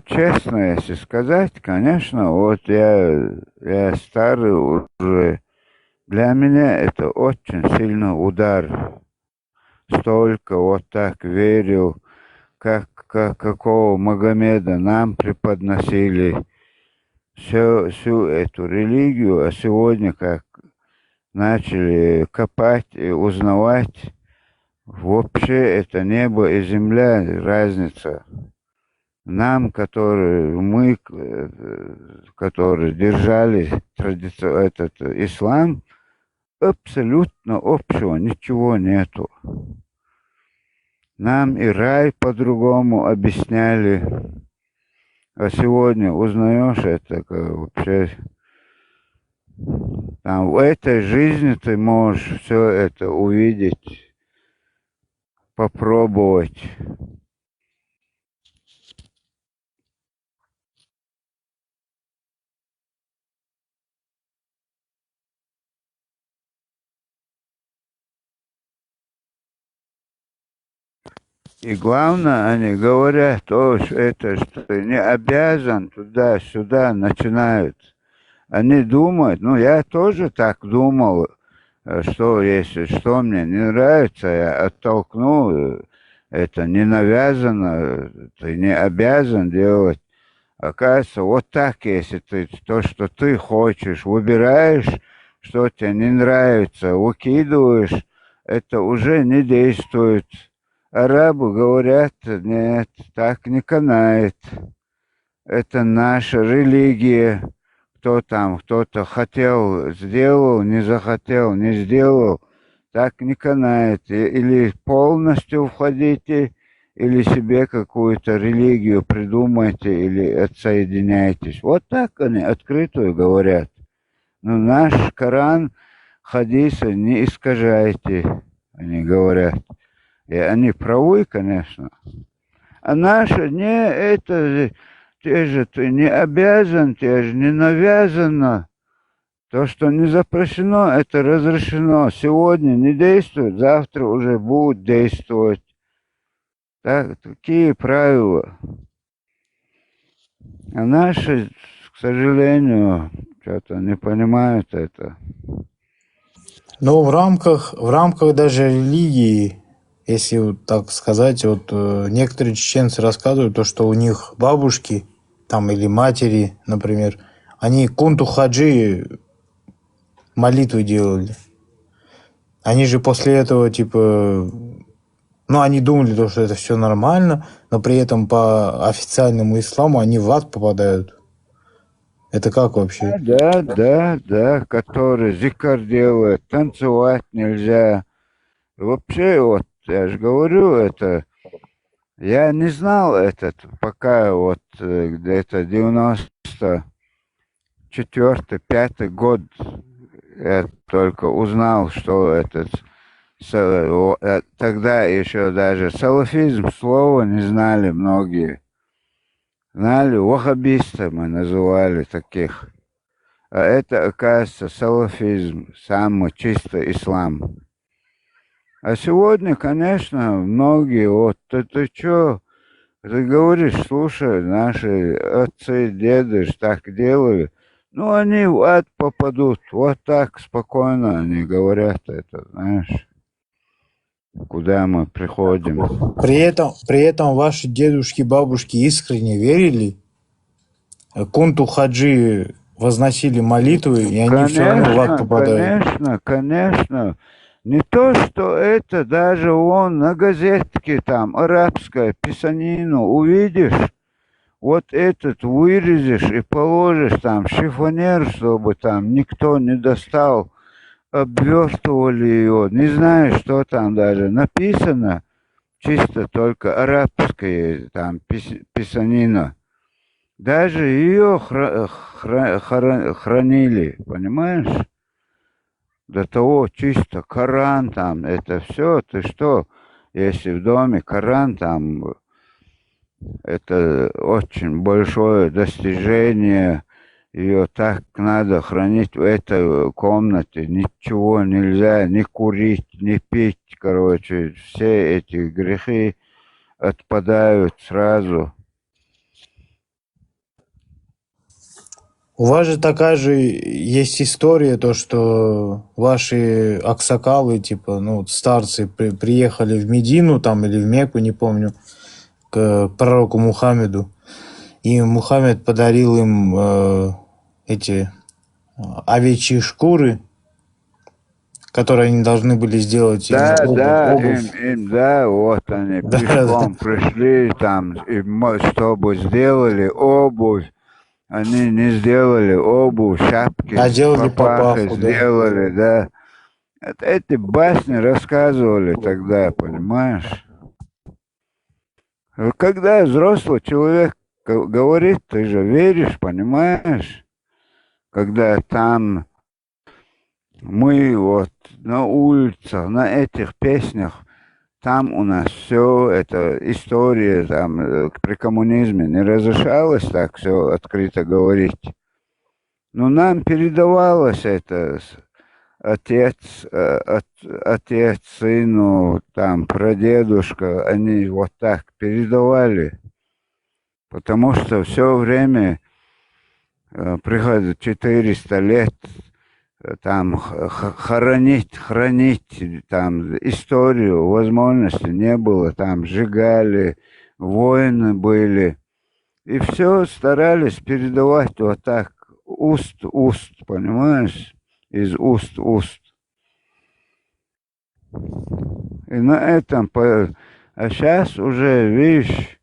Честно, если сказать, конечно, вот я старый уже. Для меня это очень сильный удар. Столько вот так верил, какого Магомеда нам преподносили всю эту религию, а сегодня как начали копать и узнавать, вообще это небо и земля разница. Нам, которые держали этот ислам, абсолютно общего ничего нету. Нам и рай по-другому объясняли. А сегодня узнаешь это вообще. Там в этой жизни ты можешь все это увидеть, попробовать. И главное, они говорят, что ты не обязан туда-сюда начинают. Они думают, ну я тоже так думал, что если что мне не нравится, я оттолкну, это не навязано, ты не обязан делать. Оказывается, вот так, если ты то, что ты хочешь, выбираешь, что тебе не нравится, выкидываешь, это уже не действует. Арабы говорят, нет, так не канает. Это наша религия. Кто-то хотел, сделал, не захотел, не сделал. Так не канает. Или полностью входите, или себе какую-то религию придумайте, или отсоединяйтесь. Вот так они открыто говорят. Но наш Коран, хадисы не искажайте, они говорят. И они правы, конечно. А наши ты не обязан, тебе же не навязано. То, что не запрещено, это разрешено. Сегодня не действует, завтра уже будет действовать. Так, такие правила. А наши, к сожалению, что-то не понимают это. Но в рамках даже религии, если вот так сказать, вот некоторые чеченцы рассказывают то, что у них бабушки там или матери, например, они кунту хаджи молитвы делали. Они же после этого типа, ну они думали то, что это все нормально, но при этом по официальному исламу они в ад попадают. Это как вообще? Да, который зикр делает, танцевать нельзя. Вообще, вот, я же говорю, это... Я не знал пока вот где-то 94-5 год я только узнал, что тогда еще даже салафизм слова не знали многие. Знали, ваххабисты мы называли таких. А это, оказывается, салафизм, самый чистый ислам. А сегодня, конечно, многие, вот, ты что, ты говоришь, слушай, наши отцы, деды ж так делали, Ну, они в ад попадут. Вот так спокойно они говорят это, знаешь, куда мы приходим. При этом ваши дедушки, бабушки искренне верили, кунту хаджи возносили молитвы, и они все равно в ад Конечно, попадают. конечно, конечно. Не то, что это, даже вон на газетке там, арабская писанину увидишь, вот этот вырежешь и положишь там шифонер, чтобы там никто не достал, обвертывали ее, не знаю, что там даже написано, чисто только арабская там писанина. Даже ее хранили, понимаешь? До того чисто Коран там, это все, ты что, если в доме Коран там, это очень большое достижение, ее так надо хранить в этой комнате, ничего нельзя, ни курить, ни пить, короче, все эти грехи отпадают сразу. У вас же такая же есть история, то, что ваши аксакалы, типа, ну, старцы приехали в Медину там или в Мекку, не помню, к пророку Мухаммеду, и Мухаммед подарил им эти овечьи шкуры, которые они должны были сделать из Да, да, обувь. да, вот они Да, пешком пришли там, и чтобы сделали обувь, они не сделали обувь, шапки, А делали папахи папаху, да. сделали, да. Эти басни рассказывали тогда, понимаешь? Когда взрослый человек говорит, ты же веришь, понимаешь? Когда там мы вот на улицах, на этих песнях, там у нас все это история, там при коммунизме не разрешалось так все открыто говорить. Но нам передавалось это отец, отец сыну, там прадедушка, они вот так передавали, потому что все время приходит 400 лет там хранить там историю, возможности не было, там сжигали, войны были, и все старались передавать вот так, уст в уст, понимаешь, из уст в уст. И на этом, а сейчас уже, видишь,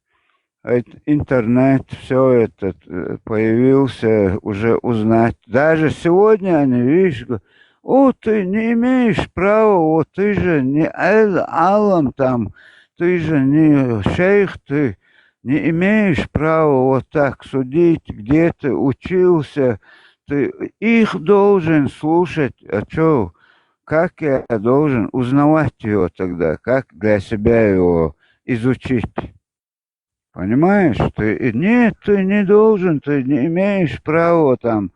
интернет, все это появился, уже узнать. Даже сегодня они, видишь, о, ты не имеешь права, вот ты же не алам там, ты же не шейх, ты не имеешь права вот так судить, где ты учился, ты их должен слушать, а что, как я должен узнавать его тогда, как для себя его изучить? Понимаешь, нет, ты не должен, ты не имеешь права там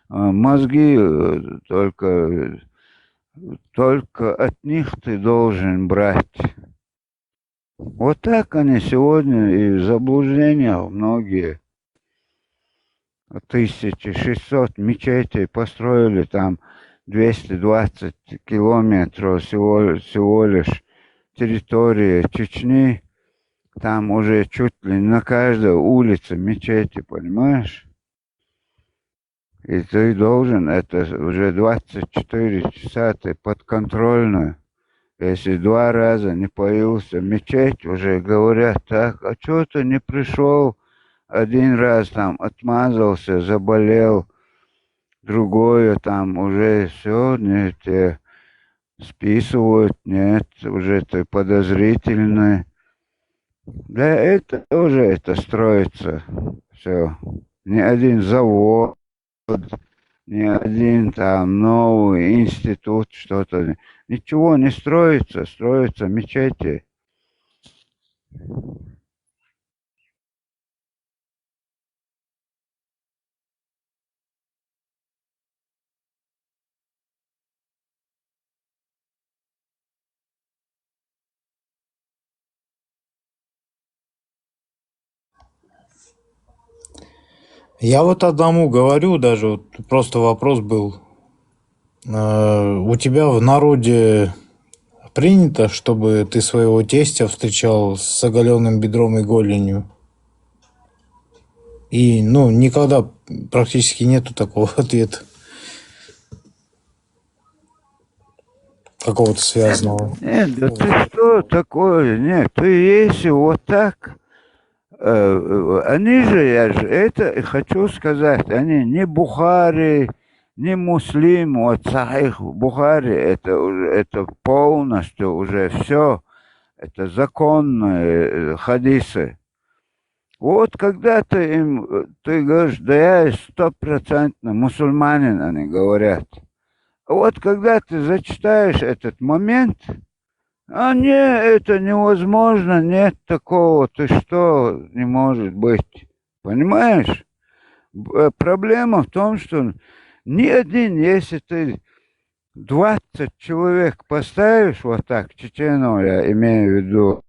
мозги только от них ты должен брать. Вот так они сегодня и в заблуждениях многие. 1600 мечетей построили, там 220 километров всего лишь территории Чечни. Там уже чуть ли не на каждой улице мечети, понимаешь? И ты должен, это уже 24 часа, ты подконтрольно. Если 2 раза не появился в мечеть, уже говорят, так, а что ты не пришел? 1 раз там отмазался, заболел, другое там уже все, не те списывают, нет, уже ты подозрительный. Да это тоже это строится все. Ни один завод, ни один там новый институт, что-то. Ничего не строится, строятся мечети. Я вот одному говорю, даже вот просто вопрос был. У тебя в народе принято, чтобы ты своего тестя встречал с оголенным бедром и голенью? И, ну, никогда практически нету такого ответа. Какого-то связанного. Нет, да ты что такое? Нет, ты если вот так... Они же, я же это хочу сказать, они не Бухари, не Муслим, вот Сахих Бухари, это полностью уже все, это законные хадисы. Вот когда ты им, ты говоришь, да я 100% мусульманин, они говорят. Вот когда ты зачитаешь этот момент, не, это невозможно, нет такого, ты что, не может быть. Понимаешь? Проблема в том, что ни один, если ты 20 человек поставишь вот так, чеченов я имею в виду,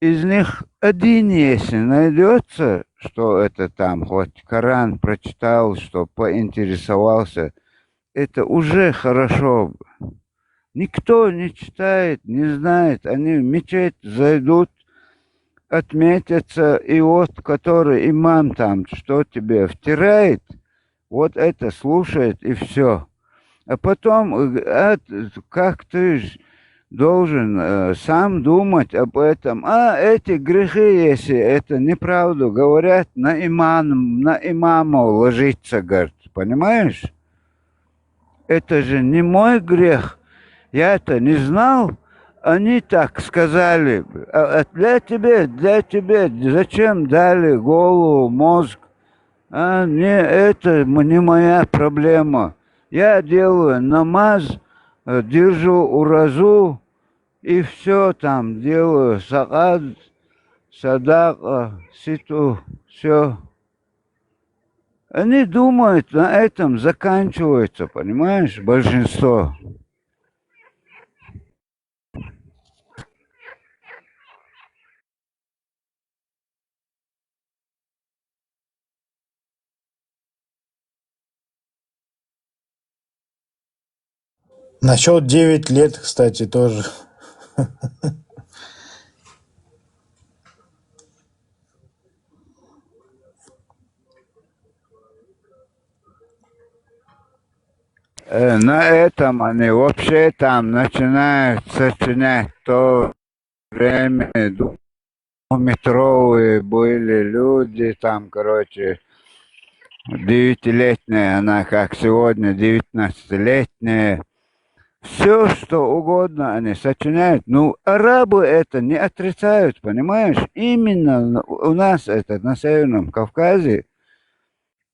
из них один, если найдется, что это там, хоть Коран прочитал, что поинтересовался, это уже хорошо. Никто не читает, не знает. Они в мечеть зайдут, отметятся, и вот, который имам там, что тебе втирает, вот это слушает, и все. А потом, как ты должен сам думать об этом. Эти грехи, если это неправду говорят, на имаму ложиться, говорит, понимаешь? Это же не мой грех. Я-то не знал, они так сказали. Для тебя, зачем дали голову, мозг? Это не моя проблема. Я делаю намаз, держу уразу, и все там делаю. Сагад, садака, ситу, все. Они думают, на этом заканчивается, понимаешь, большинство. Насчет 9 лет, кстати, тоже. На этом они вообще там начинают сочинять то время, двухметровые были люди, там, короче, 9-летняя, она как сегодня, 19-летняя. Все, что угодно они сочиняют. Ну, арабы это не отрицают, понимаешь? Именно у нас это на Северном Кавказе,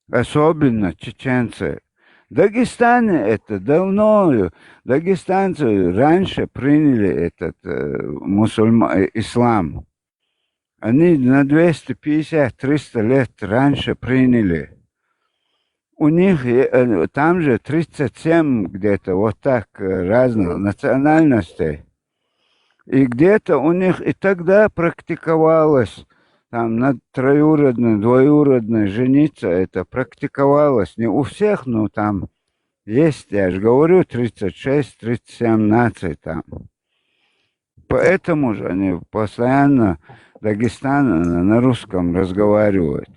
особенно чеченцы. В Дагестане это давно, дагестанцы раньше приняли этот ислам. Они на 250-300 лет раньше приняли. У них там же 37 где-то вот так разных национальностей. И где-то у них и тогда практиковалось, там на троюродной, двоюродной жениться, это практиковалось. Не у всех, но там есть, я же говорю, 36-37 наций там. Поэтому же они постоянно Дагестан на русском разговаривают.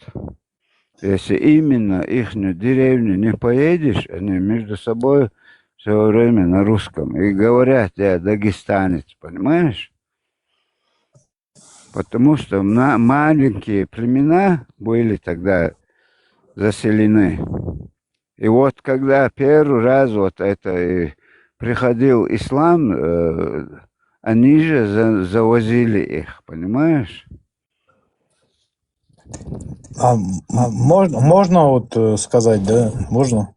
Если именно их деревню не поедешь, они между собой все время на русском. И говорят, я дагестанец, понимаешь? Потому что маленькие племена были тогда заселены. И вот когда первый раз вот это приходил ислам, они же завозили их, понимаешь? Можно вот сказать, да? Можно?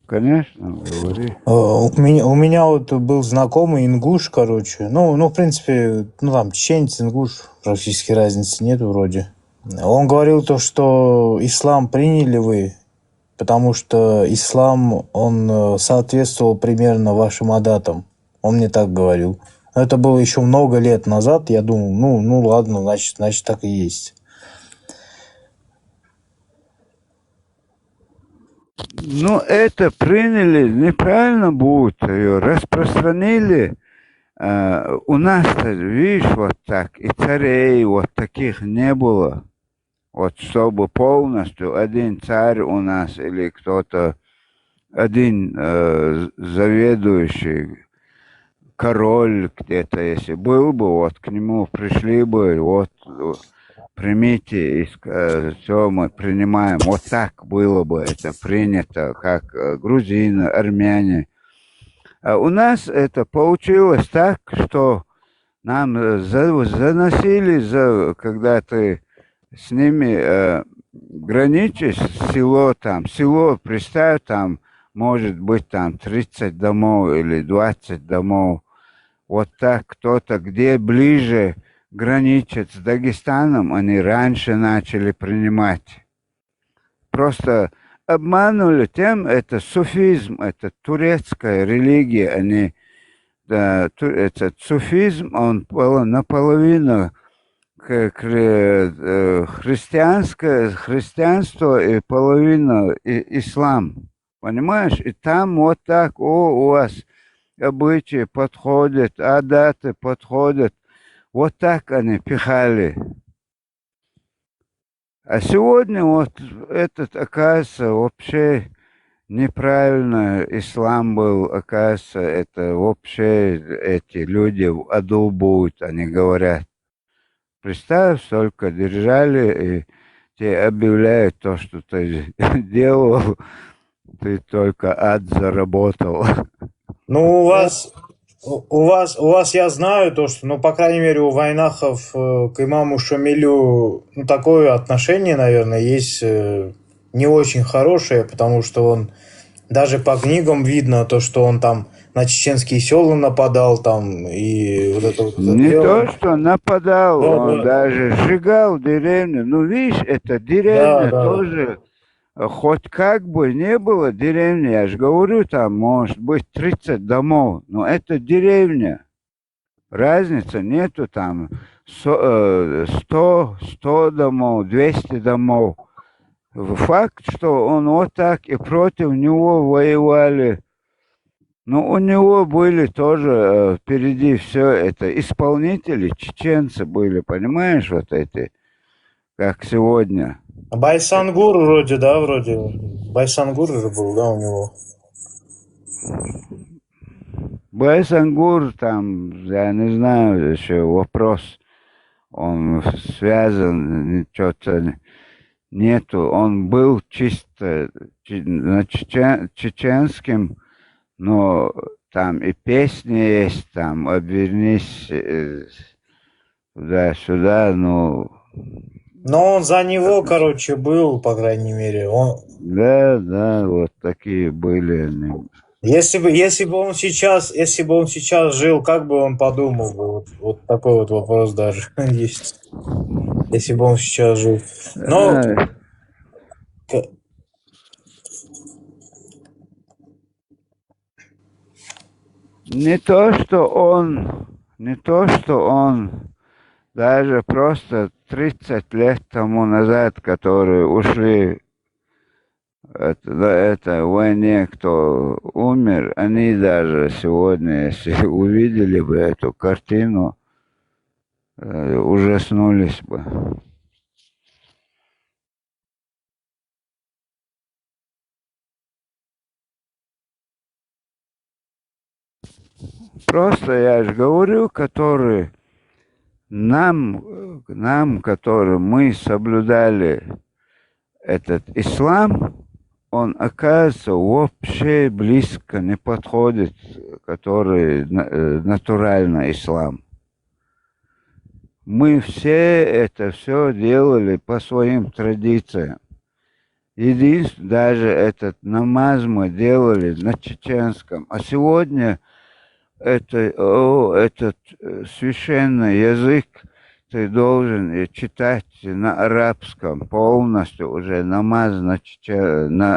Конечно, говори. У меня вот был знакомый ингуш, короче. Ну, в принципе, там чеченец, ингуш, практически разницы нет вроде. Он говорил то, что ислам приняли вы, потому что ислам, он соответствовал примерно вашим адатам. Он мне так говорил. Но это было еще много лет назад. Я думал, ну ладно, значит так и есть. Ну, это приняли, неправильно будет ее, распространили. У нас-то, видишь, вот так, и царей вот таких не было. Вот чтобы полностью один царь у нас или кто-то, один заведующий, король где-то, если был бы, вот к нему пришли бы, вот примите, все мы принимаем. Вот так было бы это принято, как грузины, армяне. А у нас это получилось так, что нам заносили, когда ты с ними граничишь, село, представь, там может быть там 30 домов или 20 домов. Вот так кто-то, где ближе граничит с Дагестаном, они раньше начали принимать. Просто обманули тем, это суфизм, это турецкая религия, они, да, этот суфизм, он наполовину христианство и половина ислам, понимаешь? И там вот так, у вас обычаи подходят, адаты подходят, вот так они пихали. А сегодня вот этот, оказывается, вообще неправильно ислам был, оказывается, это вообще эти люди в аду будут, они говорят. Представь, столько держали, и тебе объявляют то, что ты делал, ты только ад заработал. Ну, у вас я знаю то, что, ну, по крайней мере, у вайнахов к имаму Шамилю, ну, такое отношение, наверное, есть не очень хорошее, потому что он, даже по книгам видно то, что он там на чеченские села нападал там, и вот это вот Не дело. то, что нападал, Да, он да. даже сжигал деревню. Ну, видишь, это деревня Да. тоже, хоть как бы не было деревни, я же говорю, там может быть 30 домов, но это деревня. Разницы нету там 100 домов, 200 домов. Факт, что он вот так и против него воевали. Ну, у него были тоже впереди все это. Исполнители, чеченцы были, понимаешь, вот эти, как сегодня. Байсангур вроде, да, вроде. Байсангур же был, да, у него. Байсангур, там, я не знаю, еще вопрос, он связан, что-то нету. Он был чисто чеченским, но там и песни есть, там «Обернись туда-сюда», ну... Но он за него, короче, был, по крайней мере. Да, вот такие были они. Если бы он сейчас жил, как бы он подумал бы? Вот такой вот вопрос даже есть. Если бы он сейчас жил. Но не то, что он даже просто 30 лет тому назад, которые ушли это войне, кто умер, они даже сегодня, если увидели бы эту картину, ужаснулись бы. Просто я же говорю, которые нам, которые мы соблюдали этот ислам, он, оказывается, вообще близко не подходит, который натурально ислам. Мы все это все делали по своим традициям. Единственное, даже этот намаз мы делали на чеченском. А сегодня этот священный язык ты должен читать на арабском полностью, уже намаз на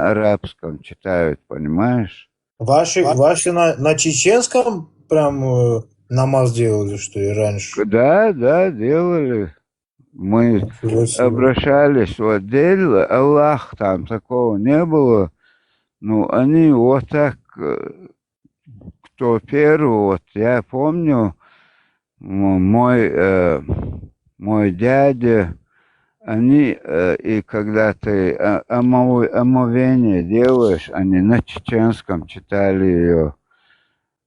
арабском читают, понимаешь? ваши на чеченском прям намаз делали, что ли, раньше? Да, делали. Мы обращались в отдел, Аллах, там такого не было. Ну, они вот так, кто первый, вот я помню, мой дядя, они, и когда ты омовение делаешь, они на чеченском читали ее.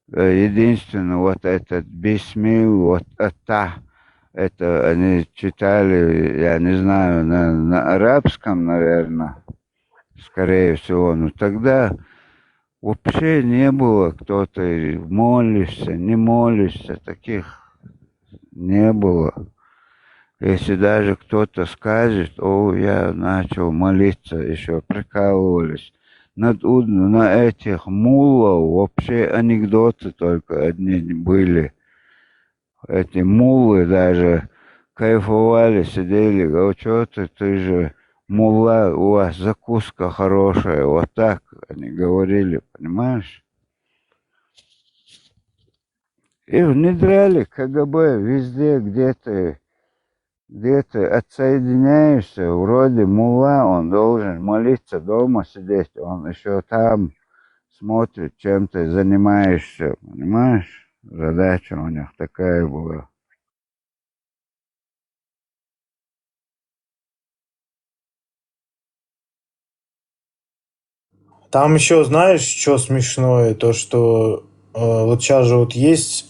Единственное, вот этот бисмил, вот это они читали, я не знаю, на арабском, наверное, скорее всего. Но тогда вообще не было кто-то молишься, не молишься, таких не было. Если даже кто-то скажет, о, я начал молиться, еще прикалывались. На этих муллов вообще анекдоты только одни были. Эти муллы даже кайфовали, сидели, говорят, что ты же мулла, у вас закуска хорошая. Вот так они говорили, понимаешь? И внедряли КГБ везде, где ты отсоединяешься, вроде мулла, он должен молиться, дома сидеть, он еще там смотрит, чем ты занимаешься, понимаешь? Задача у них такая была. Там еще, знаешь, что смешное, то, что вот сейчас же вот есть,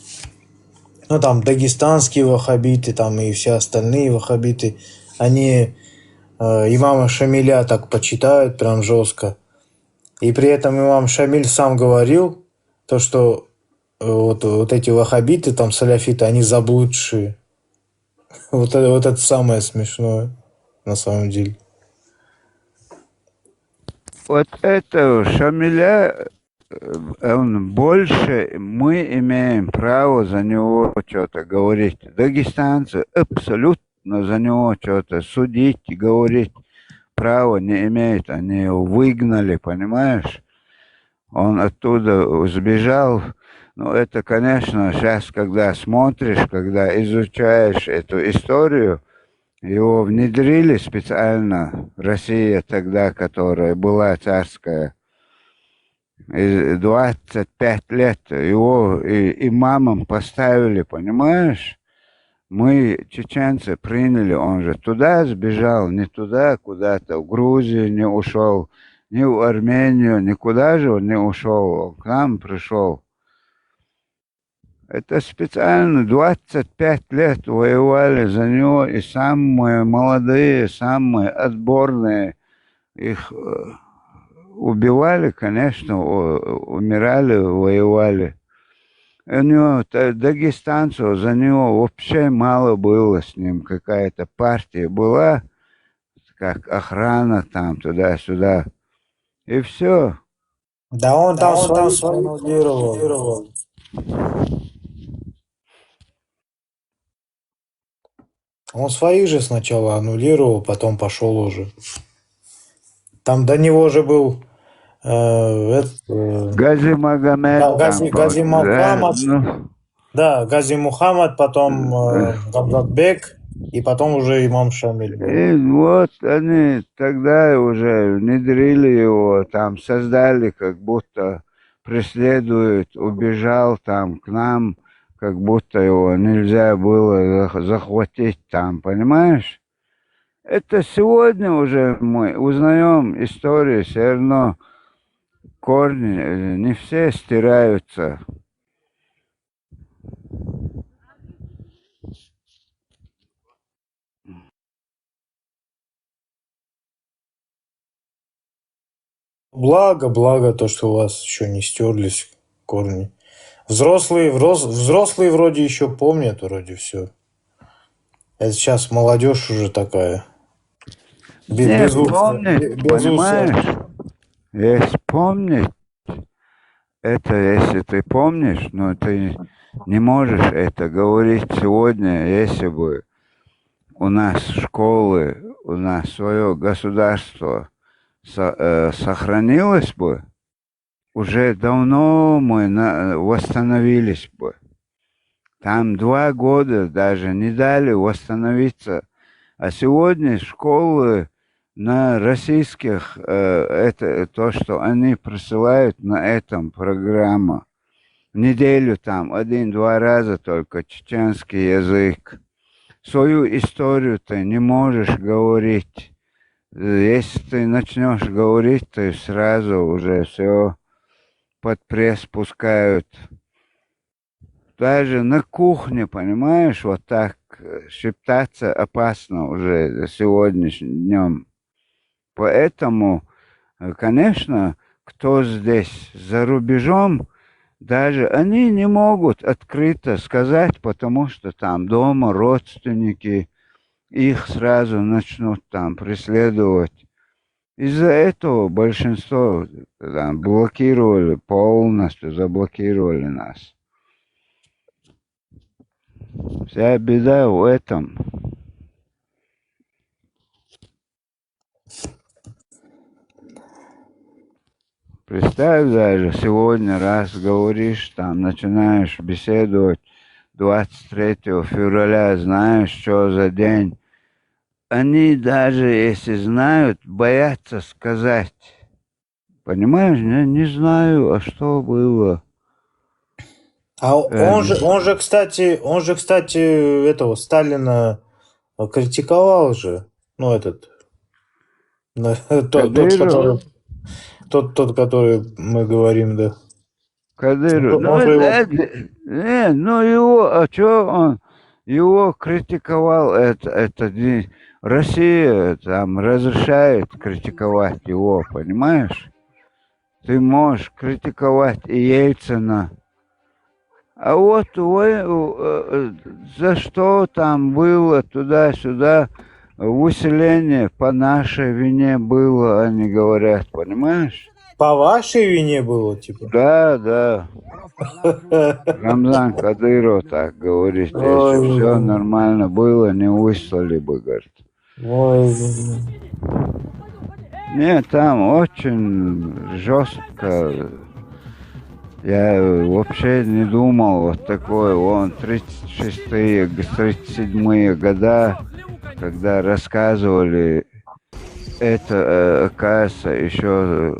ну, там, дагестанские ваххабиты, там, и все остальные ваххабиты, они имама Шамиля так почитают прям жестко. И при этом имам Шамиль сам говорил, то, что вот эти ваххабиты, там, саляфиты, они заблудшие. Вот это самое смешное, на самом деле. Вот это Шамиля, он больше, мы имеем право за него что-то говорить. Дагестанцы абсолютно за него что-то судить и говорить права не имеют. Они его выгнали, понимаешь? Он оттуда сбежал. Ну, это, конечно, сейчас, когда смотришь, когда изучаешь эту историю, его внедрили специально, Россия тогда, которая была царская, и 25 лет его имамом поставили, понимаешь? Мы, чеченцы, приняли, он же туда сбежал, не туда, куда-то, в Грузию не ушел, ни в Армению, никуда же он не ушел, он к нам пришел. Это специально 25 лет воевали за него, и самые молодые, самые отборные их убивали, конечно, умирали, воевали. У него, дагестанцев, за него вообще мало было с ним. Какая-то партия была, как охрана там, туда-сюда. И все. Да он там своих аннулировал. Он своих же сначала аннулировал, потом пошел уже. Там до него же был Гази Магомед. Гази Мухаммад. Ну, Да, Гази Мухаммад, потом Габдатбек, и потом уже имам Шамиль был. и вот они тогда уже внедрили его, там создали, как будто преследуют, убежал там к нам, как будто его нельзя было захватить там, понимаешь? Это сегодня уже мы узнаем историю, все равно корни не все стираются. Благо то, что у вас еще не стерлись корни. Взрослые вроде еще помнят, вроде все. Это сейчас молодежь уже такая. Нет, помнить, понимаешь? Если помнить, это если ты помнишь, но ты не можешь это говорить сегодня, если бы у нас школы, у нас свое государство сохранилось бы, уже давно мы восстановились бы. Там 2 года даже не дали восстановиться. А сегодня школы на российских, это то, что они присылают на этом программу. В неделю там 1-2 раза только чеченский язык. Свою историю ты не можешь говорить. Если ты начнешь говорить, ты сразу уже все под пресс пускают. Даже на кухне, понимаешь, вот так шептаться опасно уже сегодняшним днем. Поэтому, конечно, кто здесь за рубежом, даже они не могут открыто сказать, потому что там дома родственники, их сразу начнут там преследовать. Из-за этого большинство там блокировали, полностью заблокировали нас. Вся беда в этом. Представь даже, сегодня раз говоришь, там начинаешь беседовать 23 февраля, знаешь, что за день. Они даже, если знают, боятся сказать. Понимаешь, не знаю, а что было. А он же, кстати, этого Сталина критиковал же. Ну, Кадыров? тот, который мы говорим, да. Кадыров. Он же его... Его, а что он? Его критиковал, это Россия там разрешает критиковать его, понимаешь? Ты можешь критиковать и Ельцина. А вот за что там было туда-сюда, выселение по нашей вине было, они говорят, понимаешь? По вашей вине было, типа? Да. Рамзан Кадыров так говорит, если все нормально было, не выслали бы, говорит. Нет, там очень жестко. Я вообще не думал вот такое. Вон 36-е, 37-е года, когда рассказывали, это, оказывается, еще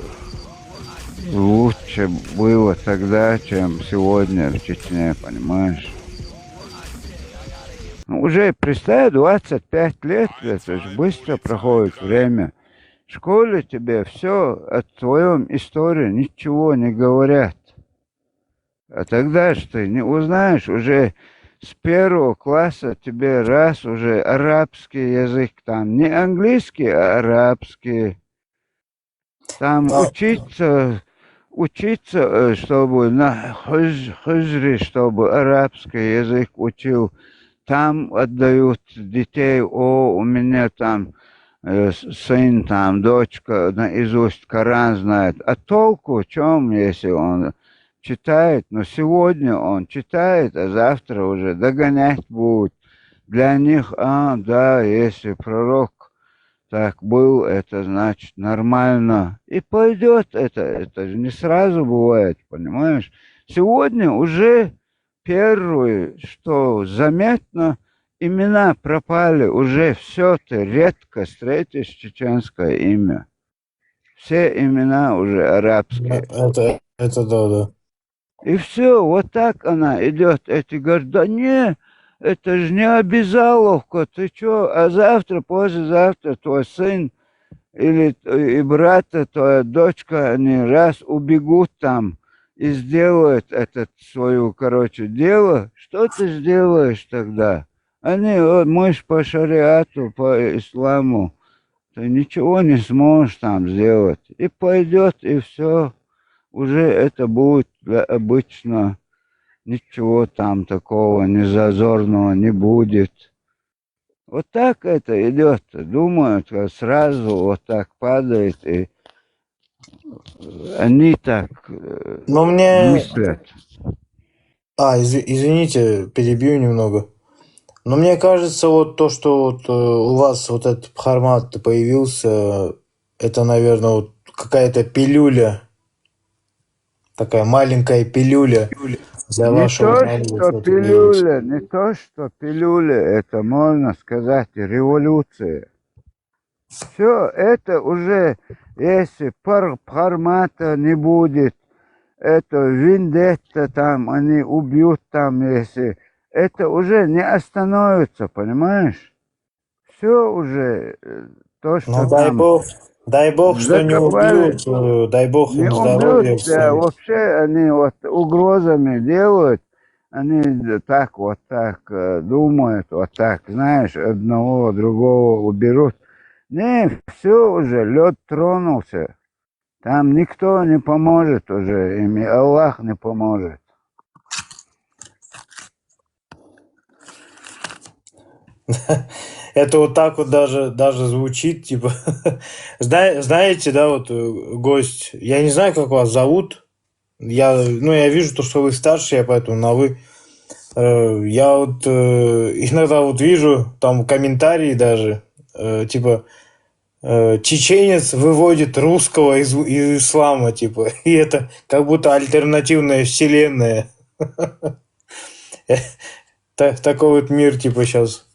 лучше было тогда, чем сегодня в Чечне, понимаешь? Уже, представь, 25 лет, это же быстро проходит время. В школе тебе все о твоем истории ничего не говорят. А тогда ж ты не узнаешь, уже с 1 класса тебе раз уже арабский язык, там не английский, а арабский. Там учиться, чтобы на хижре, чтобы арабский язык учил. Там отдают детей, у меня там сын, там дочка наизусть Коран знает. А толку в чем, если он читает? Но сегодня он читает, а завтра уже догонять будет. Для них, да, если пророк так был, это значит нормально. И пойдет это же не сразу бывает, понимаешь? Сегодня уже первое, что заметно, имена пропали, уже все, ты редко встретишь чеченское имя. Все имена уже арабские. Это да. И все, вот так она идет. Эти говорят, да не, это же не обязаловка, ты что, а завтра, послезавтра твой сын или и брат, твоя дочка, они раз убегут там и сделают это свое, дело, что ты сделаешь тогда? Они, мы ж по шариату, по исламу, ты ничего не сможешь там сделать. И пойдет, и все. Уже это будет обычно. Ничего там такого незазорного не будет. Вот так это идет. Думают, сразу вот так падает, и они так мыслят. Извините, перебью немного. Но мне кажется, вот то, что вот у вас вот этот формат появился, это, наверное, вот какая-то пилюля, такая маленькая пилюля для вашего знания. Не то, что пилюля, это, можно сказать, революция. Все это уже, если формата не будет, это вендетта там, они убьют там, если... Это уже не остановится, понимаешь? Все уже, то, что Ну, там дай бог, что не закопали, убьют, дай бог не им убьют, здоровья да, всем. вообще они вот угрозами делают, они так вот так думают, вот так, знаешь, одного, другого уберут. Не, все уже, лед тронулся. Там никто не поможет уже им, и Аллах не поможет. Это вот так вот даже звучит, типа. Знаете, да, вот гость, я не знаю, как вас зовут. Я вижу то, что вы старше, я поэтому на вы. Я вот иногда вот вижу там комментарии даже, типа, чеченец выводит русского из ислама, типа, и это как будто альтернативная вселенная. Такой вот мир, типа, сейчас.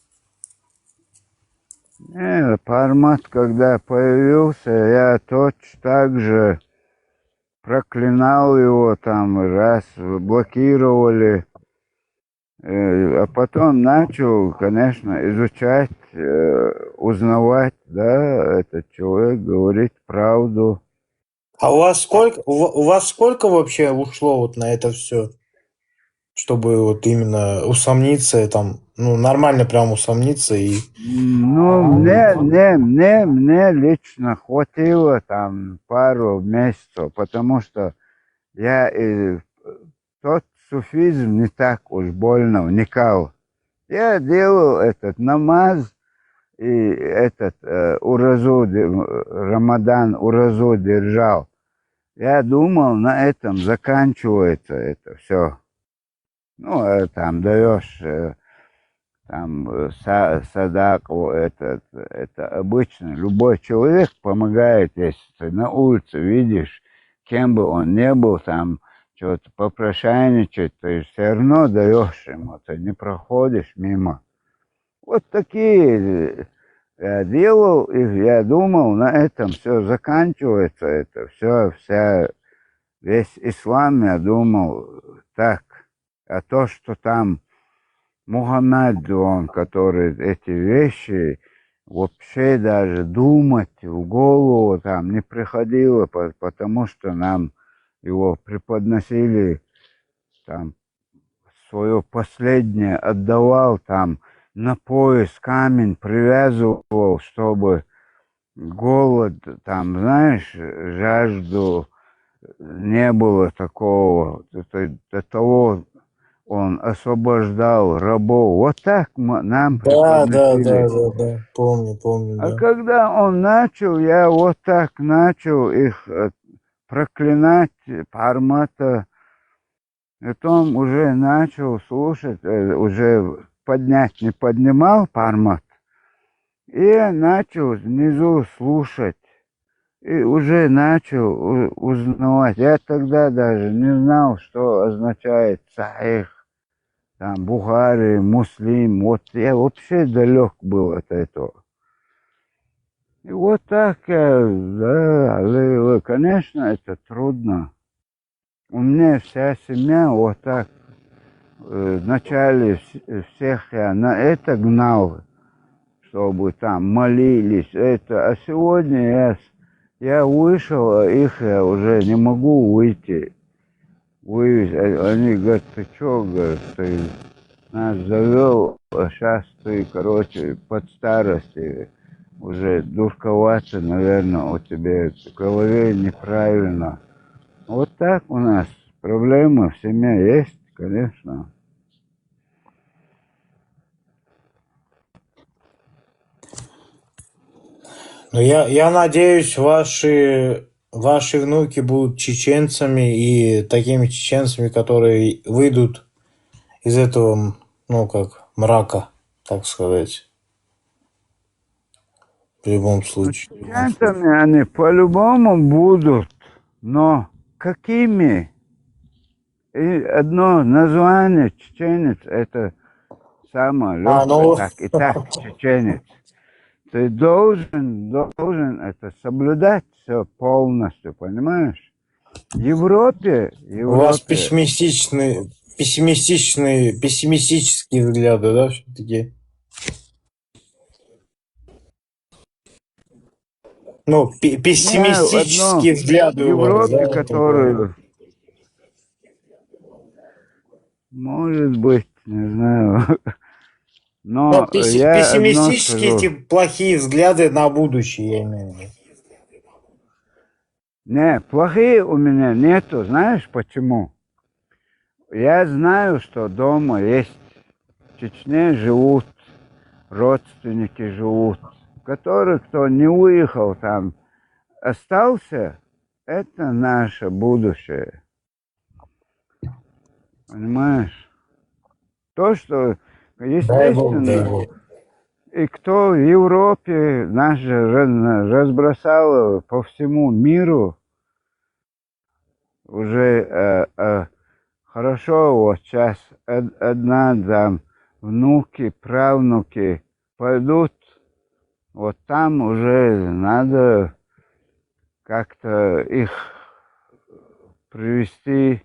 Не, формат, когда появился, я точно так же проклинал его там, раз блокировали. А потом начал, конечно, изучать, узнавать, да, этот человек говорит правду. А у вас сколько вообще ушло вот на это все, чтобы вот именно усомниться, там, ну, нормально прям усомниться и... Ну, мне лично хватило там пару месяцев, потому что я тот суфизм не так уж больно вникал. Я делал этот намаз и этот Рамадан уразу держал. Я думал, на этом заканчивается это все. Ну, там даешь там садаку, это обычно. Любой человек помогает, если ты на улице видишь, кем бы он ни был, там что-то попрошайничать, ты все равно даешь ему, ты не проходишь мимо. Вот такие я делал их, я думал, на этом все заканчивается, это все, весь ислам, я думал, так. А то, что там Мухаммад, он, который эти вещи вообще даже думать в голову там не приходило, потому что нам его преподносили, там, свое последнее отдавал, там, на пояс камень привязывал, чтобы голод, там, знаешь, жажду не было такого, до того он освобождал рабов. Вот так нам Да, преподносили. помню, А да. когда он начал, я вот так начал их проклинать, формата. Потом уже начал слушать, уже поднять не поднимал формат. И я начал внизу слушать. И уже начал узнавать. Я тогда даже не знал, что означает сахих, там, Бухари, Муслим. Вот я вообще далек был от этого. И вот так, да, конечно, это трудно. У меня вся семья вот так. Вначале всех я на это гнал, чтобы там молились. Это. А сегодня я вышел, а их я уже не могу выйти. Они говорят, ты что, говорят, ты нас завел, а сейчас ты, короче, под старости уже дурковато, наверное, у тебя в голове неправильно. Вот так у нас проблемы в семье есть, конечно. Но я надеюсь, ваши внуки будут чеченцами и такими чеченцами, которые выйдут из этого, ну, как, мрака, так сказать. В любом случае. Чеченцами они по-любому будут, но какими? И одно название чеченец, это самое легкое, так и так чеченец. ты должен это соблюдать все полностью, понимаешь? В Европе, У вас пессимистические взгляды, да, все-таки? Ну, не одно пессимистические в взгляды у вас, да, Европе, в этом плане. которую, может быть, не знаю, Ну, но я одно пессимистические, скажу. типа, плохие взгляды на будущее, я имею в виду. Не, плохие у меня нету, знаешь почему? Я знаю, что дома есть, в Чечне живут, родственники живут, которые, кто не уехал там, остался, это наше будущее. Понимаешь? То, что, Дай бог, дай естественно, бог. и кто в Европе нас же разбросало по всему миру, уже хорошо вот сейчас одна там внуки, правнуки пойдут, вот там уже надо как-то их привести к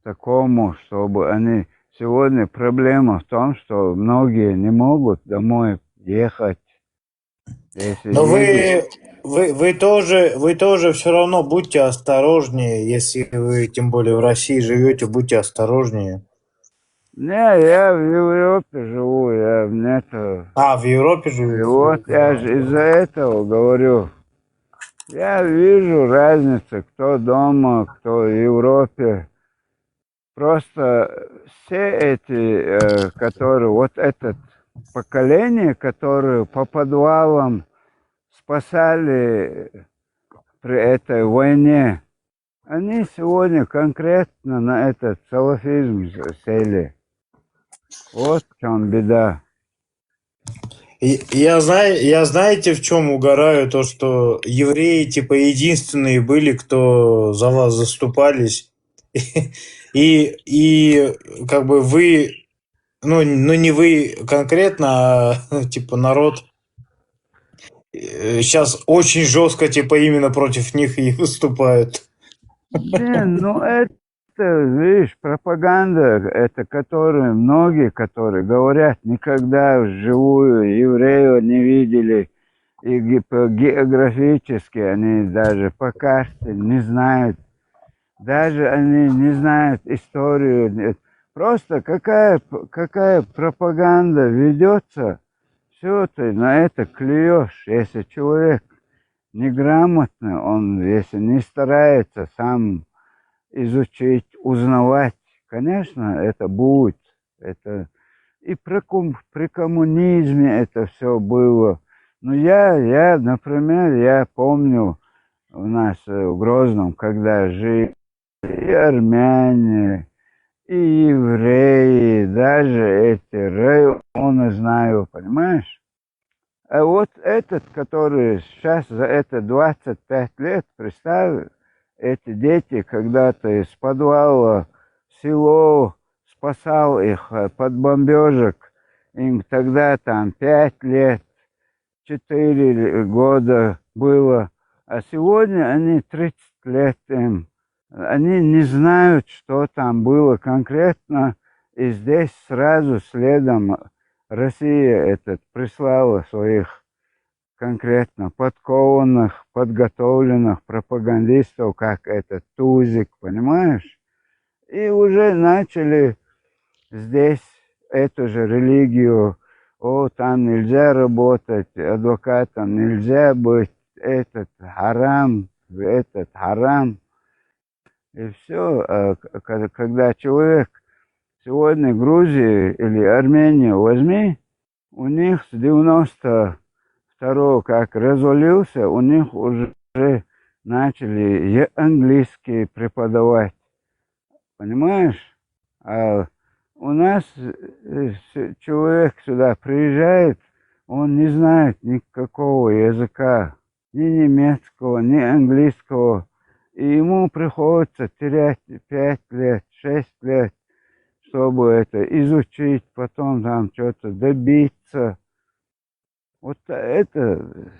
такому, чтобы они... Сегодня проблема в том, что многие не могут домой ехать. Если Но едешь... вы тоже все равно будьте осторожнее, если вы, тем более в России живете, будьте осторожнее. Не, я в Европе живу, я нет... А, в Европе И живете? вот я же из-за этого говорю. Я вижу разницу, кто дома, кто в Европе. Просто все эти, которые, вот это поколение, которое по подвалам спасали при этой войне, они сегодня конкретно на этот салафизм сели. Вот в чем беда. Я знаете, в чем угораю? То, что евреи, типа, единственные были, кто за вас заступались. И как бы вы, ну не вы конкретно, а типа народ сейчас очень жестко, типа, именно против них и выступают. Не, ну это, видишь, пропаганда, это которые, многие, которые говорят, никогда вживую евреев не видели, и географически они даже по карте не знают, даже они не знают историю. Просто какая пропаганда ведется, все ты на это клюешь, если человек неграмотный, он, если не старается сам изучить, узнавать, конечно, это будет. Это и при коммунизме это все было. Но например, я помню у нас в Грозном, когда жили и армяне, и евреи, даже эти районы знаю, понимаешь? А вот этот, который сейчас за это 25 лет, представь, эти дети когда-то из подвала в село спасал их под бомбежек, им тогда там 5 лет, 4 года было, а сегодня они 30 лет им. Они не знают, что там было конкретно, и здесь сразу следом Россия прислала своих конкретно подкованных, подготовленных пропагандистов, как этот Тузик, понимаешь? И уже начали здесь эту же религию, там нельзя работать, адвокатом нельзя быть, этот харам. И все, когда человек сегодня Грузию или Армению возьми, у них с 92-го, как развалился, у них уже начали английский преподавать. Понимаешь? А у нас человек сюда приезжает, он не знает никакого языка, ни немецкого, ни английского. И ему приходится терять 5 лет, 6 лет, чтобы это изучить, потом там что-то добиться. Вот это,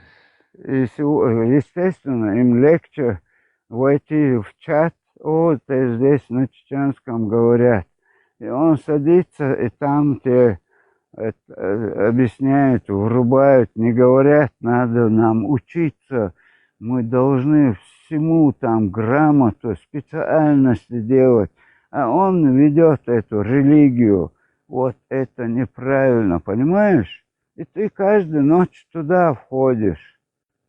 естественно, им легче войти в чат. Вот здесь на чеченском говорят. И он садится, и там те объясняют, врубают, не говорят, надо нам учиться, мы должны всему там грамоту, специальности делать. А он ведет эту религию. Вот это неправильно, понимаешь? И ты каждую ночь туда входишь,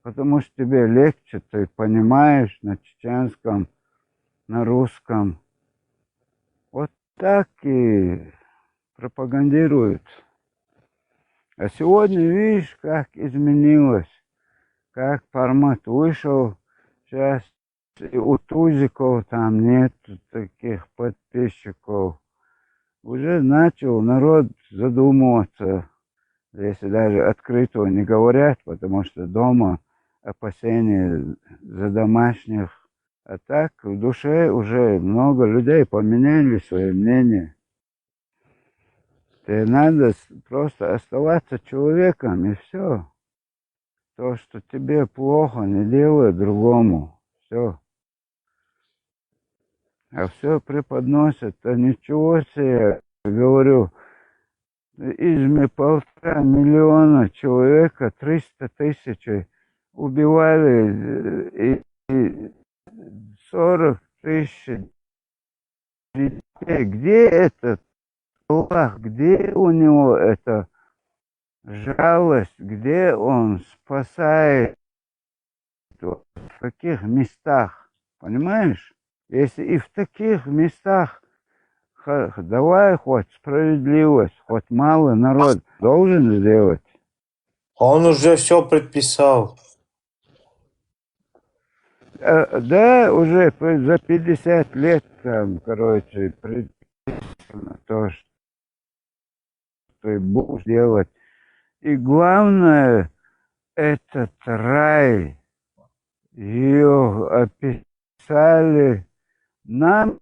потому что тебе легче, ты понимаешь на чеченском, на русском. Вот так и пропагандируют. А сегодня видишь, как изменилось, как формат вышел. Сейчас и у тузиков там нет таких подписчиков. Уже начал народ задумываться, если даже открытого не говорят, потому что дома опасения за домашних. А так в душе уже много людей поменяли свое мнение. Тебе надо просто оставаться человеком, и все. То, что тебе плохо, не делай другому. Все. А все преподносят. А ничего себе, говорю, из 1,5 миллиона человека 300 тысяч убивали и 40 тысяч детей. Где этот Аллах? Где у него эта жалость? Где он спасает? В каких местах? Понимаешь? Если и в таких местах давай хоть справедливость, хоть малый народ должен сделать. Он уже все предписал. Да, уже за 50 лет там, короче, предписано то, что ты будешь делать. И главное, этот рай, ее описали нам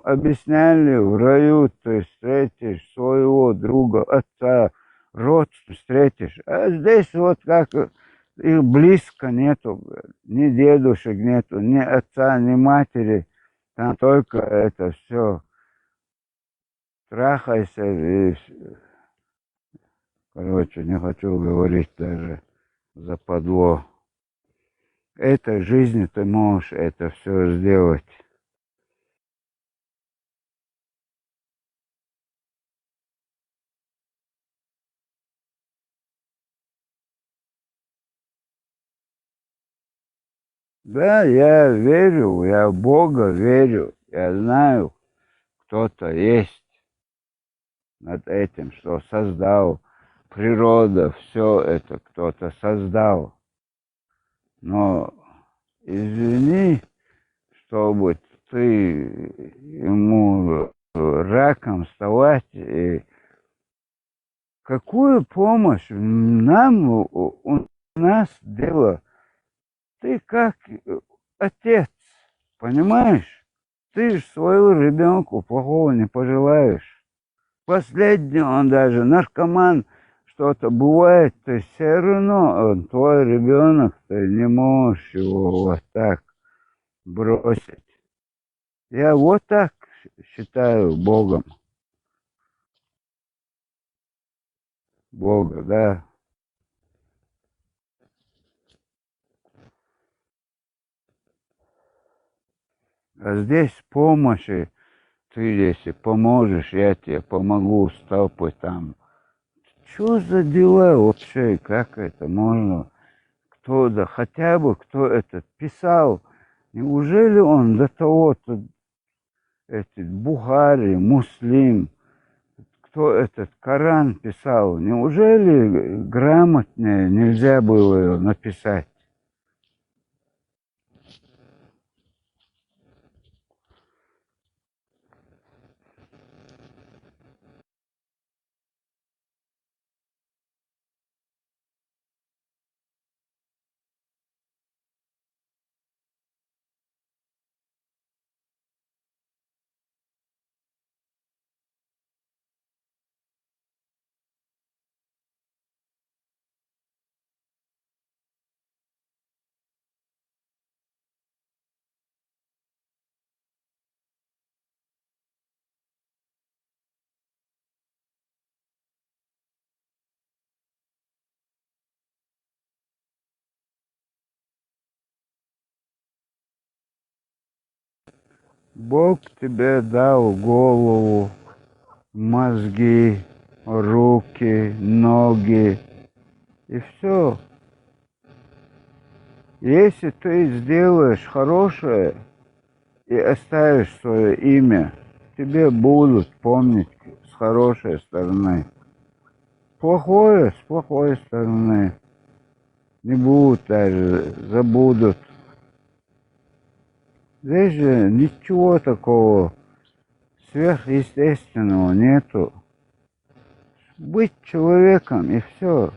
объясняли, в раю ты встретишь своего друга, отца, родственника встретишь. А здесь вот как их близко нету, ни дедушек нету, ни отца, ни матери. Там только это все. Трахайся и... Короче, не хочу говорить даже западло. Этой жизни ты можешь это все сделать. Да, я верю, я в Бога верю. Я знаю, кто-то есть над этим, что создал природа, все это кто-то создал. Но извини, чтобы ты ему раком вставать, и какую помощь нам, у нас дело? Ты как отец, понимаешь? Ты ж своему ребенку плохого не пожелаешь. Последний он даже наркоман, что-то бывает, ты все равно, он твой ребенок, ты не можешь его вот так бросить. Я вот так считаю Богом. Бога, да. А здесь помощи, ты если поможешь, я тебе помогу, стопы там. Что за дела вообще, как это можно? Кто, да хотя бы кто это писал? Неужели он до того-то, этот Бухари, Муслим, кто этот Коран писал? Неужели грамотнее нельзя было его написать? Бог тебе дал голову, мозги, руки, ноги и все. Если ты сделаешь хорошее и оставишь свое имя, тебе будут помнить с хорошей стороны. Плохое с плохой стороны. Не будут даже, забудут. Здесь же ничего такого сверхъестественного нету. Быть человеком и все.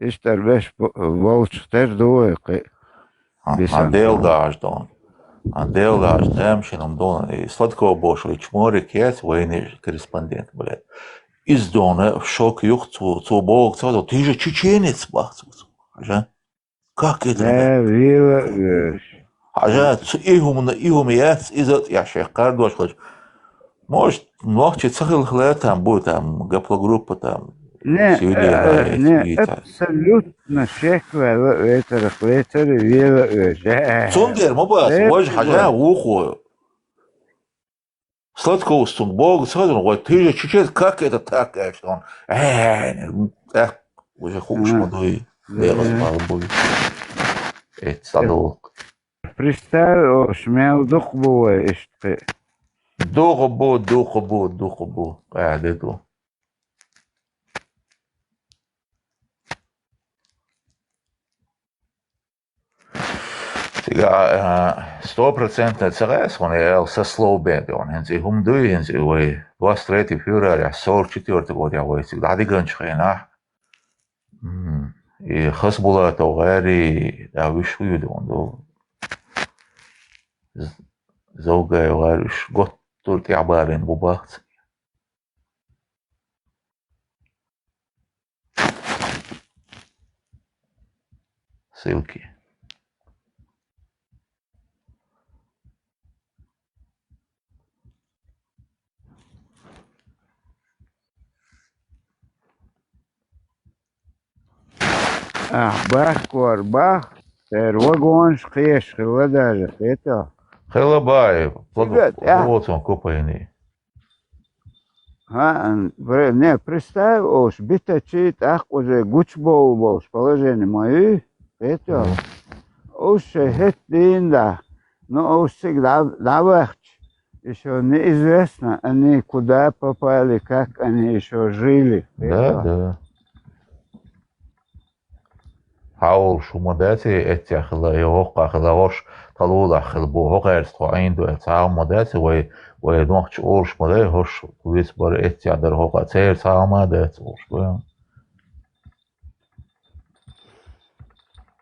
Ister veš valsts terdoja, ka A déldásdon. A déldás nemšinom don sladkobošli čmori kjec vojni korреспондент, блядь. Издон в шок юх цу бог цу ты же чеченец бах цу. Как это? Хажа ихум яц изот я шехкар дошлыш. Может, ночи цахил хле там будет там гаплогруппа там. не абсолютно шеква ветер вера. Цундер мобас, вож хажа ухо. Сладкого стун бог сразу, вот ты же чеченец, как это так, что он, уже хуже молодой, я разбавил. Это садок. Представь, шмел дух бывает. Духобо. Это. Сега 100% ЦРС, он ел со Словбеда, он хензи хумдуй, хензи ой, 23 февраля 44 год я ой, всегда дигончхена. И хас была то гэри, да вышли он до زوجة وغارش قط تلتي عبارين بباخت سلكي Bak var bak. Vagonš krieš hladāža, это. خلا باي Ребят, вот он купайный. Не, представь, уж битачит, ах, уже гучбол был, положение мои, это. Уж хет динда, но уж всегда давахч. Еще неизвестно, они куда попали, как они еще жили. Да, да. حاول شو مداتي اتيا خلا يوقع خلا وش طلوع خل بو هو غير طعين دو اتعا مداتي وي نوخش اورش مداتي هوش كويس بار اتيا در هوقع تير تعا مداتي اورش بيان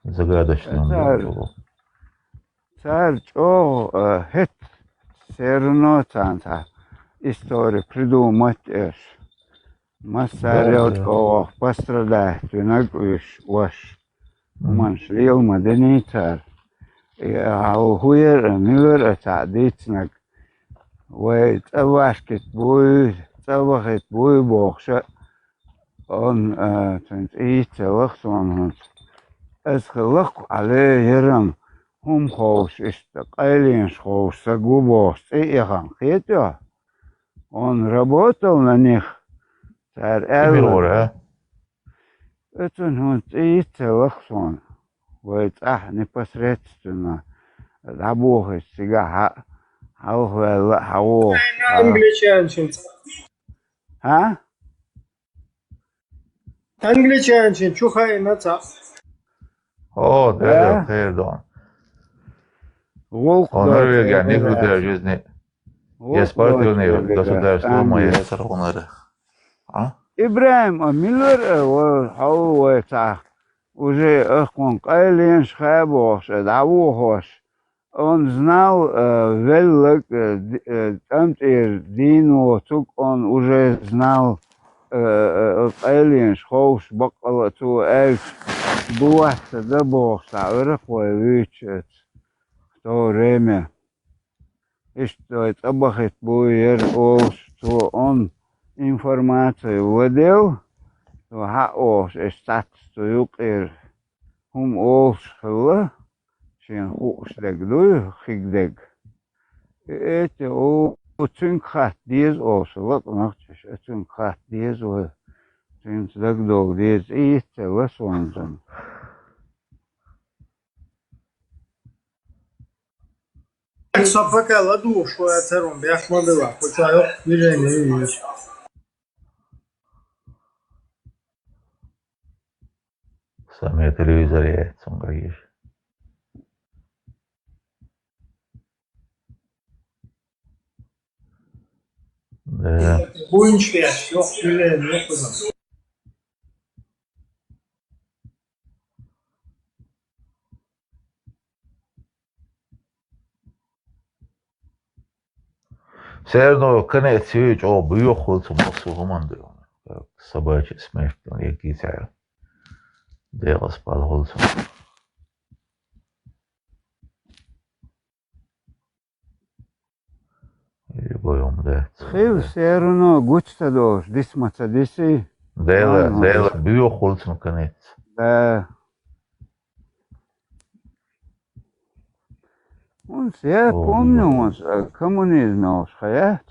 زغادش نمو Царь, хет серно цанца историю придумать эш. Массарет, пострадать, виногуш, ваш. Манш лил мадени царь. Хуер, милер, цадицнак. Вей, цавашкет буй, цавахет буй бохша. Он, цент и целых сон. Эсхлах, але ерам. هم خوش قايلين خوش سقوبوس إيخان خيتو он работал на них царь Элла это он и целых сон вот непосредственно работает сега хау Англичанчин. а Англичанчин, чухай на ца. О, да, خير دون Onları ne kadar yüzne Yaspardiyonu государство моє сархунары. А? Ибраим Миллер уже Кайлин Шхабош, Давухош. Он знал велик Дину, он уже знал Кайлин Шхош, Бакалату Эльч, Буахта Дабохта, Урахой Вичет. В то время, и что это бахет буер, что он информацию владел, то хаос и статус юкер хум олшхла, чем хушлегдуй хигдег. Это очень хат диз олшла, нахчеш, очень хат диз ол, чем слегдог диз и целосонзан. Сапака ладу, что я царом, я хмадыла, почаю движение видишь. Сами телевизоре сонграиш. Да. Буинчке, все, не познал. Все равно конец юж о бьёхол zum мосу команды. Собачий смерть, якийсь дело спал голцом. И боем, да. Все равно гучта дож, дисмаца диси. Дело бьёхол zum конец. Да. Я помню, коммунизм хаят.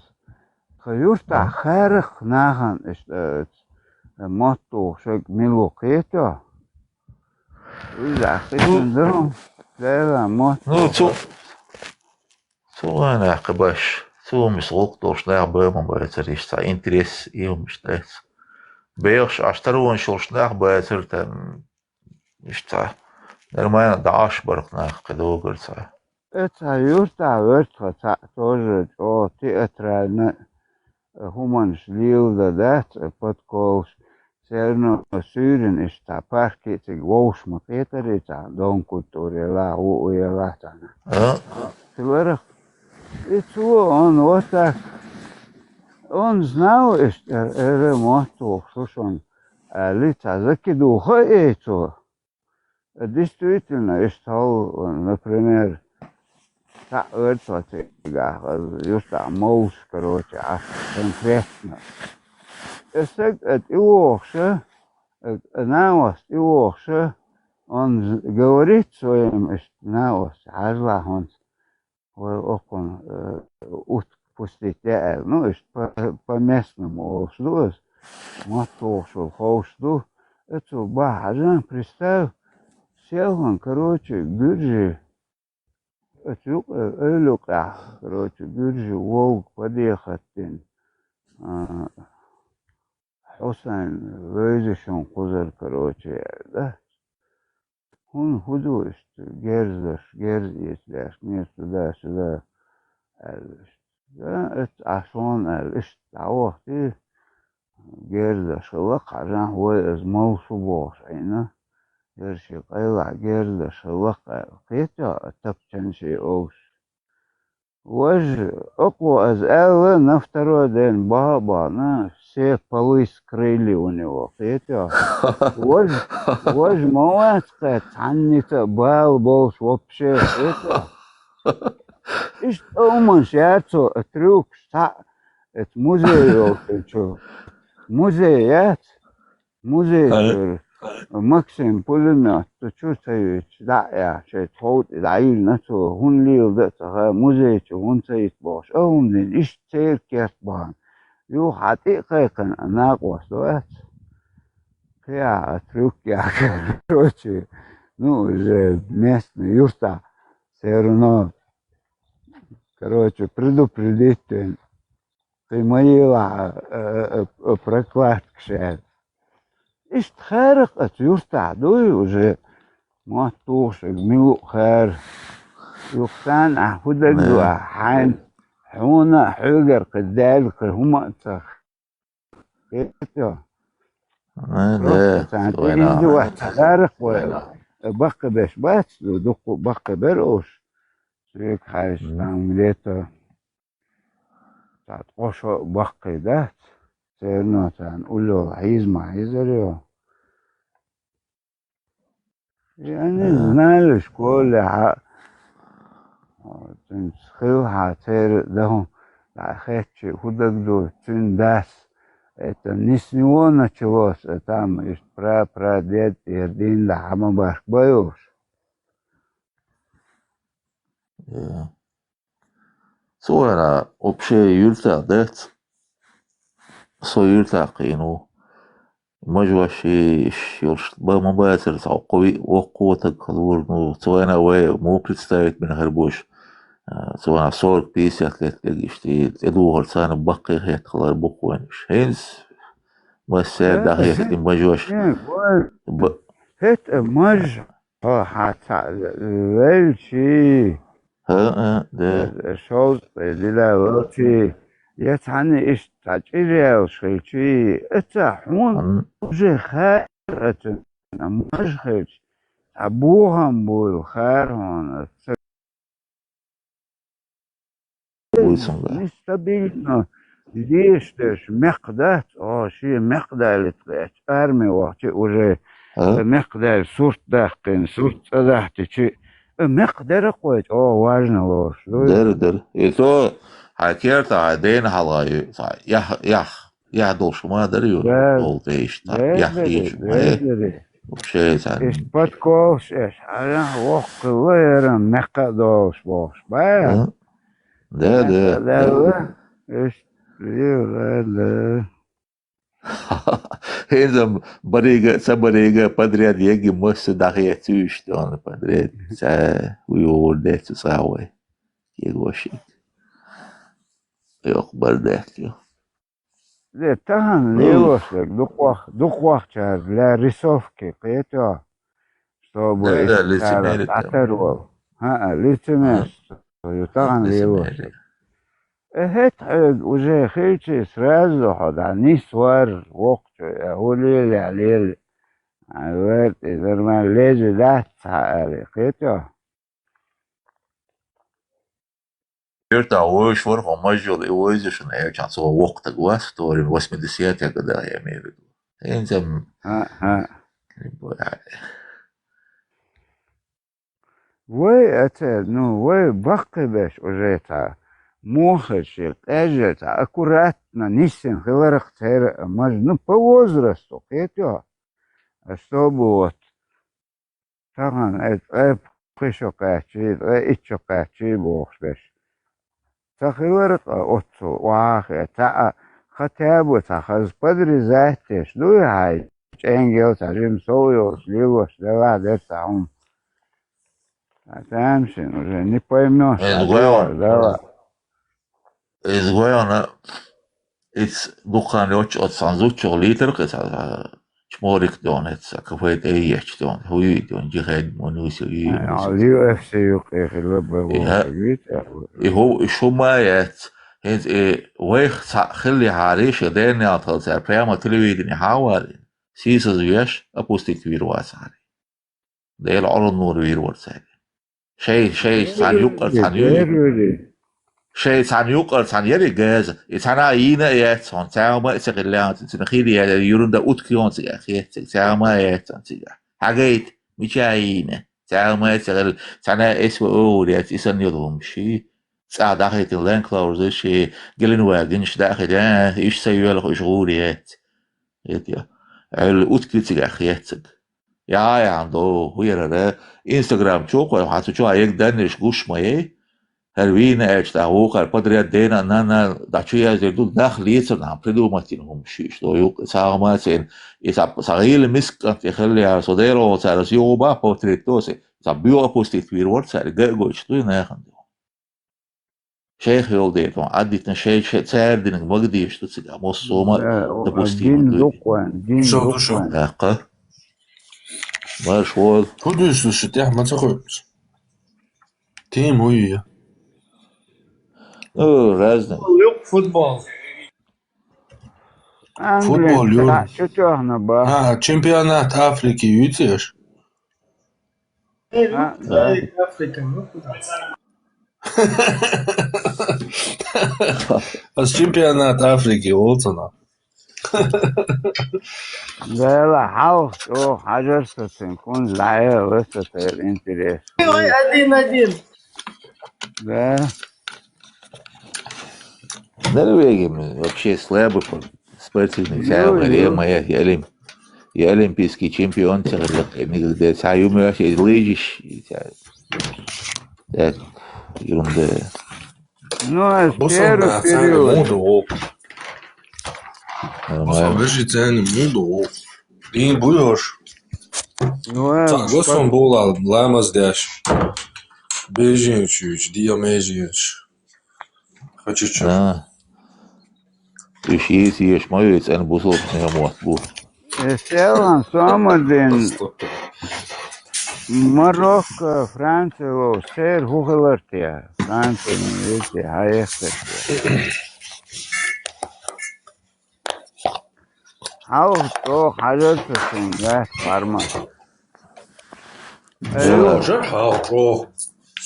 Хаюшта харах нахан моту шек милок это. Ну, цуана кабаш. Цумис локтош на бэма бэцэришта интерес иумштайс. Бэйш аштарун шолшнах бэцэртэн ишта. Нормально даш бархнах кэдогэрца. Это юрта вертха тоже театрально хуман шлил да подколш серно сюрен иста парки циг воушма петерица дон культуре ла уела тана. Силера И что, он вот так, он знал, что это мотор, слушай, он лица закидуха это. Действительно, я стал, например, так это just mouse, короче, а конкретно. Если это иохше, наос иохше, он говорит своим наос, ажла он окон отпустить, ну, по местному что мотор, что хоушу, это бахажан, представь, сел он, короче, бюджет. Люка, короче, биржи волк подъехать. Хусайн везешон кузер, короче, да. Он худой, герзаш, если нет туда-сюда. Да, это ашон, того, ты герзаш, лакажан, ой, из молсубош, айна. Герши, кайла, герзаш, лака, кета, тапчанши, оуш. Вож около Азэла на второй день баба, все полы скрыли у него. Это вож молодец, ценится бал болс вообще. Это и что он шерцо трюк, это музей, музей. Максим пулемет, то чувствуешь, да, я шесть ход, да, и на то, он лил, да, то музей, он стоит бош, он не ищет кертбан, ю хати кайкан, она косвет, я трюк, я, короче, ну, уже местный юрта, все равно, короче, предупредить, ты моила прокладка шесть. اشتخارق اتيوس تعدوي وجه ما توش ميو خير يقتان احودك دو حان حونا حجر قدال هما اتخ كيتو ساعتين دو اشتخارق وبقى باش بات دقو بقى بروش شريك حاش تعمليته ساعت قشو بقى دات سيرنا نقول له عايز ما عايز له يعني نالش كل تنسخيو حاتير دهم لأخيتش خودك دو تنداس это не с него началось, там из прадед Ердин Лахама Башбаюш. صورة أبشي يلتا دات سو يلتا قينو مجوشي يرش بمباشر قوي وقوتك حضور نو سوانا وي مو представить من هربوش سوانا صور بيس يشتي تدو هرسان بقي هيك خلال بقوانش هينس مسير ده هيك مجوش هيت مج حتى welchi ده شوز ديلا وقتي يتعني إيش تاجيريا وشيء اتحون وجه خير مش خير أبوهم بول خير هون نستبيلنا ليش تش مقدات شيء مقدار تقيت أرمي وقت وجه مقدار صورت دقن صورت دقت شيء مقدار قويت واجنا وش در تو حكيت عدين حلاي يح دوش ما دريو قلت ايش يح خيش وشيء إيش بتكوش إيش أنا وقت غير مقدوش باش بقى ده إيش ليه هذا بريغا سبريغا подряд يجي مس داخل تيش دون подряд سا ويودت ساوي يغوشي يقبل داتيو ده تهان ليوش دوق شاز لا ريسوفكي قيتو чтобы أترول лицемерство تهان ليوش уже خيتي سرازو حد عني سوار وقت هو ليل عليل عوات إذا ما ليجي ده تحقق قيتو Это очень ворох, мажор, и ойзишь, и я сейчас вок так вас, что в 80-е годы я имею в виду. Этим, Вы это, ну, вы бахкебеш уже это, мохачек, это аккуратно, нисен, хиларахтер, ну, по возрасту, это, чтобы вот, таган, это, пришокачи, ичокачи, бохшбеш. تخيلرق أوتو واقع تا خطابو تخز بدري ذاتش دوي هاي انجل تجيم سويوس ليوس دوا دتاهم تامشن уже не поймешь изгояна, it's духан от санзучо литр, это чморик дон, это какой-то яч дон, хуй дон, джихад монуси. اليو اف سي يقيخ اللبه هو شو ما يت هنز ويخ خلي هاريش دين يعطل زي بريما تلويدني حوالي سيسز ويش أبوستيك ويروس علي ده العرض نور ويروس علي شيء سان يقر سان سان يري جاز إتنا ينا يت سان سام إسقلان تنخيلي يرون ده أوتكيون سيا سام يت سيا حاجات مشاينة سام إسقل سنا اسمه أوليات إسن يضم شيء ساعة داخلة اللين كلاوز شيء قلنا واجنش داخل إيش سيوالك إشغوليات يا الأوتكيت أخياتك يا عنده هو يرى إنستغرام شوك وحاسو شو هيك دانش قوش مايه هالوين إيش تاوك البدريات دينا نانا داشيا زيدو داخل يصير نعم بدو ما تنهم شيش لو يوك ساعة ما سين إذا صغير مسك يخلي صديره وسارس يوبا بوتريتوسي إذا بيو أبوستيت ويرورد سار جاء شتوي ناخن شيخ يولديت عديتنا شيء سعر دينك مقديش تسيق مصومة دين دوقوان شو دقة ماشوال Будешь слушать, я мацахуешь. Ты мой. разные. Футбол. Футбол, Юр. Что Чемпионат Африки, видишь? Африка, ну куда? А с чемпионат Африки, вот она. لا حاول حاجة تكون لعيبة بس الانتريس 1-1. Да. Норвегия вообще слабый спортивный время, я олимпийский чемпион, никогда саюмы вообще лыжишь, так, ерунда. Ну, первый период. Vegetariano mundo. E buioche. Não é? Gostam de bola, lá mas deixa. Beijinho, tio. Dia beijinhos. Хочу чё. Да. Ты съешь мою, это не бусол, не мог был. Селан, Сомадин, Марокко, Франция, Сер, Хугалартия. Франция, видите, Хаехтер. How to حاجات تسنجح فرما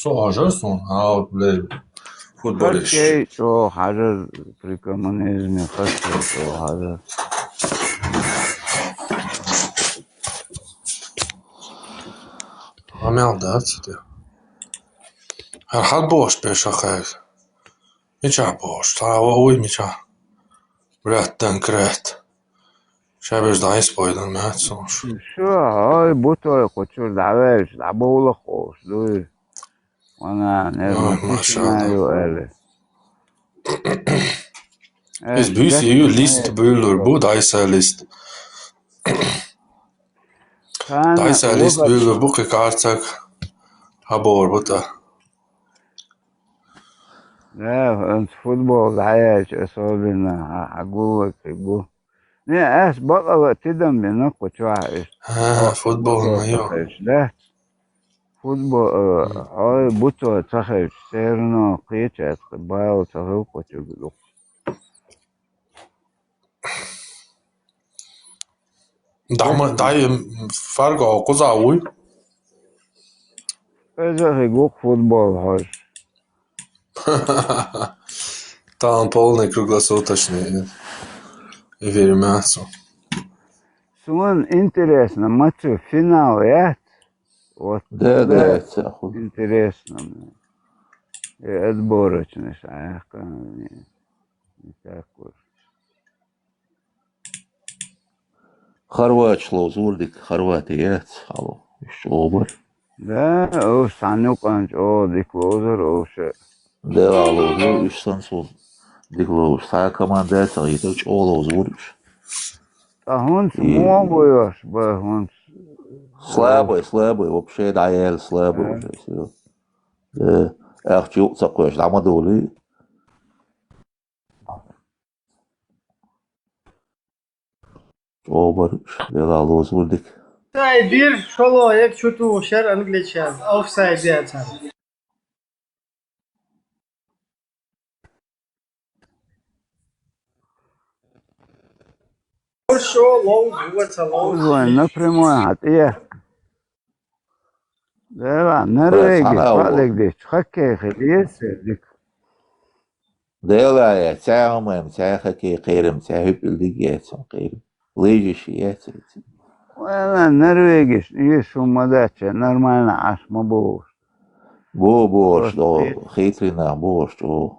Сложно, футболист. Хоккей, то حاجة при коммунизме, хоккей, то حاجة. عمل دارت هر حال باش بيش أخير ميشا باش تعوي ميشا براتن كرات شابش دايس بايدن مات صوش شو هاي بوتو كوتشور دعواش دعبولا خوش دوي وانا ما شاء الله Es Is büyüsü iyi list bölür bu daysa list. Daysa list bölür bu ki kartak habor bu da. لا انت فوتبول عايش اصابنا هقول لك يقول لا اس بقى تدم بنقطة واحد فوتبول ما يو لا فوتبول هاي بوتو تخش سيرنا قيتش باو تخوق وتقول داي فرق قزاوي إذا يقول فوتبول هاي Там полный круглосуточный эфир мясо. Сон интересно, матчу финал, вот Да, тогда цеху. интересно. И отборочный шаг, не такой. Хорватия зурдик, Хорватия, алло, шобар. Да, о, санюканч, о, диклозер, о, ше. Да, алло, сансул. Диклош, сая команда цахиточ оло зурдиш. А он смогуешь, он... Слабый, вообще даел слабый уже, все. Да, ахчу цакош, дамадоли. Шобар, да, алло зурдик. Say bir şolo ek çutu şer Angliçan. Offside diyeceğim. Шо лоу выводится лоу. Узвонь напрямую, а ты... Да, Sana Норвегия, o падай где, хоккей, хоккей, Dela تعمل تاخكي قيرم تاهب الليجاتهم قيرم ليجي شياتي Well, Норвегия, есть умодача, нормально, аж мабуш. بو بوش دو خيترنا بوش دو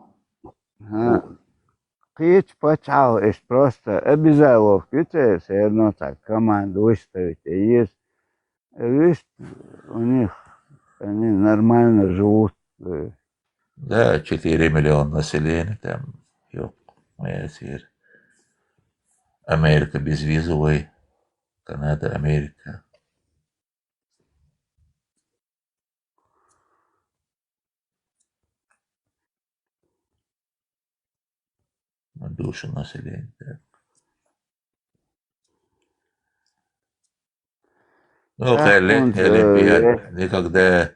Кич почал, просто обязалов, все равно так, команду выставить. И есть, видишь, у них, они нормально живут. Да, 4 миллиона населения там, ёп, моя сир. Америка безвизовый, Канада, Америка. На душу населения, да. Ну, летний Олимпиад, никогда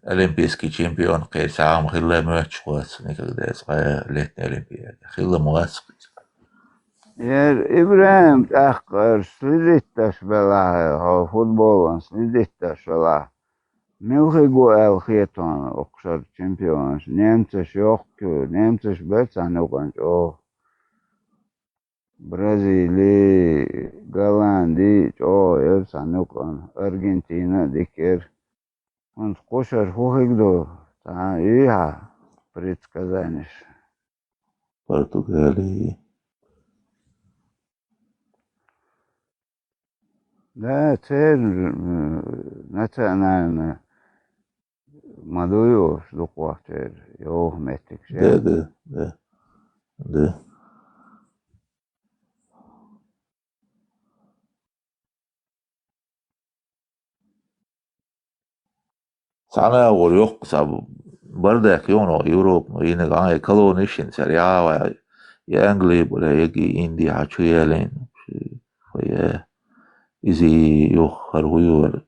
олимпийский чемпион, قيل ساعة خلا ماتش خلاص никогда صغير летний Олимпиад, خلا مغاسق. Ибраим, так, следить была, футболом следить была. Милхигу элхетон, окшар чемпион, немцы шокку, немцы шбецан оканчо. Бразилия, Голландия, Санукон, Аргентина, Дикер. Он скушаешь хухигду, иха предсказаниеш. Португалия. Да, цель национальная. Мадуёш, дуквахтер, ёхметик. Да. Sana var yok sabu. Bardaki ono Europe yine gayet kolonişin seriya ya Anglia böyle ya India açıyelen ya izi yok haruyur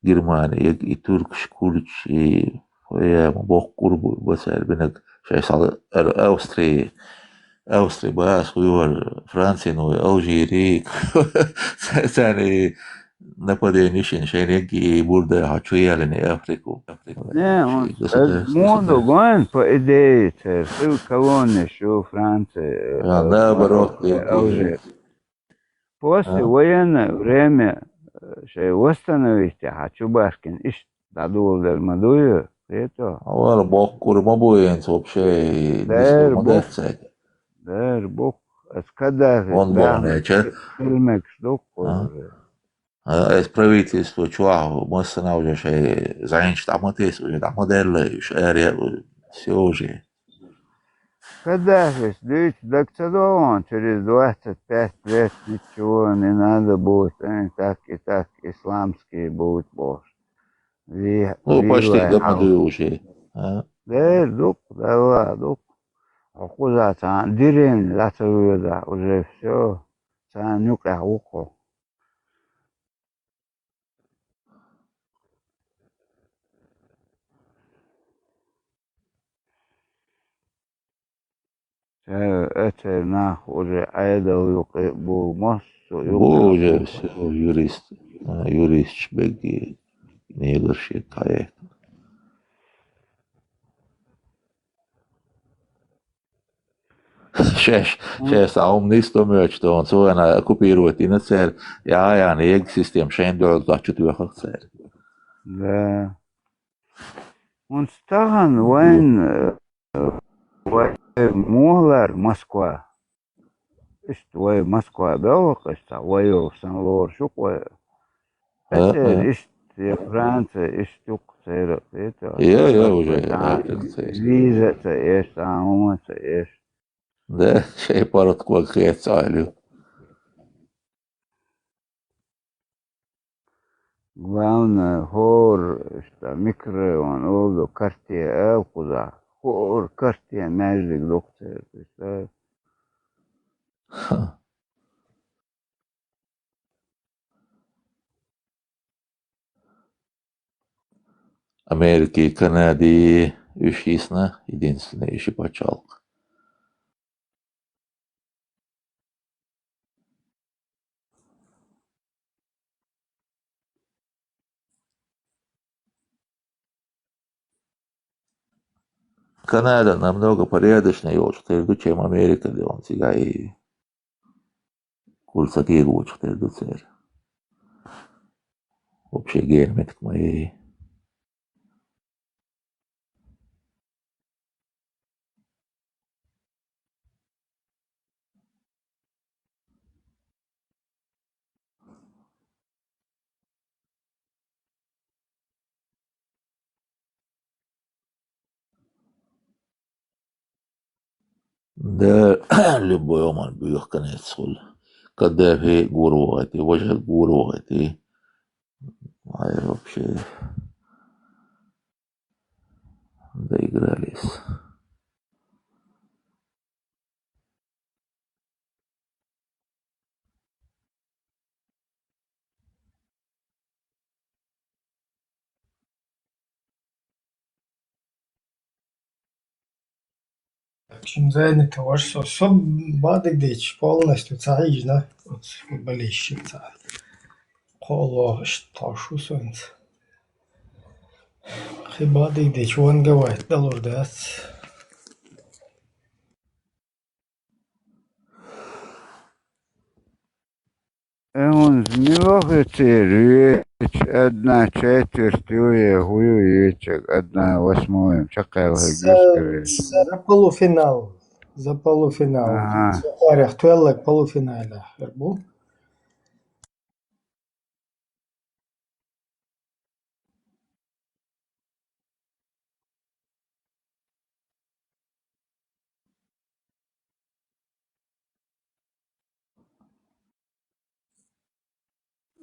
Germanya ya Türk şkulç ya bok kurbu basar benek şey sal Avusтрия bas huyur Fransa no Algeria yani нападенişin şeyine burada açıyelen Afrika. Не, он моду гон по идее, ты колония, что Франция, наоборот, Алжир. После военное время, что восстановить, Чубашкин, ищ дадулдер Мадую, это. Вала бок курма буенц вообще дисформация. Дэр бок, скада, Он болнече. Фильмек штук. правительство чуаху, мы становимся занять там уже там модели, все уже. Когда же, видите, доктор, через 25 лет ничего не надо будет, они так, исламские будут больше. Ну, почти домодую уже. Да, дук. А куда там, деревня, да, уже все, там нюка уко. Это нахуй уже айдал был мост. Уже все, юрист шбеги, не горшит, se omnistomööt on sådana kopierat in ett ser ja en egosystem skändor att du har ser. لا ونشتغل وين مهلر Москва إيش وين Москва بلق إيش ويو سنلور شو وين أتر إيش فرنسا إيش تقصير إيتا Ja, уже فيزا إيش تعاون إيش да, شيء парот qualche цалю. Главное, хор, что микро, он олду картия, куда хор картия между доктор, представляешь? Америки и Канады üşisna единственный еще почалк. Канада намного порядочнее, чем Америка, где он сега и курса гигуч, цель. Вообще гермит к моей. Да, любой оман бьёх конец сол. Когда фи гурвати, вожа гурвати. А вообще доигрались. Чем занято ваш соб бадыгдыч полностью цаижна от футболистчик цай. Қолуағыш ташу сөнц. Хибадыгдыч вон гавайт далурдат. Он милохи одна четверть хуючек, одна восьмая, чакал гискали. За полуфинал. За полуфинал. Ага. Тарих туэллак полуфинале. Эрбу.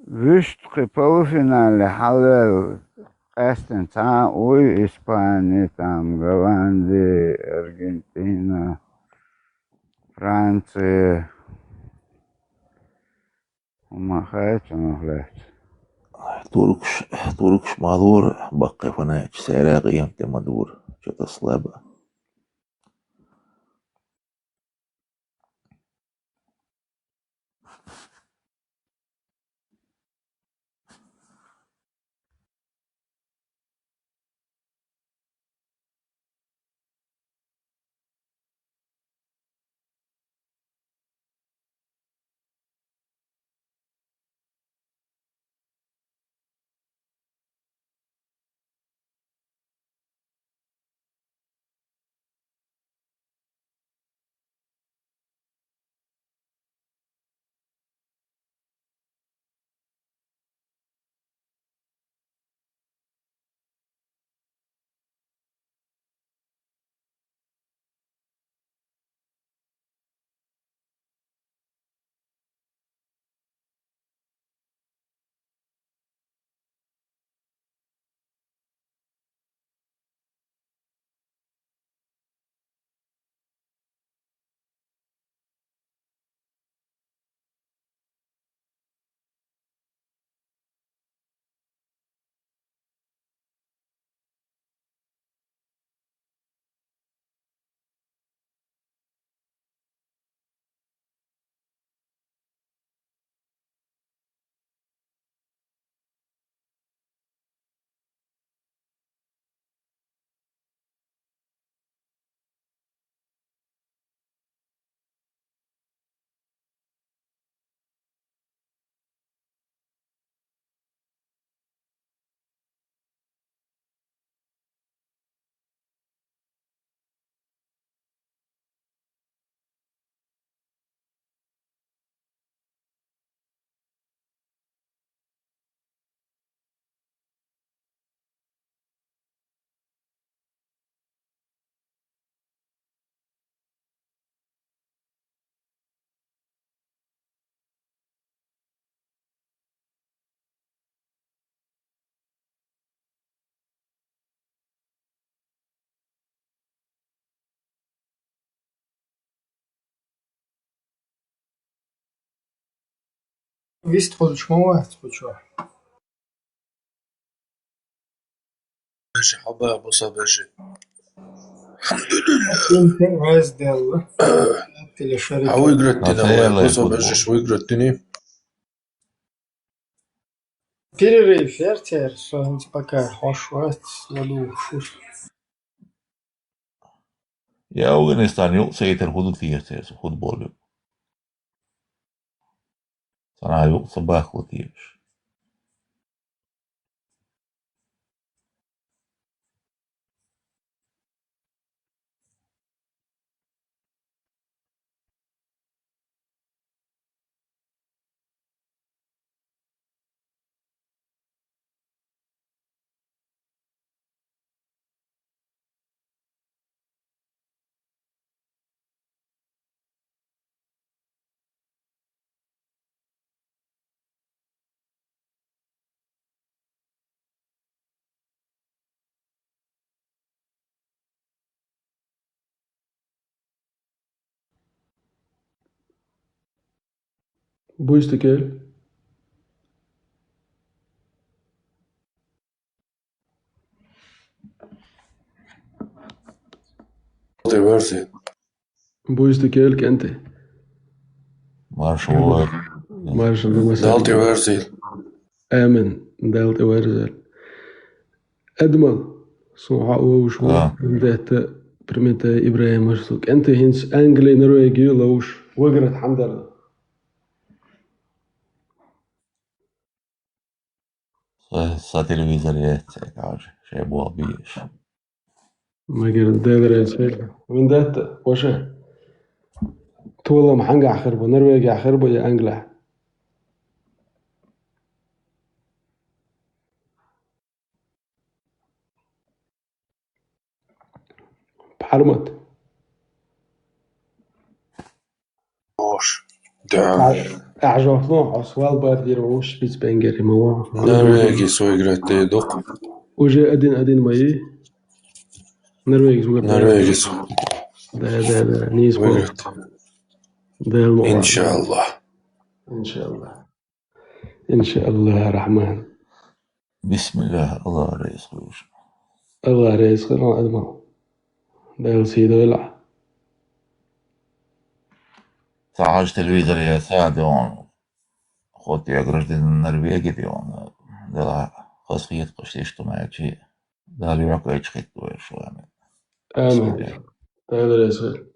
Вишки полуфинале халел Эстон, там, ой, Испания, там, Голландия, Аргентина, Франция. ومخايت ومخلات Туркш мадур, бакка фанач, сайра قيمته مدور. Что-то слабо. ვისტყოდ ჩმოვართ ბუჩო. حبا ابو صباجي Инте раздел. Телешарики. هو يقرأتنا Nasıl ابو yerler صباجي futbol? شو يقرأتني Перерыв, вертер, что-нибудь пока. Хош, васт, ладу, шуш. Ja, Afganistan yok seyter hudut tiyertes futbol yok. Sana yok sabah tiyer. Buyste gell? تبرزي Buyste gell كنت Marşo مارشال دالتي مساء ورزي آمن دالت ورزل أدمل صوحة ووش ذات برميتا إبراهيم مرسوك أنت هنس أنجلي نرويجي لوش وقرت حمد الله sa televizor jetsek kaže, še bo biješ. ما قرت دادر يسفل من ذات وشا تولا محنقع خربو نرويجي خربو يا أنجلح بحرمت وش دعم أعجبتنا عصوال باردير وش بيت بنجري موا نرويجي سو يقرأتي دوق وجا أدين ماي نرويج سوق نرويجي سو ده نيس بول ويقرأت ده الموضوع إن شاء الله إن شاء الله إن شاء الله الرحمن Bismillah, Allah reis kılmış. الله رئيس خير أدمى ده يصيد ويلع Sağaç televizor ya sade on. Xod ya гражданин Норвегии он. Да, خاصية قشتي اجتماعي. ده اللي يعقل يشخيط شو يعني. آمين ده رئيس خير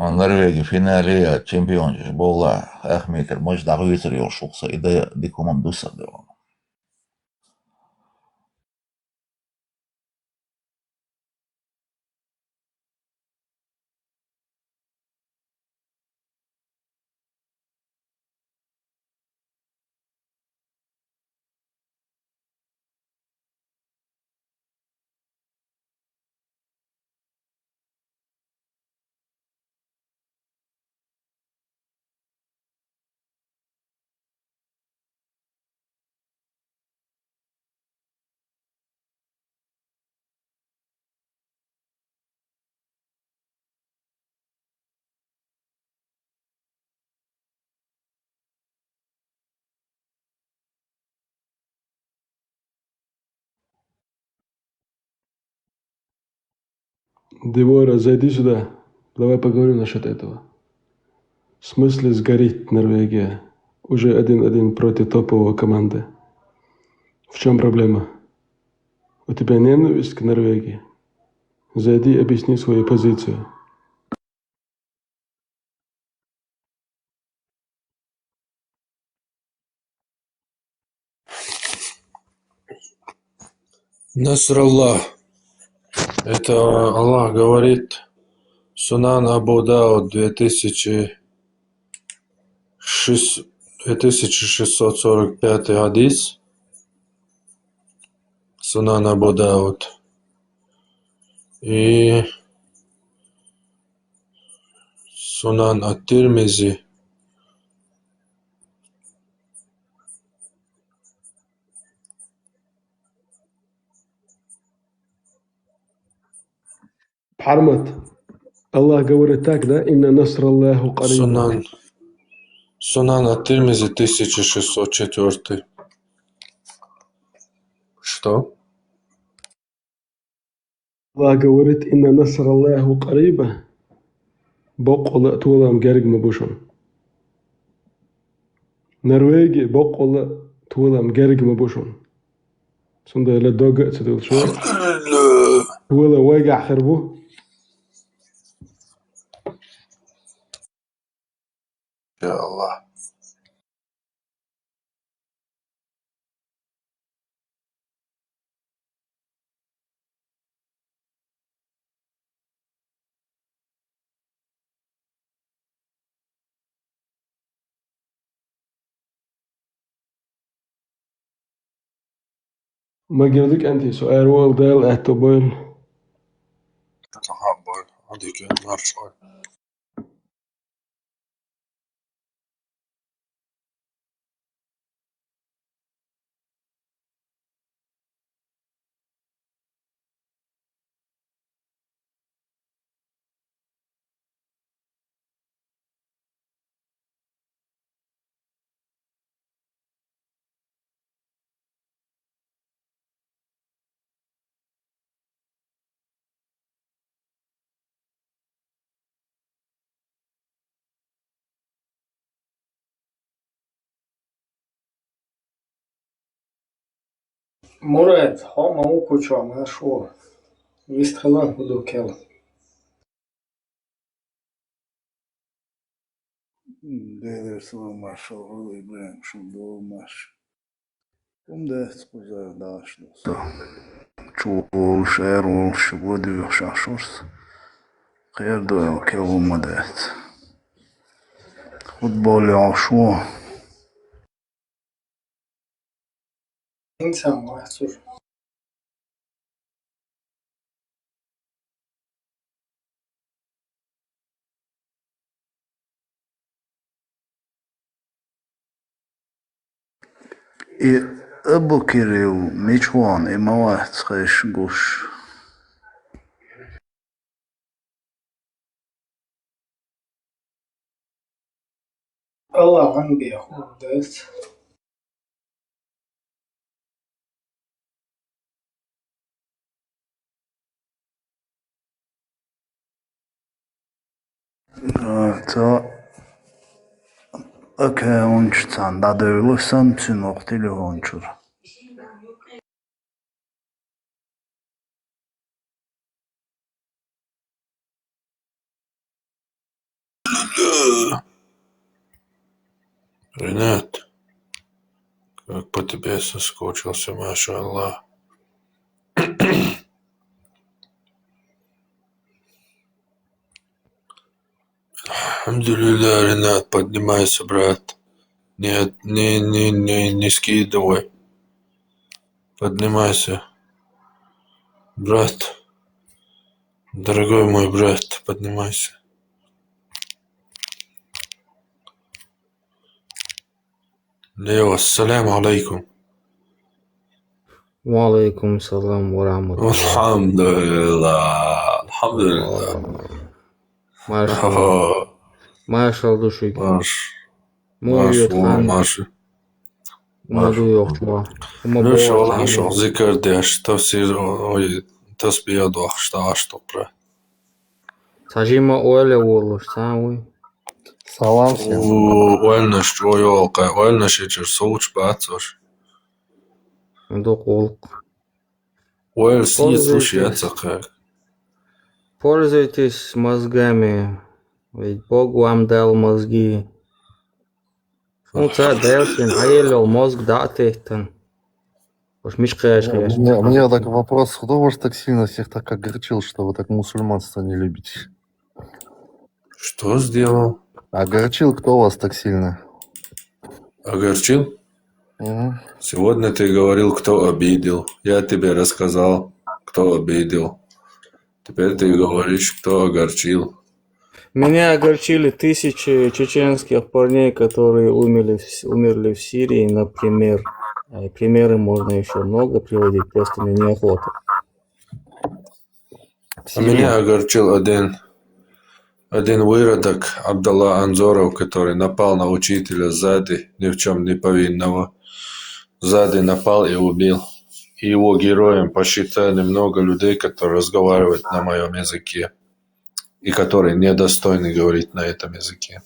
Norvegiya finaliya chempionšiš bola Ahmeter možda izdarījušos ideja dikumam Dusseldorfam. Девора, зайди сюда. Давай поговорим насчет этого. В смысле сгорит Норвегия? Уже 1-1 против топовой команды. В чем проблема? У тебя ненависть к Норвегии? Зайди, объясни свою позицию. Насраллах. Это Аллах говорит. Сунан Абу Дауд 2645 хадис. Сунан Абу Дауд. И Сунан Ат-Тирмизи. بحرمت Аллах говорит так, да? Инна насраллаху кариба. Сунан ат-Тирмизи 1604. Что? Аллах говорит, инна насраллаху кариба. Боқола туалам гергма бушон. Норвегия боқола туалам гергма бушон. Сонда لا دوغ تدل شو ولا واقع خربو يا الله. ما جردك أنت سؤال والدال أتوبيل تحبل هذيك نرجع. Мурат, хо маму куча, машо. Вистрелан худокел. Değerli maşallah İbrahim şimdi olmaz. Bunda kuza daşlı. Çoğu şehir olmuş bu diyor şaşırız. Kıyar da kevmadet. Futbol yaşu. İnsan mahsur. И Абу Кирилл Мичуан и Мават Хэш Гуш. الله عن بيخود داس. تا Okey, onçtan da dövülürsen tüm oktili onçur. Ренат, как по тебе соскучился, машаллах. Алхамдулилля, Ренат, поднимайся, брат. Нет, не скидывай. Поднимайся. Брат, дорогой мой брат, поднимайся. Лео, ассаляму алейкум. وعليكم السلام ورحمة الله. Алхамдулилля. Машал душик. Маши. Шо зикр деш, tas bija jādod stāstu, brāt. Сажима оля волош, самый. Салам всем. Оļņš čojolkai, oļņš ir sūč pēcoši. Доколк. Оļ сидит, слушай, отсакай. Пользуйтесь мозгами, ведь Бог вам дал мозги. Он царь Делсин, аелил мозг датыхтан. Уж мишкаешь, конечно. Мне так вопрос, кто вас так сильно всех так огорчил, что вы так мусульманство не любите? Что сделал? Огорчил кто вас так сильно? Огорчил? Угу. Сегодня ты говорил, кто обидел. Я тебе рассказал, кто обидел. Теперь ты говоришь, кто огорчил. Меня огорчили тысячи чеченских парней, которые умерли в Сирии, например. Примеры можно еще много приводить, просто мне неохота. А меня огорчил один Один выродок, Абдалла Анзоров, который напал на учителя сзади, ни в чем не повинного. Сзади напал и убил. И его героем посчитали много людей, которые разговаривают на моем языке и которые недостойны говорить на этом языке.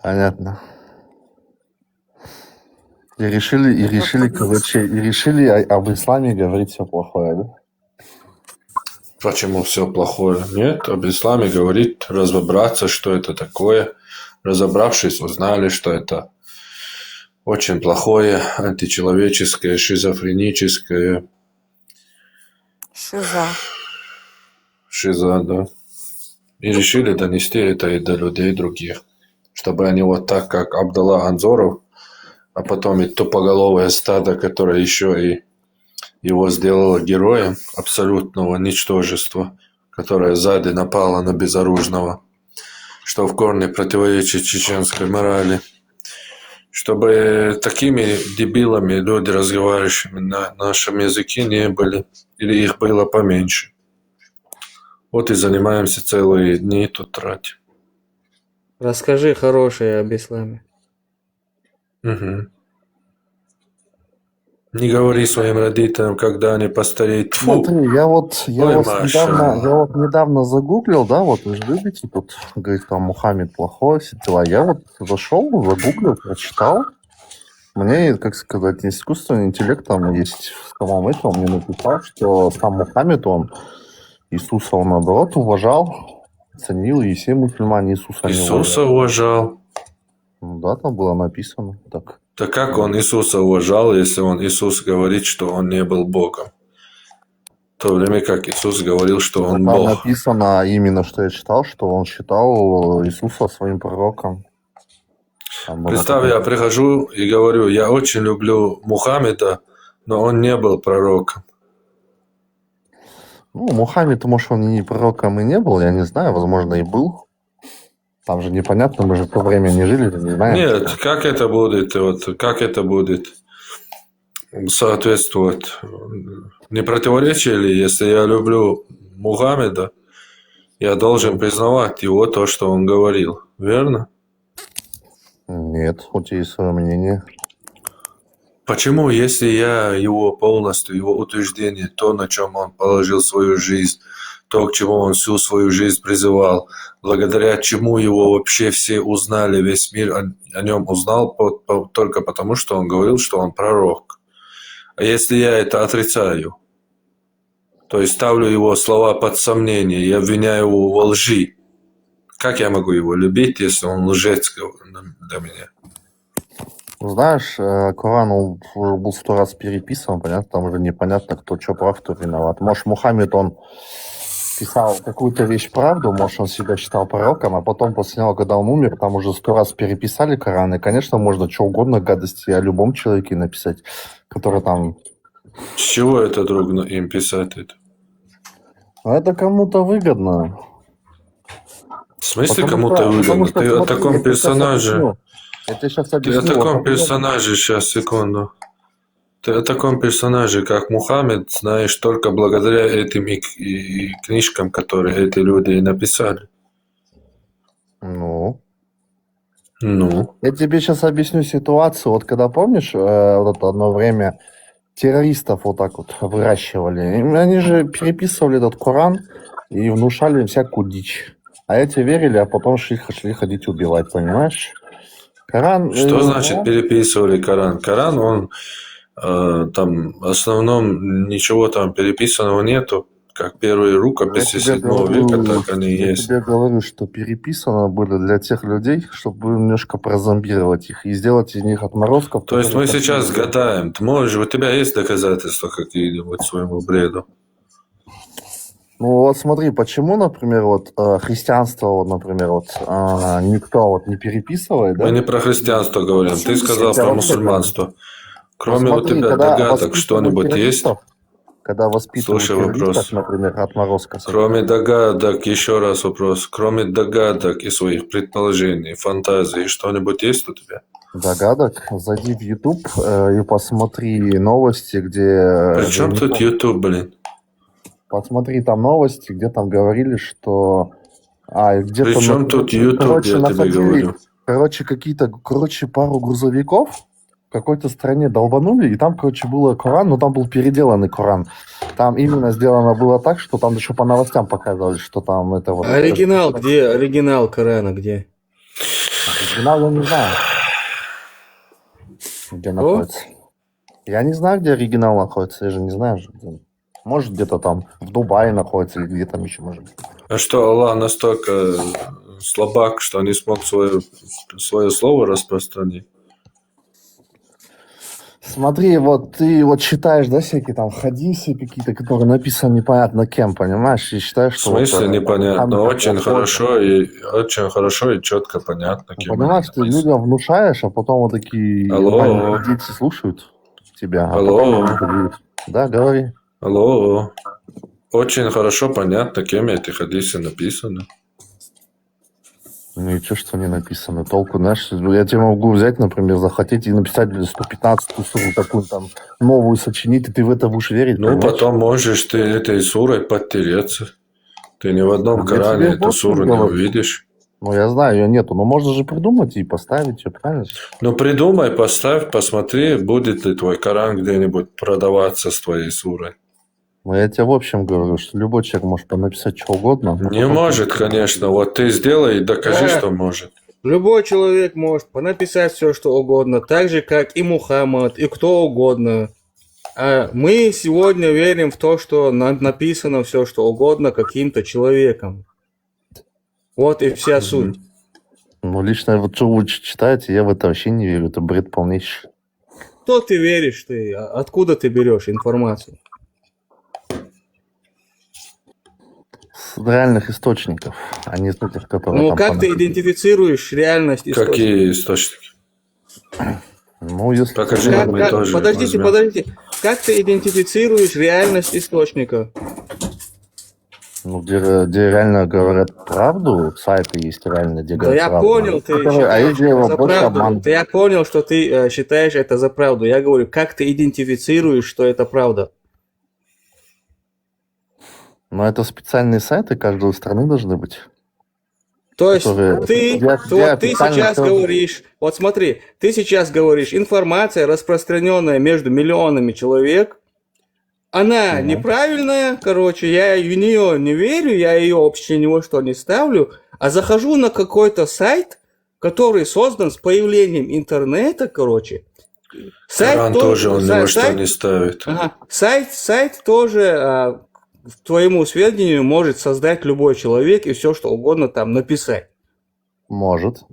Понятно. И решили, короче, об исламе говорить все плохое, да? Почему все плохое? Нет, об исламе говорить, разобраться, что это такое. Разобравшись, узнали, что это очень плохое, античеловеческое, шизофреническое. Шиза, да. И решили донести это и до людей других. Чтобы они вот так, как Абдалла Анзоров, а потом и тупоголовое стадо, которое еще и его сделало героем абсолютного ничтожества, которое сзади напало на безоружного, что в корне противоречит чеченской морали. Чтобы такими дебилами люди, разговаривающими на нашем языке, не были, или их было поменьше. Вот и занимаемся целые дни тут тратим. Расскажи хорошее об исламе. Угу. Не говори своим родителям, когда они постареют. Тьфу! Смотри, я вот Маша. недавно загуглил, да, вот вы же любите тут, говорит, там Мухаммед плохой, все дела. Я вот зашел, загуглил, прочитал. Мне, как сказать, искусственный интеллект там есть в самом этом, мне написал, что сам Мухаммед, он Иисуса, он наоборот уважал, ценил, и все мусульмане Иисуса не Иисуса уважал. Ну да, там было написано так. Да как он Иисуса уважал, если он Иисус говорит, что он не был Богом? В то время как Иисус говорил, что он Там Бог. написано именно, что я читал, что он считал Иисуса своим пророком. Представь, я прихожу и говорю, я очень люблю Мухаммеда, но он не был пророком. Ну, Мухаммед, может, он и пророком и не был, я не знаю, возможно, и был. Там же непонятно, мы же в то время не жили, не знаем. Нет, как это будет, как это будет соответствовать? Не противоречие ли, если я люблю Мухаммеда, я должен признавать его то, что он говорил, верно? Нет, у тебя есть свое мнение. Почему, если я его полностью, его утверждение, то, на чем он положил свою жизнь, то, к чему он всю свою жизнь призывал, благодаря чему его вообще все узнали, весь мир о нем узнал только потому, что он говорил, что он пророк. А если я это отрицаю, то есть ставлю его слова под сомнение и обвиняю его во лжи, как я могу его любить, если он лжец для меня? Знаешь, Коран уже был 100 раз переписан, понятно, там уже непонятно, кто что прав, кто виноват. Может, Мухаммед, он писал какую-то вещь правду, может, он себя считал пророком, а потом после него, когда он умер, там уже 100 раз переписали Коран, и, конечно, можно что угодно гадости о любом человеке написать, который там... С чего это трудно им писать это? А это кому-то выгодно. В смысле кому-то выгодно? Ты о таком персонаже... Я сейчас Ты объясню. о таком персонаже, сейчас, секунду. Ты о таком персонаже, как Мухаммед, знаешь только благодаря этим и книжкам, которые эти люди и написали. Ну? Ну? Я тебе сейчас объясню ситуацию. Вот когда, помнишь, вот это одно время террористов вот так вот выращивали. Они же переписывали этот Коран и внушали им всякую дичь. А эти верили, а потом шли ходить убивать, понимаешь? Коран... Что значит переписывали Коран? Коран, он там в основном ничего там переписанного нету, как первые рукописи 7 века, так они и есть. Я тебе говорю, что переписано было для тех людей, чтобы немножко прозомбировать их и сделать из них отморозков. То есть мы сейчас гадаем. Ты можешь, у тебя есть доказательства какие-нибудь своему бреду? Ну вот смотри, почему, например, вот христианство, вот, например, вот никто вот не переписывает, да? Мы не про христианство говорим, ты сказал про мусульманство. Кроме вот у тебя догадок что-нибудь есть? Когда воспитывают Слушай вопрос. например, отморозка. Кроме догадок, еще раз вопрос. Кроме догадок и своих предположений, фантазий, что-нибудь есть у тебя? Догадок? Зайди в YouTube и посмотри новости, где... При чем тут YouTube, блин? Посмотри там новости, где там говорили, что... где-то... Причем тут YouTube, я тебе говорю. Короче, пару грузовиков в какой-то стране долбанули, и там, короче, был Коран, но там был переделанный Коран. Там именно сделано было так, что там еще по новостям показывали, что там это вот... Оригинал где? Оригинал Корана где? Оригинал я не знаю, где находится. Я не знаю, где оригинал находится, я же не знаю. Может, где-то там в Дубае находится, или где там еще может быть. А что, Аллах настолько слабак, что не смог свое слово распространить? Смотри, вот ты вот читаешь, да, всякие там хадисы какие-то, которые написаны непонятно кем, понимаешь, и считаешь, В что... смысле вот, непонятно? Очень хорошо и четко понятно, кем понимаешь, ты людям внушаешь, а потом вот такие Алло. дети слушают тебя, а Алло. потом они говорят, да, говори. Алло. Очень хорошо понятно, кем эти хадисы написаны. Ну и что не написано? Толку, знаешь, я тебе могу взять, например, захотеть и написать 115-ю суру, такую там новую сочинить, и ты в это будешь верить, Ну, понимаешь? потом можешь ты этой сурой подтереться. Ты ни в одном Я Коране тебе эту вот суру не говорю. увидишь. Ну, я знаю, ее нету, но можно же придумать и поставить ее, правильно? Ну, придумай, поставь, посмотри, будет ли твой Коран где-нибудь продаваться с твоей сурой. Ну, я тебе в общем говорю, что любой человек может написать что угодно. но Не потом- может, конечно. Вот ты сделай и докажи, что может. Любой человек может понаписать все, что угодно, так же, как и Мухаммад, и кто угодно. А мы сегодня верим в то, что написано все, что угодно каким-то человеком. Вот и вся суть. Ну, лично вот что вы читаете, я в это вообще не верю, это бред полнейший. Кто ты веришь ты? Откуда ты берешь информацию? С реальных источников, а не с этих, которые Ну, там как ты понаписали. идентифицируешь реальность источника? Какие источники? Ну, если... Покажи нам, мы тоже Подождите, возьмем. подождите. Как ты идентифицируешь реальность источника? Ну, где реально говорят правду, сайты есть реально, где Да говорят я правду. понял, ты Которые- считаешь есть, где это его за больше правду. обман. Да я понял, что ты считаешь это за правду. Я говорю, как ты идентифицируешь, что это правда? Но это специальные сайты каждой страны должны быть. То есть которые- ты, где вот ты официально сейчас всё- говоришь, вот смотри, ты сейчас говоришь, информация, распространенная между миллионами человек, она неправильная, короче, я в нее не верю, я ее вообще ни во что не ставлю, а захожу на какой-то сайт, который создан с появлением интернета, короче. Коран тоже он ни во что сайт- не ставит. Ага. Сайт тоже, к твоему сведению, может создать любой человек и все, что угодно там написать. Может.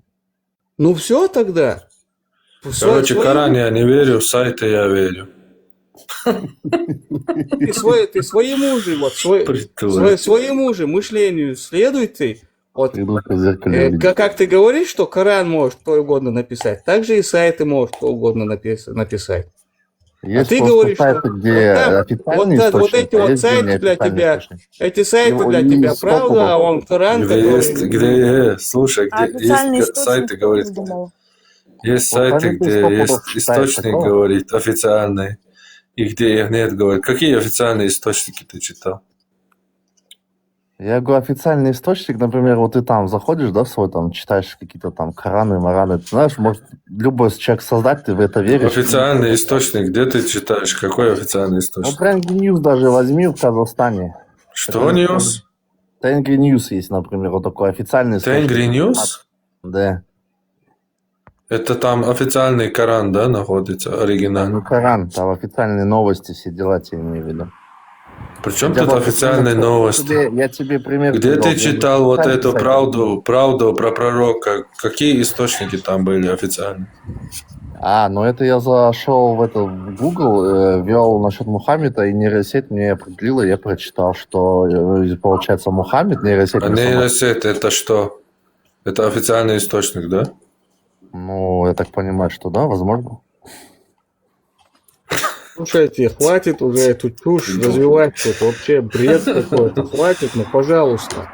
Ну все тогда. Короче, Коран я не верю, в сайты я верю. Ты своему же, вот, своему же мышлению следуй ты. Вот, как ты говоришь, что Коран может кто угодно написать, так же и сайты может кто угодно написать. Есть а ты просто говоришь, сайты, что где официальные вот источники, эти а вот есть, где сайты для неофициальные тебя, источники. эти сайты И- для и тебя стопудово. правда, а он Коран, Слушай, А где официальные есть источники сайты, говорит, кто придумал? есть Вот сайты, они где стопудово есть читают источник, такое. говорит, официальный, и где их нет, говорит. Какие официальные источники ты читал? Я говорю, официальный источник, например, вот ты там заходишь, да, в свой, там, читаешь какие-то там Кораны, Мараны, ты знаешь, может, любой человек создать, ты в это веришь. Официальный источник, где ты читаешь? Какой официальный Ну, источник? Tengri News даже возьми в Казахстане. Что News? Tengri News есть, например, вот такой официальный источник. Tengri News? Да. Это там официальный Коран, да, находится, оригинальный? Ну, Коран, там официальные новости, все дела, я имею в виду. Причем Я тут вот официальные пример- новости? Я тебе пример Где привел. ты читал вот Официальный эту сайт. правду про пророка? Какие источники там были официальные? Ну это я зашел в Google, ввел насчет Мухаммеда, и нейросеть мне определила, я прочитал, что получается Мухаммед, нейросеть... А не сама. нейросеть это что? Это официальный источник, да? Ну, я так понимаю, что да, возможно. Слушайте, хватит уже эту чушь развивать, тут вообще бред какой-то, хватит, ну пожалуйста.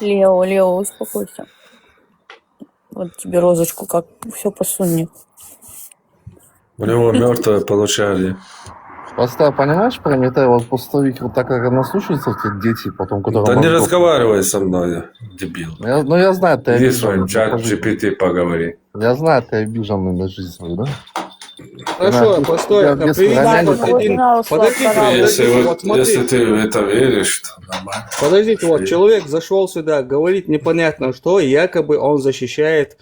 Лео, успокойся. Вот тебе розочку, как все по сунне. У него мертвое получали. Просто, понимаешь, Прометей, вот пустовик, вот так как наслушаются эти дети, потом, которые... Да не разговаривай со мной, дебил. Я знаю, ты Иди с своим обиженный. чат GPT поговори. Я знаю, ты обиженный на жизнь свою, да? Хорошо, постой, я приведи без вот один... Если ты в это веришь, то нормально. Подождите, вот человек зашел сюда, говорит непонятно что, и якобы он защищает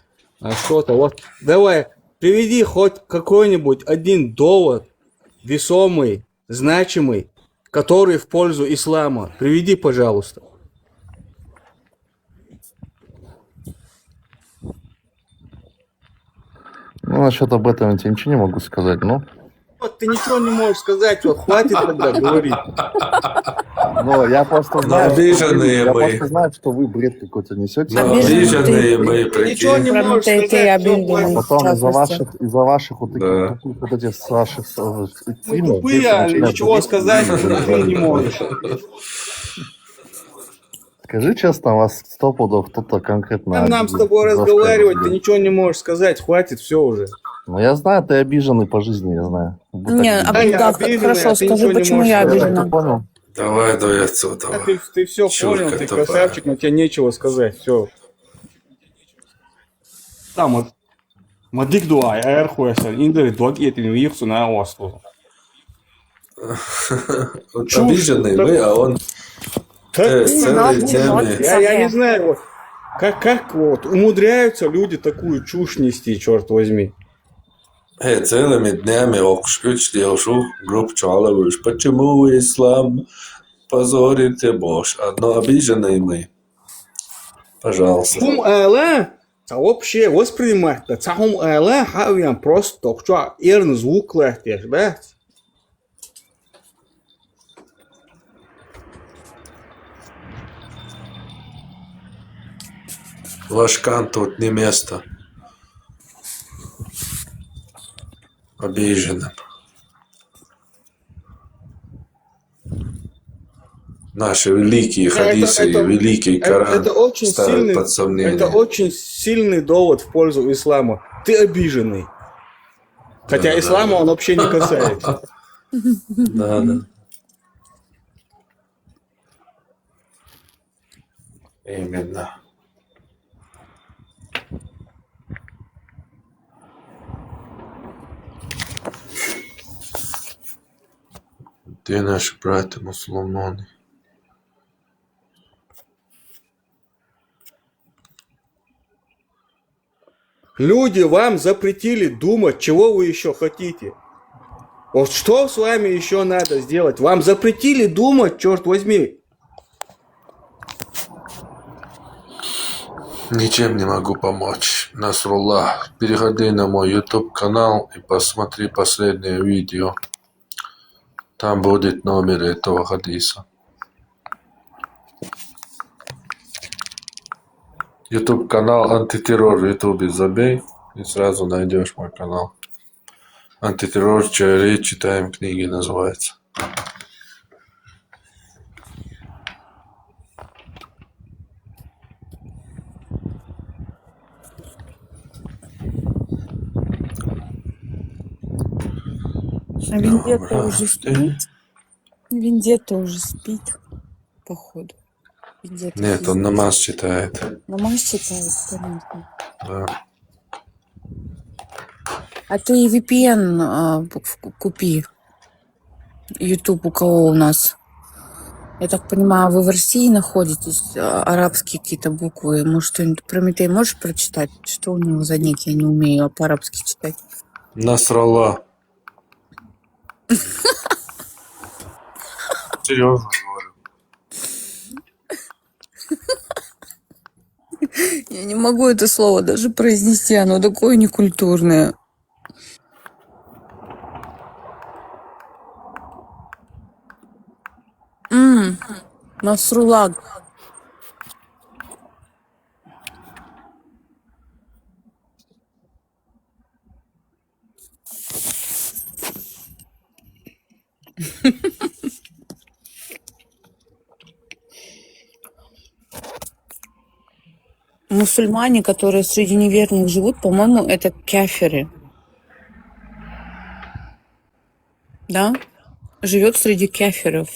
что-то. Вот давай, приведи хоть какой-нибудь один довод, весомый, значимый, который в пользу ислама. Приведи, пожалуйста. Ну, насчет об этом я тебе ничего не могу сказать, но... Вот ты ничего не можешь сказать, вот хватит тогда говорить. Но я просто знаю, обиженные мы. что вы бред какой-то несете. Обиженные мы, Ничего не можешь сказать. Потом из-за ваших вот таких, вот этих ваших Мы тупые, а ничего сказать ты не можешь. Скажи честно, у вас 100 пудов кто-то конкретно... Нам с тобой разговаривать, ты ничего не можешь сказать, хватит, все уже. Ну, я знаю, ты обиженный по жизни, я знаю. Не, да, хорошо, скажи, почему я обижена. Понял? Давай, давай отсюда. Ты все понял, ты красавчик, но тебе нечего сказать, все. Там вот дикдуай, аэрхуэсер, индери, дог этим вирусу на острову. Обиженный мы, а он... целый темный. Я не знаю, вот, как вот умудряются люди такую чушь нести, черт возьми. Целыми днями учил группу Чалавыш. Почему ислам позорите Бож? Одно обиженные мы. Пожалуйста. Хум Алла, вообще воспринимать, Хум Алла, хавиан просто только ерн звук лахтеш, да? Вашкан тут не место. Обиженным. Наши великие хадисы и великий Коран ставят под сомнение. Это очень сильный довод в пользу ислама. Ты обиженный. Хотя ислама он вообще не касается. Да. Именно. Где наши братья мусульмане? Люди вам запретили думать, чего вы еще хотите. Вот что с вами еще надо сделать? Вам запретили думать, черт возьми. Ничем не могу помочь. Насруллах. Переходи на мой YouTube канал и посмотри последнее видео. Там будет номер этого хадиса. YouTube канал Антитеррор в YouTube забей и сразу найдешь мой канал. Антитеррор читаем книги называется. А Вендетта уже спит? Вендетта уже спит, походу. Вендетта Нет, спит. он намаз читает. Намаз читает, понятно. Да. А ты VPN купи. YouTube у кого у нас? Я так понимаю, вы в России находитесь, арабские какие-то буквы. Может, что-нибудь Прометей можешь прочитать? Что у него за ник? Я не умею по-арабски читать. Насралла. Серьезно говорю. Я не могу это слово даже произнести, оно такое некультурное. Насрулла. Мусульмане, которые среди неверных живут, по-моему, это кафиры. Да? живет среди кефиров.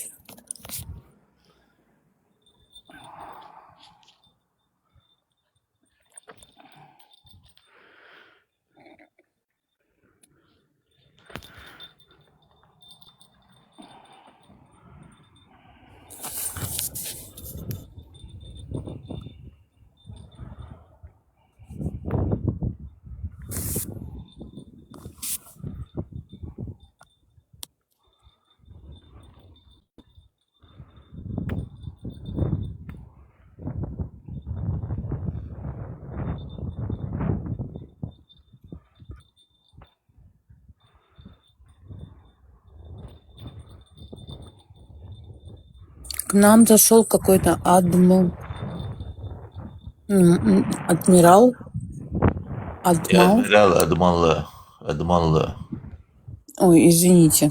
К нам зашел какой-то адмирал. Не Адмал. адмирал, Адмалла. Ой, извините.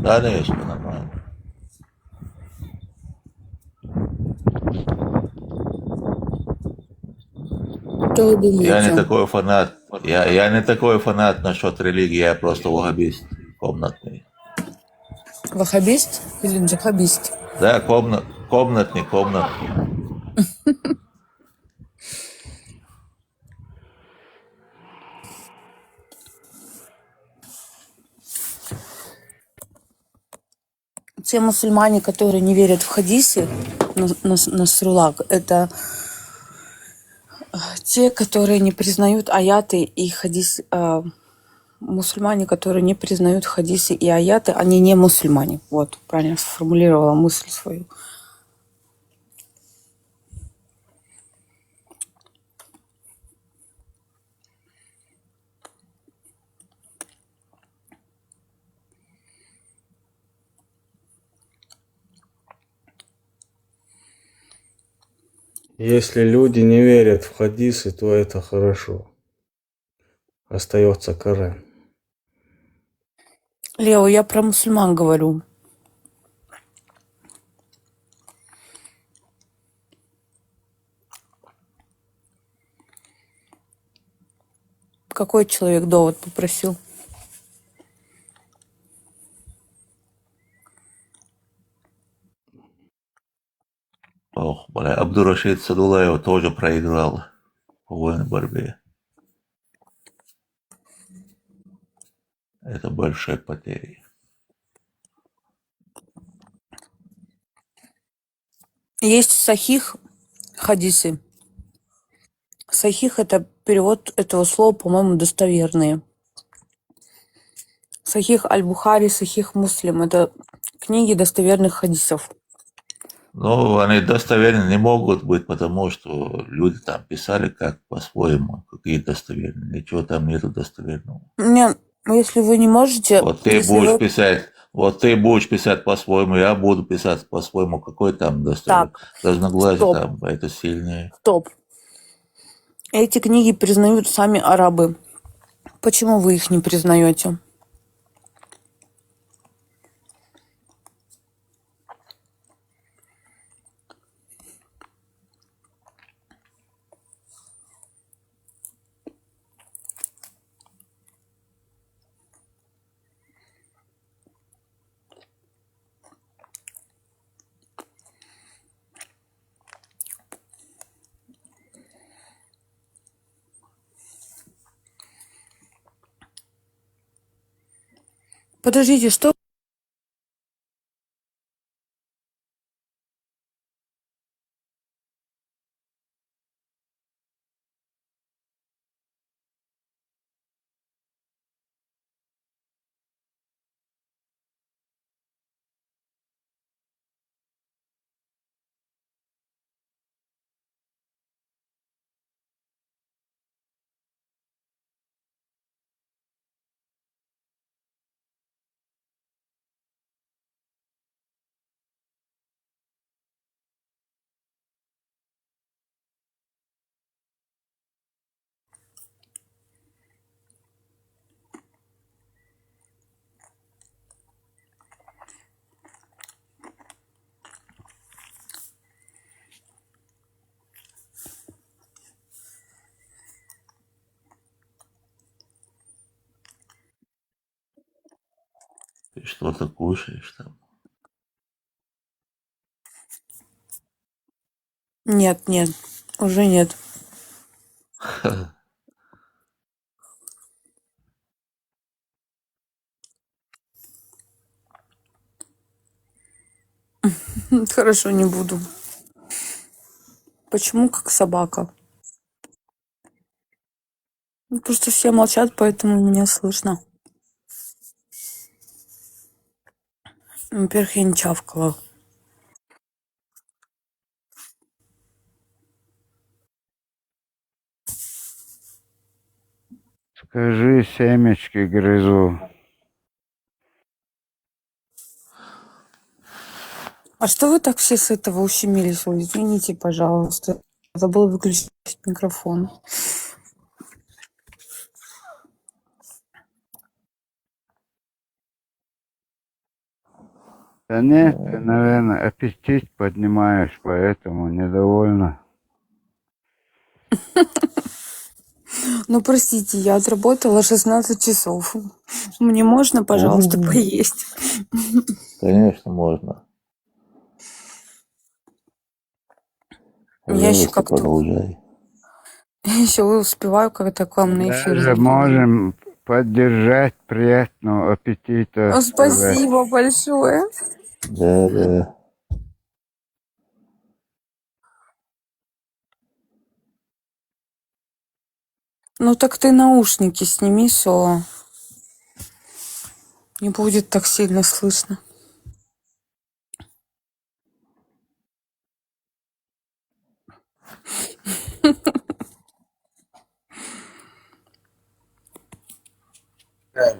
Да, конечно, нормально. Что вы Я не думаете? такой фанат. Я не такой фанат насчет религии, я просто ваххабист комнатный. Ваххабист или джихабист? Да, комнатный. Те мусульмане, которые не верят в хадисы, Насруллах, это те, которые не признают аяты и хадис. Мусульмане, которые не признают хадисы и аяты, они не мусульмане. Вот, правильно сформулировала мысль свою. Если люди не верят в хадисы, то это хорошо. Остается Коран. Лео, я про мусульман говорю. Какой человек довод попросил? Ох, бля, Абдурашид Садулаев тоже проиграл в военной борьбе. Это большие потери. Есть сахих хадисы. Сахих — это перевод этого слова, по-моему, достоверные. Сахих Аль-Бухари, Сахих Муслим — это книги достоверных хадисов. Ну, они достоверны не могут быть, потому что люди там писали как по-своему, какие достоверные. Ничего там нету достоверного. Не, если вы не можете... Вот ты если будешь вы... писать по-своему, я буду писать по-своему. Какой там достоверный? Так, Разногласия стоп. там, это сильнее. Стоп. Эти книги признают сами арабы. Почему вы их не признаете? Подождите, что Ты что-то кушаешь там? Нет, нет, уже нет. Хорошо, не буду. Почему как собака? Ну, просто все молчат, поэтому меня слышно. Во-первых, я не чавкала. Скажи, семечки грызу. А что вы так все с этого ущемились? Ой, извините, пожалуйста. Забыла выключить микрофон. Да нет, ты, наверное, аппетит поднимаешь, поэтому недовольна. Ну, простите, я отработала 16 часов. Мне можно, пожалуйста, поесть? Конечно, можно. Я еще Пожалуйста, как-то... продолжай. Еще успеваю как-то к вам на эфир Даже заходить. можем поддержать приятного аппетита. О, спасибо большое. Да. Ну, так ты наушники сними, Со. Не будет так сильно слышно.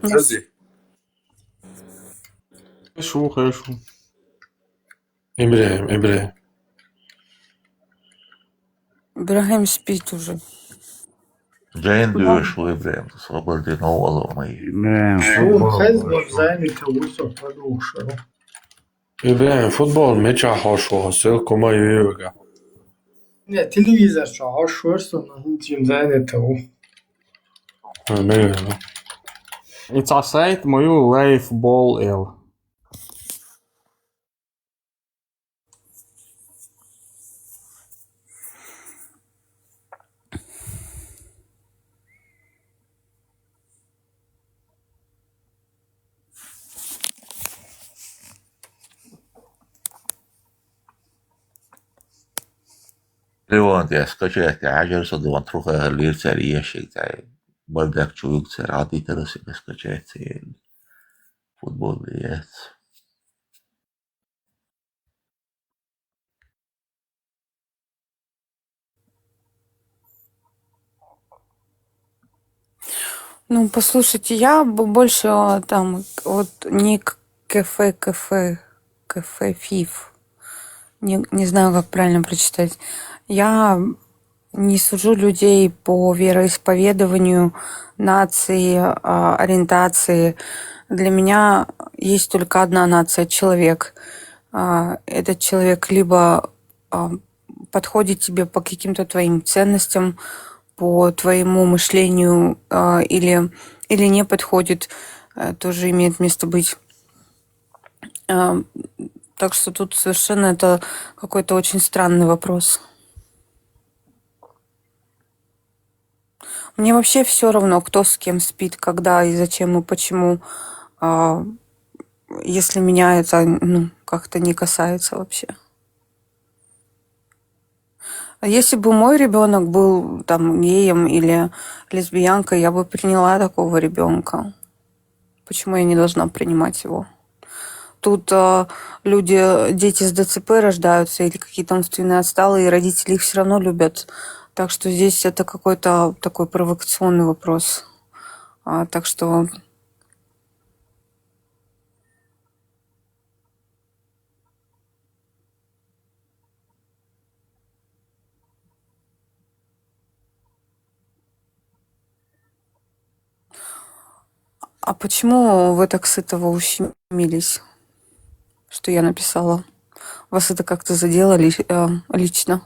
Подожди. Хорошо. Ибраим. Ибрагим спит уже. Джейн дuyuş İbrahim. Свободы нового мои. Ибраим, футбол мяча хорошо, ссылку мою юга. Не, телевизор что, что чем занято. It's a site мою Life Ball L. Levant, ja skачать, ажерса дован труха лирцер ешек, бардак чуюкцер, адитерс скачать, футбол есть. Ну, послушайте, я бы больше там вот не кафе, фиф. Не знаю, как правильно прочитать. Я не сужу людей по вероисповедованию, нации, ориентации. Для меня есть только одна нация — человек. Этот человек либо подходит тебе по каким-то твоим ценностям, по твоему мышлению, или не подходит, тоже имеет место быть. Так что тут совершенно это какой-то очень странный вопрос. Мне вообще все равно, кто с кем спит, когда и зачем и почему, если меня это как-то не касается вообще. Если бы мой ребенок был там геем или лесбиянкой, я бы приняла такого ребенка. Почему я не должна принимать его? Тут дети с ДЦП рождаются или какие-то умственные отсталые, и родители их все равно любят. Так что здесь это какой-то такой провокационный вопрос. Так что... А почему вы так с этого ущемились, что я написала? Вас это как-то задело лично?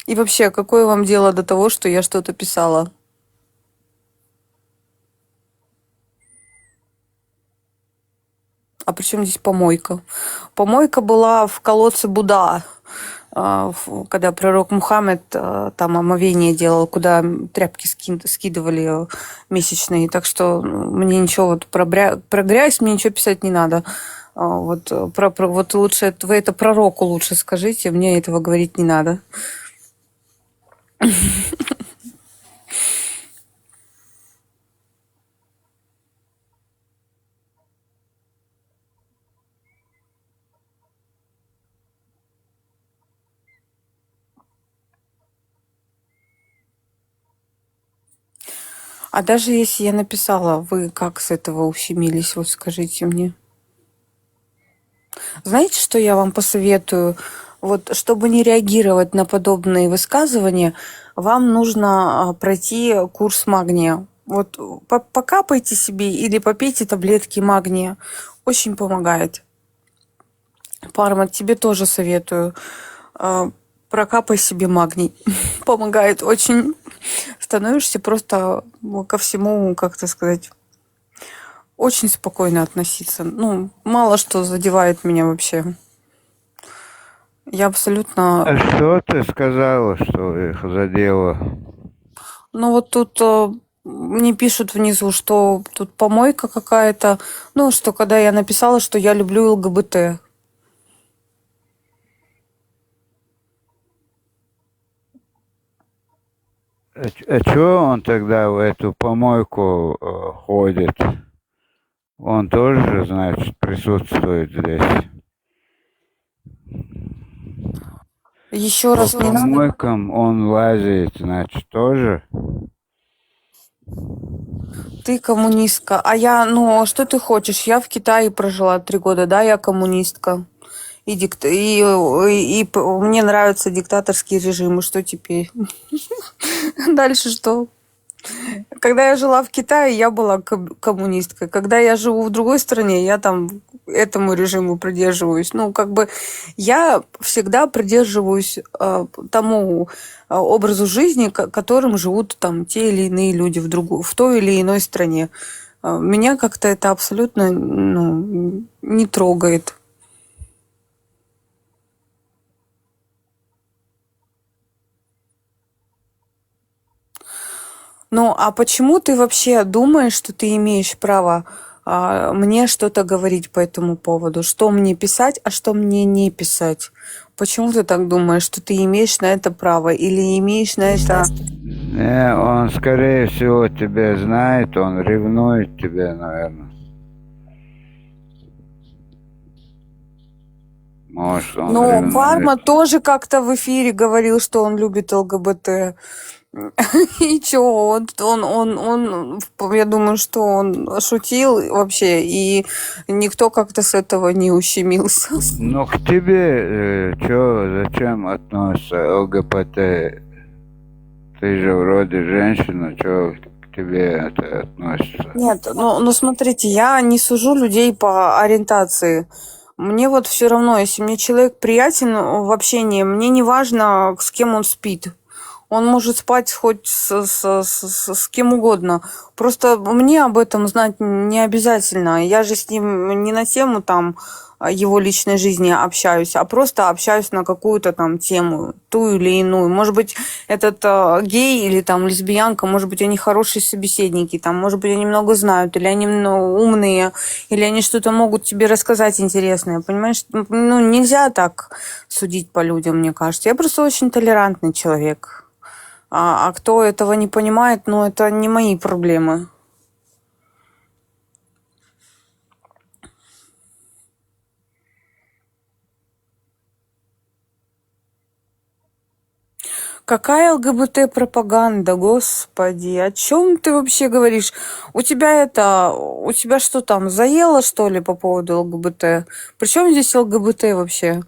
И вообще, какое вам дело до того, что я что-то писала? А при чем здесь помойка? Помойка была в колодце Буда, когда пророк Мухаммед там омовение делал, куда тряпки скидывали месячные. Так что мне ничего вот про грязь мне ничего писать не надо. Вот, вот лучше вы это пророку лучше скажите, мне этого говорить не надо. А даже если я написала, вы как с этого ущемились, вот скажите мне. Знаете, что я вам посоветую? Вот, чтобы не реагировать на подобные высказывания, вам нужно пройти курс магния. Вот покапайте себе или попейте таблетки магния. Очень помогает. Парма, тебе тоже советую. Прокапай себе магний. Помогает очень. Становишься просто ко всему, как-то сказать, очень спокойно относиться. Ну, мало что задевает меня вообще. Я абсолютно... А что ты сказала, что их задело? Ну, вот тут мне пишут внизу, что тут помойка какая-то. Ну, что когда я написала, что я люблю ЛГБТ. А чё он тогда в эту помойку ходит? Он тоже, значит, присутствует здесь. Еще раз По не надо. помойкам он лазит, значит, тоже? Ты коммунистка. А я, ну, что ты хочешь? Я в Китае прожила 3 года, да, я коммунистка. И мне нравятся диктаторские режимы. Что теперь? Дальше что? Когда я жила в Китае, я была коммунисткой. Когда я живу в другой стране, я там этому режиму придерживаюсь. Ну, как бы я всегда придерживаюсь тому образу жизни, которым живут там те или иные люди в той или иной стране. Меня как-то это абсолютно не трогает. Ну, а почему ты вообще думаешь, что ты имеешь право мне что-то говорить по этому поводу? Что мне писать, а что мне не писать? Почему ты так думаешь, что ты имеешь на это право или имеешь на это... Не, он, скорее всего, тебя знает, он ревнует тебя, наверное. Может, он Ну, ревнует. Парма тоже как-то в эфире говорил, что он любит ЛГБТ. И чё, он, я думаю, что он шутил вообще, и никто как-то с этого не ущемился. Ну, к тебе, зачем относится ЛГБТ? Ты же вроде женщина, чё к тебе это относится? Нет, ну смотрите, я не сужу людей по ориентации. Мне вот все равно, если мне человек приятен в общении, мне не важно, с кем он спит. Он может спать хоть с кем угодно. Просто мне об этом знать не обязательно. Я же с ним не на тему там его личной жизни общаюсь, а просто общаюсь на какую-то там тему, ту или иную. Может быть, этот гей или там лесбиянка, может быть, они хорошие собеседники, там, может быть, они много знают, или они умные, или они что-то могут тебе рассказать интересное, понимаешь? Ну, нельзя так судить по людям, мне кажется. Я просто очень толерантный человек. А кто этого не понимает, ну, это не мои проблемы. Какая ЛГБТ-пропаганда, господи, о чем ты вообще говоришь? У тебя что там, заело, что ли, по поводу ЛГБТ? Причем здесь ЛГБТ вообще?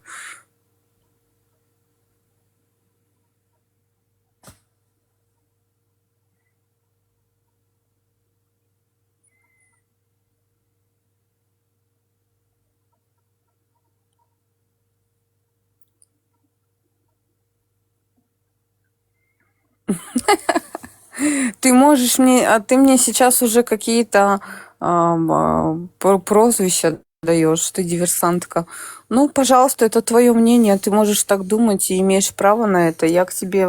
Ты можешь ты мне сейчас уже какие-то прозвища даешь, ты диверсантка. Ну, пожалуйста, это твое мнение, ты можешь так думать и имеешь право на это. Я к тебе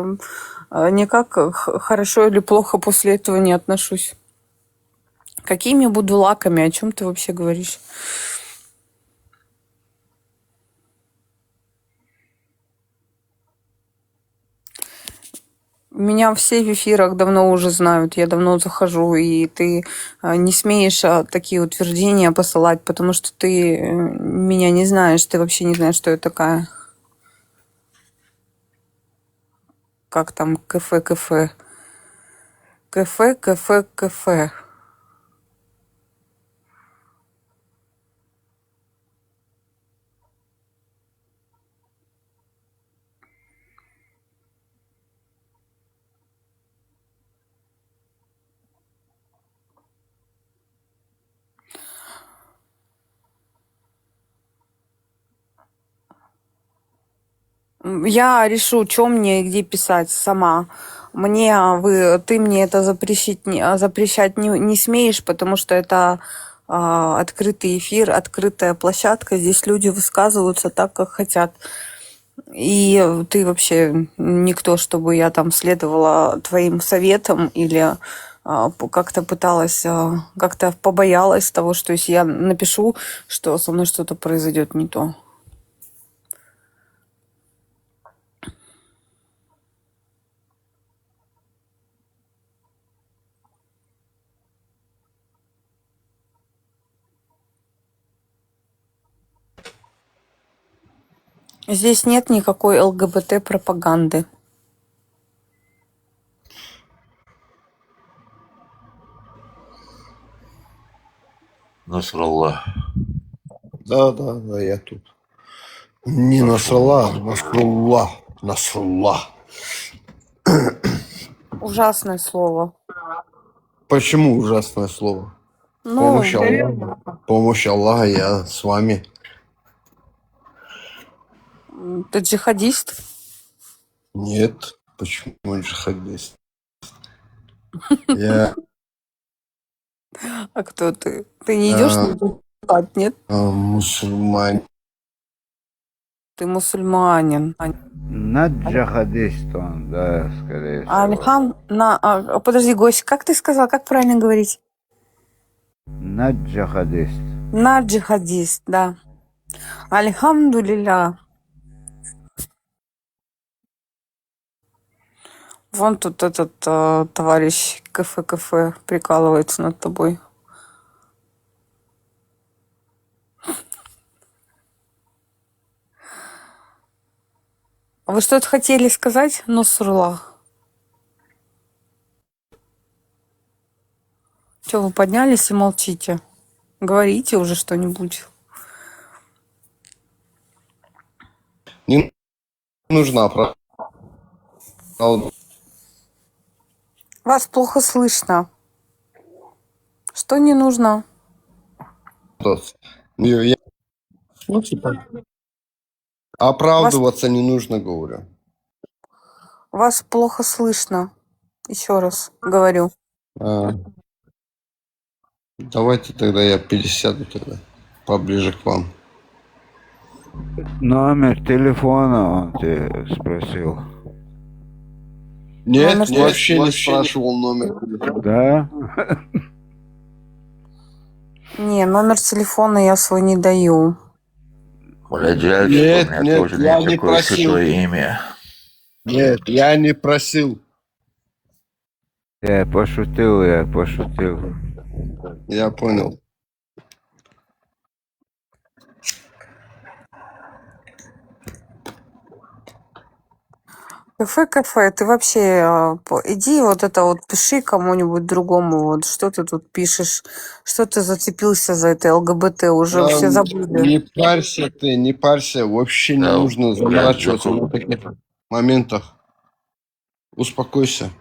никак хорошо или плохо после этого не отношусь. Какими буду лаками? О чем ты вообще говоришь? Меня все в эфирах давно уже знают, я давно захожу, и ты не смеешь такие утверждения посылать, потому что ты меня не знаешь, ты вообще не знаешь, что я такая. Как там кафе. Кафе. Я решу, что мне и где писать сама. Ты мне это запрещать не смеешь, потому что это открытый эфир, открытая площадка. Здесь люди высказываются так, как хотят. И ты вообще никто, чтобы я там следовала твоим советам или как-то пыталась, как-то побоялась того, что если я напишу, что со мной что-то произойдет не то. Здесь нет никакой ЛГБТ-пропаганды. Насралла. Да, я тут. Не Насралла, Насрулла. Насрулла. Ужасное слово. Почему ужасное слово? Ну, Помощь Аллаха, я с вами. ты джихадист? Нет, почему джихадист? Я А кто ты? Ты не идешь на джихад, нет? мусульманин. Ты мусульманин. Наджахадист он, да, скорее всего. Подожди, гость, как ты сказал, как правильно говорить? Наджахадист. Джихадист, да. Альхамдулилля. Вон тут этот товарищ кафе прикалывается над тобой. Вы что-то хотели сказать, Нусрулла? Что, вы поднялись и молчите? Говорите уже что-нибудь. Не нужна правда. Вас плохо слышно. Что не нужно? Ну, типа. Оправдываться не нужно, говорю. Вас плохо слышно. Еще раз говорю. Давайте тогда я пересяду тогда поближе к вам. Номер телефона он ты спросил. Нет, вообще не спрашивал номер. Да? Не, номер телефона я свой не даю. Нет, я не просил. Имя. Нет, я не просил. Я пошутил. Я понял. Кафе, ты вообще иди вот это вот пиши кому-нибудь другому, вот что ты тут пишешь, что ты зацепился за это ЛГБТ, уже все забыли. Не парься, вообще не нужно заморачиваться на таких моментах. Успокойся.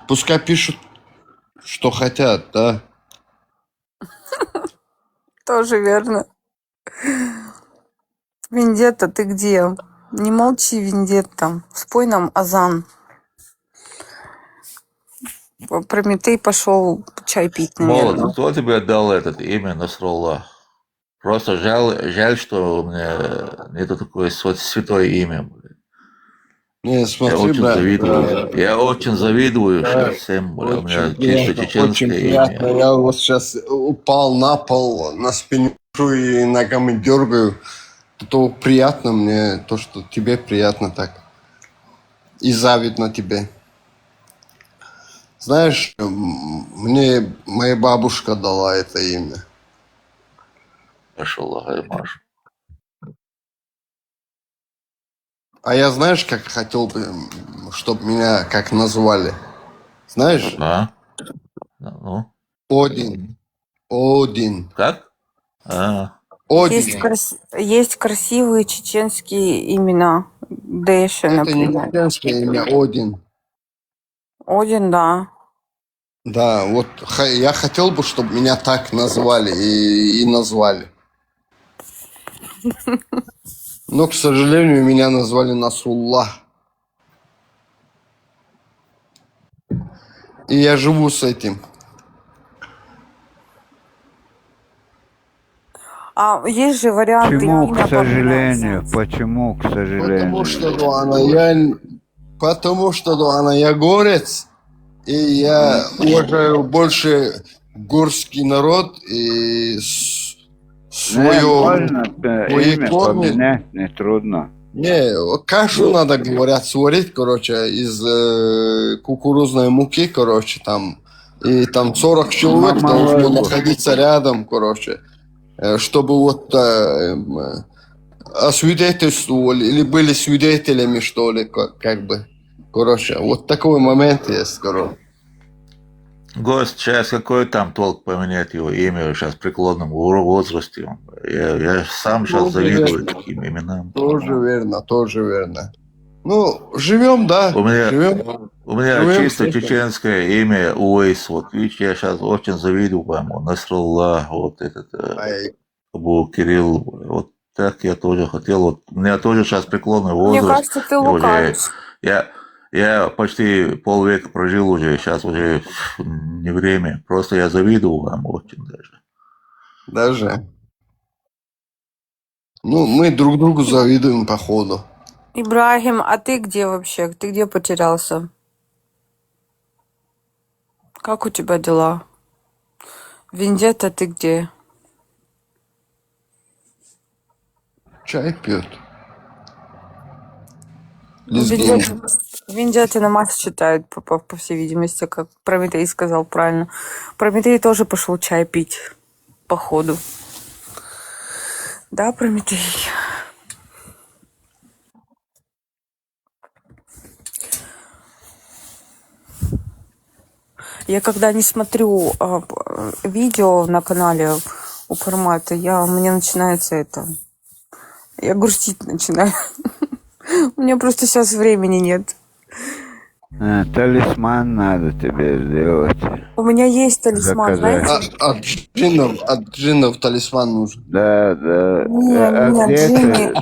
Пускай пишут, что хотят, да? Тоже верно. Вендетта, ты где? Не молчи, Вендетта. Спой нам азан. Прометей пошел чай пить, наверное. Молод, кто тебе дал этот имя Насралла? Просто жаль, что у меня нету такое святое имя. Не, Я смотри, очень брат, завидую. Я очень завидую да, сейчас всем. У меня очень чисто приятно, очень чеченское приятно. имя. Я вот сейчас упал на пол, на спину и ногами дергаю. То приятно мне, то, что тебе приятно так. И завидно тебе. Знаешь, мне моя бабушка дала это имя. Машаллах, Маш. А я знаешь, как хотел бы, чтобы меня как назвали? Знаешь? А? Ну? Один. Один. Как? А. Есть, Один. есть красивые чеченские имена. Дэши, Это не например. чеченское имя, Один. Один, да. Да, вот я хотел бы, чтобы меня так назвали и назвали. Но, к сожалению, меня назвали Насруллах. И я живу с этим. А есть же варианты Почему, к имя поменять. сожалению? Почему, к Потому что, сожалению? Дуана, я горец, и я уважаю больше горский народ и свою Можно имя форму. поменять, не трудно. Не, кашу надо, говорят, сварить, короче, из кукурузной муки, короче, там. И там 40 человек должно находиться рядом, короче, чтобы вот освидетельствовали, или были свидетелями, что ли, как бы. Короче, вот такой момент есть, короче. Гость, сейчас какой там толк поменять его имя сейчас в преклонном возрасте? Я сам сейчас завидую таким именам. Тоже верно, тоже верно. Ну, живем, да. У меня живем чисто чеченское имя Уэйс. Вот видишь, я сейчас очень завидую вам. Насраллах, вот этот Абу Кирилл. Вот так я тоже хотел. Вот у меня тоже сейчас преклонный Мне возраст. кажется, ты лукавишь. Я почти полвека прожил уже, сейчас уже не время. Просто я завидую вам очень даже. Даже? Ну, мы друг другу завидуем, походу. Ибрагим, а ты где вообще? Ты где потерялся? Как у тебя дела? Вендетта, ты где? Чай пьет. Вендетта намаз читают, по всей видимости, как Прометей сказал правильно. Прометей тоже пошел чай пить, походу. Да, Прометей? Я когда не смотрю видео на канале у формата, мне начинается это... Я грустить начинаю. У меня просто сейчас времени нет. Талисман надо тебе сделать. У меня есть талисман, знаете? От джиннов талисман нужен. Да. Нет,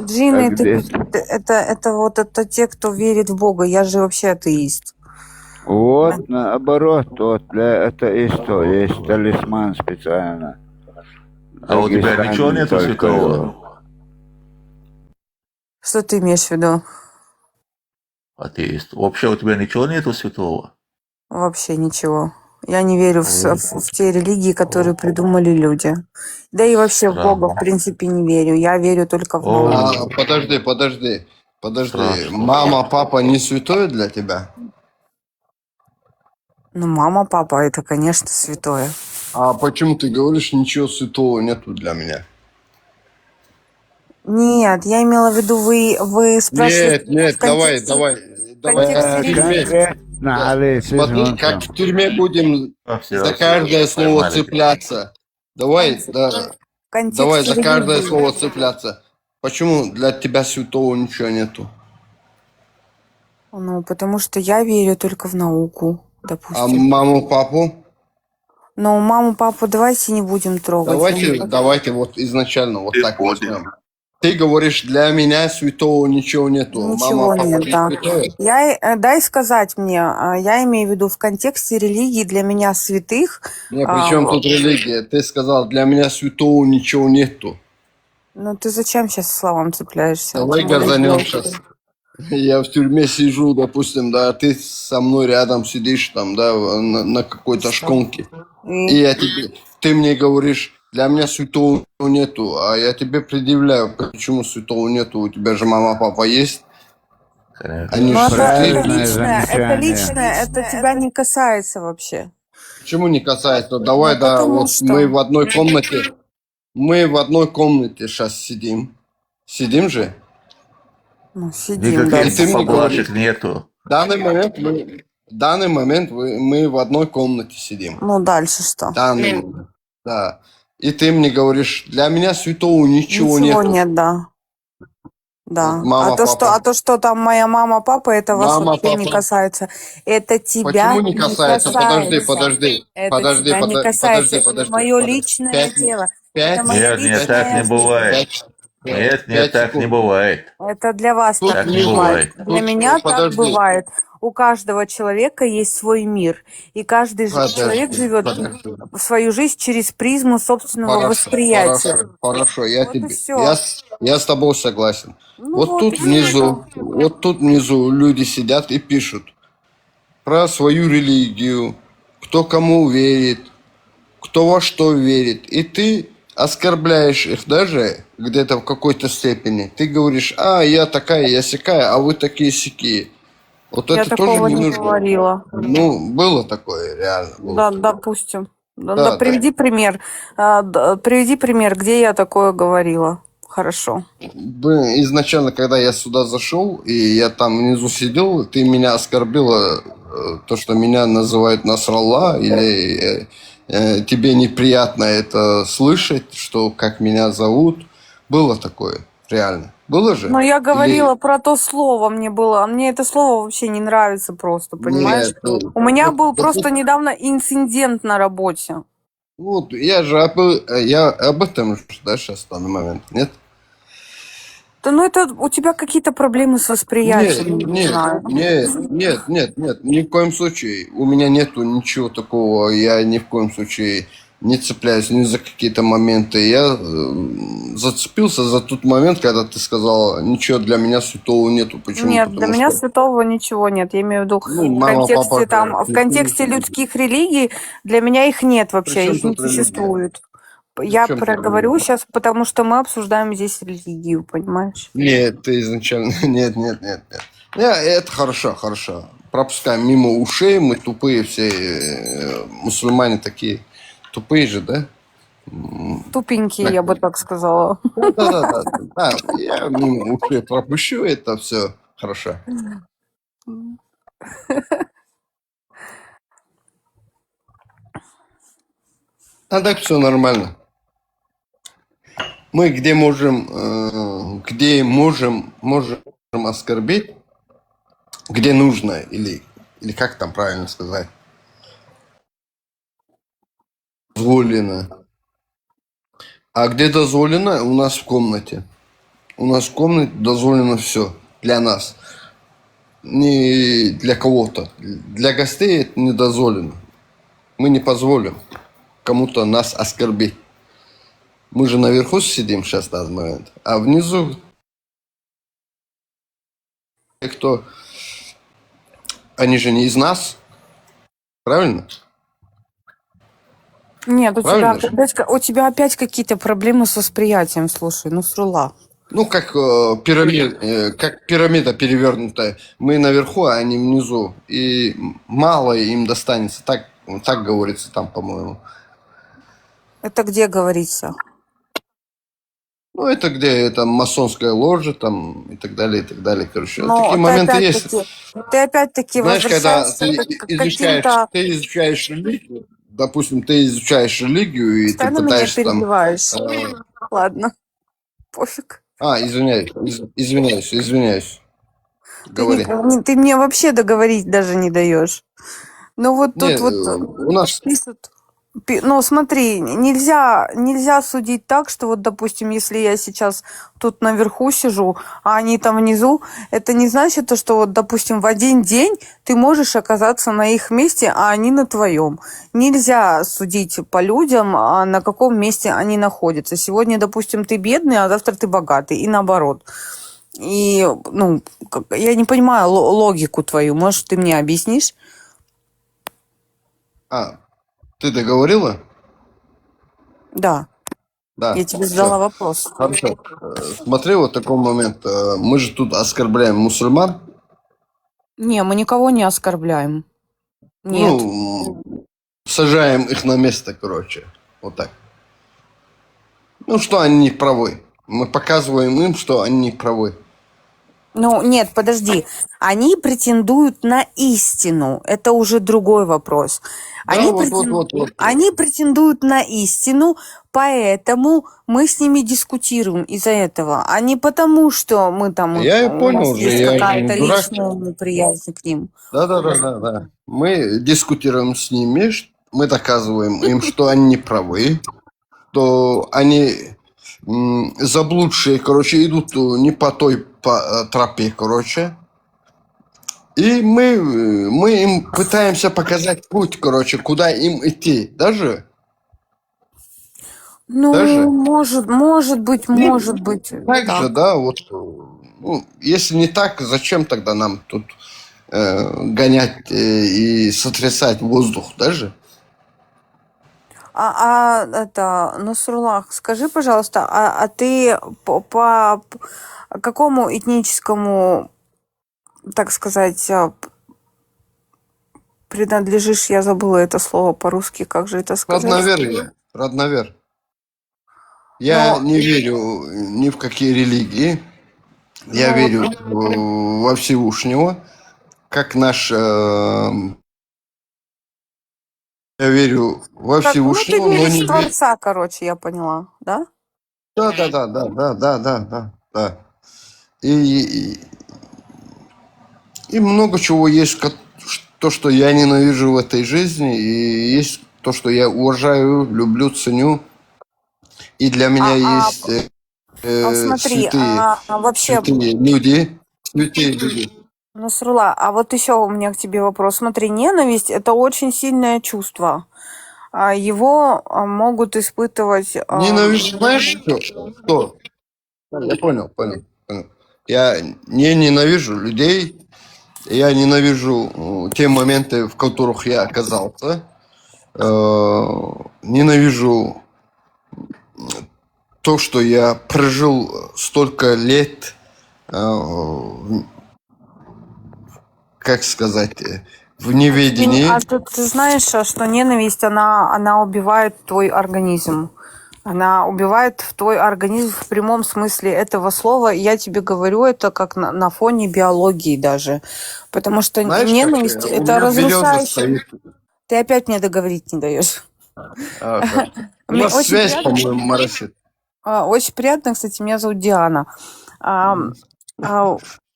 джинны это те, кто верит в Бога. Я же вообще атеист. Вот, наоборот, вот для атеистов есть талисман специально. А у тебя ничего нету святого? Что ты имеешь в виду? Атеист. Вообще у тебя ничего нету святого? Вообще ничего. Я не верю в те религии, которые придумали люди. Да и вообще в Бога, в принципе, не верю. Я верю только в науку. Подожди. Мама, папа не святое для тебя? Ну, мама, папа, это, конечно, святое. А почему ты говоришь, ничего святого нету для меня? Нет, я имела в виду, вы спрашиваете... Нет, давай. Смотри, как в тюрьме будем за каждое слово цепляться. Давай за каждое слово цепляться. Почему для тебя святого ничего нету? Ну, потому что я верю только в науку, допустим. А маму, папу? Но маму, папу давайте не будем трогать. Давайте вот изначально вот так возьмем. Ты говоришь, для меня святого ничего нету. Ничего Мама, папа нет, не да. святое. Дай сказать мне, я имею в виду в контексте религии для меня святых. Не, при чем тут религия? Ты сказал, для меня святого ничего нету. Ну ты зачем сейчас словам цепляешься? Давай Тем более газанем девушка. сейчас. Я в тюрьме сижу, допустим, да, ты со мной рядом сидишь там, да, на какой-то шконке. И ты мне говоришь, для меня святого нету, а я тебе предъявляю, почему святого нету, у тебя же мама, папа есть. Они Ну же это личное, это тебя не касается вообще. Почему не касается? Давай, Ну, да, потому вот что- мы в одной комнате сейчас сидим. Сидим же? Ну, сидим, да. Никаких поблажек нету. В данный момент мы в одной комнате сидим. Ну, дальше что? Да. И ты мне говоришь, для меня святого ничего нету. нет, да. Да. Мама, папа. А то, что там моя мама, папа, это вас Мама, вообще не папа. касается. Это тебя Почему не касается? Подожди. Это тебя не касается. Это мое личное дело. Это моя Нет, так не личная бывает. Нет, так не бывает. Это для вас Тут так не бывает. бывает. Для меня так подожди. бывает. У каждого человека есть свой мир. И каждый человек живет свою жизнь через призму собственного восприятия. Хорошо, Вот и всё. я с тобой согласен. Ну Вот тут внизу люди сидят и пишут про свою религию, кто кому верит, кто во что верит. И ты оскорбляешь их даже где-то в какой-то степени. Ты говоришь, я такая, я сякая, а вы такие-сякие. Вот Я это тоже такого не не нужно. говорила. Ну, было такое, реально. Было. Да, допустим. Да, Да, приведи пример. Приведи пример, где я такое говорила. Хорошо. Изначально, когда я сюда зашел, и я там внизу сидел, ты меня оскорбила, то, что меня называют Насралла, или тебе неприятно это слышать, что как меня зовут. Было такое, реально. Было же? Но я говорила Или- про то слово, мне это слово вообще не нравится просто, понимаешь? Нет, ну, У меня вот- был вот просто тут- недавно инцидент на работе. Вот, я об этом же, да, сейчас, в данный момент, нет? Да ну это у тебя какие-то проблемы с восприятием, не знаю. Нет, ни в коем случае. У меня нету ничего такого. Я ни в коем случае не цепляюсь ни за какие-то моменты. Я зацепился за тот момент, когда ты сказала, ничего для меня святого нету. Почему? Нет, для Потому меня что- святого ничего нет. Я имею в виду в мама, контексте папа, в контексте людских религий для меня их нет вообще, Причем их не тут религия? существует. Я Причем тут проговорю религия? сейчас, потому что мы обсуждаем здесь религию, понимаешь? Нет, ты изначально... Нет. Это хорошо. Пропускаем мимо ушей, мы тупые все, мусульмане такие. Тупые же, да? Тупенькие, я бы так сказала. Да, я мимо ушей пропущу, это все хорошо. А так все нормально. Мы где можем оскорбить, где нужно, или как там правильно сказать, дозволено. А где дозволено, у нас в комнате. У нас в комнате дозволено все для нас. Не для кого-то. Для гостей это не дозволено. Мы не позволим кому-то нас оскорбить. Мы же наверху сидим сейчас в данный момент, а внизу те, кто... Они же не из нас, правильно? Нет, Правильно же? у тебя опять какие-то проблемы с восприятием, слушай, Насрулла. Ну, как пирамида перевернутая. Мы наверху, а они внизу. И мало им достанется. Так говорится там, по-моему. Это где говорится? Ну, это где это масонская ложа там и так далее, короче. Но Такие ты моменты есть. опять-таки Знаешь, когда возвращаешься ты к каким-то... изучаешь религию, допустим, ты изучаешь религию, и Постоянно ты меня пытаешься там... перебиваешь. Ладно, пофиг. Извиняюсь. Говори. Ты мне вообще договорить даже не даешь. Ну вот тут Нет, вот у нас... пишут. Ну, смотри, нельзя судить так, что вот, допустим, если я сейчас тут наверху сижу, а они там внизу, это не значит, то, что вот, допустим, в один день ты можешь оказаться на их месте, а они на твоем. Нельзя судить по людям, на каком месте они находятся. Сегодня, допустим, ты бедный, а завтра ты богатый, и наоборот. И, ну, я не понимаю логику твою. Может, ты мне объяснишь? Ты договорила? Да. Да, Я тебе все. задала вопрос. Хорошо. Смотри, вот такой момент. Мы же тут оскорбляем мусульман. Не, мы никого не оскорбляем. Нет. Ну, сажаем их на место, короче. Вот так. Ну, что они не правы. Мы показываем им, что они не правы. Ну, нет, подожди. Они претендуют на истину. Это уже другой вопрос. Да, вот. Они претендуют на истину, поэтому мы с ними дискутируем из-за этого, а не потому, что мы там, Я и у понял нас уже, есть я же какая-то не дурак. личная неприязнь к ним. Да. Мы дискутируем с ними, мы доказываем им, что они не правы, что они заблудшие, короче, идут не по той тропе, короче. И мы им пытаемся показать путь, короче, куда им идти. Даже? Ну, может быть, Так же, так. да, вот. Ну, если не так, зачем тогда нам тут гонять и сотрясать воздух даже? Это, Насруллах, скажи, пожалуйста, а ты по какому этническому, так сказать, принадлежишь? Я забыла это слово по-русски, как же это сказать? Родновер. Я не верю ни в какие религии. Я верю во Всевышнего, как наш... Я верю во Так, ну ты Всевышнего, но веришь не в верю... Творца, короче, я поняла, да? Да. И много чего есть, то, что я ненавижу в этой жизни, и есть то, что я уважаю, люблю, ценю. И для меня есть Смотри, вообще, святые люди. Насрулла, а вот еще у меня к тебе вопрос. Смотри, ненависть – это очень сильное чувство. Его могут испытывать... Ненавижу, знаешь, что? Я понял. Я не ненавижу людей, я ненавижу те моменты, в которых я оказался. Ненавижу то, что я прожил столько лет, как сказать, в неведении. А ты знаешь, что ненависть, она убивает твой организм. Она убивает твой организм в прямом смысле этого слова. Я тебе говорю это как на фоне биологии даже. Потому что Знаешь, ненависть как, это у меня береза разрушающее. стоит. Ты опять мне договорить не даешь. У нас Очень связь, приятно. по-моему, моросит. Очень приятно, кстати, меня зовут Диана.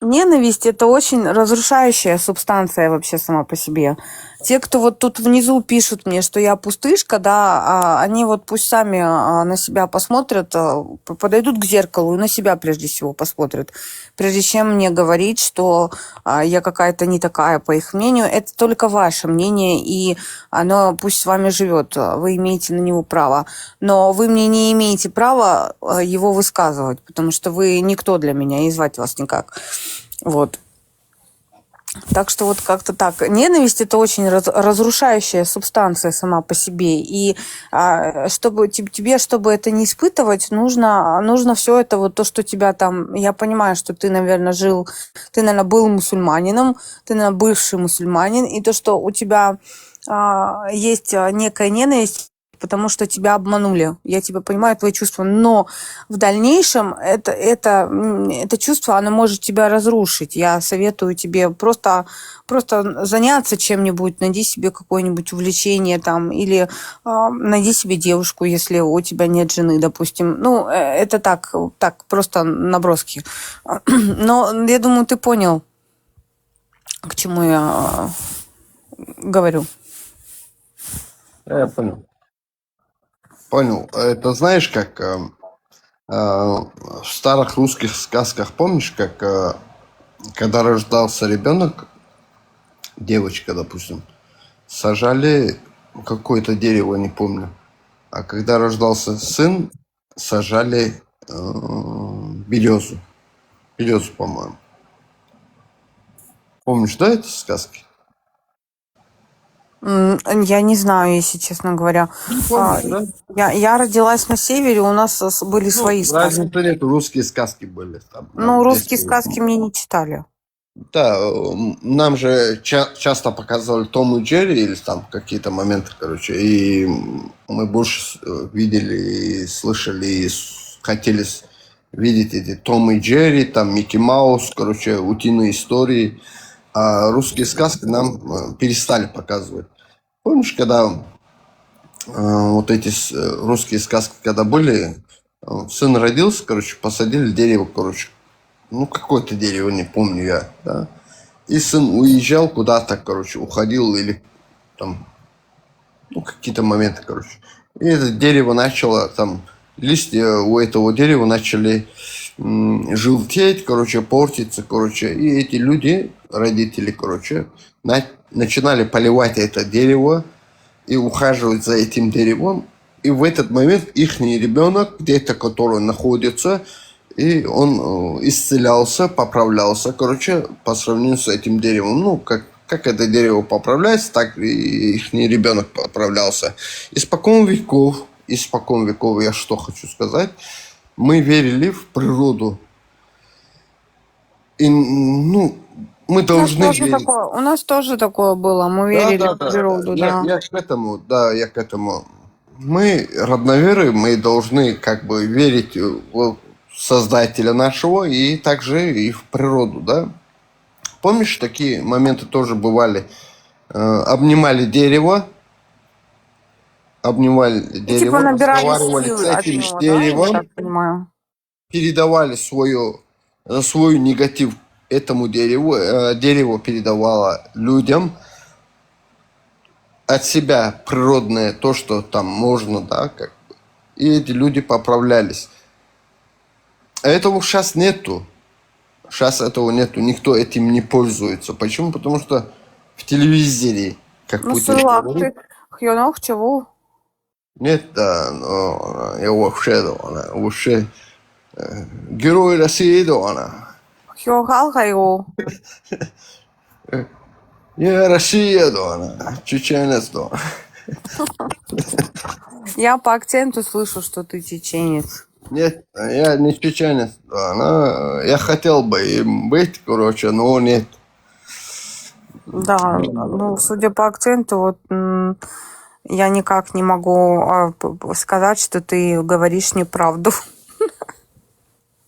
Ненависть – это очень разрушающая субстанция вообще сама по себе. Те, кто вот тут внизу пишут мне, что я пустышка, да, они вот пусть сами на себя посмотрят, подойдут к зеркалу и на себя прежде всего посмотрят, прежде чем мне говорить, что я какая-то не такая, по их мнению. Это только ваше мнение, и оно пусть с вами живет, вы имеете на него право. Но вы мне не имеете права его высказывать, потому что вы никто для меня, и звать вас никак. Вот. Так что вот как-то так. Ненависть – это очень разрушающая субстанция сама по себе. И чтобы тебе, чтобы это не испытывать, нужно все это, вот то, что тебя там... Я понимаю, что ты, наверное, был мусульманином, ты, наверное, бывший мусульманин, и то, что у тебя есть некая ненависть, потому что тебя обманули. Я тебя понимаю, твои чувства. Но в дальнейшем это чувство, оно может тебя разрушить. Я советую тебе просто заняться чем-нибудь, найди себе какое-нибудь увлечение там, или найди себе девушку, если у тебя нет жены, допустим. Ну, это так просто наброски. Но я думаю, ты понял, к чему я говорю. Я понял. Понял. Это знаешь, как в старых русских сказках, помнишь, как когда рождался ребенок, девочка, допустим, сажали какое-то дерево, не помню. А когда рождался сын, сажали березу. Березу, по-моему. Помнишь, да, это сказки? Я не знаю, если честно говоря. Помнишь, да? Я родилась на севере, у нас были свои сказки. Разницы нет, русские сказки были. Там, Ну, в русские детстве. сказки мне не читали. Да, нам же часто показывали Том и Джерри или там какие-то моменты, короче, и мы больше видели и слышали, и хотели видеть эти Том и Джерри, там Микки Маус, короче, утиные истории, а русские сказки нам перестали показывать. Помнишь, когда вот эти русские сказки, когда были, сын родился, короче, посадили дерево, короче, ну, какое-то дерево, не помню я, да. И сын уезжал куда-то, короче, уходил или там, ну, какие-то моменты, короче. И это дерево начало, там, листья у этого дерева начали желтеть, короче, портиться, короче. И эти люди, родители, короче, начинали поливать это дерево и ухаживать за этим деревом. И в этот момент их ребенок, где-то, который находится, и он исцелялся, поправлялся, короче, по сравнению с этим деревом. Ну, как это дерево поправляется, так и их ребенок поправлялся. Испокон веков, я что хочу сказать, мы верили в природу. И, ну, мы должны верить. У нас тоже такое было, мы верили в природу, да. Я к этому. Мы, родноверы, мы должны как бы верить в Создателя нашего и также и в природу, да? Помнишь, такие моменты тоже бывали? Обнимали дерево, Типа набирали разговаривали силы с от этим него, деревом, да, я так понимаю. передавали свой негатив этому дереву, дерево передавало людям, от себя природное, то, что там можно, да, как бы. И эти люди поправлялись. А этого сейчас нету. Сейчас этого нету. Никто этим не пользуется. Почему? Потому что в телевизоре, как Путин говорит... Нет, да, но я вообще герой России, да, я Россия, да, чеченец, да. Я по акценту слышу, что ты чеченец. Нет, я не чеченец, да, но я хотел бы им быть, короче, но нет. Да, ну, судя по акценту, вот я никак не могу сказать, что ты говоришь неправду.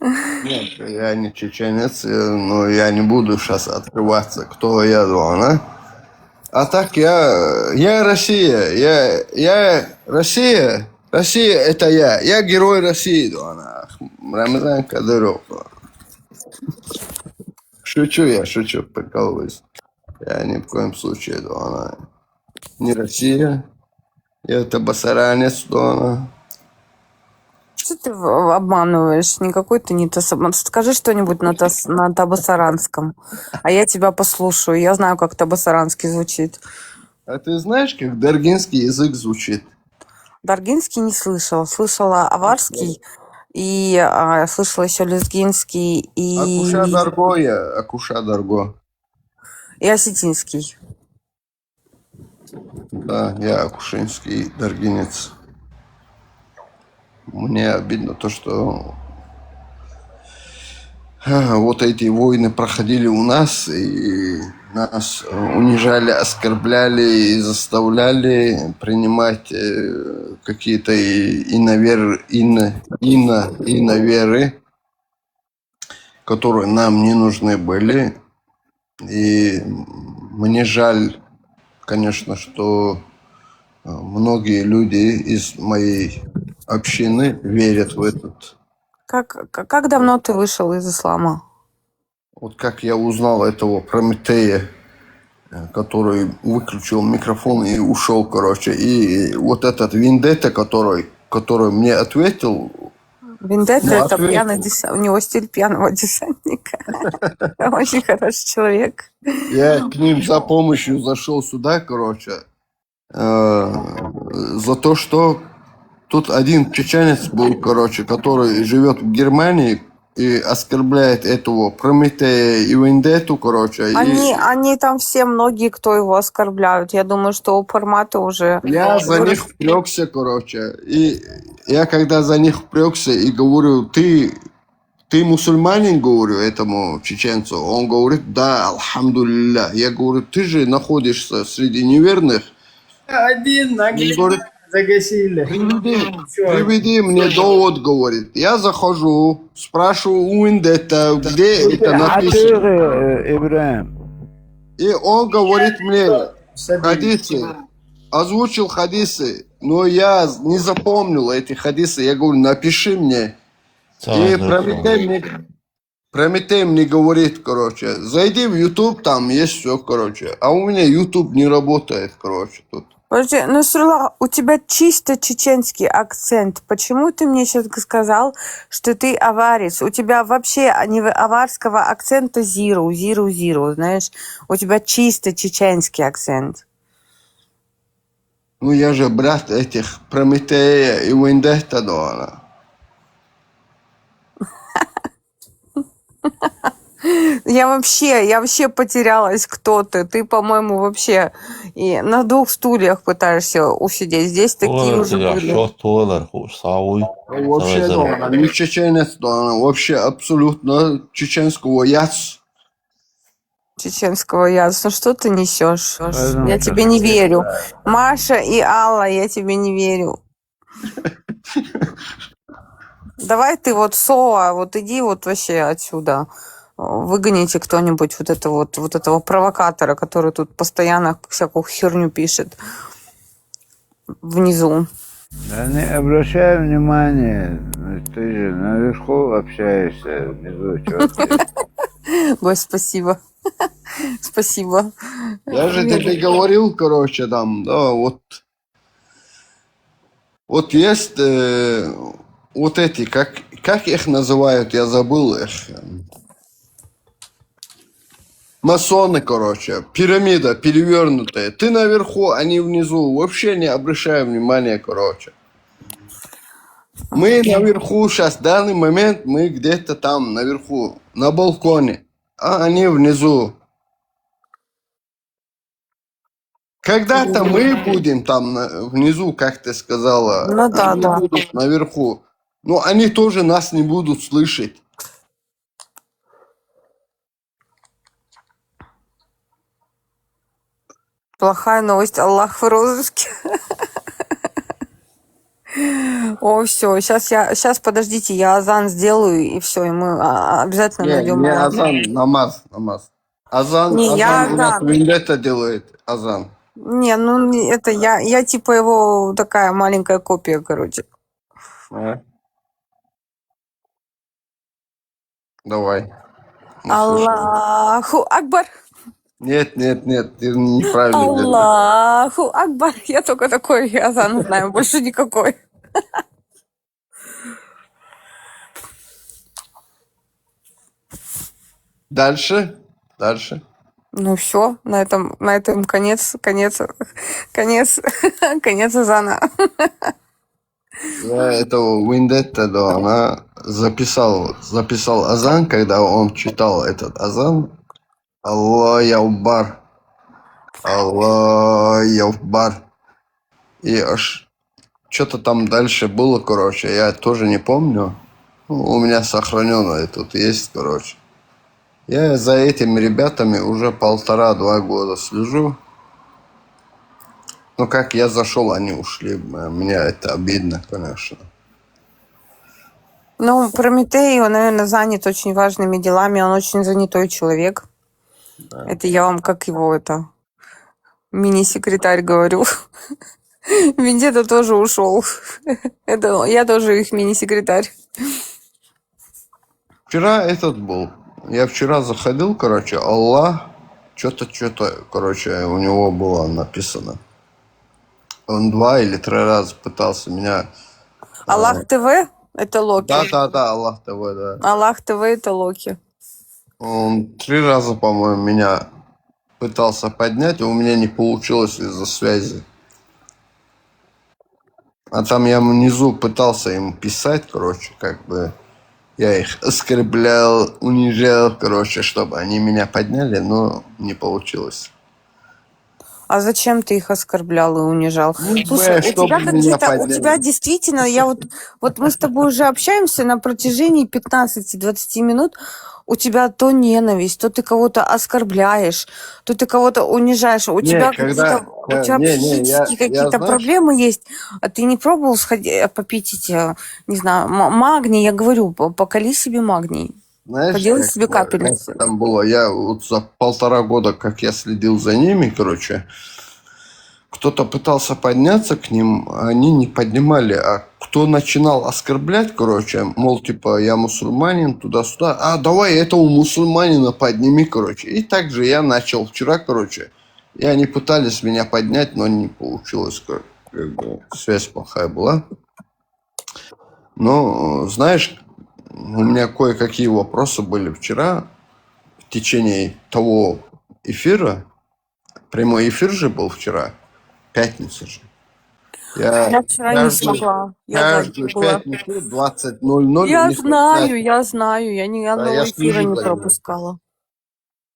Нет, я не чеченец, но я не буду сейчас открываться, кто я, да. А так я Россия, я Россия, Россия это я герой России, да. Рамзан Кадыров. Шучу, прикалываюсь. Я ни в коем случае, да. Не Россия, я табасаранец, да. Что ты обманываешь? Никакой ты не табасаранец. Скажи что-нибудь на табасаранском, а я тебя послушаю. Я знаю, как табасаранский звучит. А ты знаешь, как даргинский язык звучит? Даргинский не слышала. Слышала аварский и слышала еще лезгинский и... Акуша Дарго. И осетинский. Да, я акушинский даргинец. Мне обидно то, что вот эти войны проходили у нас, и нас унижали, оскорбляли и заставляли принимать какие-то иноверы, которые нам не нужны были. И мне жаль, конечно, что многие люди из моей общины верят в этот. Как давно ты вышел из ислама? Вот как я узнал этого Прометея, который выключил микрофон и ушел, короче. И вот этот Вендетта, который который мне ответил, Вендетта ну, это ответил. пьяный десант. У него стиль пьяного десантника. Очень хороший человек. Я к ним за помощью зашел сюда, короче, за то, что тут один чеченец был, короче, который живет в Германии и оскорбляет этого Прометея и Вендетту, короче. Они там все, многие, кто его оскорбляют. Я думаю, что у формата уже... Я за них впрёкся, короче. И я когда за них впрёкся и говорю, ты мусульманин, говорю этому чеченцу, он говорит, да, алхамдулилля. Я говорю, ты же находишься среди неверных. Один на говорит, загасили. приведи мне довод, говорит. Я захожу, спрашиваю у Вендетта, где это написано. Ибраим. И он говорит мне хадисы, озвучил хадисы, но я не запомнил эти хадисы. Я говорю, напиши мне. И Прометей мне говорит, короче, зайди в YouTube, там есть все, короче. А у меня YouTube не работает, короче, тут. Подожди, Насрулла, у тебя чисто чеченский акцент. Почему ты мне сейчас сказал, что ты аварец? У тебя вообще не аварского акцента zero, знаешь? У тебя чисто чеченский акцент. Ну, я же брат этих Прометея и Вендетта, да. Я вообще потерялась, кто ты. Ты, по-моему, вообще и на двух стульях пытаешься усидеть. Здесь такие уже были. Вообще, да, не чеченец, да, вообще абсолютно чеченского яц. Чеченского ясно. Что ты несешь? Я тебе не верю. Маша и Алла, я тебе не верю. Давай ты вот Соа, вот иди вот вообще отсюда. Выгоните кто-нибудь вот этого провокатора, который тут постоянно всякую херню пишет внизу. Да не обращай внимания, ты же наверху общаешься, внизу чё. Ой, спасибо. Спасибо. Я же тебе говорил, короче, там, да, вот есть вот эти, как их называют, я забыл их. Масоны, короче, пирамида перевернутая. Ты наверху, они внизу. Вообще не обращай внимания, короче. Мы наверху сейчас, в данный момент, мы где-то там наверху, на балконе, а они внизу. Когда-то мы будем там внизу, как ты сказала. Ну да, они да. будут наверху. Но они тоже нас не будут слышать. Плохая новость. Аллах в розыске. О, все. Сейчас, подождите, я азан сделаю, и все, и мы обязательно найдем. Не азан, намаз. Азан, Не, я у нас азан. Вендетта делает азан. Не, ну это я типа его такая маленькая копия, короче. Давай. Аллаху Акбар. Нет, ты неправильно делаешь. Аллаху Акбар. Я только такой азан знаю, больше никакой. Дальше. Ну все, на этом конец азана. Я этого Вендетта, да, она записал азан, когда он читал этот азан. Аллах Якбар. Аллах Якбар. И аж что-то там дальше было, короче, я тоже не помню. Ну, у меня сохранено тут есть, короче. Я за этими ребятами уже 1,5-2 года слежу. Ну, как я зашел, они ушли. Мне это обидно, конечно. Ну, Прометей, он, наверное, занят очень важными делами. Он очень занятой человек. Да. Это я вам как его мини-секретарь говорю. Вендетта тоже ушел. Это я тоже их мини-секретарь. Вчера этот был. Я вчера заходил, короче, Аллах. Что-то, короче, у него было написано. Он 2 или 3 раза пытался меня Аллах ТВ – это Локи. Да, Аллах ТВ, да. Аллах ТВ – это Локи. Он 3 раза, по-моему, меня пытался поднять, и у меня не получилось из-за связи. А там я внизу пытался им писать, короче, как бы я их оскорблял, унижал, короче, чтобы они меня подняли, но не получилось. А зачем ты их оскорблял и унижал? Слушай, у чтобы тебя меня какие-то, у подняли. тебя действительно, я вот мы с тобой уже общаемся на протяжении 15-20 минут, у тебя то ненависть, то ты кого-то оскорбляешь, то ты кого-то унижаешь, у тебя какие-то, у тебя психические какие-то знаешь, проблемы есть, а ты не пробовал сходить, попить эти, не знаю, магний, я говорю, покали себе магний. знаешь, Поделай себе как капельницу. там было, я вот за 1,5 года, как я следил за ними, короче, кто-то пытался подняться к ним, а они не поднимали. А кто начинал оскорблять, короче, мол, типа, я мусульманин, туда-сюда, а давай этого мусульманина подними, короче. И так же я начал вчера, короче. И они пытались меня поднять, но не получилось, как бы связь плохая была. Но, знаешь, у меня кое-какие вопросы были вчера в течение того эфира. Прямой эфир же был вчера. Пятница же. Я вчера не смогла. Я Каждую была. пятницу 20:00. Я знаю, я ни одного я эфира слежу не за ним. пропускала.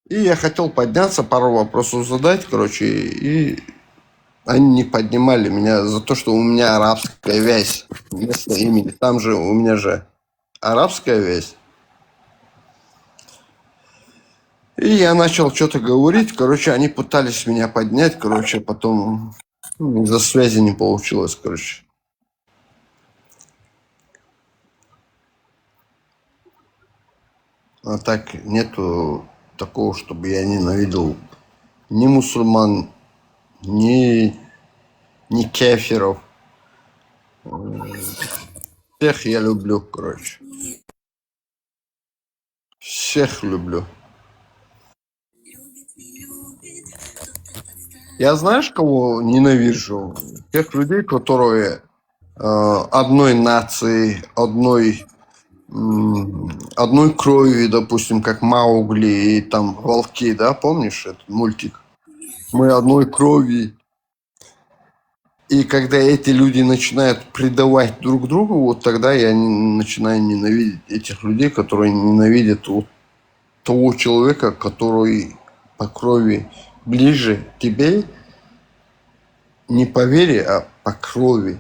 И я хотел подняться, пару вопросов задать, короче, и они не поднимали меня за то, что у меня арабская вязь вместо имени. Там же у меня же арабская вязь. И я начал что-то говорить, короче, они пытались меня поднять, короче, потом из-за связи не получилось, короче. А так нету такого, чтобы я ненавидел ни мусульман, ни кефиров. Всех я люблю, короче. Всех люблю. Я знаешь, кого ненавижу? Тех людей, которые одной нации, одной крови, допустим, как Маугли и там волки, да, помнишь этот мультик? Мы одной крови. И когда эти люди начинают предавать друг другу, вот тогда я начинаю ненавидеть этих людей, которые ненавидят вот того человека, который по крови ближе к тебе, не по вере, а по крови.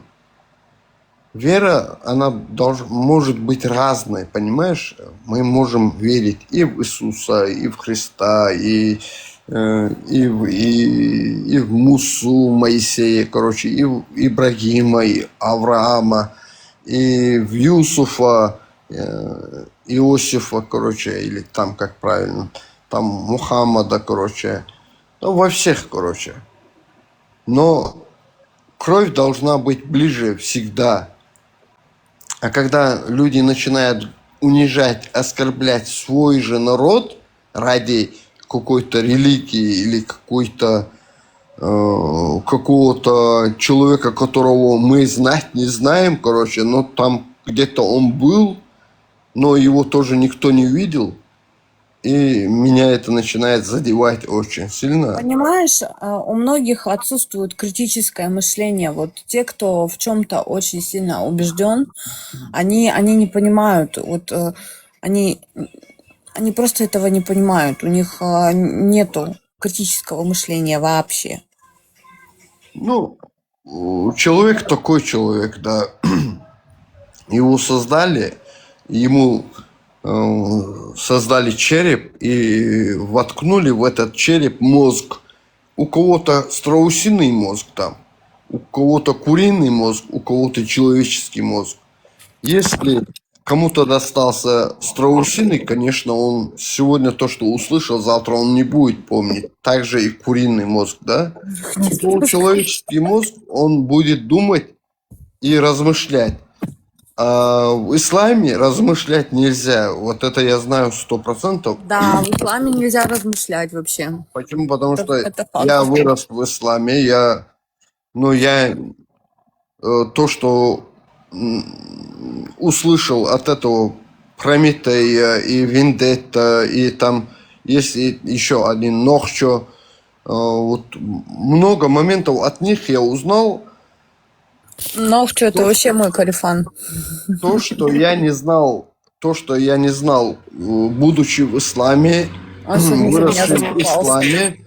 Вера, она может быть разной, понимаешь? Мы можем верить и в Иисуса, и в Христа, и в Мусу, Моисея, короче, и в Ибрагима, и Авраама, и в Юсуфа, Иосифа, короче, или там, как правильно, там Мухаммада, короче, ну, во всех, короче. Но кровь должна быть ближе всегда. А когда люди начинают унижать, оскорблять свой же народ ради какой-то религии или какого-то человека, которого мы знать не знаем, короче, но там где-то он был, но его тоже никто не видел, и меня это начинает задевать очень сильно. Понимаешь, у многих отсутствует критическое мышление. Вот те, кто в чем-то очень сильно убежден, они не понимают. Вот они просто этого не понимают. У них нету критического мышления вообще. Ну, человек такой человек, да. Его создали, ему создали череп и воткнули в этот череп мозг. У кого-то страусиный мозг там, у кого-то куриный мозг, у кого-то человеческий мозг. Если кому-то достался страусиный, конечно, он сегодня то, что услышал, завтра он не будет помнить. Также и куриный мозг, да? Но человеческий мозг, он будет думать и размышлять. А в исламе размышлять нельзя. Вот это я знаю 100%. Да, в исламе нельзя размышлять вообще. Почему? Потому что Это факт. я вырос в исламе. То, что услышал от этого Прометея и Вендетта, и там есть еще один Нохчо. Вот много моментов от них я узнал. Нохчо — это вообще мой корефан. То, что я не знал, будучи в исламе, Он сегодня за меня выросший в заступался. исламе.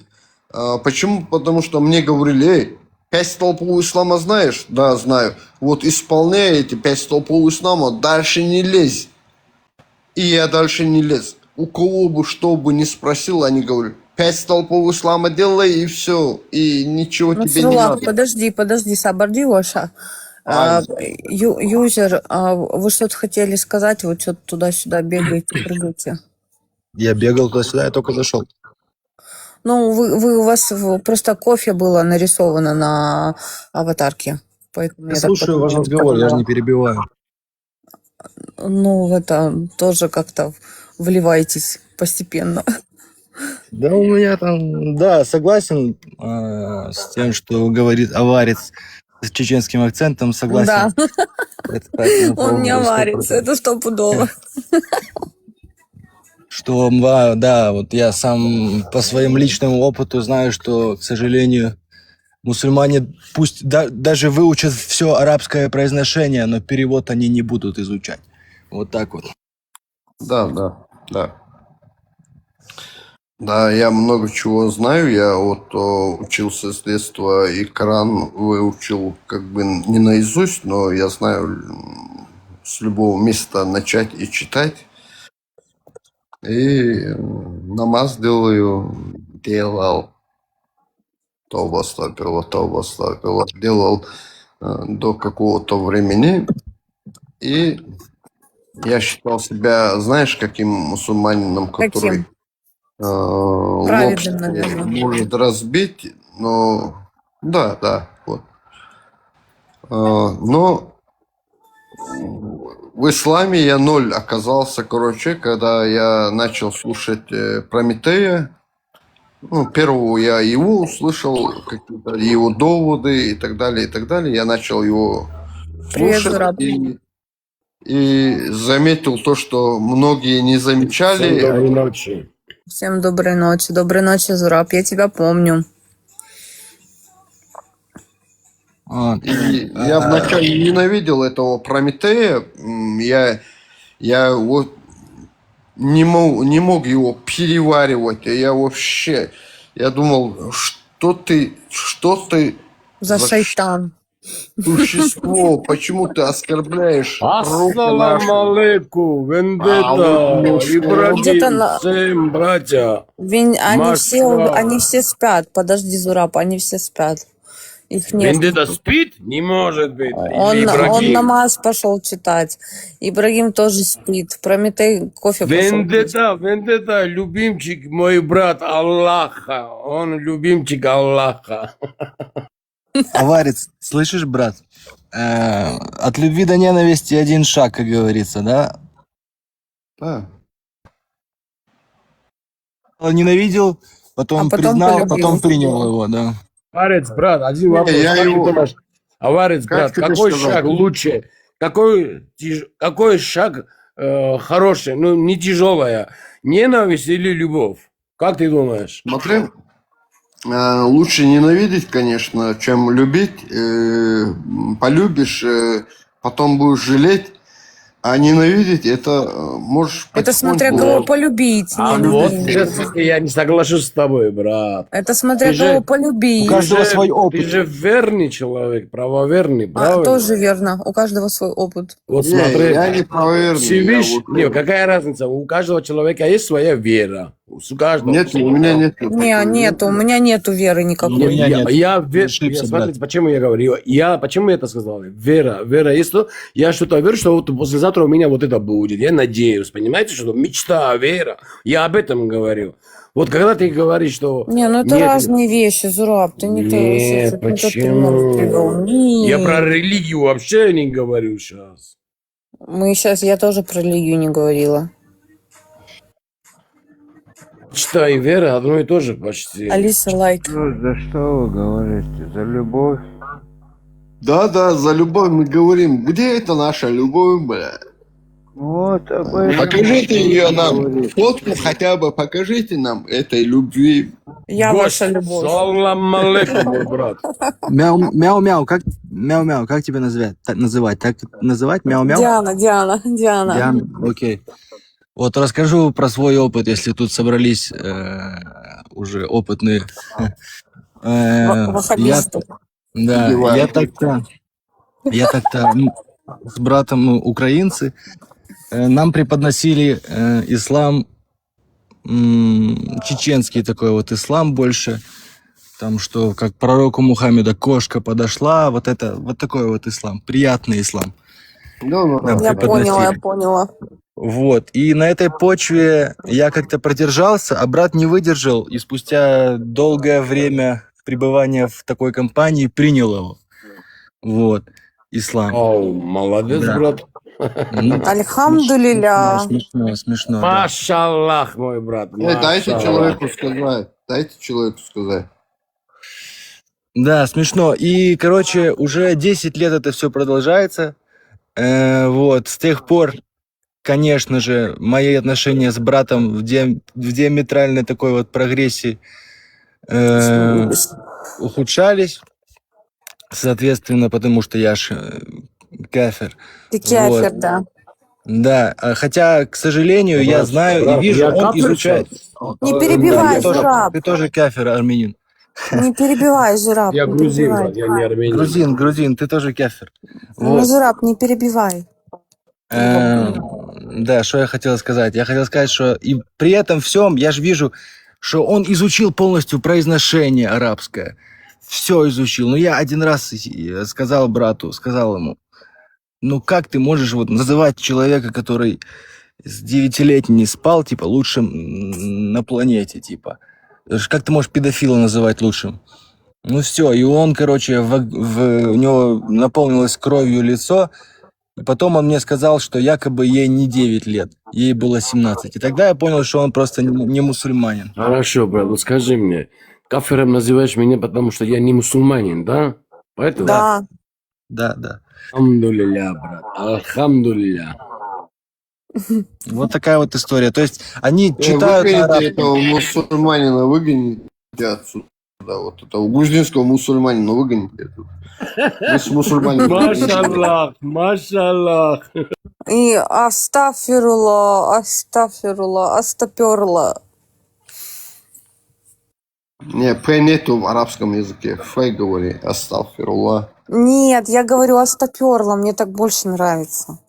Почему? Потому что мне говорили: эй, 5 столпов ислама знаешь? Да, знаю. Вот исполняй эти 5 столпов ислама, дальше не лезь. И я дальше не лез. У кого бы что бы ни спросил, они говорят: 5 столпов ислама делай, и все. И ничего тебе не Насруллах, надо. подожди, Сабарди Оша. Юзер, вы что-то хотели сказать? Вы что-то туда-сюда бегаете, прыгаете. Я бегал туда-сюда, я только зашел. Ну, у вас просто кофе было нарисовано на аватарке. Поэтому Я я слушаю ваш разговор, я же не перебиваю. Ну, это тоже как-то вливайтесь постепенно. Да, у меня там, да, согласен с тем, что говорит аварец с чеченским акцентом, согласен. Да, Это поэтому он не полностью аварец, это стопудово. Что, да, вот я сам по своему личному опыту знаю, что, к сожалению, мусульмане пусть даже выучат все арабское произношение, но перевод они не будут изучать. Вот так вот. Да. Да, я много чего знаю. Я вот учился с детства, и Коран выучил как бы не наизусть, но я знаю с любого места начать и читать. И намаз делал. Тауба астагфируллах, делал до какого-то времени. И я считал себя, знаешь, каким мусульманином, который... Каким? Праведным, лоб наверное. может разбить, но да, вот. Но в исламе я ноль оказался, короче, когда я начал слушать Прометея. Ну, первого я его услышал, какие-то его доводы и так далее, и так далее. Я начал его Привет, слушать Зураб. и заметил то, что многие не замечали. Всем доброй ночи. Доброй ночи, Зураб. Я тебя помню. И я вначале ненавидел этого Прометея. Я вот не мог его переваривать. Я думал, что ты За шайтан. существо, почему ты оскорбляешь пророка Ассаламу нашего? алейкум, А Вендетта, вот Где-то Ибрагим, Сэм, братья. Они все спят. Подожди, Зураб, они все спят. Их нет. Вендетта спит? Не может быть. Или Он Ибрагим. намаз пошел читать. Ибрагим тоже спит. Прометей кофе пошел пить. Вендетта, любимчик, мой брат Аллаха. Он любимчик Аллаха. Аварец, слышишь, брат? От любви до ненависти один шаг, как говорится, да? Да. Ненавидел, потом признал, полюбил. потом принял его, да. Аварец, брат, один вопрос. я Как его- ты думаешь, Аварец, Как брат, тебе какой сказать? шаг лучше? Какой шаг хороший, ну, не тяжелая? Ненависть или любовь? Как ты думаешь? Смотри, лучше ненавидеть, конечно, чем любить. Полюбишь, потом будешь жалеть. А ненавидеть, это можешь Это смотря потихоньку- кого полюбить. А не вот ненавидеть. сейчас я не соглашусь с тобой, брат. Это смотря Ты же- кого полюбить. У каждого свой опыт. Ты же верный человек, правоверный, правильно? Тоже верно. У каждого свой опыт. Вот Не, смотри, я не правоверный, Всевышний, я вот- какая разница? У каждого человека есть своя вера. У каждого. Нет, у меня нет. У меня нету веры никакой. меня нет. Ошибся, Смотрите, почему я говорю? Почему я это сказал? Вера есть то, я что-то верю, что вот послезавтра у меня вот это будет. Я надеюсь, понимаете, что мечта, вера. Я об этом говорю. Вот когда ты говоришь, что... Не, ну это нет, разные вещи, Зураб. Ты не Нет, тот пример почему? привел. Нет. Я про религию вообще не говорю сейчас. Я тоже про религию не говорила. Мечта и вера одно и то же почти. Алиса лайк. За что вы говорите? За любовь? Да, за любовь мы говорим. Где это наша любовь, бля? Вот об этом Покажите мы ее и нам. говорим. Фотку хотя бы покажите нам этой любви. Я Гость, ваша любовь. салам алейкум, мой брат. Мяу-мяу, как тебя называть? Так называть? Мяу-мяу? Диана. Диана, окей. Вот расскажу про свой опыт, если тут собрались уже опытные. Я, Ваххабисты. да, я так-то с братом украинцы, нам преподносили ислам, чеченский такой вот ислам больше, там что, как пророку Мухаммеда кошка подошла, вот такой вот ислам, приятный ислам. Нам Я преподносили. поняла. Вот, и на этой почве я как-то продержался, а брат не выдержал, и спустя долгое время пребывания в такой компании принял его. Вот, ислам. Оу, молодец, Да. брат. Ну, Альхамдулилля. смешно, да. Машаллах, мой брат. Дайте Машаллах. человеку сказать. Да, смешно. И, короче, уже 10 лет это все продолжается. Вот, с тех пор, конечно же, мои отношения с братом в диаметральной такой вот прогрессии ухудшались, соответственно, потому что я ж кафир. Ты кефир, Вот. да. Да, хотя, к сожалению, я знаю и вижу, я он кафир изучает. Не перебивай, Да, Жираб. ты тоже кафир, армянин. Не перебивай, Жираб. Я не грузин, перебивай. брат, я не армянин. Грузин, ты тоже кафир. Ну, Вот. Жираб, не перебивай. Да, что я хотел сказать? Я хотел сказать, что и при этом всем я же вижу, что он изучил полностью произношение арабское. Все изучил. Но я один раз сказал ему, ну как ты можешь вот называть человека, который с 9-летним не спал, типа, лучшим на планете, типа. Как ты можешь педофила называть лучшим? Ну все, и он, короче, у него наполнилось кровью лицо, и потом он мне сказал, что якобы ей не 9 лет, ей было 17. И тогда я понял, что он просто не мусульманин. Хорошо, брат, вот скажи мне, кафиром называешь меня, потому что я не мусульманин, да? Поэтому? Да. Да. Альхамдулилля, брат, альхамдулилля. Вот такая вот история. То есть они читают на Выгоните арабском. этого мусульманина, выгоните отсюда. Вот этого грузинского мусульманина выгоните. Вы мусульманин. Машаллах, машаллах. И астафирулла. Не, П нету в арабском языке. Ф говори. Астафируллах. Нет, я говорю астаперла, мне так больше нравится.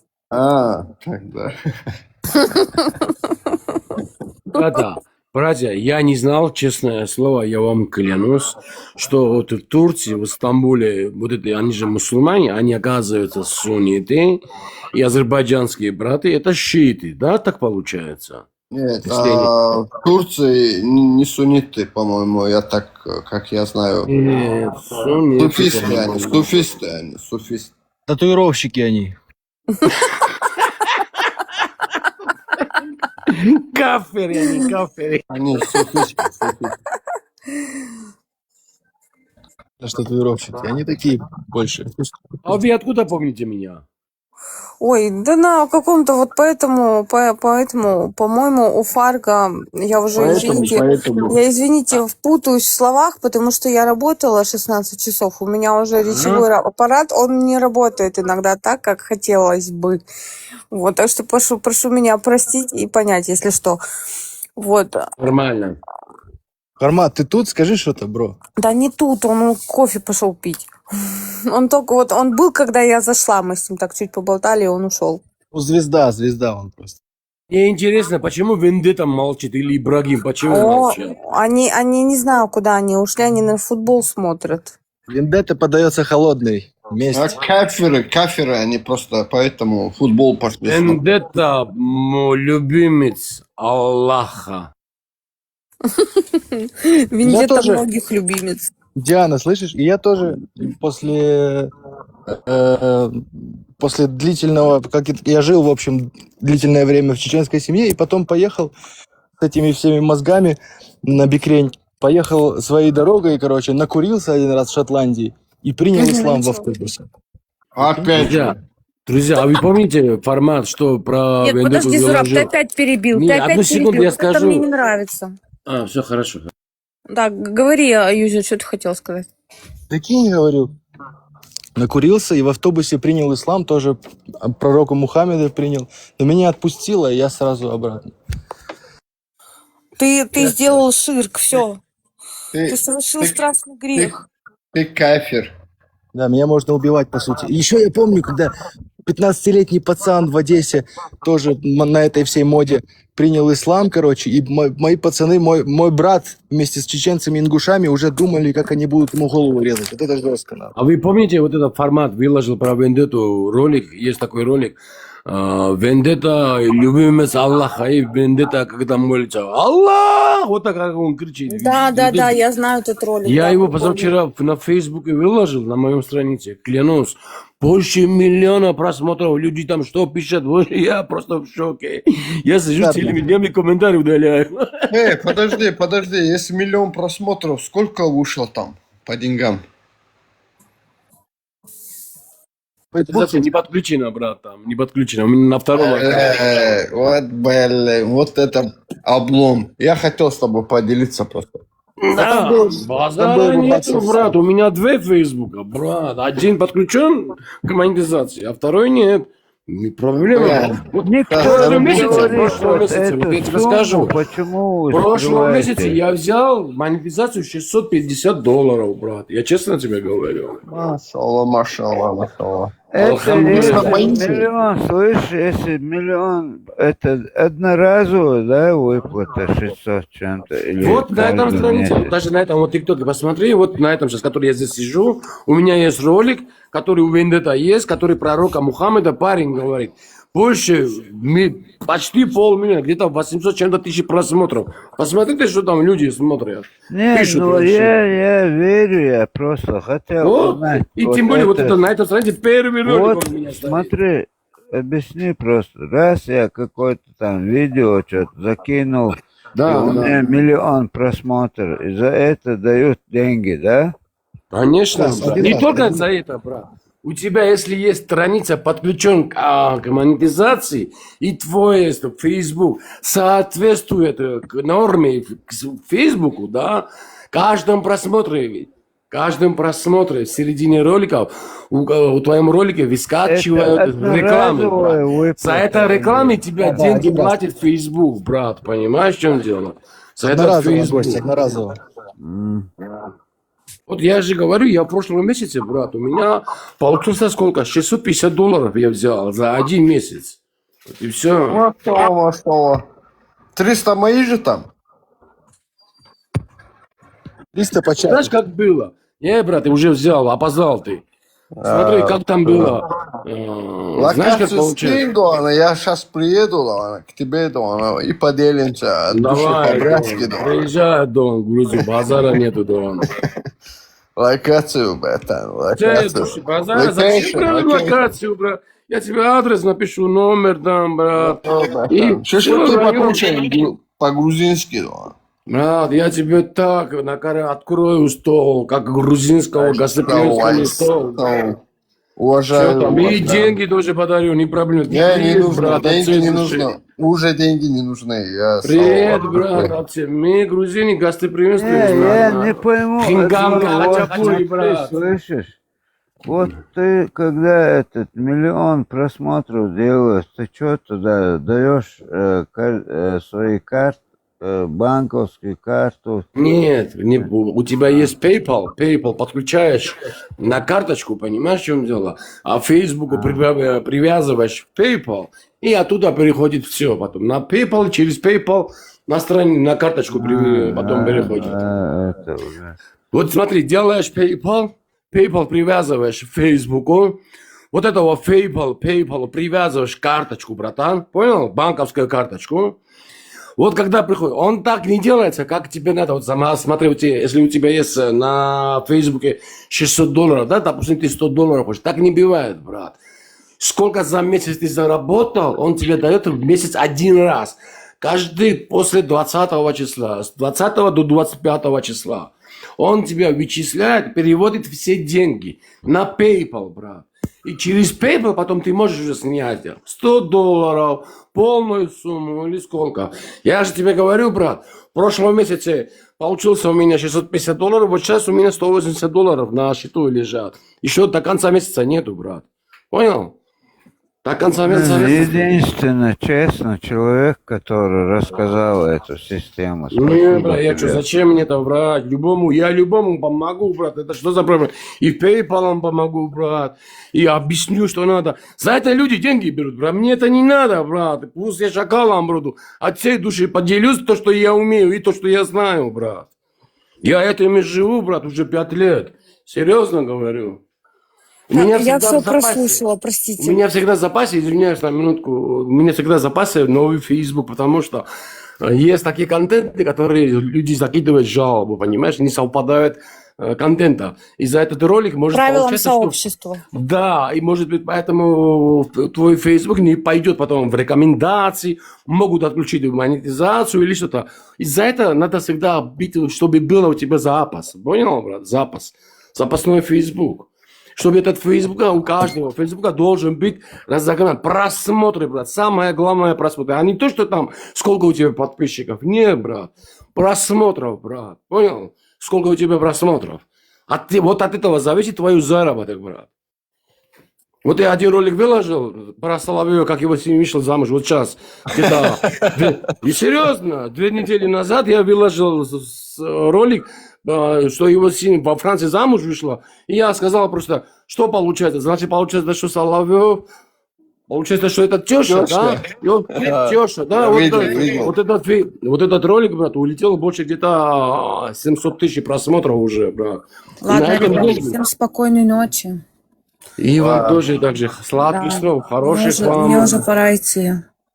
Тогда. Братья, я не знал, честное слово, я вам клянусь, что вот в Турции, в Стамбуле, вот это, они же мусульмане, они оказываются сунниты, и азербайджанские браты это шииты, да, так получается? Нет, Если они- в Турции не сунниты, по-моему, как я знаю. Нет, сунниты, Суфисты. Татуировщики они. Кафери, они кафери. Они суфисты. Что татуировщики. Они такие больше. А вы откуда помните меня? Ой, да на каком-то вот поэтому, по-моему, у Фарго, я уже, извините, впутаюсь в словах, потому что я работала 16 часов, у меня уже речевой аппарат, он не работает иногда так, как хотелось бы. Вот, так что прошу меня простить и понять, если что. Вот. Нормально. Хармат, ты тут? Скажи что-то, бро. Да не тут, он кофе пошел пить. Он только вот, он был, когда я зашла, мы с ним так чуть поболтали, и он ушел. Ну, звезда он просто. Мне интересно, почему Вендетта молчит или Ибрагим, почему молчат? Они не знаю, куда они ушли, они на футбол смотрят. Вендетта подается холодной. Месть. Кафиры, они просто поэтому футбол пошли. Вендетта мой любимец Аллаха. Вендетта тоже. многих любимец. Диана, слышишь? И я тоже после длительного, я жил, в общем, длительное время в чеченской семье, и потом поехал с этими всеми мозгами на бикрень, поехал своей дорогой, короче, накурился один раз в Шотландии, и принял ислам в автобусе. Опять же. Друзья, а вы помните формат, что про Нет, Вендетту подожди, Зураб, ты выложил? опять перебил. Не, Ты одну опять секунду перебил. я Вот это скажу. мне не нравится. Все хорошо. Да, говори, Юзер, что ты хотел сказать. Прикинь, говорю, накурился и в автобусе принял ислам, тоже пророка Мухаммеда принял. Но меня отпустило, и я сразу обратно. Ты сделал ширк, все. Ты Ты совершил ты- страшный грех. Ты кафир. Да, меня можно убивать, по сути. И еще я помню, когда 15-летний пацан в Одессе тоже на этой всей моде принял ислам, короче, и мои пацаны, мой брат вместе с чеченцами и ингушами уже думали, как они будут ему голову резать. Вот это жестко надо. А вы помните вот этот формат, выложил про Вендетту ролик, есть такой ролик, Вендетта, любимец Аллаха, и Вендетта, когда молится, Аллах, вот так как он кричит. Да, я знаю этот ролик. Я да, его помню. позавчера на Фейсбуке выложил, на моем странице, клянусь. Больше миллиона просмотров, люди там что пишут, я просто в шоке. Я сижу Да, целыми днями комментарии удаляю. Подожди, если 1 миллион просмотров, сколько вышло там по деньгам? Монетизация не подключена, брат, там, не подключена. У меня на втором аккаунте. Вот это облом. Я хотел с тобой поделиться просто. Да, базара нету, брат. У меня 2 Фейсбука, брат. Один подключен к монетизации, а второй нет. Не проблема. Вот Никто в прошлом не месяце, говорит, вот я тебе скажу, почему вы в прошлом скрываете? месяце я взял монетизацию $650, брат. Я честно тебе говорю. Машаллах. Это Алхамдулилlah. если миллион, слышишь, если миллион, это одноразовая, да, выплата 600 чем-то? Или Вот на этом каждый странице, месяц? даже на этом вот ТикТоке посмотри, вот на этом сейчас, который я здесь сижу, у меня есть ролик, который у Вендетта есть, который пророка Мухаммеда парень говорит. Больше, почти 500 000, где-то 800 чем-то тысяч просмотров. Посмотрите, что там люди смотрят. Нет, Пишут ну вообще. я верю, я просто хотел Вот. узнать. И тем более вот это на этом странице первый ролик Вот, у меня стоит. смотри, объясни просто. Раз я какое-то там видео что-то закинул, Да, и у да. меня 1 миллион просмотров, и за это дают деньги, да? Конечно, Да, брат. Не только за это, брат. У тебя, если есть страница подключен к монетизации, и твой Facebook соответствует к норме к Фейсбуку, да, каждом просмотре в середине роликов у твоем ролике выскакивают Это рекламы, одноразовая брат. выплата. За это рекламе тебя Да, деньги да. платит Facebook, брат. Понимаешь, в чем дело? За это Одноразово, Facebook. гость, одноразово. Вот я же говорю, я в прошлом месяце, брат, у меня получился сколько? $650 я взял за 1 месяц. Вот и все. Машаллах. 300 мои же там? 300 по чату. Знаешь, как было? Брат, ты уже взял, опоздал ты. Смотри, как там было. Знаешь, как Локацию получилось? скинь, Дуана, я сейчас приеду, Дуана, к тебе, Дуана, и поделимся от души Давай, по-братски, Дон, Дуана. приезжай, Дон, Грузию, базара нету, Дон. Локацию, братан, локацию. Базара, зачем брать локацию, брат? Я тебе адрес напишу, номер дам, брат. И Шашлыки всё, район. покушаем по-грузински, Дуана. Брат, я тебе так открою стол, как грузинского гостеприимского стол. Уважаю. Всё там, вас, и да. деньги тоже подарю, не проблема. Не Привет, нужно, брат, от деньги не всей нужно. души. Уже деньги не нужны. Я Привет, слава брат, Богу. от всех. Мы, грузины, гостеприимствуем. Я не пойму. Хингам, вот Качапури, ты брат. слышишь? Вот ты, когда этот 1 миллион просмотров делаешь, ты что туда даешь свои карты, банковскую карту? Нет, у тебя есть PayPal подключаешь на карточку, понимаешь, в чем дело? А Фейсбуку привязываешь PayPal, и оттуда переходит все потом. На PayPal, через PayPal на карточку потом переходит. Это уже. Вот смотри, делаешь PayPal привязываешь к Фейсбуку, вот этого PayPal привязываешь карточку, братан, понял? Банковскую карточку. Вот когда приходит, он так не делается, как тебе надо. Вот сама смотри, если у тебя есть на Фейсбуке $600, да, допустим, ты $100 хочешь, так не бывает, брат. Сколько за месяц ты заработал, он тебе дает в месяц 1 раз. Каждый после 20 числа, с 20 до 25 числа. Он тебя вычисляет, переводит все деньги на PayPal, брат. И через PayPal потом ты можешь уже снять $100, полную сумму или сколько. Я же тебе говорю, брат, в прошлом месяце получился у меня $650, вот сейчас у меня $180 на счету лежат. Еще до конца месяца нету, брат. Понял? До конца месяца нету. Единственный, честно, человек, который рассказал эту систему. Не, Спасибо брат, я что, тебе. зачем мне это брать? Я любому помогу, брат. Это что за проблема? И PayPal помогу, брат. И объясню, что надо. За это люди деньги берут, брат. Мне это не надо, брат. Пусть я шакалом буду. От всей души поделюсь то, что я умею, и то, что я знаю, брат. Я этим и живу, брат, уже 5 лет. Серьезно говорю. У меня Я всегда все в запасе. прослушала, У простите. меня всегда в запасе, извиняюсь на минутку, у меня всегда в запасе новый Facebook, потому что есть такие контенты, которые люди закидывают жалобу, понимаешь, не совпадают контента. И за этот ролик может Правилам получаться, что... сообщества. Да, и может быть поэтому твой Facebook не пойдет потом в рекомендации, могут отключить монетизацию или что-то. Из-за этого надо всегда бить, чтобы было у тебя запас. Понял, брат? Запас. Запасной Facebook. Чтобы этот Facebook, у каждого Facebook должен быть разогнан. Просмотры, брат. Самое главное просмотры. А не то, что там, сколько у тебя подписчиков. Нет, брат. Просмотров, брат. Понял? Сколько у тебя просмотров. Вот от этого зависит твой заработок, брат. Вот я один ролик выложил про Соловьева, как его семья вышла замуж. Вот сейчас. И серьезно, 2 недели назад я выложил ролик, что его семья во Франции замуж вышла. И я сказал просто, что получается. Значит, получается, что Соловьев... Получается, что это теща, да? Теща, да? Вот этот ролик, брат, улетел больше где-то 700 тысяч просмотров уже, брат. Ладно, ребята, всем спокойной ночи. И вам тоже так же сладких снов, хороших вам. Мне уже пора идти.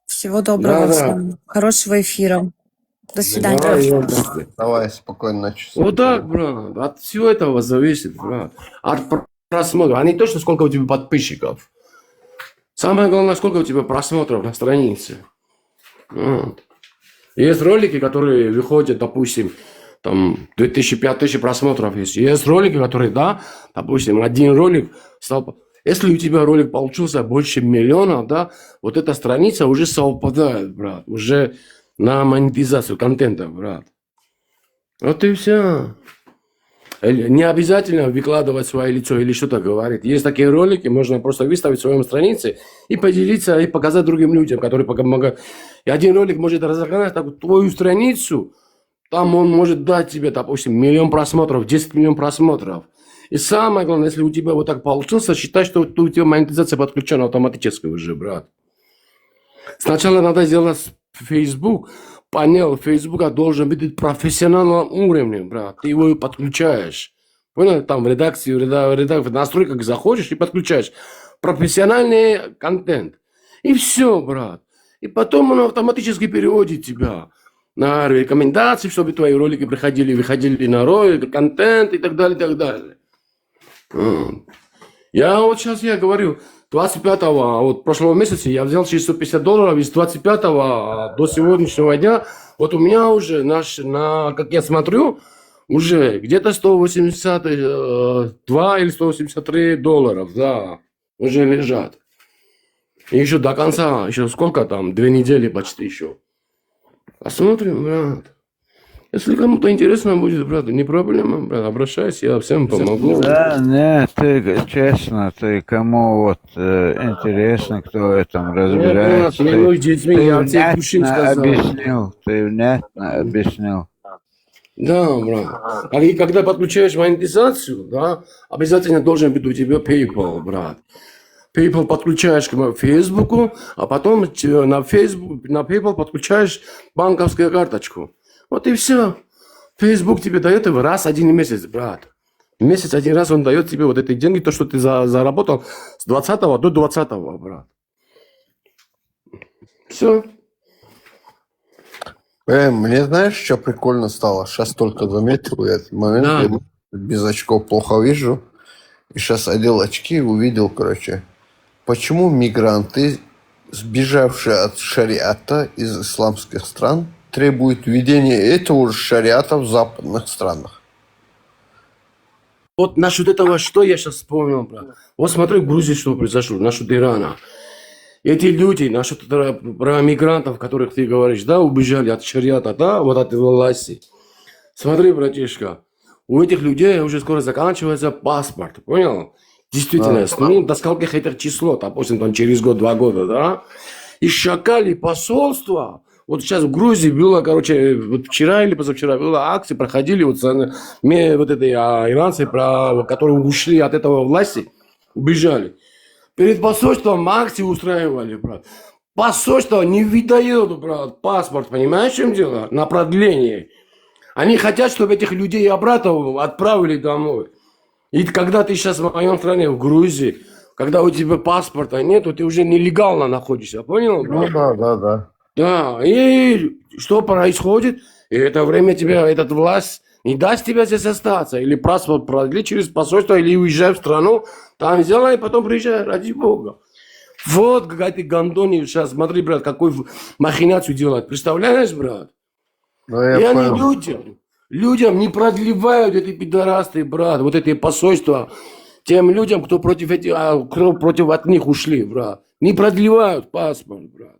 Всего доброго Да. всем. Хорошего эфира. До свидания. Давай, спокойной ночи. Вот так, брат. От всего этого зависит, брат. От просмотра. А не то, что сколько у тебя подписчиков. Самое главное, сколько у тебя просмотров на странице. Вот. Есть ролики, которые выходят, допустим, там 2000-5000 просмотров есть. Есть ролики, которые, да, допустим, один ролик стал... Если у тебя ролик получился больше 1 миллиона, да, вот эта страница уже совпадает, брат. Уже на монетизацию контента, брат. Вот и все. Не обязательно выкладывать свое лицо или что-то говорить. Есть такие ролики, можно просто выставить в своем странице и поделиться, и показать другим людям, которые помогают. И один ролик может разогнать твою страницу, там он может дать тебе, допустим, 1 миллион просмотров, 10 миллионов просмотров. И самое главное, если у тебя вот так получился, считай, что у тебя монетизация подключена автоматически уже, брат. Сначала надо сделать Facebook. Панел Фейсбука должен быть профессиональным уровнем, брат. Ты его подключаешь. Понял? Там в редакцию, в настройках заходишь и подключаешь профессиональный контент. И все, брат. И потом он автоматически переводит тебя на рекомендации, чтобы твои ролики выходили на ролик, контент и так далее, и так далее. Я вот сейчас говорю, 25-го, вот прошлого месяца я взял $650, из 25-го до сегодняшнего дня, вот у меня уже, как я смотрю, уже где-то $182 или $183, да, уже лежат. И еще до конца, еще сколько там, 2 недели почти еще. Посмотрим, брат. Если кому-то интересно будет, брат, не проблема, брат, обращайся, я всем помогу. Да, нет, ты, честно, ты кому вот интересно, кто в этом разбирается, Нет, с детьми, я от всей души внятно сказал. объяснил. Да, брат. И когда подключаешь монетизацию, да, обязательно должен быть у тебя PayPal, брат. PayPal подключаешь к Фейсбуку, а потом на PayPal подключаешь банковскую карточку. Вот и все. Facebook тебе дает его раз 1 месяц, брат. Месяц 1 раз он дает тебе вот эти деньги, то, что ты заработал с 20 до 20, брат. Все. Мне знаешь, что прикольно стало? Сейчас только заметил я этот момент. Да. Я без очков плохо вижу. И сейчас одел очки и увидел, почему мигранты, сбежавшие от шариата из исламских стран, требуют введения этого же шариата в западных странах. Вот насчет этого, что я сейчас вспомнил, брат. Вот смотри, в Грузии что произошло, насчет Ирана. Эти люди, насчет про мигрантов, которых ты говоришь, да, убежали от шариата, да, вот от власти. Смотри, братишка, у этих людей уже скоро заканчивается паспорт, понял? Действительно, ну, до скольких это число, допустим, там через год, 2 года, да? И шакали посольства. Вот сейчас в Грузии было, короче, вот вчера или позавчера была акция, проходили вот эти иранцы, которые ушли от этого власти, убежали. Перед посольством акции устраивали, брат. Посольство не выдает, брат, паспорт, понимаешь, в чем дело? На продление. Они хотят, чтобы этих людей обратно отправили домой. И когда ты сейчас в моем стране, в Грузии, когда у тебя паспорта нет, ты уже нелегально находишься, понял? Ну да. Да, и что происходит? И это время тебя, этот власть не даст тебе здесь остаться. Или паспорт продли через посольство, или уезжай в страну, там сделай, и потом приезжай, ради Бога. Вот какая-то гандони сейчас, смотри, брат, какую махинацию делают. Представляешь, брат? Да, И я они понял. людям не продлевают эти пидорасты, брат, вот эти посольства, тем людям, кто против от них ушли, брат. Не продлевают паспорт, брат.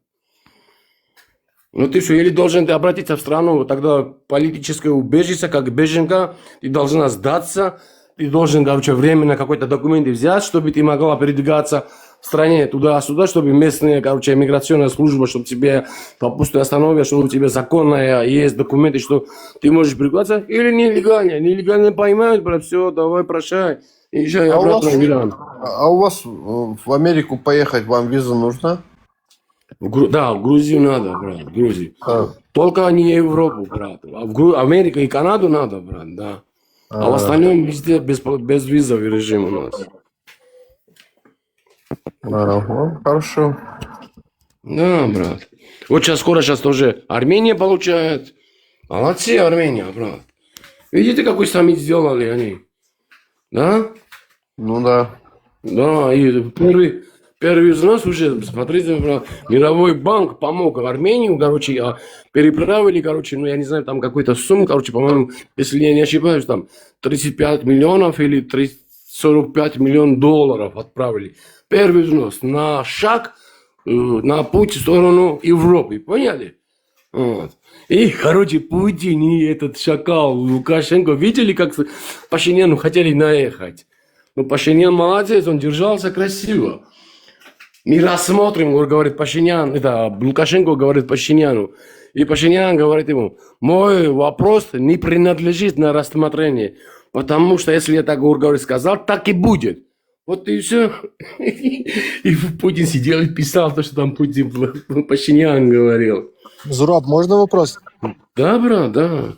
Ну ты что, или должен ты обратиться в страну, тогда политическое убежище, как беженка, ты должна сдаться, ты должен, короче, временно какой-то документ взять, чтобы ты могла передвигаться в стране туда-сюда, чтобы местная, короче, миграционная служба, чтобы тебе попусту остановят, что у тебя законная есть документы, что ты можешь передвигаться, или нелегально. Нелегально поймают, брат, все, давай, прощай, езжай А у обратно вас, в Иран. а у вас в Америку поехать вам виза нужна? Да, в Грузию надо, брат, в Грузию. Только не Европу, брат. А в Америку и Канаду надо, брат, да. А в остальном везде безвизовый режим у нас. Хорошо. Да, брат. Вот сейчас тоже Армения получает. Молодцы, Армения, брат. Видите, какой саммит сделали они? Да? Ну да. Да, и первый взнос уже, смотрите, брат, Мировой банк помог Армению, короче, переправили, короче, ну я не знаю, там какую-то сумму, короче, по-моему, если я не ошибаюсь, там 35 миллионов или 45 миллионов долларов отправили. Первый взнос на шаг, на путь в сторону Европы, поняли? Вот. И, короче, Путин и этот шакал Лукашенко видели, как Пашиняну хотели наехать. Ну, Пашинян молодец, он держался красиво. Мы рассмотрим, говорит Пашинян, это Лукашенко говорит Пашиняну. И Пашинян говорит ему, мой вопрос не принадлежит на рассмотрение, потому что если я так, говорит, сказал, так и будет. Вот и все. И Путин сидел и писал то, что там Пашинян говорил. Зураб, можно вопрос? Да, брат, да.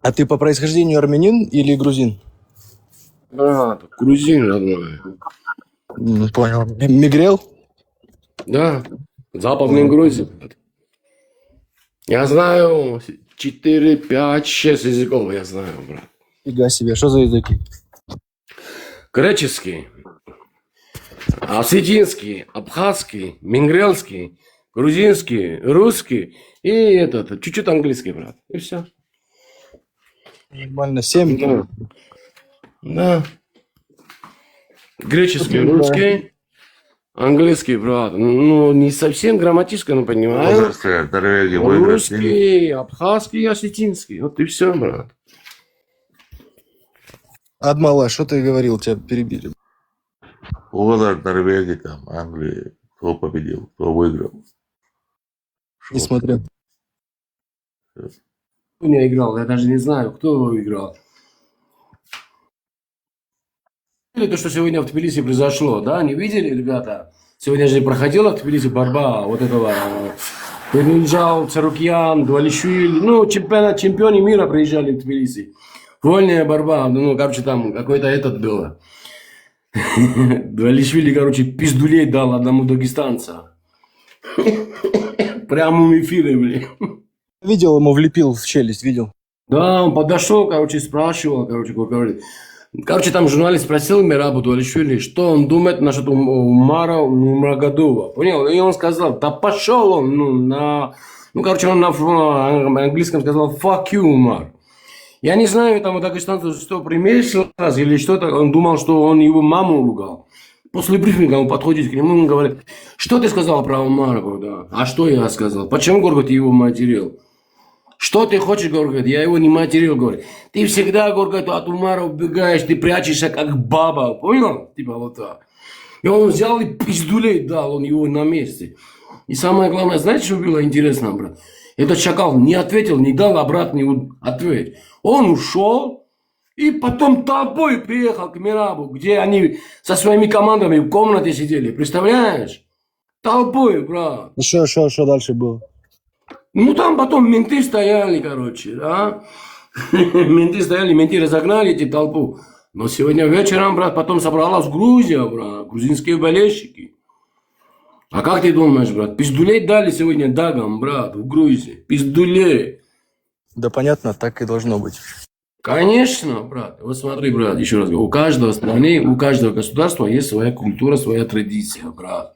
А ты по происхождению армянин или грузин? Да, грузин, родной. Понял. Мигрел? Да, Западной Грузии. Я знаю 4, 5, 6 языков, я знаю, брат. Фига себе, что за языки? Греческий, осетинский, абхазский, мингрельский, грузинский, русский и этот, чуть-чуть английский, брат. И все. Нормально, 7? Да. Да. Греческий, русский, английский, брат. Ну, не совсем грамматически, но понимаю. Русский, абхазский, осетинский. Вот и все, брат. Адмала, что ты говорил, тебя перебили? Угадать Норвегии, там, Англии, кто победил, кто выиграл. Не смотрел. Кто не играл, я даже не знаю, кто выиграл. То, что сегодня в Тбилиси произошло, да, не видели, ребята? Сегодня же проходила в Тбилиси борьба вот этого. Приезжал Царукьян, Дуалишвили, ну, чемпионы мира приезжали в Тбилиси. Вольная борьба, ну, короче, там какой-то этот было. Дуалишвили, короче, пиздулей дал одному дагестанцу. Прямо в эфире, блин. Видел, ему влепил в челюсть, видел? Да, он подошел, короче, спрашивал, говорит. Короче, там журналист спросил Мерабу Дуалишвили, что он думает насчет Умара Мурагадова. Понял? И он сказал, да пошел он, короче, он на английском сказал, fuck you, Умар. Я не знаю, там у дагестанца что примешалось или что-то. Он думал, что он его маму ругал. После брифинга он подходит к нему и говорит, что ты сказал про Умара? Да. А что я сказал? Почему, говорит, ты его материл? Что ты хочешь, говорит, я его не материл, говорит. Ты всегда, говорит, от Умара убегаешь, ты прячешься как баба, понял? Типа вот так. И он взял и пиздулей дал, он его на месте. И самое главное, знаете, что было интересно, брат? Этот шакал не ответил, не дал обратный ответ. Он ушел. И потом толпой приехал к Мирабу, где они со своими командами в комнате сидели. Представляешь? Толпой, брат. Что дальше было? Ну, там потом менты стояли, короче, да. Менты стояли, менты разогнали эти толпу. Но сегодня вечером, брат, потом собралась Грузия, брат, грузинские болельщики. А как ты думаешь, брат, пиздулей дали сегодня Дагам, брат, в Грузии? Пиздулей. Да понятно, так и должно быть. Конечно, брат. Вот смотри, брат, еще раз говорю, у каждого страны, у каждого государства есть своя культура, своя традиция, брат.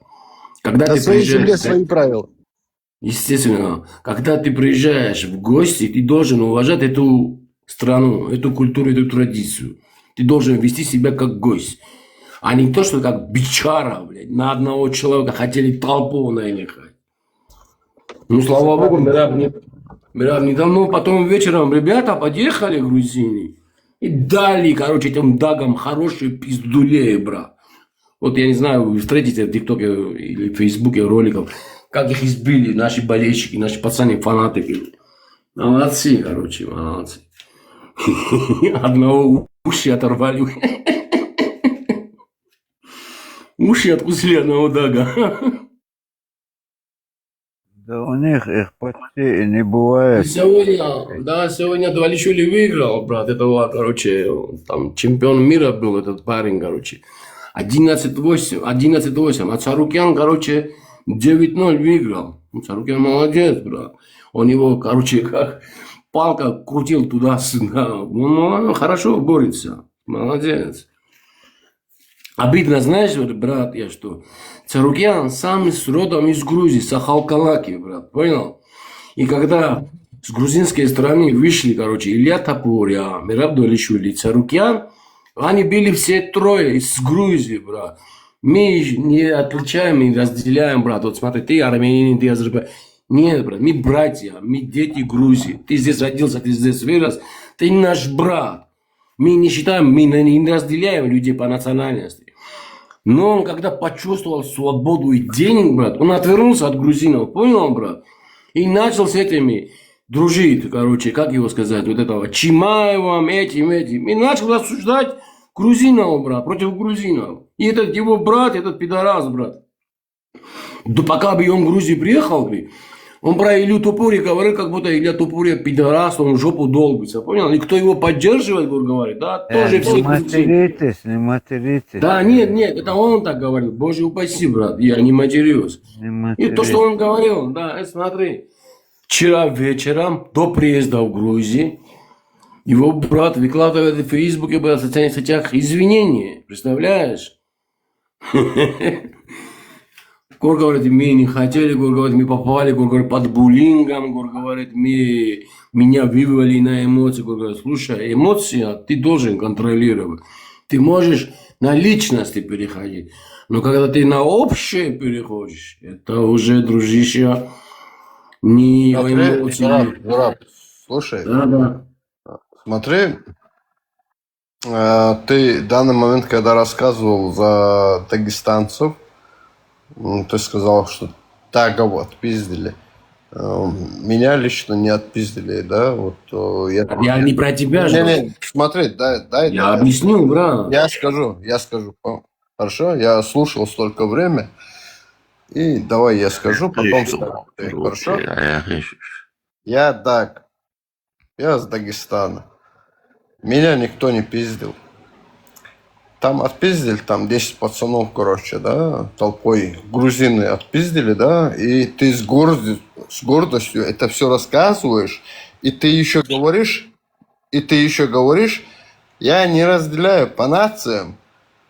Когда На ты своей земле приезжаешь, свои правила. естественно, когда ты приезжаешь в гости, ты должен уважать эту страну, эту культуру, эту традицию. Ты должен вести себя как гость. А не то, что как бичара, блядь, на одного человека хотели толпу наехать. Ну, слава богу, недавно, потом вечером ребята подъехали грузины и дали, короче, этим Дагам хорошие пиздулей, брат. Вот я не знаю, вы встретите в ТикТоке или в Фейсбуке роликов, как их избили наши болельщики, наши пацаны, фанатики. Молодцы, короче, молодцы. Одного уши оторвали. Уши откусили одного Дага. Да у них их почти и не бывает. Сегодня Двалишвили выиграл, брат, этого, короче, там чемпион мира был этот парень, короче. 11-8, а Царукян, короче, 9-0 выиграл. Царукян молодец, брат. Он его, короче, как палка крутил туда-сюда. Он хорошо борется, молодец. Обидно, знаешь, брат, я что? Царукян сам с родом из Грузии, Сахалкалаки, брат, понял? И когда с грузинской стороны вышли, короче, Илья Топуря, Мираб Двалишвили, Царукян, они были все трое из Грузии, брат. Мы не отличаем, не разделяем, брат. Вот смотри, ты армянин, ты азербайджанин. Нет, брат, мы братья, мы дети Грузии. Ты здесь родился, ты здесь вырос, ты наш брат. Мы не считаем, мы не разделяем людей по национальности. Но он, когда почувствовал свободу и денег, брат, он отвернулся от грузинов, понял, брат? И начал с этими дружить, короче, как его сказать, вот этого Чимаевым, этим. И начал осуждать грузинов, брат, против грузинов. И этот его брат, этот пидорас, брат. Да пока бы он в Грузию приехал, он про Илью Топури говорил, как будто Илья Топури пидорас, он в жопу долбится, понял? И кто его поддерживает, говорит, да, тоже все Не материтесь. Да, нет, это он так говорил. Боже упаси, брат, я не матерюсь. И то, что он говорил, да, смотри. Вчера вечером, до приезда в Грузию, его брат выкладывает в Фейсбуке, в социальных сетях извинения. Представляешь? Гор говорит, мы не хотели, Гор говорит, мы попали, Гор говорит, под буллингом, Гор говорит, меня вывели на эмоции. Гор говорит, слушай, эмоции ты должен контролировать. Ты можешь на личности переходить. Но когда ты на общее переходишь, это уже, дружище, не эмоции. Зураб, слушай. Да. Смотри, ты в данный момент, когда рассказывал за дагестанцев, ты сказал, что Дагов отпиздили. Меня лично не отпиздили, да? Вот, я не про тебя же. Не, смотри, дай. Я объясню, брат. Я скажу. Хорошо? Я слушал столько времени. И давай я скажу, потом скажу. Хорошо? Я Даг. Я с Дагестана. Меня никто не пиздил. Там отпиздили, там 10 пацанов, короче, да, толпой грузины отпиздили, да, и ты с гордостью это все рассказываешь, и ты еще говоришь, я не разделяю по нациям,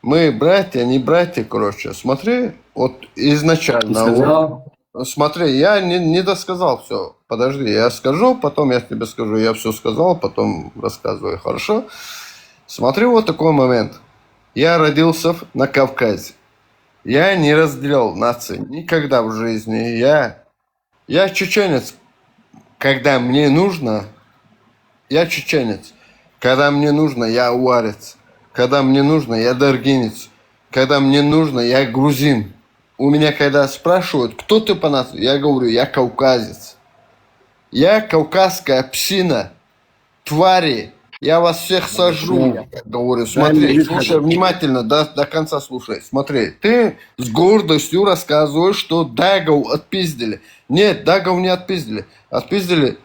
мы братья, не братья, короче, смотри, вот изначально, смотри, я не досказал все. Подожди, я скажу, потом я тебе скажу. Я все сказал, потом рассказываю, хорошо? Смотри, вот такой момент. Я родился на Кавказе. Я не разделял нации никогда в жизни. Я чеченец. Когда мне нужно, я чеченец. Когда мне нужно, я уарец. Когда мне нужно, я даргинец. Когда мне нужно, я грузин. У меня когда спрашивают, кто ты по нации, я говорю, я кавказец. Я кавказская псина. Твари. Я вас всех сожру. Говорю, смотри, слушай внимательно, до конца слушай. Смотри, ты с гордостью рассказываешь, что Дагов отпиздили. Нет, Дагов не отпиздили. Отпиздили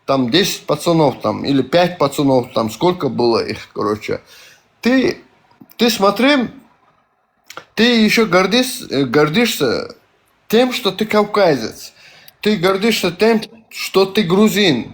там 10 пацанов там, или 5 пацанов там, сколько было их, короче. Ты смотри, ты еще гордишься тем, что ты кавказец. Ты гордишься тем, что ты грузин.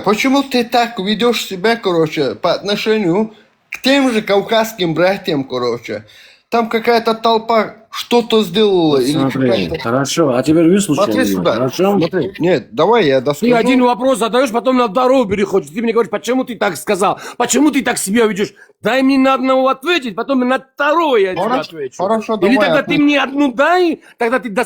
Почему ты так ведешь себя, короче, по отношению к тем же кавказским братьям, короче? Там какая-то толпа что-то сделала. Вот Или смотри, хорошо, а теперь выслушай смотри меня, сюда. хорошо? Смотри. Нет, давай я доскажу. Ты один вопрос задаешь, потом на второй переходишь. Ты мне говоришь, почему ты так сказал? Почему ты так себя ведешь? Дай мне на одного ответить, потом на второй я тебе отвечу. Хорошо, Или давай тогда ответь. ты мне одну дай, тогда ты до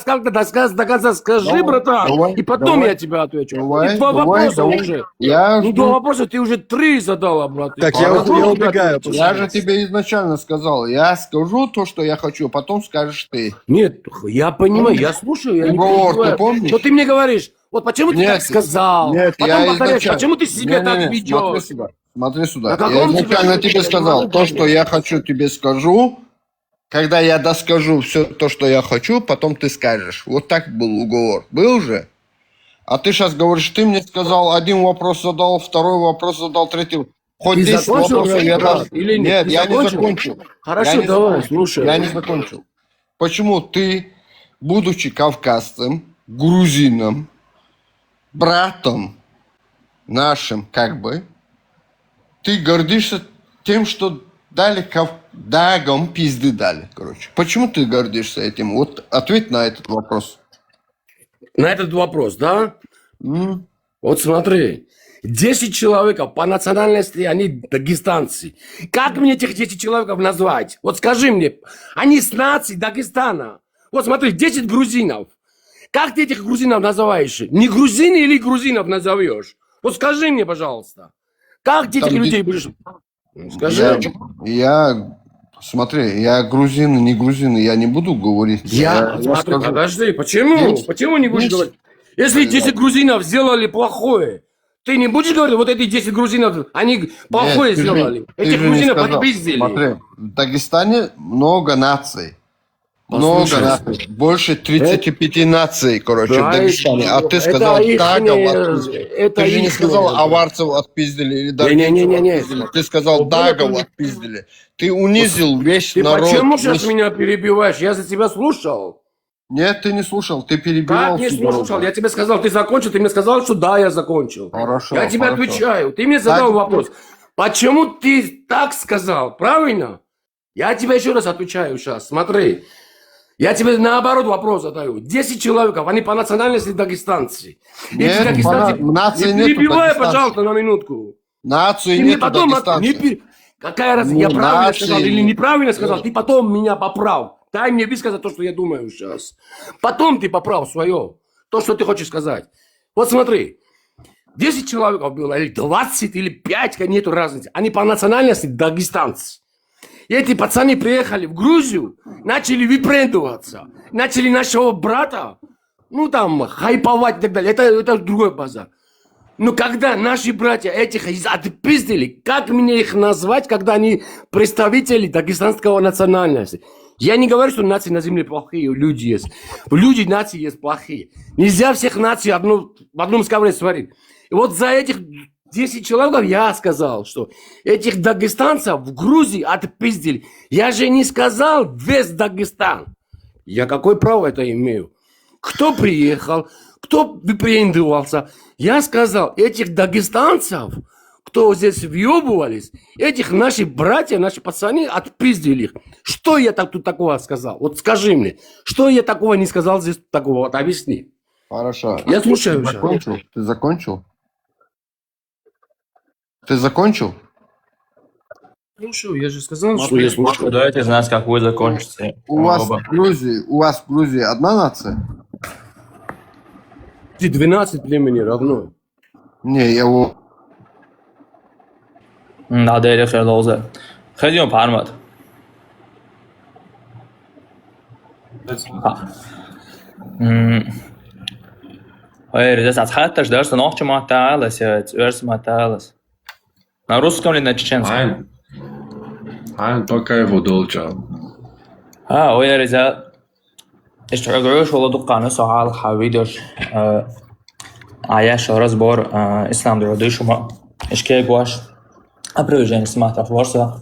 конца скажи, Давай, братан, давай, и потом давай. я тебе отвечу. Давай, И два давай, вопроса давай. уже. Я Ну, жду. два вопроса ты уже 3 задала, брат. Так, я убегаю. Я же тебе изначально сказал, я скажу то, что я хочу, потом скажешь ты. Нет, я понимаю, я слушаю, я не Уговор, ты перебиваю. помнишь? Но ты мне говоришь, вот почему ты так сказал? Нет, Потом я повторяешь, изначально... почему ты себя так Смотри ведешь? сюда. Смотри сюда. На Я каком изначально тебе- тебе сказал, то, что я хочу, тебе скажу. Когда я доскажу все то, что я хочу, потом ты скажешь. Вот так был уговор. Был же? А ты сейчас говоришь, ты мне сказал, один вопрос задал, второй вопрос задал, третий. Хоть Ты 10 закончил вопросов говорить, я брат, раз... или нет? Нет, Ты я не закончил? закончил. Хорошо, Я не давай, закончил. слушай. Я не закончил. Почему ты, будучи кавказцем, грузином, братом нашим, как бы, ты гордишься тем, что дали Дагам пизды дали, короче. Почему ты гордишься этим? Вот ответь на этот вопрос. На этот вопрос, да? Вот смотри, 10 человеков по национальности, они дагестанцы. Как мне этих 10 человеков назвать? Вот скажи мне, они с нации Дагестана. Вот смотри, 10 грузинов. Как ты этих грузинов называешь? Не грузины или грузинов назовешь? Вот скажи мне, пожалуйста. Как ты этих Там людей будешь... Скажи. Смотри, я грузин, не грузин, я не буду говорить. Смотри, скажу. подожди, почему? Есть- Почему не будешь есть- говорить? Если 10 грузинов сделали плохое, ты не будешь говорить, вот эти 10 грузинов, они плохое Нет, ты же- сделали. ты Этих же не грузинов сказал. подпиздили. Смотри, в Дагестане много наций. Много Послушай. наций. Больше 35 наций, короче, Да, в Дагестане. А ты это сказал, ихние- Дагов отпиздили. это Ты же не ихние, сказал, да. аварцев отпиздили или Не-не-не-не-не. даргинцев отпиздили. Ты сказал, Вот Дагов это- отпиздили. Ты унизил весь Ты народ. почему сейчас весь- меня перебиваешь? Я за тебя слушал. Нет, ты не слушал, ты перебивал. Как не всю дорогу. слушал? Я тебе сказал, ты закончил, ты мне сказал, что да, я закончил. Хорошо, Я тебе хорошо. отвечаю. Ты мне задал Так, вопрос. Почему ты так сказал? Правильно? Я тебе еще раз отвечаю сейчас. Смотри. Я тебе наоборот вопрос задаю. 10 человек, они по национальности дагестанцы. Нет, Эти дагестанцы... по нации Не нету перебивай, дагестанцев. пожалуйста, на минутку. Нации Ты мне нету потом... дагестанцев. Какая разница, Ну, я правильно нации- сказал или неправильно сказал, ты потом меня поправ. Дай мне высказать то, что я думаю сейчас. Потом ты поправ свое. То, что ты хочешь сказать. Вот смотри. 10 человек было, или 20, или 5, нету разницы. Они по национальности дагестанцы. И эти пацаны приехали в Грузию, начали выпрендываться. Начали нашего брата, ну там, хайповать и так далее. Это другой базар. Но когда наши братья этих отпиздили, как мне их назвать, когда они представители дагестанского национальности? Я не говорю, что нации на земле плохие, люди есть. Люди нации есть плохие. Нельзя всех наций в одном сковородке сварить. И вот за этих 10 человек я сказал, что этих дагестанцев в Грузии отпиздили. Я же не сказал весь Дагестан. Я какое право это имею? Кто приехал, кто выпрендывался? Я сказал, этих дагестанцев, кто здесь въебывались, этих наши братья, наши пацаны отпиздили их. Что я тут такого сказал? Вот скажи мне, что я такого не сказал здесь такого? Вот объясни. Хорошо. Я слушаю Ты сейчас. закончил? Ты закончил? Ты закончил? Слушаю, я же сказал, что я Может, слушаю. дайте знать, как вы закончите. У вас в Грузии одна нация? 12 племени равно. Не, я его... نادر خیلی لازم خیلی هم پرمد Ой, das hat das erste Nacht schon mal alles, ja, jetzt erst mal alles. На русском или на чеченском? Айн, пока его долчал. Ой, رجال اشتغلوش والله دقة سؤال حويدوش عياش رزبور إسلام دردوش وما إشكي قواش أبروجين سمعت أخبارسا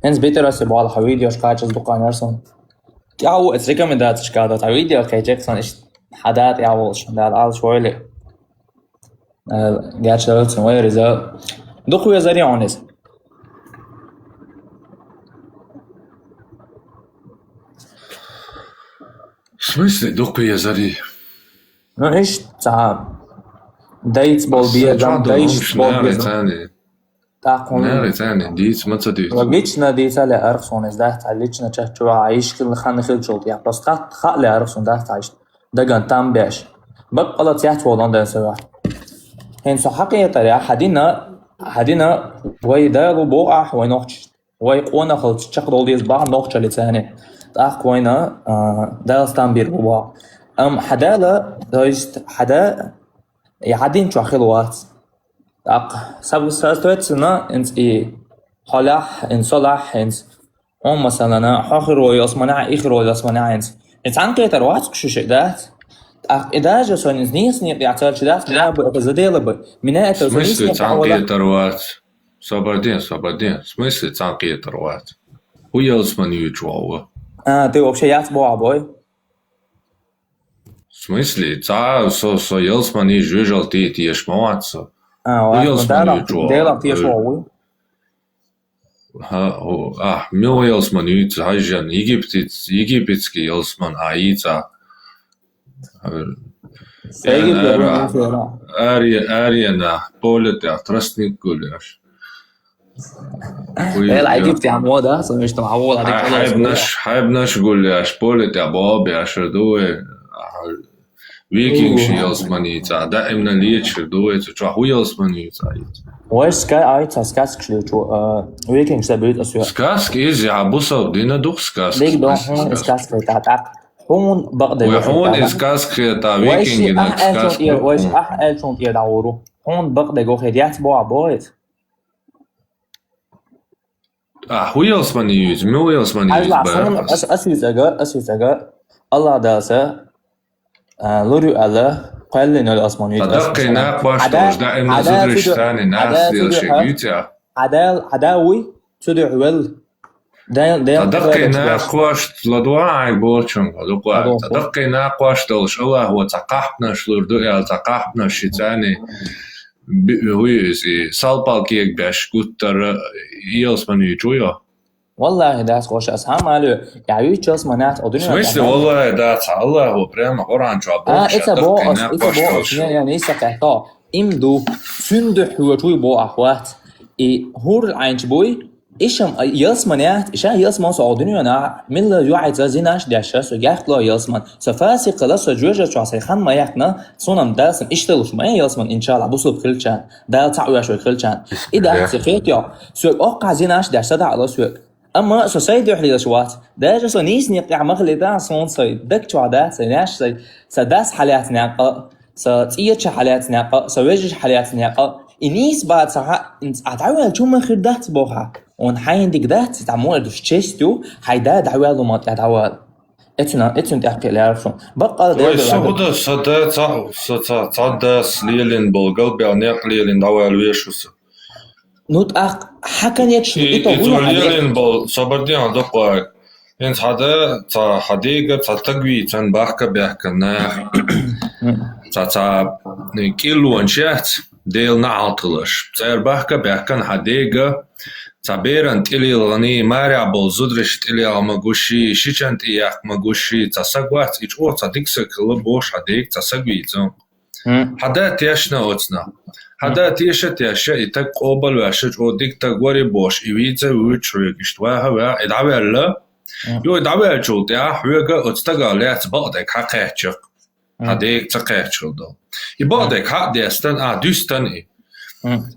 هنز بيتر أسيبوال حويدوش كايتش دقة نرسون ياو it's recommended شكادات حويديو كي جاكسون إش حدات ياولش دال عال شويلي قاعدش دلتون وي رجال دقوا يا زريعونيس В смысле, духу я зари? Ну, إيش تعب دايت بول بيجام دايت بول بيجام ثاني تاقون ثاني ديت ما تصدق وجيتنا ديت على أرخصون إز ده تعليتنا تشجع عايش كل خان خيل شوط يعني بس خال أرخصون ده تعيش ده كان تام بيش بق الله تيات ولان ده سوا هن صحقية ترى حدينا ويدا بوقع وينوخش ويقونا خلط تشق دوليز بعض نوخش لثاني تاق وينا ده استنبير بوا حدا لا دايست حدا يعدين شو خلوات سبب سنا انت حلاح ان صلاح انت مثلا حاخر ويصمنع اخر ويصمنع انت عن كده روات شو شدات اذا جو سن نيس ني يعتبر شدات لا بزديله من В смысле, цанкие тарват? Свободен. В смысле, цанкие тарват? Уелс man ючуава. ты вообще я сбоа бой В смысле, со елс man и жужал ты ешмоатса. Уелс man ючуава. Дела ты ешмоа. Мил елс man ючуа хажан египетский елс man аица. Арьяна полетя тростник гуляш. العجيب يا موضة مش معقول حابب ناش гуляш полетя بابي شردوه ويكينج يلسمانيتا دائما ليت شردوه تشوا يلسمانيتا واش سكا ايتا سكاسك شلو ويكينج سبيت اسيا سكاسك ايزي عبوسا دينا دوخ سكاسك ليك دون سكاسك تاع هون بقدر وهون اسكاسك تاع ويكينج سكاسك واش الشون تير داورو هون بقدر جو خديات بو عبوت ويلسمانيوز مو ويلسمانيوز اسيزاga الله داسا لوري الله قال لنا الاسمانيوز تدقي ناقواش دائما زدرش ثاني ناس ديال شيغوتيا عداوي تدعول تدقي ناقواش لدواعي بولشن تدقي ناقواش دولش الله هو تقاحبنا شلوردو يا تقاحبنا شيتاني هويزي سالبالكيك باش كوتر يلسماني جويا والله داس خوش اسهم على يعني تشوس منات В смысле, والله داس الله هو прямо قران جابو it's يعني سكتا امدو سندح هو توي بو اخوات هور عينش بوي إيشم يلسمانات إيش يلسمان سعودني أنا من لا يوعد زيناش داشة سجاخلا يلسمان سفاسي قلاص جوجة شخصي خان ما يحنا صنم داسم إشتلوش ما يلسمان إن شاء الله بوصل كل شان دال تعوي شوي كل شان إذا سخيت يا سوق أوقع زيناش داشة ده على سوق أما سوسايد يحلي شوات داش سنيس نيقع مخلي ده صون صيد دك شوادات سناش سي سداس حالاتنا ستيجي حالاتنا سويج حالاتنا إنيس بعد ساعة أنت أتعود شو ما خدت بوها ونحين ديك ده تعمل دوش تشيستو هيدا دعوة ما تعوال اتنا تحكي لي عارفون بقى ده سودا صدا سليلين بالقلب يعني قليلين دعوال ويشوس نوت حكن يتشي إتوليلين بال صبردين دقوا إنت هذا حديقة تقوي تنبحك بيحكنا تا كيلو انشات ديل نعطلش تير بحك بيحكن حديقة Taberen tililani mariable zudrish tilia magushi shichant iyak magushi tasagwat ich or tadiksek bosh hadik tasagwizon. Hada tiashna otsna. Hada tiasha tiasha itak qobal washaj o dikta gwari bosh iwiza wuchrig ishtwaha wa idawella. Yo idawella jultia huga otstaga let badek haqachik. Hadik taqachildo. Ibadek ha destan dustan I.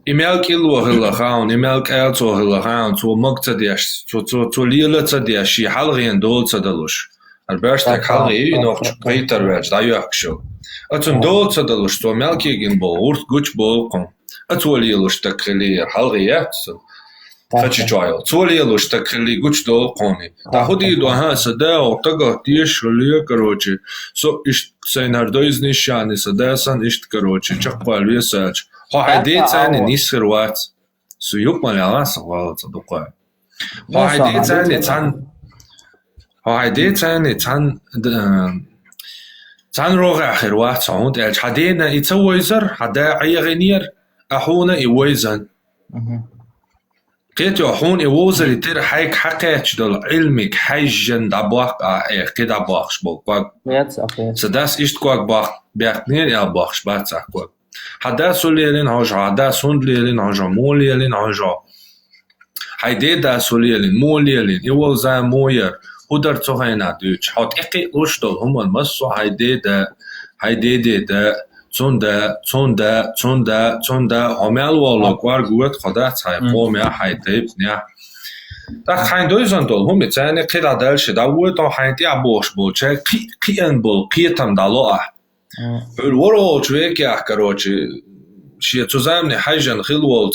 Imelk ilwa gaan, imelk elzo gaan, zo mugta dias, zo lilata dias, shi halgien dolza dalus. Alberstek halgi nog Peter werd, da yaksho. Atun dolza dalus, zo melkigin bol, urt guch bol kon. Atun lilus ta kili halgiet. Fachijoil, zo lilus ta kili guch dol koni. Da hudi do ha sada o taga tish liya karoche. So ish seinardoiz nishani sada san ish karoche, chakpal visach. هايديت ثاني نيسر وات سيوب مالي صغار صدقوا هايديت ثاني تان روغ آخر وات عود حدينا يتويزر حدا عيغنير أحونا يويزن قيت يحون يوزر يتر حيك حقيت دول علمك حيجن دباق كده باخش بوق سداس إشت كواك باخ بيحنين يا باخش باتسا كواك حدا سوليلين هجا حدا سندليلين هجا موليلين هجا هيدي دا سوليلين موليلين يوزا موير هدر تهينا دوش حوت إقي لوشتل هم المسو هيدي دا توندا همال والله قوار قوت خدا تاي قومي هيدي بنيا دا خاين دوزن دول هم تاني قيدا دالش داوه دا هيدي عبوش بول چه قيان بول قيتم دالوه الورو شويك يا كروتشي شيء تزامني حاجة خلوة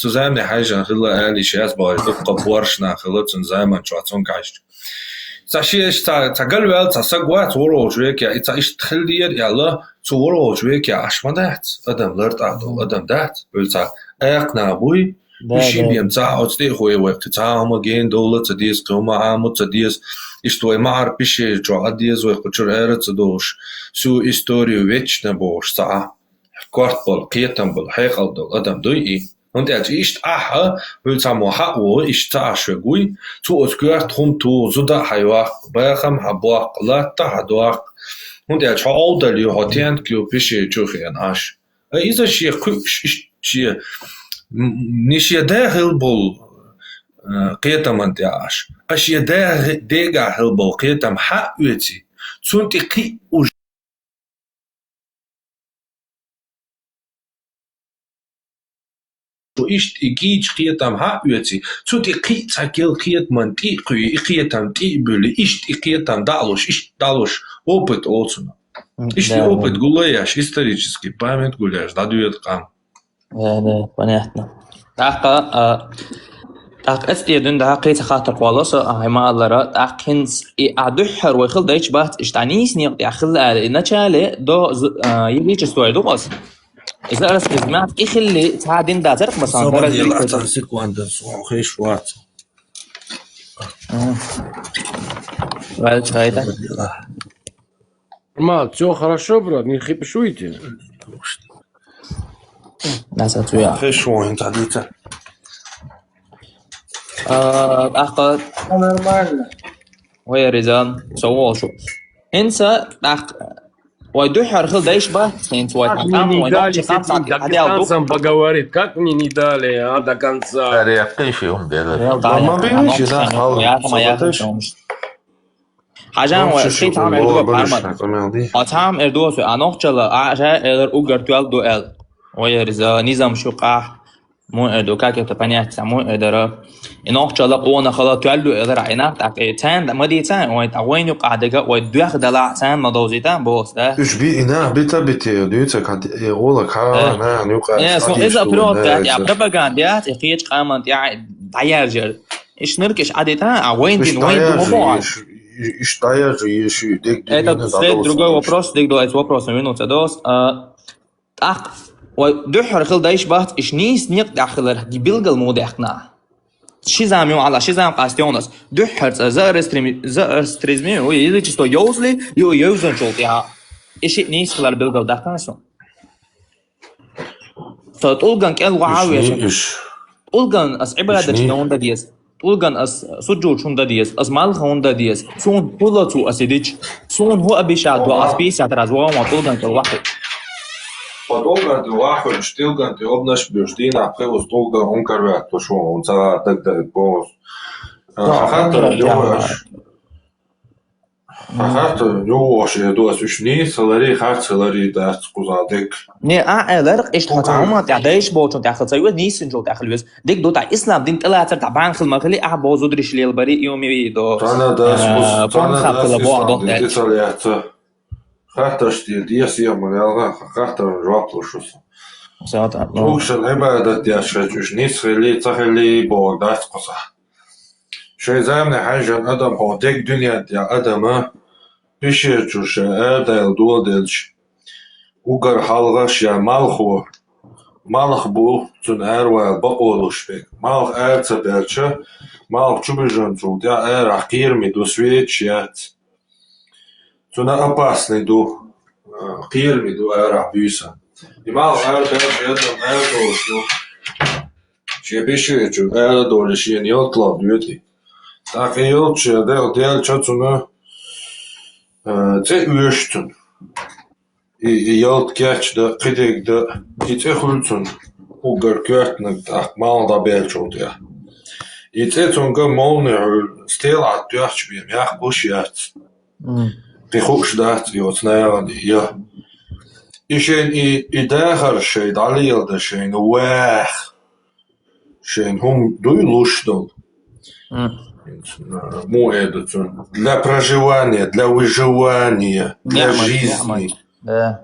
تزامني حاجة خلوة أنا شيء باي تبقى بورشنا خلوة زمان شو عطون كاش تشيش تقلبل تسقوات ورو شويك يا إيش تخلير يا الله ورو شويك يا أشمدات أدم لرت عدو أدم دات قلت أقنع بوي وشي بيمتع أتصدق هو وقتها هم جين دولة تديس قوما عامو تديس isto je mar piše čo adies ve kučerec doš su istoriju večne boš sa kortbol qietam bol heqal do adam doi und ist will samo ha o ist ta shgui tu oskert hum tu zuda haywa bakham habwa qlata hadwa und chaudel yo hotent kyo piše čo khian ash iza shi shi nish yadahil bol قيتم أنت عاش أشياء ديجا هالبو قيتم حق ويتي تونتي قي وج إيش إيجيج قيتم حق ويتي تونتي قي تاكل قيت من تي قي قيتم تي بلي إيش قيتم دالوش إيش دالوش опыт олсуна إيش تي опыт гуляешь исторический память гуляешь да дует кам да понятно أستيدن ده قيت خاطر قوالص هما الله أكنز أدحر ويخل دايش بات إشتانيس نيق يخل نشالة دو يجيش استوعي دو بس إذا أرس إزمات إخلي تعدين دا ترك مثلا صبر يلا تنسيك وعند صوح خيش وات وعلش هايدا Мал, все хорошо, брат, не хипшуйте. ناس أتويا خيش وين تعديته أخذ Нормально. ويا رجال سووا شو انسى ويدحر خل دايش بات انت Как мне не дали с этим дагестанцем поговорить? Как мне не дали, до конца? حاجة وقت عم اردوها بأحمد أتعم اردوها في أنوخجلا عجاء إلر أوغر توال دو إل ويا رجال نظام شقاح مو اردو كاكي تبانيات مو اردو أنوخجلا قونا خلا توال دو إلر عينات أكيتان مديتان وين يقع دقا ويدوخ دلعتان مدوزيتان بوس ده إيش بي إنا بيتا ديوتك يقولك ها نيوقع إذا بروتات يا بروباغانديات يقيج قامت يا دايرجر إيش نركش عادتان وين دين موضوع إيش داير إيش ديك Это другой вопрос, дик дуайс вопрос на минута dos. ودحر خل دايش بات إيش نيس نيق داخل جبلجل مو داخنا. شيزام يوم على شيزام قاستيونس دحر زارستريزمي هو يجي تستو يوزلي يوزن شوط يا إيش نيس خلال بلجل داخنا شو. فتقول كان وعاوي إيش Ulgan as ibadat onda dies. Ulgan as sujud onda dies. As malcha onda dies. Son pulatu asidic. Son هو أبيشاد وأسبيس أتراز وما ulgan كواحد. Подолган ты лахаешь, штилган ты обнаш бюштин, а превоз долго он корвят, то что он цара так полос. Хахата делаешь. Хахата делаешь, я думаю, сущни, салари, хат салари, да, скузадек. Не, لرق إيش تطعمات تعدايش بوشون تأخذ سويد نيسن جو تأخذ بس ديك دو تاع إسلام دين طلع تر تعبان خل مغلي أحبوزو دريش ليل بري يومي دو أنا دا سكوز أنا دا إسلام دين تطلعت خاطرش دي سيما يلا خاطر جوابلوشوس. وش العبادة دي أشجوش نيسخلي تخلي بوغداس قصح. شيء زامن حاجة أدم هو ديك دنيا دي أدم بيشيرجوش أدل دولدلش وقر حلغش يا مالخو مالخ بو تن أروى بقولوش بيك مالخ أرتبلش مالخ чубижонцу دي أرحقير ميدو سويتشيات تنا опасный ду قير ميدو أرحبيسا مالخ أرتبلش يدم أردوشو شي بيشيرجو أردولش ينيوطلب يدي Так и елче дел чатуна те уештун и елт кяч да кидек да ите хултун угар кертнак да мал да белчот я ите тунга молне стел at дяч бим я бушят бихуш дат йот наяван я ишен и дахар шей далил да шен уах шен хум дуйлуштол для проживания, для выживания, для жизни.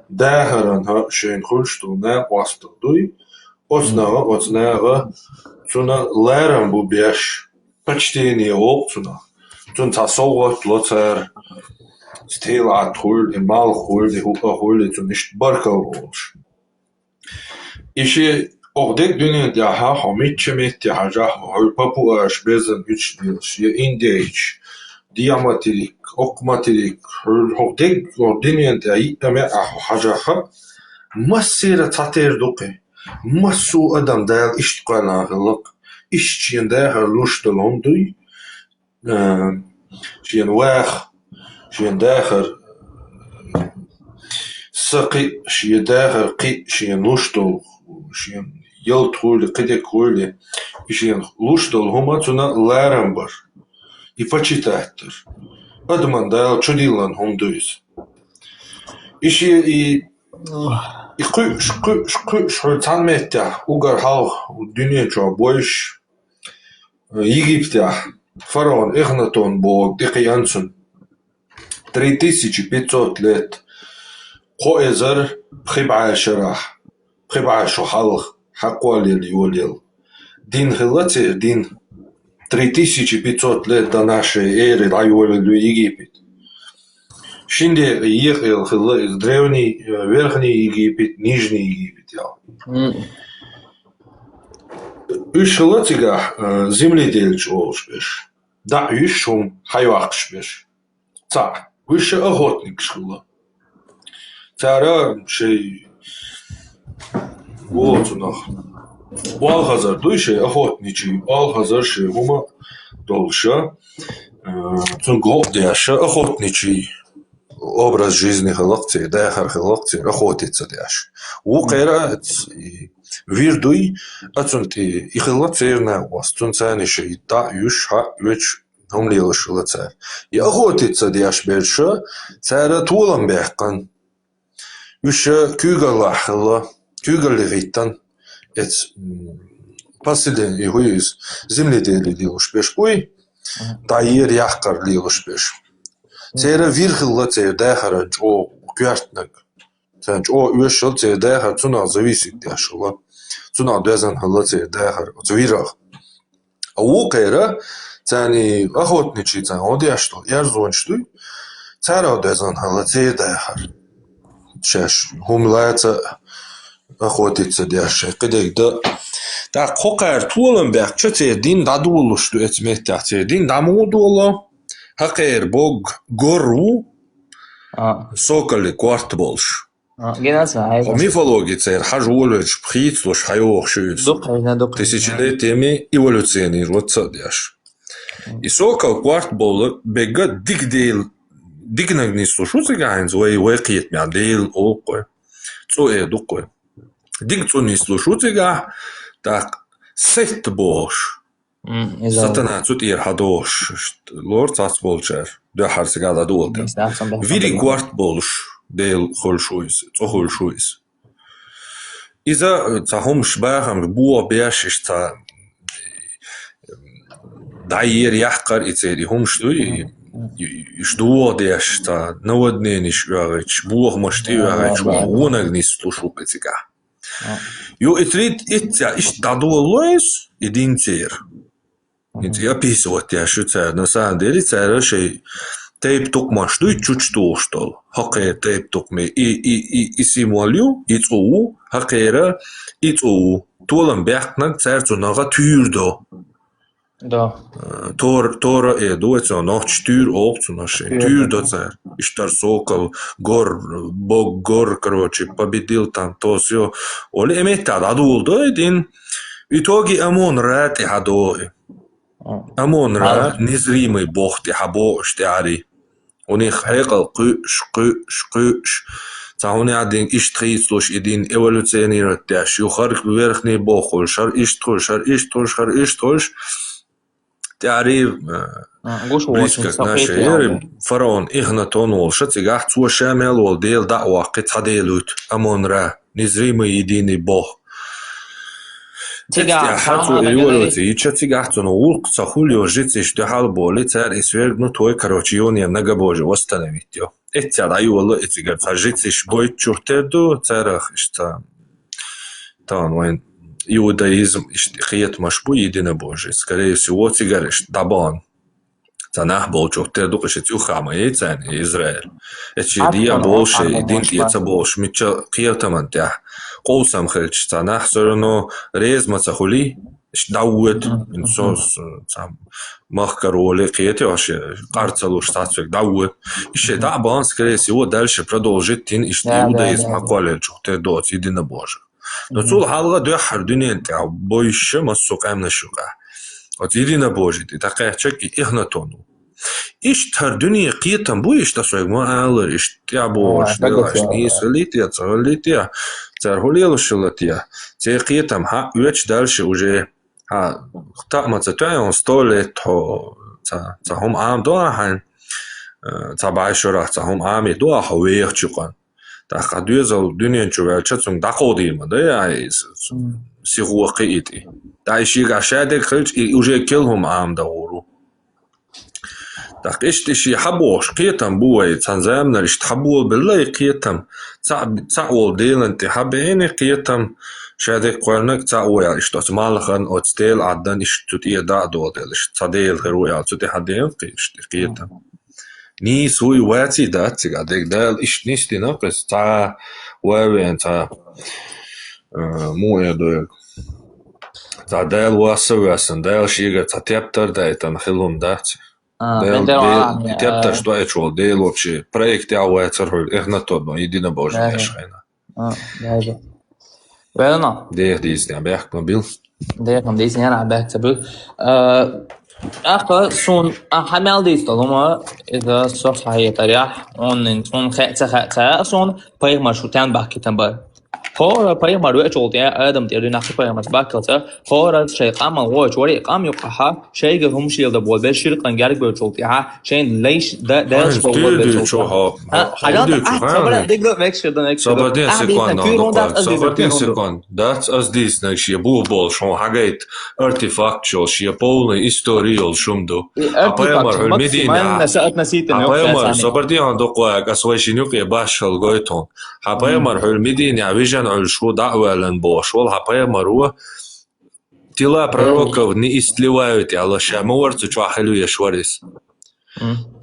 Дахаран шейн хульшту на пастудуй, оцнага, цуна лерам бубяш, почтение опцуна, цун тасоват лоцер, стил атхуль, и мал хуль, и хупа хуль, цун ишт баркал волш. Иши Ordek dünyanın ha hamitçemet ya hal papu aş bezan üç dilş ya indeyç diamatirik okmatirik ordek dünyanın ya itme hajaha masira tater doke masu adam da iştqanalık işçiyinde haluştalon duy şiyan vah şiyan dahar saqi şiyan dahar qi şiyan luştal şiyan يل تقول قدك قولي إشين لوشتل هما تنا لارمبر يفتشتاتر أدمان دايل شديلان هم دويس إشي يقش حلتان ميتا وقر حال الدنيا جو بويش يجيبتا فرعون إغناتون بوغ ديقي أنسون 3500 ليت قوئزر بخيبعا شراح بخيبعا شو حلق حقواليل يوليل دين خلاتي دين 3500 лет до нашей эры райолил Египет. Şimdi ехал древний Верхний Египет, Нижний Египет. Üç хылатига земледелич oluşmuş. Da üç şum hayvakışmış. Ta üç охотник шхыла. Тара şey вот у нас. Алхазар дуйше охотничий, Алхазар шевума долша. Цун гопдяша охотничий образ жизни халакции, дахар халакции, охотиться дяш. Укера вирдуй, ацунти и халакции на вас, цун цаниши и та юш ха юч хомлила шулаца. И охотиться дяш берша, цара тулам бяхкан. Юша кюгалахла. Kügelritan, et pasiden i huis земледели лилушпеш ой, таир яхкар лилушпеш. Цера вирхилла цер дахара о кюартнак. Цен о уешл цер дахар цуна зависит яшла. Цуна дезан халла цер дахар цвирах. А у кайра цани охотничий цан одяшту, ярзонштуй. Цара дезан халла цер дахар. Чеш хумлаца охотиться дяше. Кедек да. Так хокар тулан бяк чете дин дадулушту этметте. Дин дамудула. Хакер бог гору. Соколи кварт больш. Генацид. Мифология цер хажулыч пхицлуш хайох шуис. Тысячелетиями эволюционировать цадяш. И сокол кварт болы бега дигдейл дигнагни слушуцы гаинз вэй киет мя дейл окой. Цо дукой. Диг цо не слушуцы га так сет бош. Сатана цут ир хадош. Лорд цац болчер. Дö харсигада дуолтен. Вири кварт болш. Дейл холшуис, цо холшуис. Иза цахом шбахам буа бяшиш ца дайер яхкар ицери хом штуи ждуо деш ца наводнениш уагач буах машти уагач уонагнис слушу пецика. Ю итрит итя иш дадуолоис идинцер. Итя писот яшу ца на самом деле ца шей Тейп токмаш дуй чучтуштол. Хакер тейп токме и символю ицу хакера ицу толан бяхнаг церцунага тюрдо. Да. Тора дуэцо ночь тюр опцунаше. Тюрдо цер. Иштар сокол гор бог гор короче победил там то все. Оле эмета дадулдо един. В итоге Амон рад и хадой. Амон ра незримый бог ти хабо штяри. У них хекал кыш. Цахуни один иштрицлуш един эволюционирует дяш. Юхар верхний бог холшар иштольшар. Тяри близко к нашей эре фараон Ихнатон олша цигах цуашамел ол дел даъва кицаделут. Амон ра незримый единый бог. И чатигахтон улк цахулио жициш дехал боли цар исвергну той корочиония нага боже восстановить ее. Этя даю алло этигар цар жициш бой чуртерду царах ишта тан вайн иудаизм хиет машбу едино божий. Скорее всего цигариш дабан. Цанах бол чуртерду кашет юхама яйцан Израиль. Эчи дия больше един яйца больше. Мича киятаман тях. Қолсам хелч цанах сөрөнө резма цахули даует инсос цам махкароли киете вообще карцалу штатвек даует еще да бан скорее всего дальше продолжит тин иудаизм аквале чухте доц едино боже. Но цул халга дөхар дүниен та бойше масукам нашука. Вот едино боже ти такая чеки Ихнатону. Иштар дүния киетам бу ишта сойгма алыр иштя бош дылаш нисалития цалития цархулелушилатия цекиетам ха үеч дальше уже ха хтамаца тайон 100 лет цахом ам доахан цабайшора цахом ами доаха веяхчукан таха дюзал дүниен чувелчацун дакодима да сигуақи ити дайшига шадек хилч уже келхум ам дауру. Так إيش حبوش قيتم بوي تنزامنا إيش تحبول بالله قيتم تعول ديل أنت حبيني قيتم شادك قرنك تعوي إيش تسمالخن أو تستيل عدن إيش تطيع دعدو ديل إيش تديل غيروي على تطيع حدين قيتم نيس هوي واتي داتي قادك دال إيش نيستي نقص تا وين تا مو يدوك تا دال واسواسن دال شيغا تا تيبتر دايتن خلهم داتي. Тепта что я чул, дейл вообще проект я уайцер Ихнатон, едино боже яшхайна. Даже. Верно. Дех дизня бях мобил. Дех нам дизня на бях табил. أخ سون حمل ديست لما إذا صح هي تريح on سون خاطر سون باي مشروطان باكي تنبر هو باي مروع جولتي آدم تيري نخي باي مش باكلته هو شيء قام الواج وري قام يقحها شيء هم شيء ده بول بشير قنجارك بجولتي ها شيء ليش ده بول بجولتي حاجات دقيقة ماكش ده ماكش صبرتين سكوند that's as this نشي بول شو حاجات artifact شي полный история شمدو أبايمر المدينة أبايمر صبرتين عندك أسويشينيوك يباشل قويتون أبايمر المدينة ويجن على شو دعوة لنبوش والحبايمر هو تلا пророков не истлевают على شامور تشوا حلو يشوريس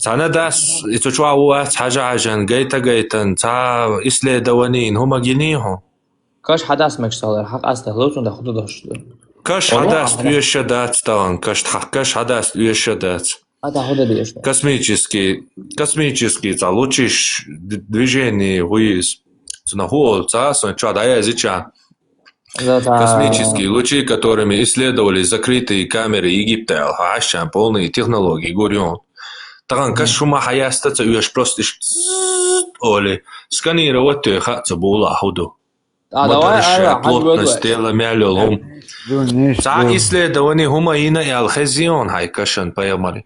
تانا داس تشوا هو حاجة عجن جيتا تا إسلي دوانين هما جنيهم كاش حدث مكسال حق استهلاكون دخلوا داشت كاش حدث يشدات تان كاش حدث يشدات космический лучший движение вниз Космические лучи, которыми исследовали закрытые камеры Египта, алхашан, полные технологий, гурион. Таган кашума хаястаца уяш просто оли сканировать тёха була худу. Моторшая плотность тела мялёлом. Та исследование хумаина и алхезион хайкашан паямари.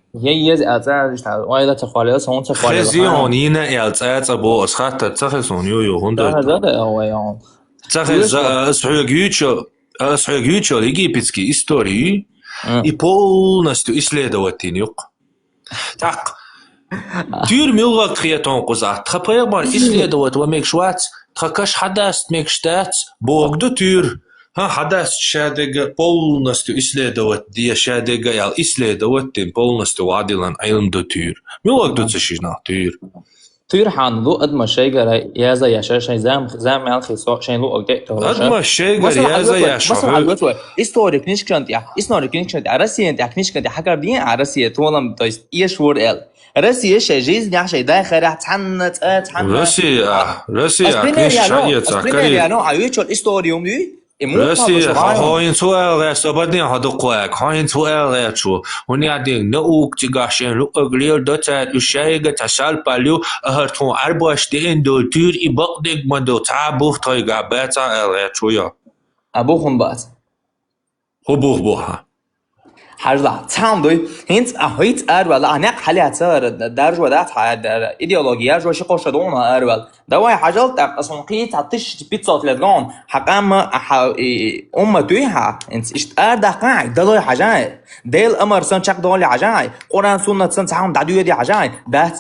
Хезион ина и алцаца бо асхата цахесон йо хундо. Цахез асхуягючо египетские истории и полностью исследовать тинюк. Так, тюр милвак тхиятон кузат. Тхапаямар исследовать вамек швац. Тхакаш хадаст мек штат. Богду тюр. Хадаст шадега полностью исследовать. Дия шадега ял исследовать тем полностью вадилан айлмду тюр. Милвак ду цешишна тюр. تير حانلو أدم الشجرة يا زي يا شيء زام مع الخيصاء شيء لو أجدت أدم الشجرة يا زي يا شيء بس عالوتو إستوريك نيش كنت يا إستوريك نيش كنت عرسي أنت نيش كنت حكر دين عرسي طولم تيست يشور إل رسي شيء جيز نعشي داخل راح تحنت رسي نيش شيء تذكري يا نوع عيوتشو الإستوريوم دي راسي هاين سؤال غير سبدني هذا قواك هاين سؤال غير شو هني عدين نوك تجاشين لو أغلير دتات وشيء تسال باليو أهرتون أربعش دين دول تير يبقدك من دو تعبوه تيجا بيتا غير شو يا أبوهم بات هو بوها حاجة تام دوي هنت أهيت أرول أنا حالي أثر درج ودات حد إيديولوجيا جو شيء قش دونا أرول دواي حاجة أصلا قيت عطش بيتزا تلقون حقام تويها أنت إشتار دقائق دلوي حاجة ديل أمر سن شق دولي حاجة قرآن سنة سن تعاون دعوة دي حاجة دات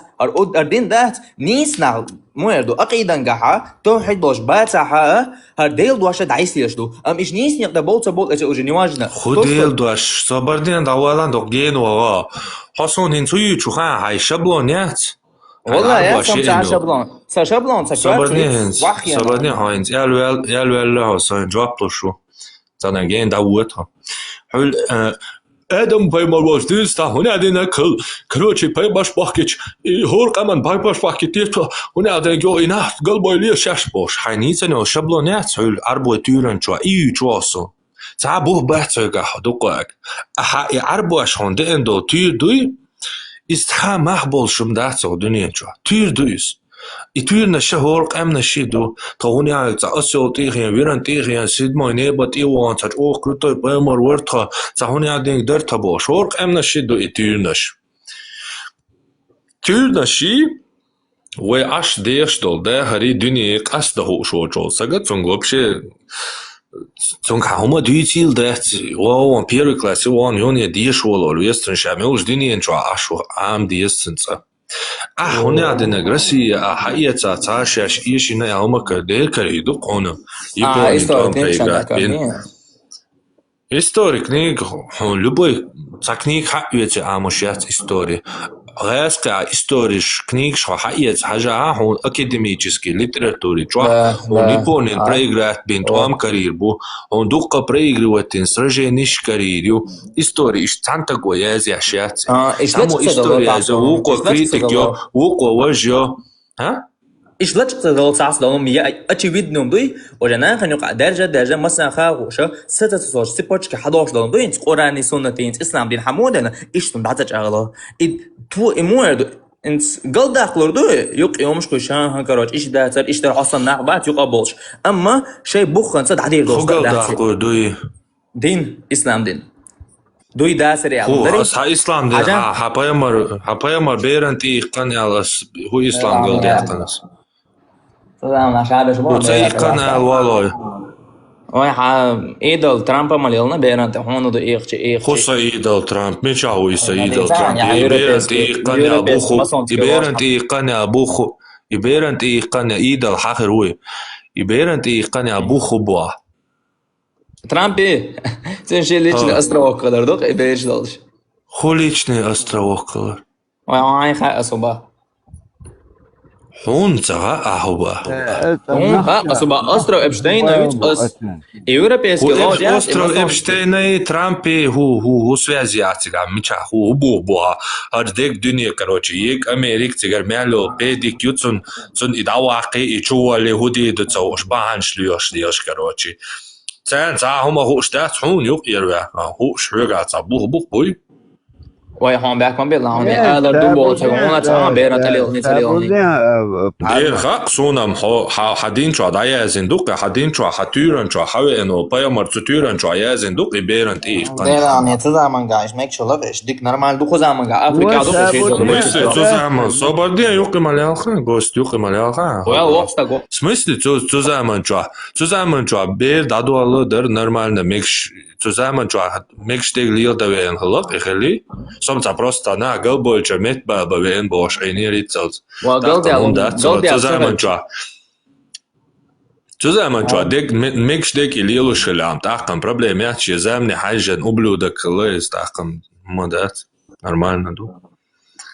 أردين دات نيسنا مويردو أقيدا جاها توحد دوش باتها هرديل دوش دعيس يشدو إيش نيس يقدر بولت أجني واجنا خديل دوش صبردين داولان دوغين وغا حصون هنسوي شو خان هاي شبلونيات والله يا سمع شبلون صبردين هاينز يالوال له سين جوابلو شو زانا جين دعوتها حل Adam paymarbaş değilse hune adına kılıçı paybaş bakıç hor kaman paybaş bakıtı hune adına jo ina galboyliye şaş boş haniyse ne şablonat söyle arbo türen ço iyi çoğusu ta bu bahçega dokak aha arbo şonde endo tür duy istha mahbol şumda so dünya ço tür duyuz İtüyün şehir qamna şidu tağuni ayta asıl tığın viran tığın sidmo ne bat iwan taç o krutoy pamar warta tağuni ading der tabo şor qamna şidu itüyünaş tüyünaşi ve aş deş dolda hari dünya qasda ho şoçol sagat songopşe Zum kauma düçil dert o empiriklas o yoni diş olol western şamil dünya ço aş am diesensa هنا عندنا غرسي حقيقة تعاشش إيش إنه يومك ده كريدو قانون историк книг любой книг حقيقة عامشات истории غاسق историш книг شو حقيقة حاجة هون أكاديميический литературе чё он японин проиграет бинтуам карьер бу он дука проигрывает сражение карьеру история иш танта гояз яшат само история за уко критикё уко вожё إيش لا تقدر تعرف لهم يا أكيد نوم دوي وجنا خنيق درجة مثلا خاوشة ستة تصور سبورتش كحداش لهم دوي إنت قرآن سنة إنت إسلام دين حمودنا إيش تنبعتش أغلا تو إمور إنت قل داخل دوي يق يومش كوشان هنكراج إيش داتر إيش در أصلا نعبات يقابلش أما شيء بخن صد عدير دوست قل داخل دوي دين إسلام دين دوي داسر يا هو إسلام دين حبايمر بيرنتي قناعس هو إسلام قل داخلناس وتأي قناع والله إيدل ترامب مليلنا بيرنت هون دو إيخ خص إيدل ترامب مش هو يسا إيدل ترامب يبيرنتي قناع بوخو يبيرنتي قناع بوخو يبيرنتي قناع إيدل حاخر هو يبيرنتي قناع بوخو بوا ترامب تنشي ليچني أستروك قدر دوق إبيرش دالش خو ليچني أستروك قدر وعاي خاص وبا Hunca ahova. Остров Эпштейна, европейский Остров Эпштейна и Трампи ху связи атига мича ху бо ардек дюния короче ек Америк тигар мяло педи кютсон идаваки и чували худи до цош бахан шлёш диаш короче. Цен за хома ху штат хун юк ирва ху шрга за буй. Ой, han back man bilden, han är där du bor så hon att han ber att دير خاق سونام حدين شو دايا زندوق حدين شو حتيرن شو حوي انه بايمر تيرن شو يا زندوق بيرنت ايه Det är han heter zaman guys, make sure love it. Dik normal du zaman ga Afrika du смысле цо zaman собордия юк малялха гост юк малялха в смысле цо zaman чо бер дадуалы дер нормально мекш цо zaman чо мекш тег лил да вен хлоп ихли сомца просто на гол больше мет ба вен бош энерицал Zusammen dek mix dek ililo shalam taqam проблем я че замни حاجة ублюдок лез taqam مدات нормально ду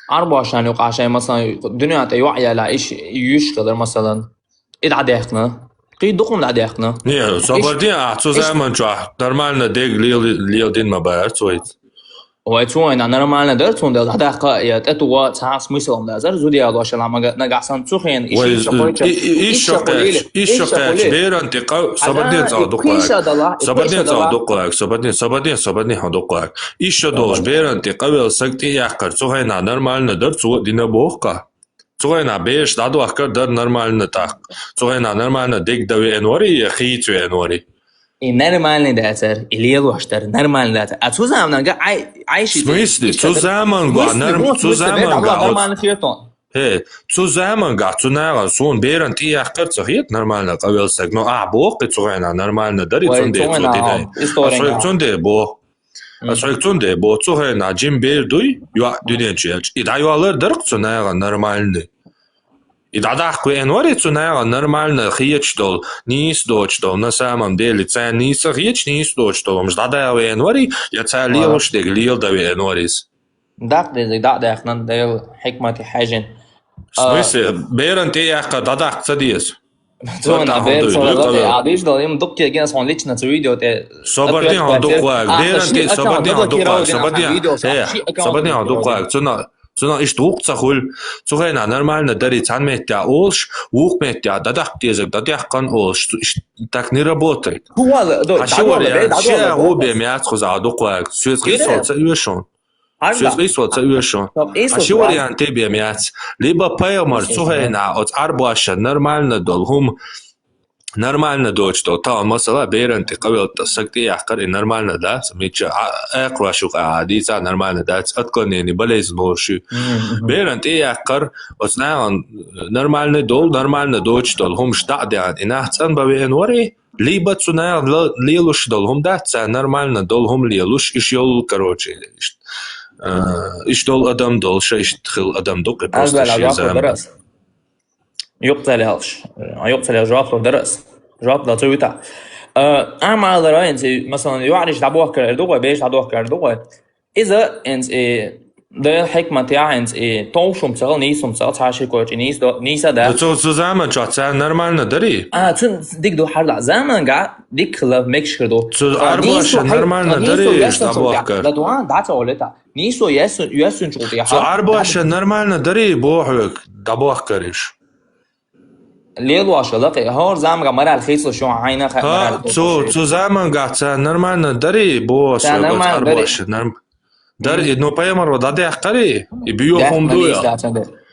24 يوقع شيء مثلا الدنيا توعي على ايش يشتغل مثلا العداقنا قيد دقم العداقنا не собордия zusammen нормально dek lil din ma bayar soit ويتوين أنا نورمالنا درتون ده هذا قائد أتوا تحس مسلم ده زر زودي هذا شلون ما نقصان تخين إيش بيرن تقو صبرني صبرني هدوقك إيش دوش بيرن تقو سكتي يحكر تخين نورمالنا درت سو دينا بوقة تخين بيش دادو أحكر در نورمالنا تاق تخين نورمالنا ديك دوي إنوري خيتو إنوري нормальный датер или лоштер нормальный датер а zusammen عايش в смысле zusammen нормально хиетон zusammen цунага сон берен ти яхкар цохит нормально qawelsek но бог цугайна нормально дари цунде бо цунде бо цугайна жим бердуй ю дүнечелч идайвалар дырк цунага нормальный И дадах энвори цунага нормально хиечтол, нис дочтол, на самом деле цен нис хиеч нис дочтол, мждадая энвори, я ця лилош дег лил дави энворис. داق داخنا ديل حكمة حاجن. В смысле, берен те яхка дадах цадиес. Зона бер صار عاديش ضايم دق كده صون ليش نتويديو ته. صبرني هدوقك، берен те صبرني هدوقك، صبرني هدوقك، цуна иш дугцахул цугайна нормально дари цанметя олш уукметя дадах тезек дадяхкан олш так не работает. Ще обе мяц хоза дуквак сюзгис соца юшон. А ще вариант тебе мяц либо паймар цугайна от арбаша нормально долгум нормально дочто та масала берен ти qawelta sagti yaqar нормально да смеча aqrashuq adisa нормально да atkoneni balez noshi берен ти yaqar osnagan нормально дочто hum shta'dan inahsan bawen wari либо цуна лилуш долгум да нормально долгум лилуш иш yol короче иш дол адам дол иш tkhil adam dok просто shizam يقتل جواب لا تويتا أعمال رأي مثلا يعرج دعوة كردوة بيش دعوة كردوة إذا أنت ده حكمة تاع أنت توشم سال نيسم سال تعشي كويس نيسا ده تو زمان جات نورمال نداری تون دیگ دو هر زمان قاعد دیگ خلاف مکش کردو تو أربعش نورمال نداری دعوة کرد لدوان دعت اولتا نیسو یسون چوتی تو أربعش نورمال نداری بوحک دعوة کردش ليل واشلقي هور زعما مرة الخيس شو عينه تو زمان قاعد نورمال نداری بوس أربعش نورمال در نو پیامر و داده اخری بیو هم دویا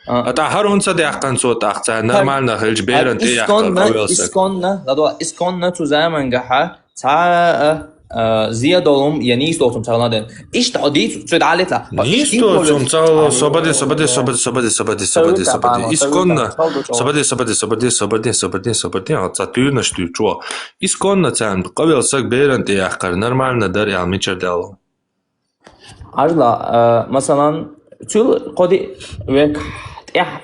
اتا هر اونسا ده اخن صوت اخت نرمال نخلج بیرن تی اخن اسکن نه تو زمان گه تا زیادم یا نیست دوتم تلادن ایش تعدی تو دالت لا نیست دوتم تل صبادی اسکن نه صبادی اتا تو نشتی چوا اسکن نه تن قبل سگ بیرن تی اخر نرمال نداری علمی چردالو عجلة مثلا تو قدي وك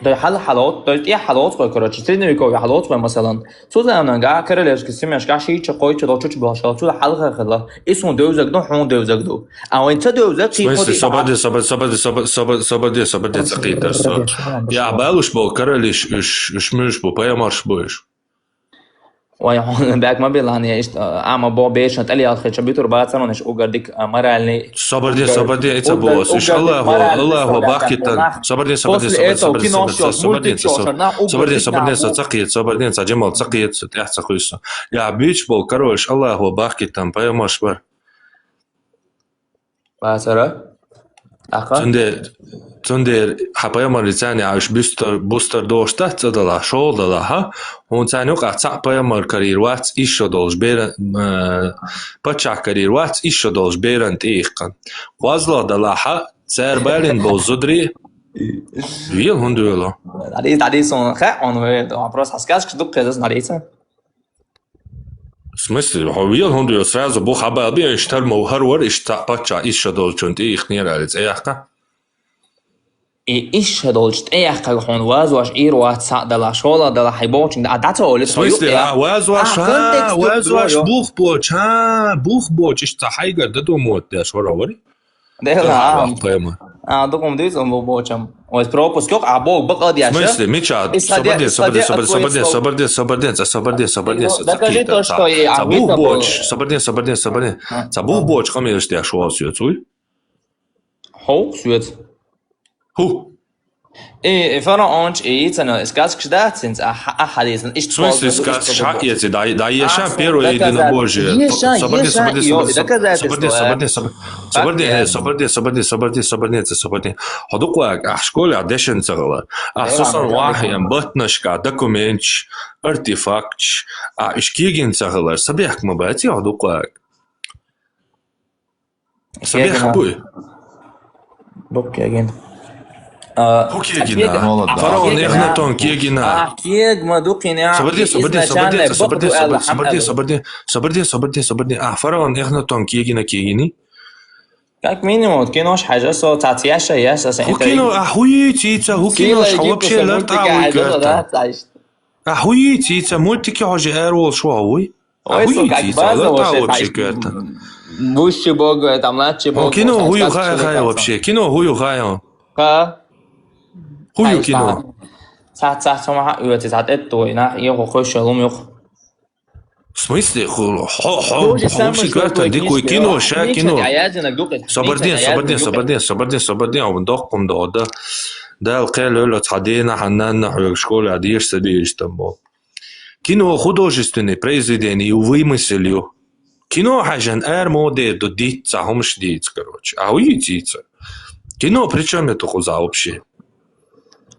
ده حل حالات ده ايه حالات خواه كراچی تريد نويكو حالات خواه مثلا تو زمانان قاع كرلش كسيمش قاع شيء چقوي چدا چوچ باشا تو حلقه خلا اسمه دوزك دو حون دوزك دو او انت دوزك В смысле, собади, цакийтер, со. Я балуш бо, каралиш, ишмыш бо, паямарш боиш. ويحون باك ما بيلاني ايش اما بو بيش نتقلي على الخير شبيتور بعد سنونش اوغرديك مرالني Собади, это босс. Иш Аллаху бахкитан. Собади, цакиет, цаджимал, цакиет, цахуйсо. Я бич бол, короче, Аллаху бахкитан, паямарш бар. باسرة اخا Цундер хапаямар лицани аш бустер дошта цадала шолдала ха он цанюк аца паямар карирвац ишо долж беран пача карирвац ишо долж беран тихкан вазла дала ха цербалин бол зудри вил хундуело عليه son خا on вопрос хаскаш что кредас нарейца В смысле, вил хундуел сразу бу хабаби иштар мухарвар ишта пача ишо долж чунти их нералец эяхка ايش هدولشت ايه حق حون واش ايروات سا دلا شولا دلا حيبوچing da data В смысле, واش бух боч ишта хайгар да думот да шоравари ده دوكم ديز ام بوچم او بروبوس كوك ابو بقى دي В смысле, меча, Забух боч, камерш да шоал сюцуй. هو سويت هو ايه فرا انش ايه انا اسكاس كشدات سنت احاديثن ايش В смысле, шаете, да еша первое едино Божие. Соборди. Ходукуак, школе адешен цагалар. Сусан вахиям батнашка, документч, артефактч, ишкиген цагалар. Сабяк мабати ходукуак. Сабяк буй. بوكيجن Кегина. Фараон Эхнатон Кегина. كيغما دوقينا Соборди. Фараон Эхнатон Кегини. как минимум кинош حاجه سو تعطياش يا اساسا Хукино ахуитица, хукинош вообще лартауи карта. Ахуитица, мультики хоже эрол шоуи. Ахуитица, лартауи вообще карта. Бущи бога, там младший бог. Кино хую хая вообще, кино хую хая. Хую кино. ساعة سمع وتسعة إنا يخو خوش لهم يخ. В смысле, вообще карта, дикой кино, ша кино. Соборди, он дохком да. Да, القيل له تعدينا حنانا حوالي школе адиш садиш там был. Кино художественный произведение, вымыслил. Кино хажан моде до дица, хомш диц, короче. А уйдите. Кино, причем это хуза вообще?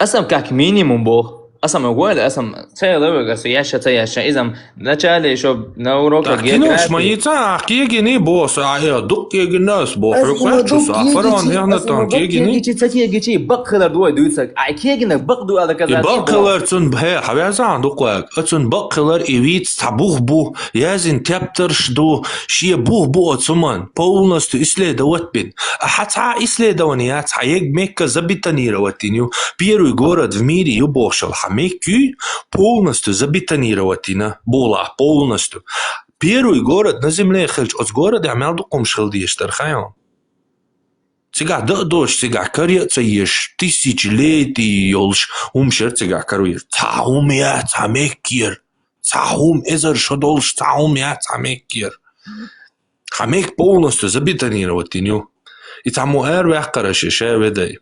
أسم كاك مينيموم بو أسم أقول أسم تيلر سياشة إذا نتشالي شو نوروك кинош маица, кегини босс, дук кегинас бо. Фруквачус, фарон Эхнатон кегини. Гичи бакхлар дуай дуйцак. Кегина бакду على كذا. بقلر تون بها حبيزا عندك أتون بقلر إيويت تبوه بو يازن تبترش دو شيء بو أتومان полностью исследовать бин. Хотя исследования цаек мекка забетонировать-ню. Первый город в мире юбошел Хамекю полностью забетонировать-на была полностью. Первый город на земле хельч от города амелдуком шелдиштер хаям. Сега дождь, сега карьется ешь тысячелетий ёлш умшер сега каруир. Цаум я цамеккир. Цаум эзер шодолш цаум я цамеккир. Хамек полностью забетонировать ню. И тому эрвях караши шеведай.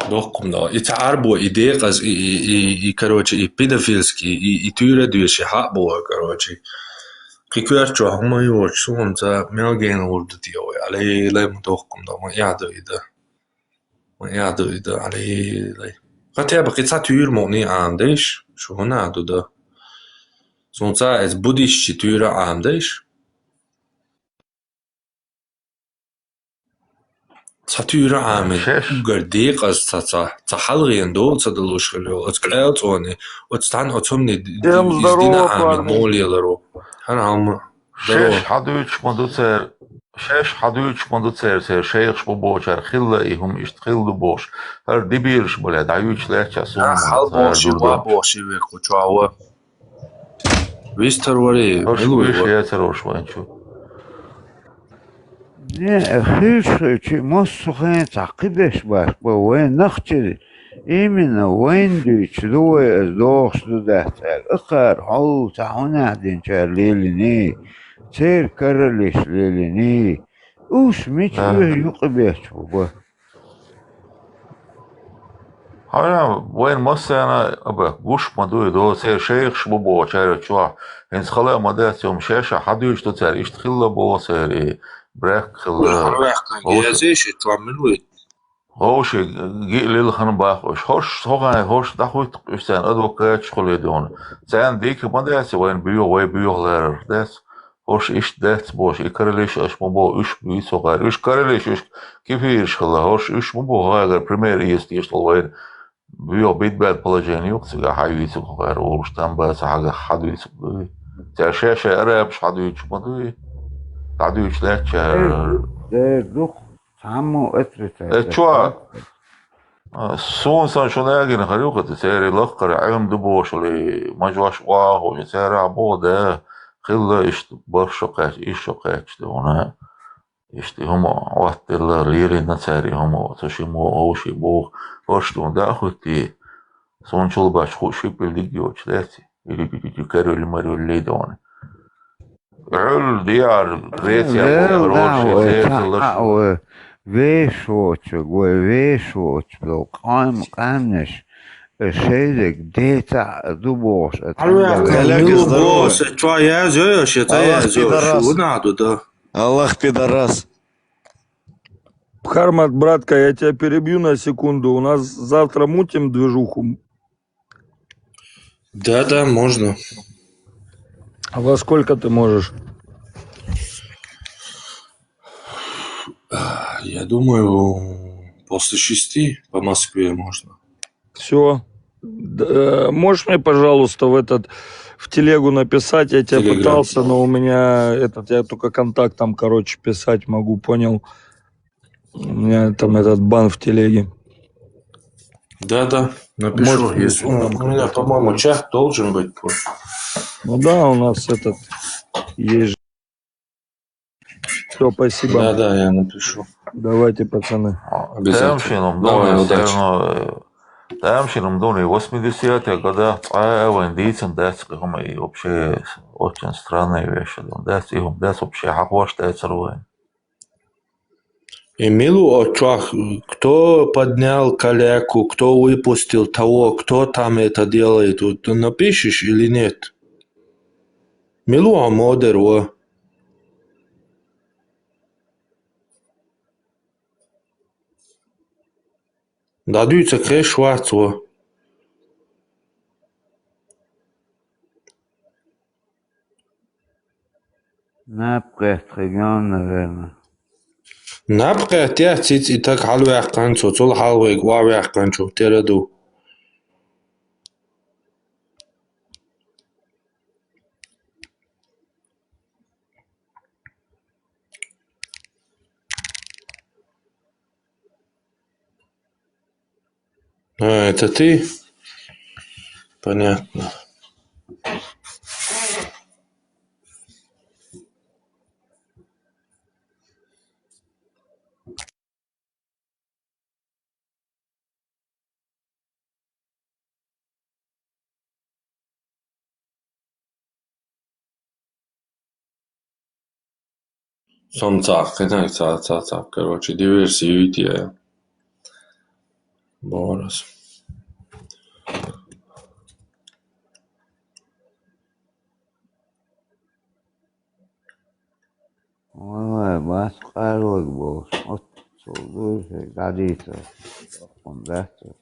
Дохком да. И царбо и деказ и короче и педофильский и тюре дюши хабо короче. Кикверчо хамайоч сунца мелген урдтио علي لا مدوخكم да ما يعدو إذا علي لا قتيا بقي تير موني عندش شو هنا عدو ده سونسا از بوديش تير عندش Tatyra Amin, Gardiq as Tata, Tahalri and Dol Sadalushkalo, Otkeltoni, Otstan Otomni Всем is Dina здорово, Amin, парни. Molialaro. Hanam, شش حدوش مدوتر شش حدوش مدوتر سر شيخ بوشر خلا إهم إشتخل بوش هر دبيرش بلاد عيوش لا تشاسون Hal هر Boshi, Wa دردوش Boshi, Kuchawa, Vistarwari, هرش بيش Milu. ياتروش وينشو نه خیلی چی مسخن تعقیبش باش با وين نختي إيمنا وين دي تدوي دوخ دهتال أخر حو تعونا دين ليلني تير كرلش ليلني وش متشوه يقبيش بابا هانا وين مصر أنا أبا قوش مدوي دو سير شيخ شبو بو شارع شوا إنس خلا مدات يوم شاشة حدوش تتر إشتخل بو سير بريك خلا Gezeish, Tlamilwi. هوش جيل خن باخوش هوش دخوت إنسان أدوكات شغل يدون سان ديك مدات وين بيو لير داس هوش إيش داس بوش إكرليش إيش مبو إيش بيو صغير إيش كرليش إيش كيف إيش خلا هوش إيش مبو هاي غير بريمير إيش وين بيو بيت بعد بلاجين يوكسي حاجة صغير وش تام بس حاجة يسوق تعشاشة أرابش حد يشمدوي تعدو يشلاتش دوخ تعمو أترت شو سون سان شو ناقين خليوك تسيري لقر عم دبوش اللي ما جواش واه يسيري عبودة خلا إيش برشقات إيش شقات هنا إيش هم وقت الريري نتساري هم تشيمو أو شي بو فرشتون داخلتي سون شو باش خوشي بالديو تلاتي اللي كارو اللي مارو اللي دون عل ديار ريتي أبو روش دعوة ويشوش لو قامنش الشيدك ديتا دبوش Аллах пидорас. Хармат, братка, я тебя перебью на секунду. У нас завтра мутим движуху. Да, можно. А во сколько ты можешь? Я думаю, после 6 по Москве можно. Все. Можешь мне, пожалуйста, в телегу написать? Я тебя Телеграм. пытался, но у меня я только контакт там, короче, писать могу, понял? У меня там этот бан в телеге. Да, напишу. Может, Если у меня, по-моему, чат должен быть. Ну да, у нас есть. Все, спасибо. Да, я напишу. Давайте, пацаны. تمشينهم دوني سيرنو تمشينهم دوني 80-е года Айвен Дитсен датски هم и вообще очень странные вещи. Датски هم датс вообще хахваш датсруэн. Эмилу Очах, кто поднял калеку, кто выпустил того, кто там это делает, ты напишешь или нет? Милу Амодеру. Дадуется крэшвацу. نبقى خيان نغيرنا نبقى تيت إتاك حلو يحقنشو طول حلو يقوى يحقنشو تردو это ты? Понятно. Цак, короче, диверсию идея. Борос. والله بس قالوا بوش صدوش قديسة قندسة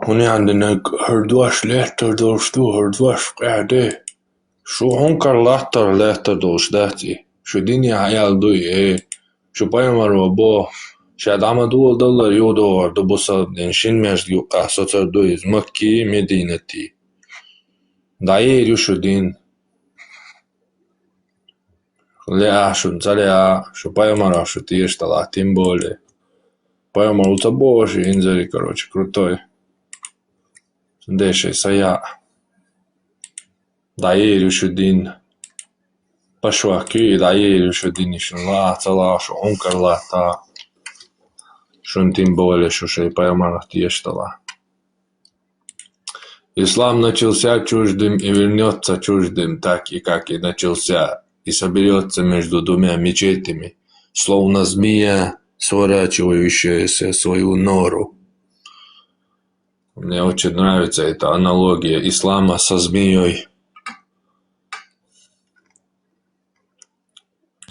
هوني عندنا هردواش لهتر دوشتو هردواش قاعدة شو هنكر لهتر دوش داتي شو دنيا عيال دوي ايه شو بايمر وبو شاد عما $2 يودور دو بوصل نشين ميش ديو قاسوتر دويز مكي مدينتي داير يوشو دين لأ شو نزالي شو بايمر شو تيش طلعتين بولي بايمر وطبوشي انزلي كروتش كروتوي ديشي سياء داير يوشو دين بشواكي داير يوشو دين شو لا تلا شو هنكر لا تا شو نتين بولي شو شي بايمر تيش طلع Ислам начался чуждым и вернется чуждым, так и как и начался, и соберется между двумя мечетями, словно змея, сворачивающаяся в свою нору. Мне очень нравится эта аналогия ислама со змеей.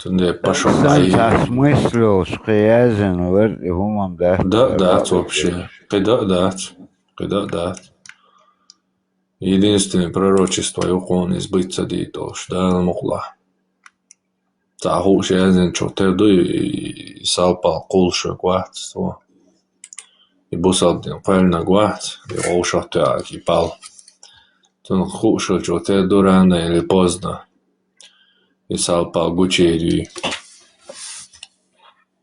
Тунде пошел осмыслил, что я умом, да? Да, вообще. Да. Единственное пророчество Юхон избыться дитош, да, мухла. Заху шеязен чотерду и салпал кулша гват, и бусалдин пальна гват, и оушатя кипал. Тун хуша чотерду рано или поздно, и салпал гучерию.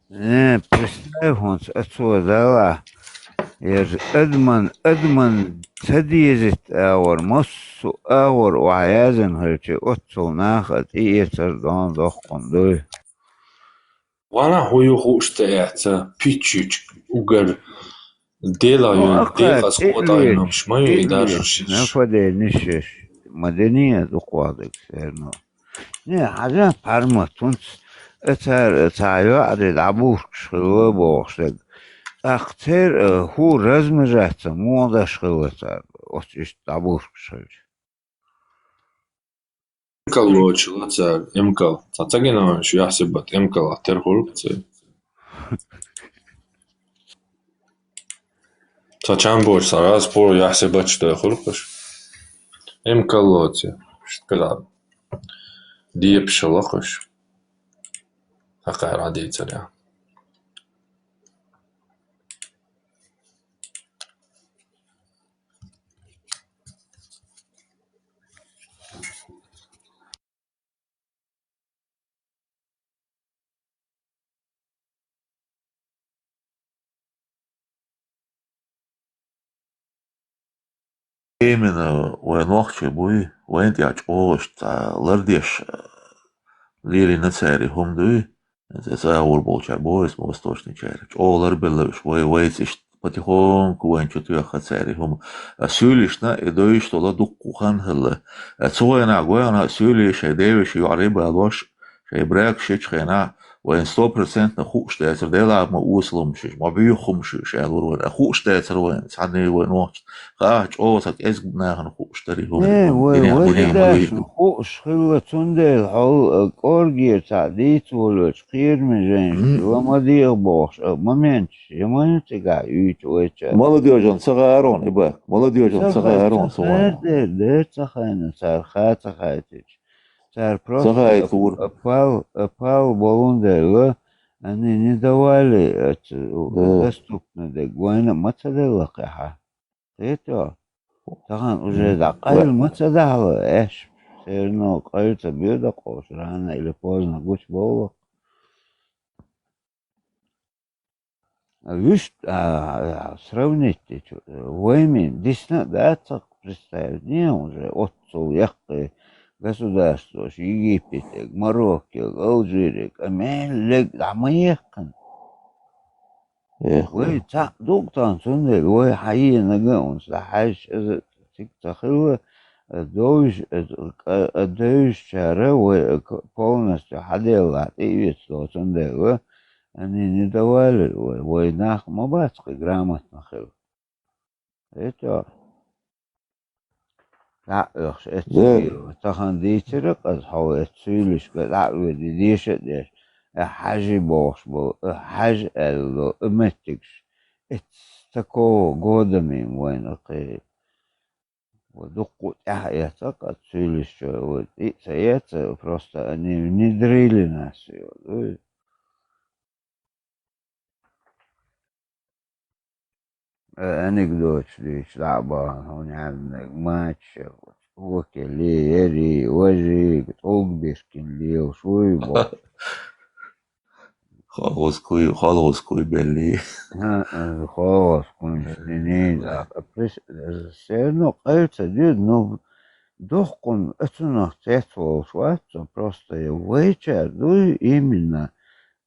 Не, представь, он отсюда, я же Эдман تديزت اور مصو اور وعيازن هرچه اتسو ناخد ايتر دان دخون دوی وانا هو خوشتاعتا بيتشيش وقر ديلا ديخس قطعينو مش ما يقدرش نفده نشش مدنية دقوادك سيرنو نه حاجة پرمتونت اتر عدد عبور شلوه باخشد اختر هو رزم جهتا مودش خلطر اوتش دابور شد امكال لوچ امكال تاتاگنا شو يحسبت امكال ترخول تا چند بور سراز پور يحسبت شده خلقش امكال لوچ شكلاب ديب شلقش حقير عديد يعني именно وين بوي وين تياج اوش تا لرديش ليري نتساري هم دوي تساور болча бой с восточный чайрич олар белыш вейсиш потихоньку вен чутуя хацари хум сюлишна и доиш тола дуккухан хылы цуэна гуэна сюлиш эдевиш юариба алош шейбрак шичхена وين 100% خوش تاثر ديلا ما وصلهمش ما بيخمش الور خوش تاثر وين سعني وين وقت قاعد اوسك اسقنا خوش تري هو وين خوش خلوة تندل حول اورجي تعديت ولا خير مجين وما دير باش ما منش ما ينتقع يتويتش молодежь صغارون يبقى молодежь صغارون صغار ده تخينا صار خاتش Царь просто опал Болундела, они не давали доступно до Гуэна Мацадела Каха. Это таган уже дакал Мацадала, эш, все равно кажется бедокос, рано или поздно гуч Болу. Видишь, сравнить Уэймин, действительно, да, так представить, не уже отцу яхты, государство, Египет, Марокко, Алжир, Амелик, Амаехкан. Вы так доктор, сунды, вы хаи нагон, сахаш, тихо, дойш чара, вы полностью ходила, и ведь что сунды, вы они не давали, вы нах мабацкой грамотно хил. Это لا يخش اتسيل تخن دي ترق از هو اتسيلش لا ودي ديش حاجي بوش بو حاج ال امتكش اتس такого года мимо вот это как еще вот и это просто они внедрили нас анекдот лишь лаба он عندك матч وكلي يري وجهي طوق بيشكن لي وشوي بو خلاص كوي بلي خلاص كنت سنين سيرنو قلت ديد نو دخكم اتنا تيتو شوات просто вечер ну именно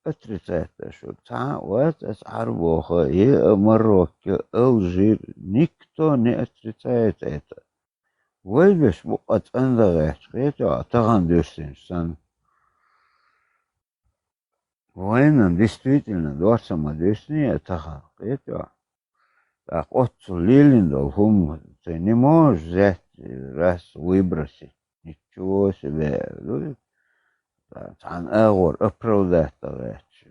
отрицательно что та вот es арбоха и Марокко Алжир никто не отрицает это ويلبس بقى انذغت قيتو تغن дюстинсан وين действительно дорсама дюстни таган قيتو так отцу Лилиндол ты не можешь взять раз выбросить ничего себе عن أغور أبرودات تغيرش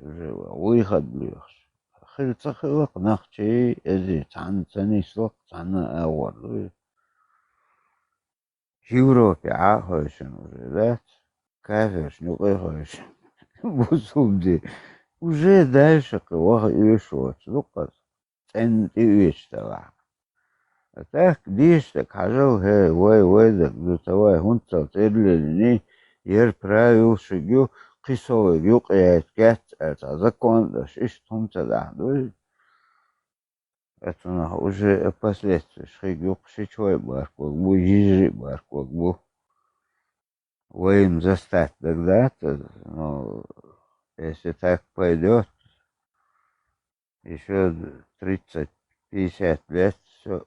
ويخد ليخش خلت خلق نخشي أزيت عن سني سلق عن أغور يوروبي عاخوشن وجدات كافرش نقيخوش بوصوب دي وجي داشق واخد يشوت لقص تن تيويش تبع أتاك ديشتك حاجو هاي واي دك دو تواي هونتا تيرلي ير برايو شجو قصو يقعد كات أتذكر داش إيش هونتا دعدوي أتونا وجه последствия شجو قشيشوي باركوك بو يجري باركوك بو وين застать тогда-то, но если так пойдет, еще 30-50 лет все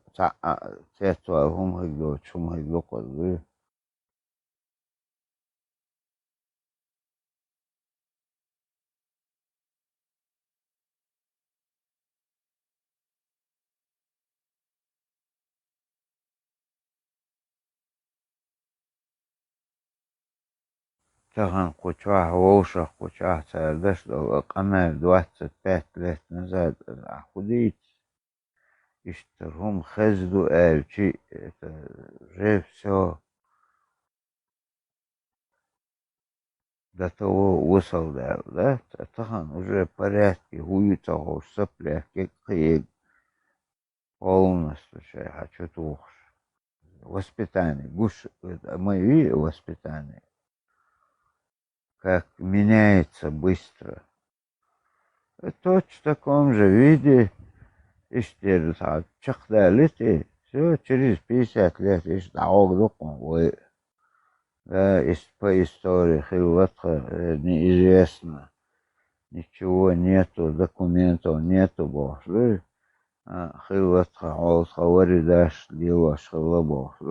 цвету хумхигдо чумхигдо козы. Таган куча волша куча цардаш قمر 25 лет назад охудеть اشترهم خزدو эльчи это же все до того высылдал, да? Таган уже в порядке, хуются хош соплях, как полностью хочу тухш. Воспитание, гуш, мои воспитание. Как меняется быстро. Точно в таком же виде, чахдалите, все через 50 лет, да, по истории Хилватха неизвестно, ничего нету, документов нету, боже. Хилватха, Олхавари даш, Дилаш, Хилабов,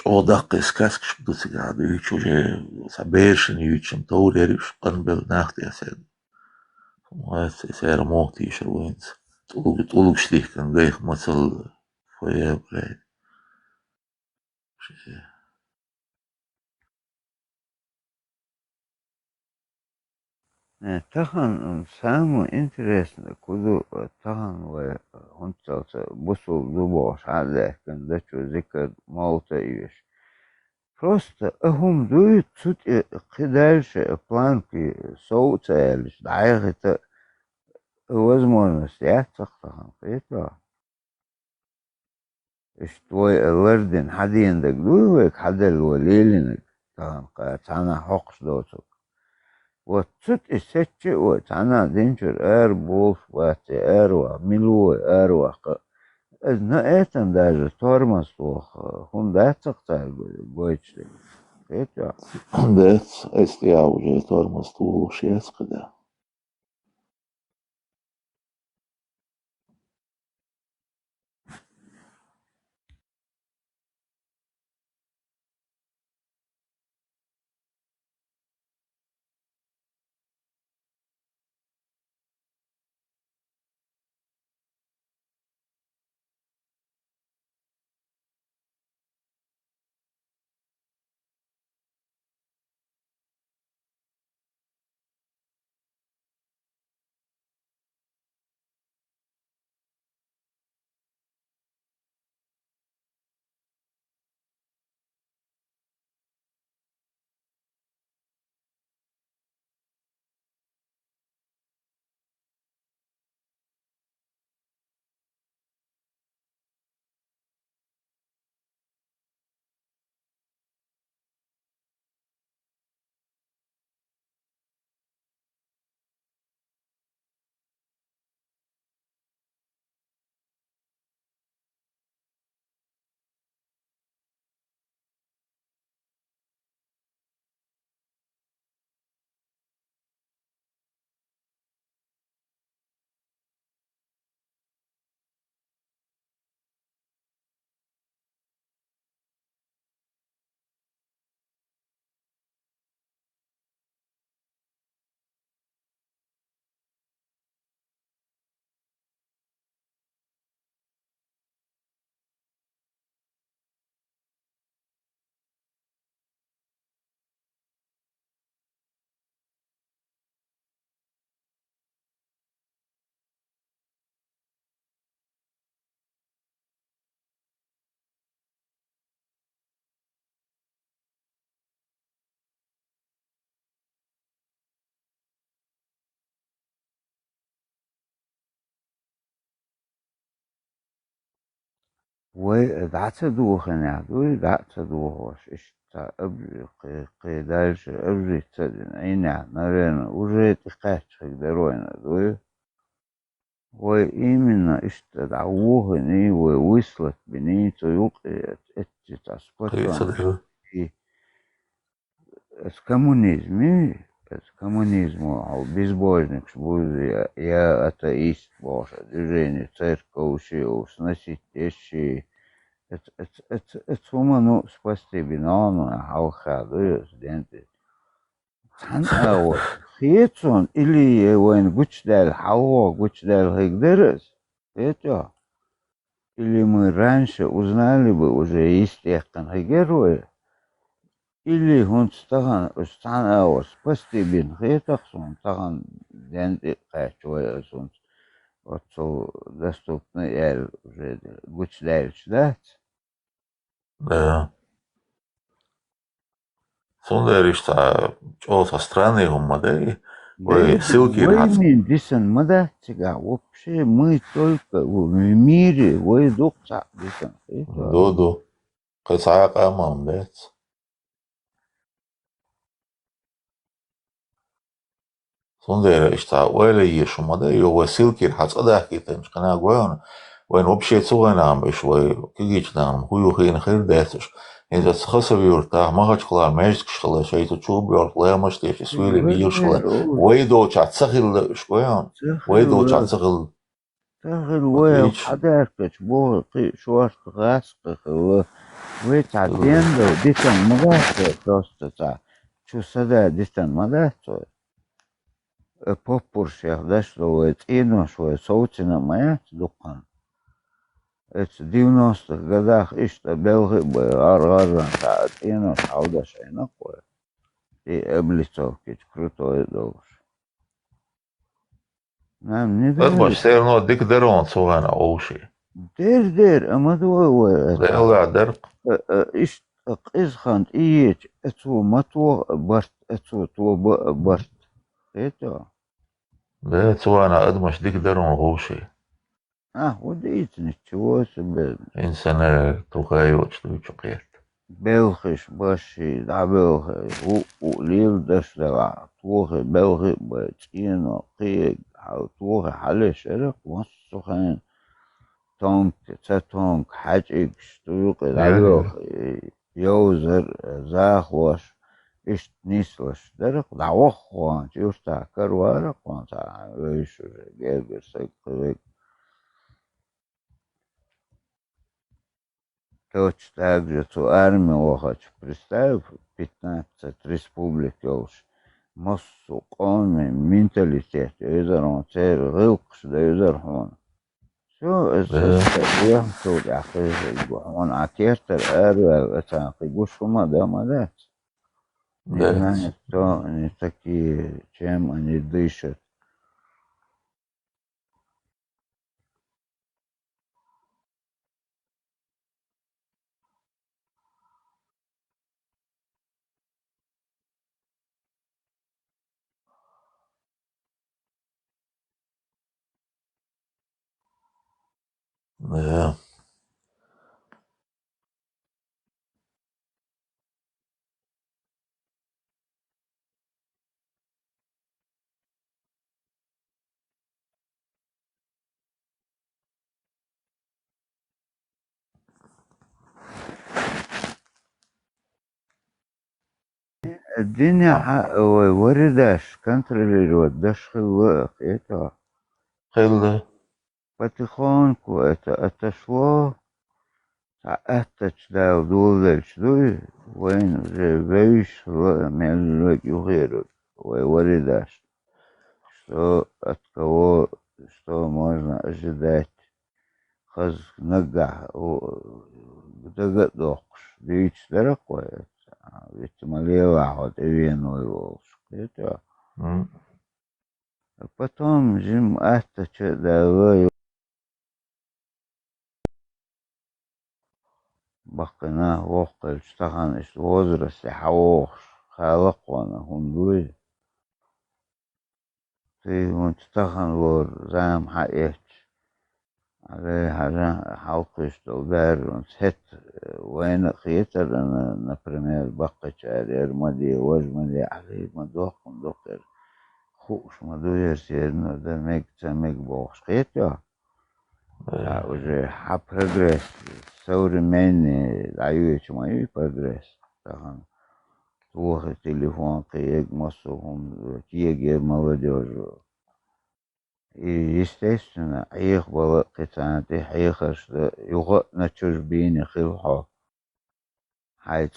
عودق اسكاسكش بتسقعد يجي سبيرشن يجي مطور يريش قنبل ناخد يا سيد ما سير موت يشروينت تقولوا شليك كان جايخ مثل فيا بلاي Тахан самое интересное, куда Тахан он целся бусул дубош, когда что зикр молта ешь. Просто هم дуют тут и дальше планки соуца лишь даях это возможность я Тахан это. إيش توي وردن حدين دك دويك حدا الوليلين Тахан كأنا حقش دوتك. وتسوت السكة وتعنا دينشر بولف واتي وملوي أزنا إيتن داجة تورمس هم داتك بويتش إيتا Det استياو تورمس طول شيس قدا وذات دوخن يعدوي ذات دوخوش اشتا قيداش أبري تسدن عيني نارين وريت قاتش يقدروين دوي وإيمنا اشتدعوهني ووصلت بني تيوقي اتي تسبتون كومونيزمي коммунизму, безбожник, я атеист, боже, движение, церковь, сносить вещи. Это ну, спасти бинану, халха, студенты. Хитсон или войн гучдал, хало, гучдал, хигдерес. Это. Или мы раньше узнали бы уже естественно герои. Или он стаган спасти бин хитаксон, стаган денди качуя сон. Вот so доступный уже гучдал, да? Да. Сонда со страны умадей, ссылки Дисан мадатига, вообще мы только в мире, вы докца, дисан. Додо. Касака мамдец. Сонда ولا يشمده هو ссылки حصدا كده مش كنا جوان وين вообще цугана مش وكيجي نام هو خين خير داتش إذا تخص بيورتا ما هتشكلا ماجك شكلا شيء تشوف بيورتا مش تيجي سويل بيوشلا ويدو تشتغل شويان ويدو تشتغل وين حداك بو شو غاسق ويتعدين ديتن مدات просто شو صدا ديتن مدات попурших, да, что это что соучено моя дукан. Это в 90-х годах и что белгы бы аргазан та ино сауда шайна кое. И облицовки крутой долж. Нам не это больше все равно дик дерон цугана оуши. Дер, а мы двое. Дер. Иш изхант иеч, это матво барт, это то барт. Это. Да, цугана адмаш дик дерон оуши. Вот ничего себе. إنسان تخيل شوية بلخش باشي دا بلخش وليل دش دلع توخي بلخي باتينا قيق توخي حالي شرق وصخين تونك تونك حاجيكش توقي دا بلخي يوزر زاخوش إشت نيسلش درق دا وخوان تيوستا كروارق وانتا ويشو جيبر سيقويك Точно так же, что армия хочу представить, 15 республик уж массу коми менталитет, юзерон цер рылкш да юзерон. Все это я тут ахи он атертер это фигушума да мадат. Не знаю, что они такие, чем они дышат. Да. الدنيا ورداش контролировать дошло это. خير Потихоньку это отошло, а это читал долго, что война уже вышла между югером, вردаш, что от кого, что можно ожидать, хаз нога, догадокш, дичь дорогое. Ведь молила вот и вену его это. А потом жим это что давай бакына вокал штахан иш возрасте хавох халакона хундуй. Ты вот штахан вор зам хаэч. على حلقش دولار ونسهت وين خيتر أنا например بقى مدي وجمدي عليه مدوق مدوقر خوش مدو يسيرنا ده ميك تميك بوخش خيتر уже прогресс современный дающий мой прогресс. Плохо телефон, как массовым, киеге молодежи. И, естественно, их было китанты, их что его на чужбине хилхо. Хай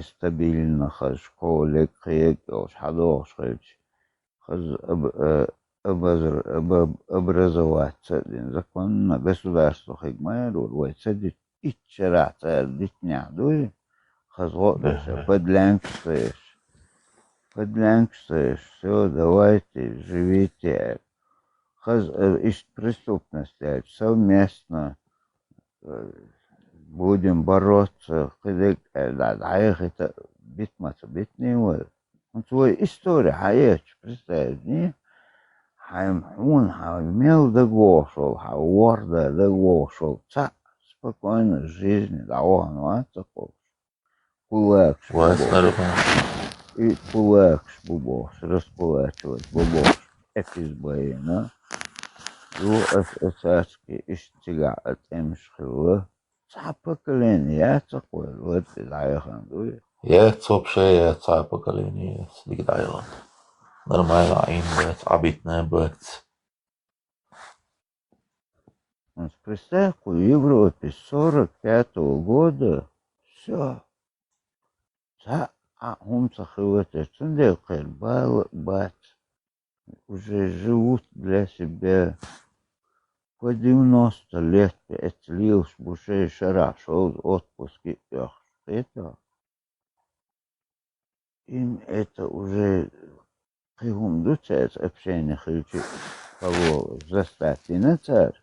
стабильно хаш школе, киег, шадох шхич. Хаз образоваться. Законно государство хигмайру, войцедит ичерата, дитня дуй. Хазгодыша, подлянкстаешь, все, давайте, живите. Из преступности совместно будем бороться, это битматься, битнее. Он свою историю, представь, не? Он имел догошел, ворда догошел, спокойно жизни, да он такой. Полегше, и полегше бубош, располечивать бубош, эпизбои, да? Ю эсэски иштига от эмшхилы. Поколение, я такой, вот и дайхан, дуй. Есть вообще целое поколение с Дигдайлом. Нормально, инвет, обитная бэкс. Представь, в Европе 45-го года все. هم цахиватецундекер бат уже живут для себя по 90 лет, отлил буше шараш, отпуски. Это им это уже хигум дуцец общение хичи кого заставьте на царь.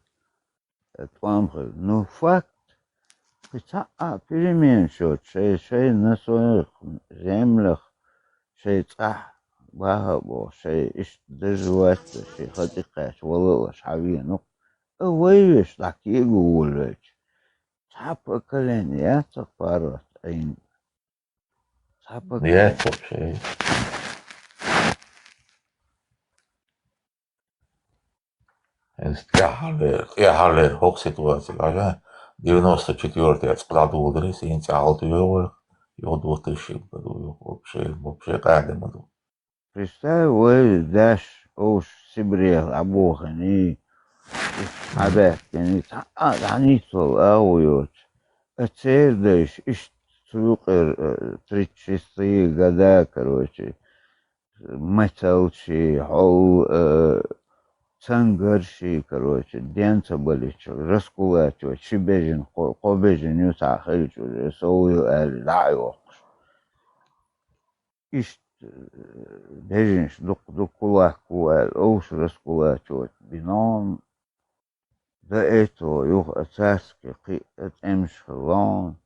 Ну факт. перемен счет, шей на своих землях, шей бахабо, шей доживать, шей хотикаш, волола шавину. Выявишь такие гулять. Поколение, пару, Есть вообще. Я халер хок ситуация, кажа 94-й продолжили, 76-й и 2000 году вообще каждый году. Представь, вы дашь уж себе обоха, не абетки, не они толауют. Цердыш, сукер 36-е года, короче, металчи, цангарши, короче, денца были, раскулачивать, шибежин, кобежин, юсахич, уже соую эльдаю. Ишь, бежинш, дукулаку, оуш раскулачивать, бинон. До этого юх царский от эмшхлон.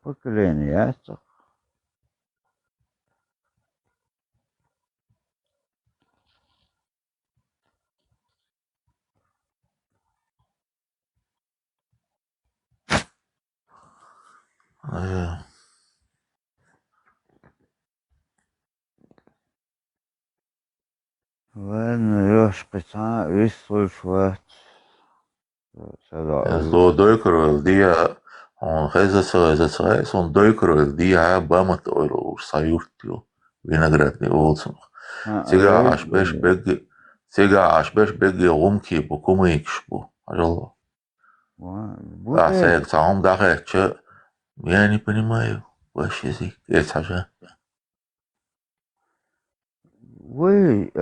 Поколение ясах. Ладно, Лёш, пацан, весь слушать. So duiker die on gezet zo'n duiker die bamat oil sayurtio vinaigrette olsun. Сега аж беги ломки по кумыкш по. Ажало. А сек сам дахе че я не понимаю ваш язык. Это же. Вы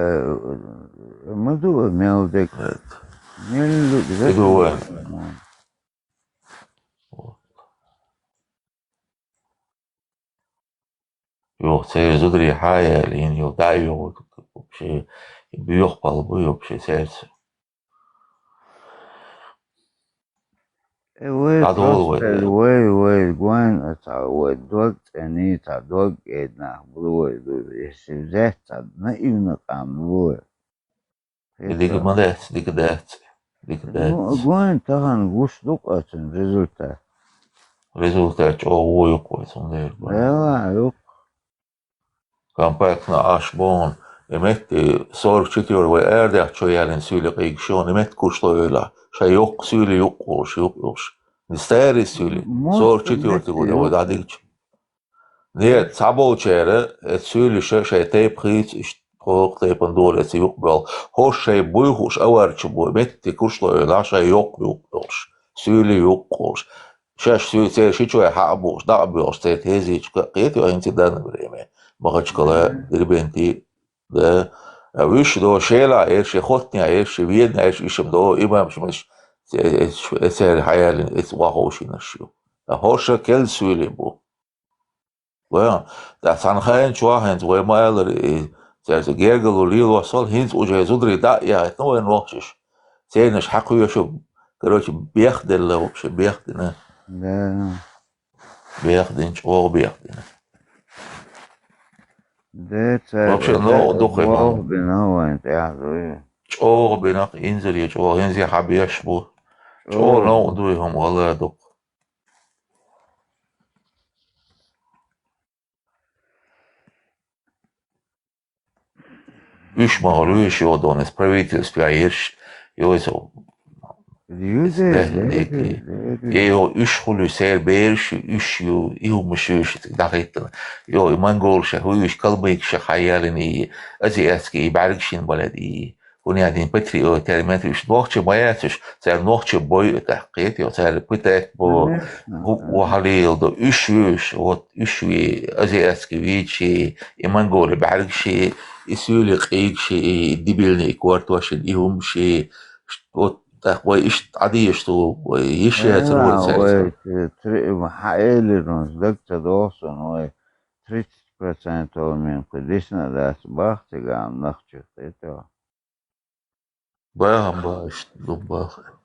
мадуа мелдек. Иду. Yok, seyircileri hayalin yok, daha yok. Вообще, yok balığı вообще сердце. Вы, гуан, это вот дог, они та дог, една, блуй, если взять, наивно там, блуй. Ну, гуэн тахан гушлук атын результат. Результат чого yok сонда. Да, yok. Kampakna aşbon. Emet 44 ve erdek çoyalın süyle kıyıkşon. Emet kuşla şey yok süyle yok olmuş yok olmuş. Nisteri süyle. 44 de dadik. Ne sabo çere süyle şey teyp kıyıç işte Kork teypen doğrusu yok bel. Hoş şey bu hoş avarçı bu. Emet kuşla şey yok olmuş. Süyle yok olmuş. Şaş süyle şey çoya haboş da boş tezi çıkıyor ya intidan bireme. Багачкала ребенти да виш до шела эш хотня эш видна эш ишем до имам шмеш эсер хаялин эс вахошина шо да хоша кел сүле бу ва да санхайн чуахен зwe маалер зер гергел лил васал хинз уже зудри да я но ен вахш сенеш хакуя шо короче бехдел вообще бехдена Да. бехден чо бехден Вообще, ну, духай мало. Бинауэн, Чого бинак инзели, чого инзи хабияш бу. Чого ну дуйхам вала дук. Üç mahal üç yoldan es правительство еш йозо. Yo üç hulu ser berş üç yo ihumuşuş dağıttın. Yo mangolşa huyuş kalmayıkşa hayalini azı eski bargşin baladi. Bunun patriot termet üç nohçe mayatış ser nohçe boy tahkit yo ser pitek bu وحليل do üç o üç azı eski viçi mangol bargşi isuli qiyqşi dibilni kvartvaşın ihumşi o такой иш عادية что еще ой, Хайлерунс, доктор Дорсон, ой, 30% мен кудишна дас бахтигам нахчух это. Бахам баш, дубах.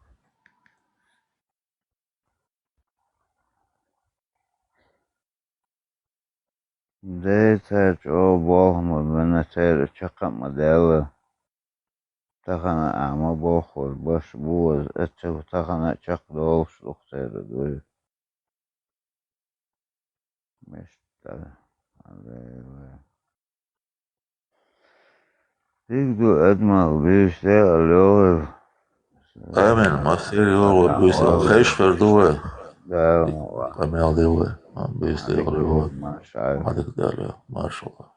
Дэтэ о бохмо менатэр чака модела. Тахана ама бохор баш буз это тахана чак долш ухтэр дуй. Мешта. Тигду адмал биште алё. Амин, мастер его бис хэш фердуэ. Да. Амел девэ. Бис девэ. Машалlah. Адык дале, машалlah.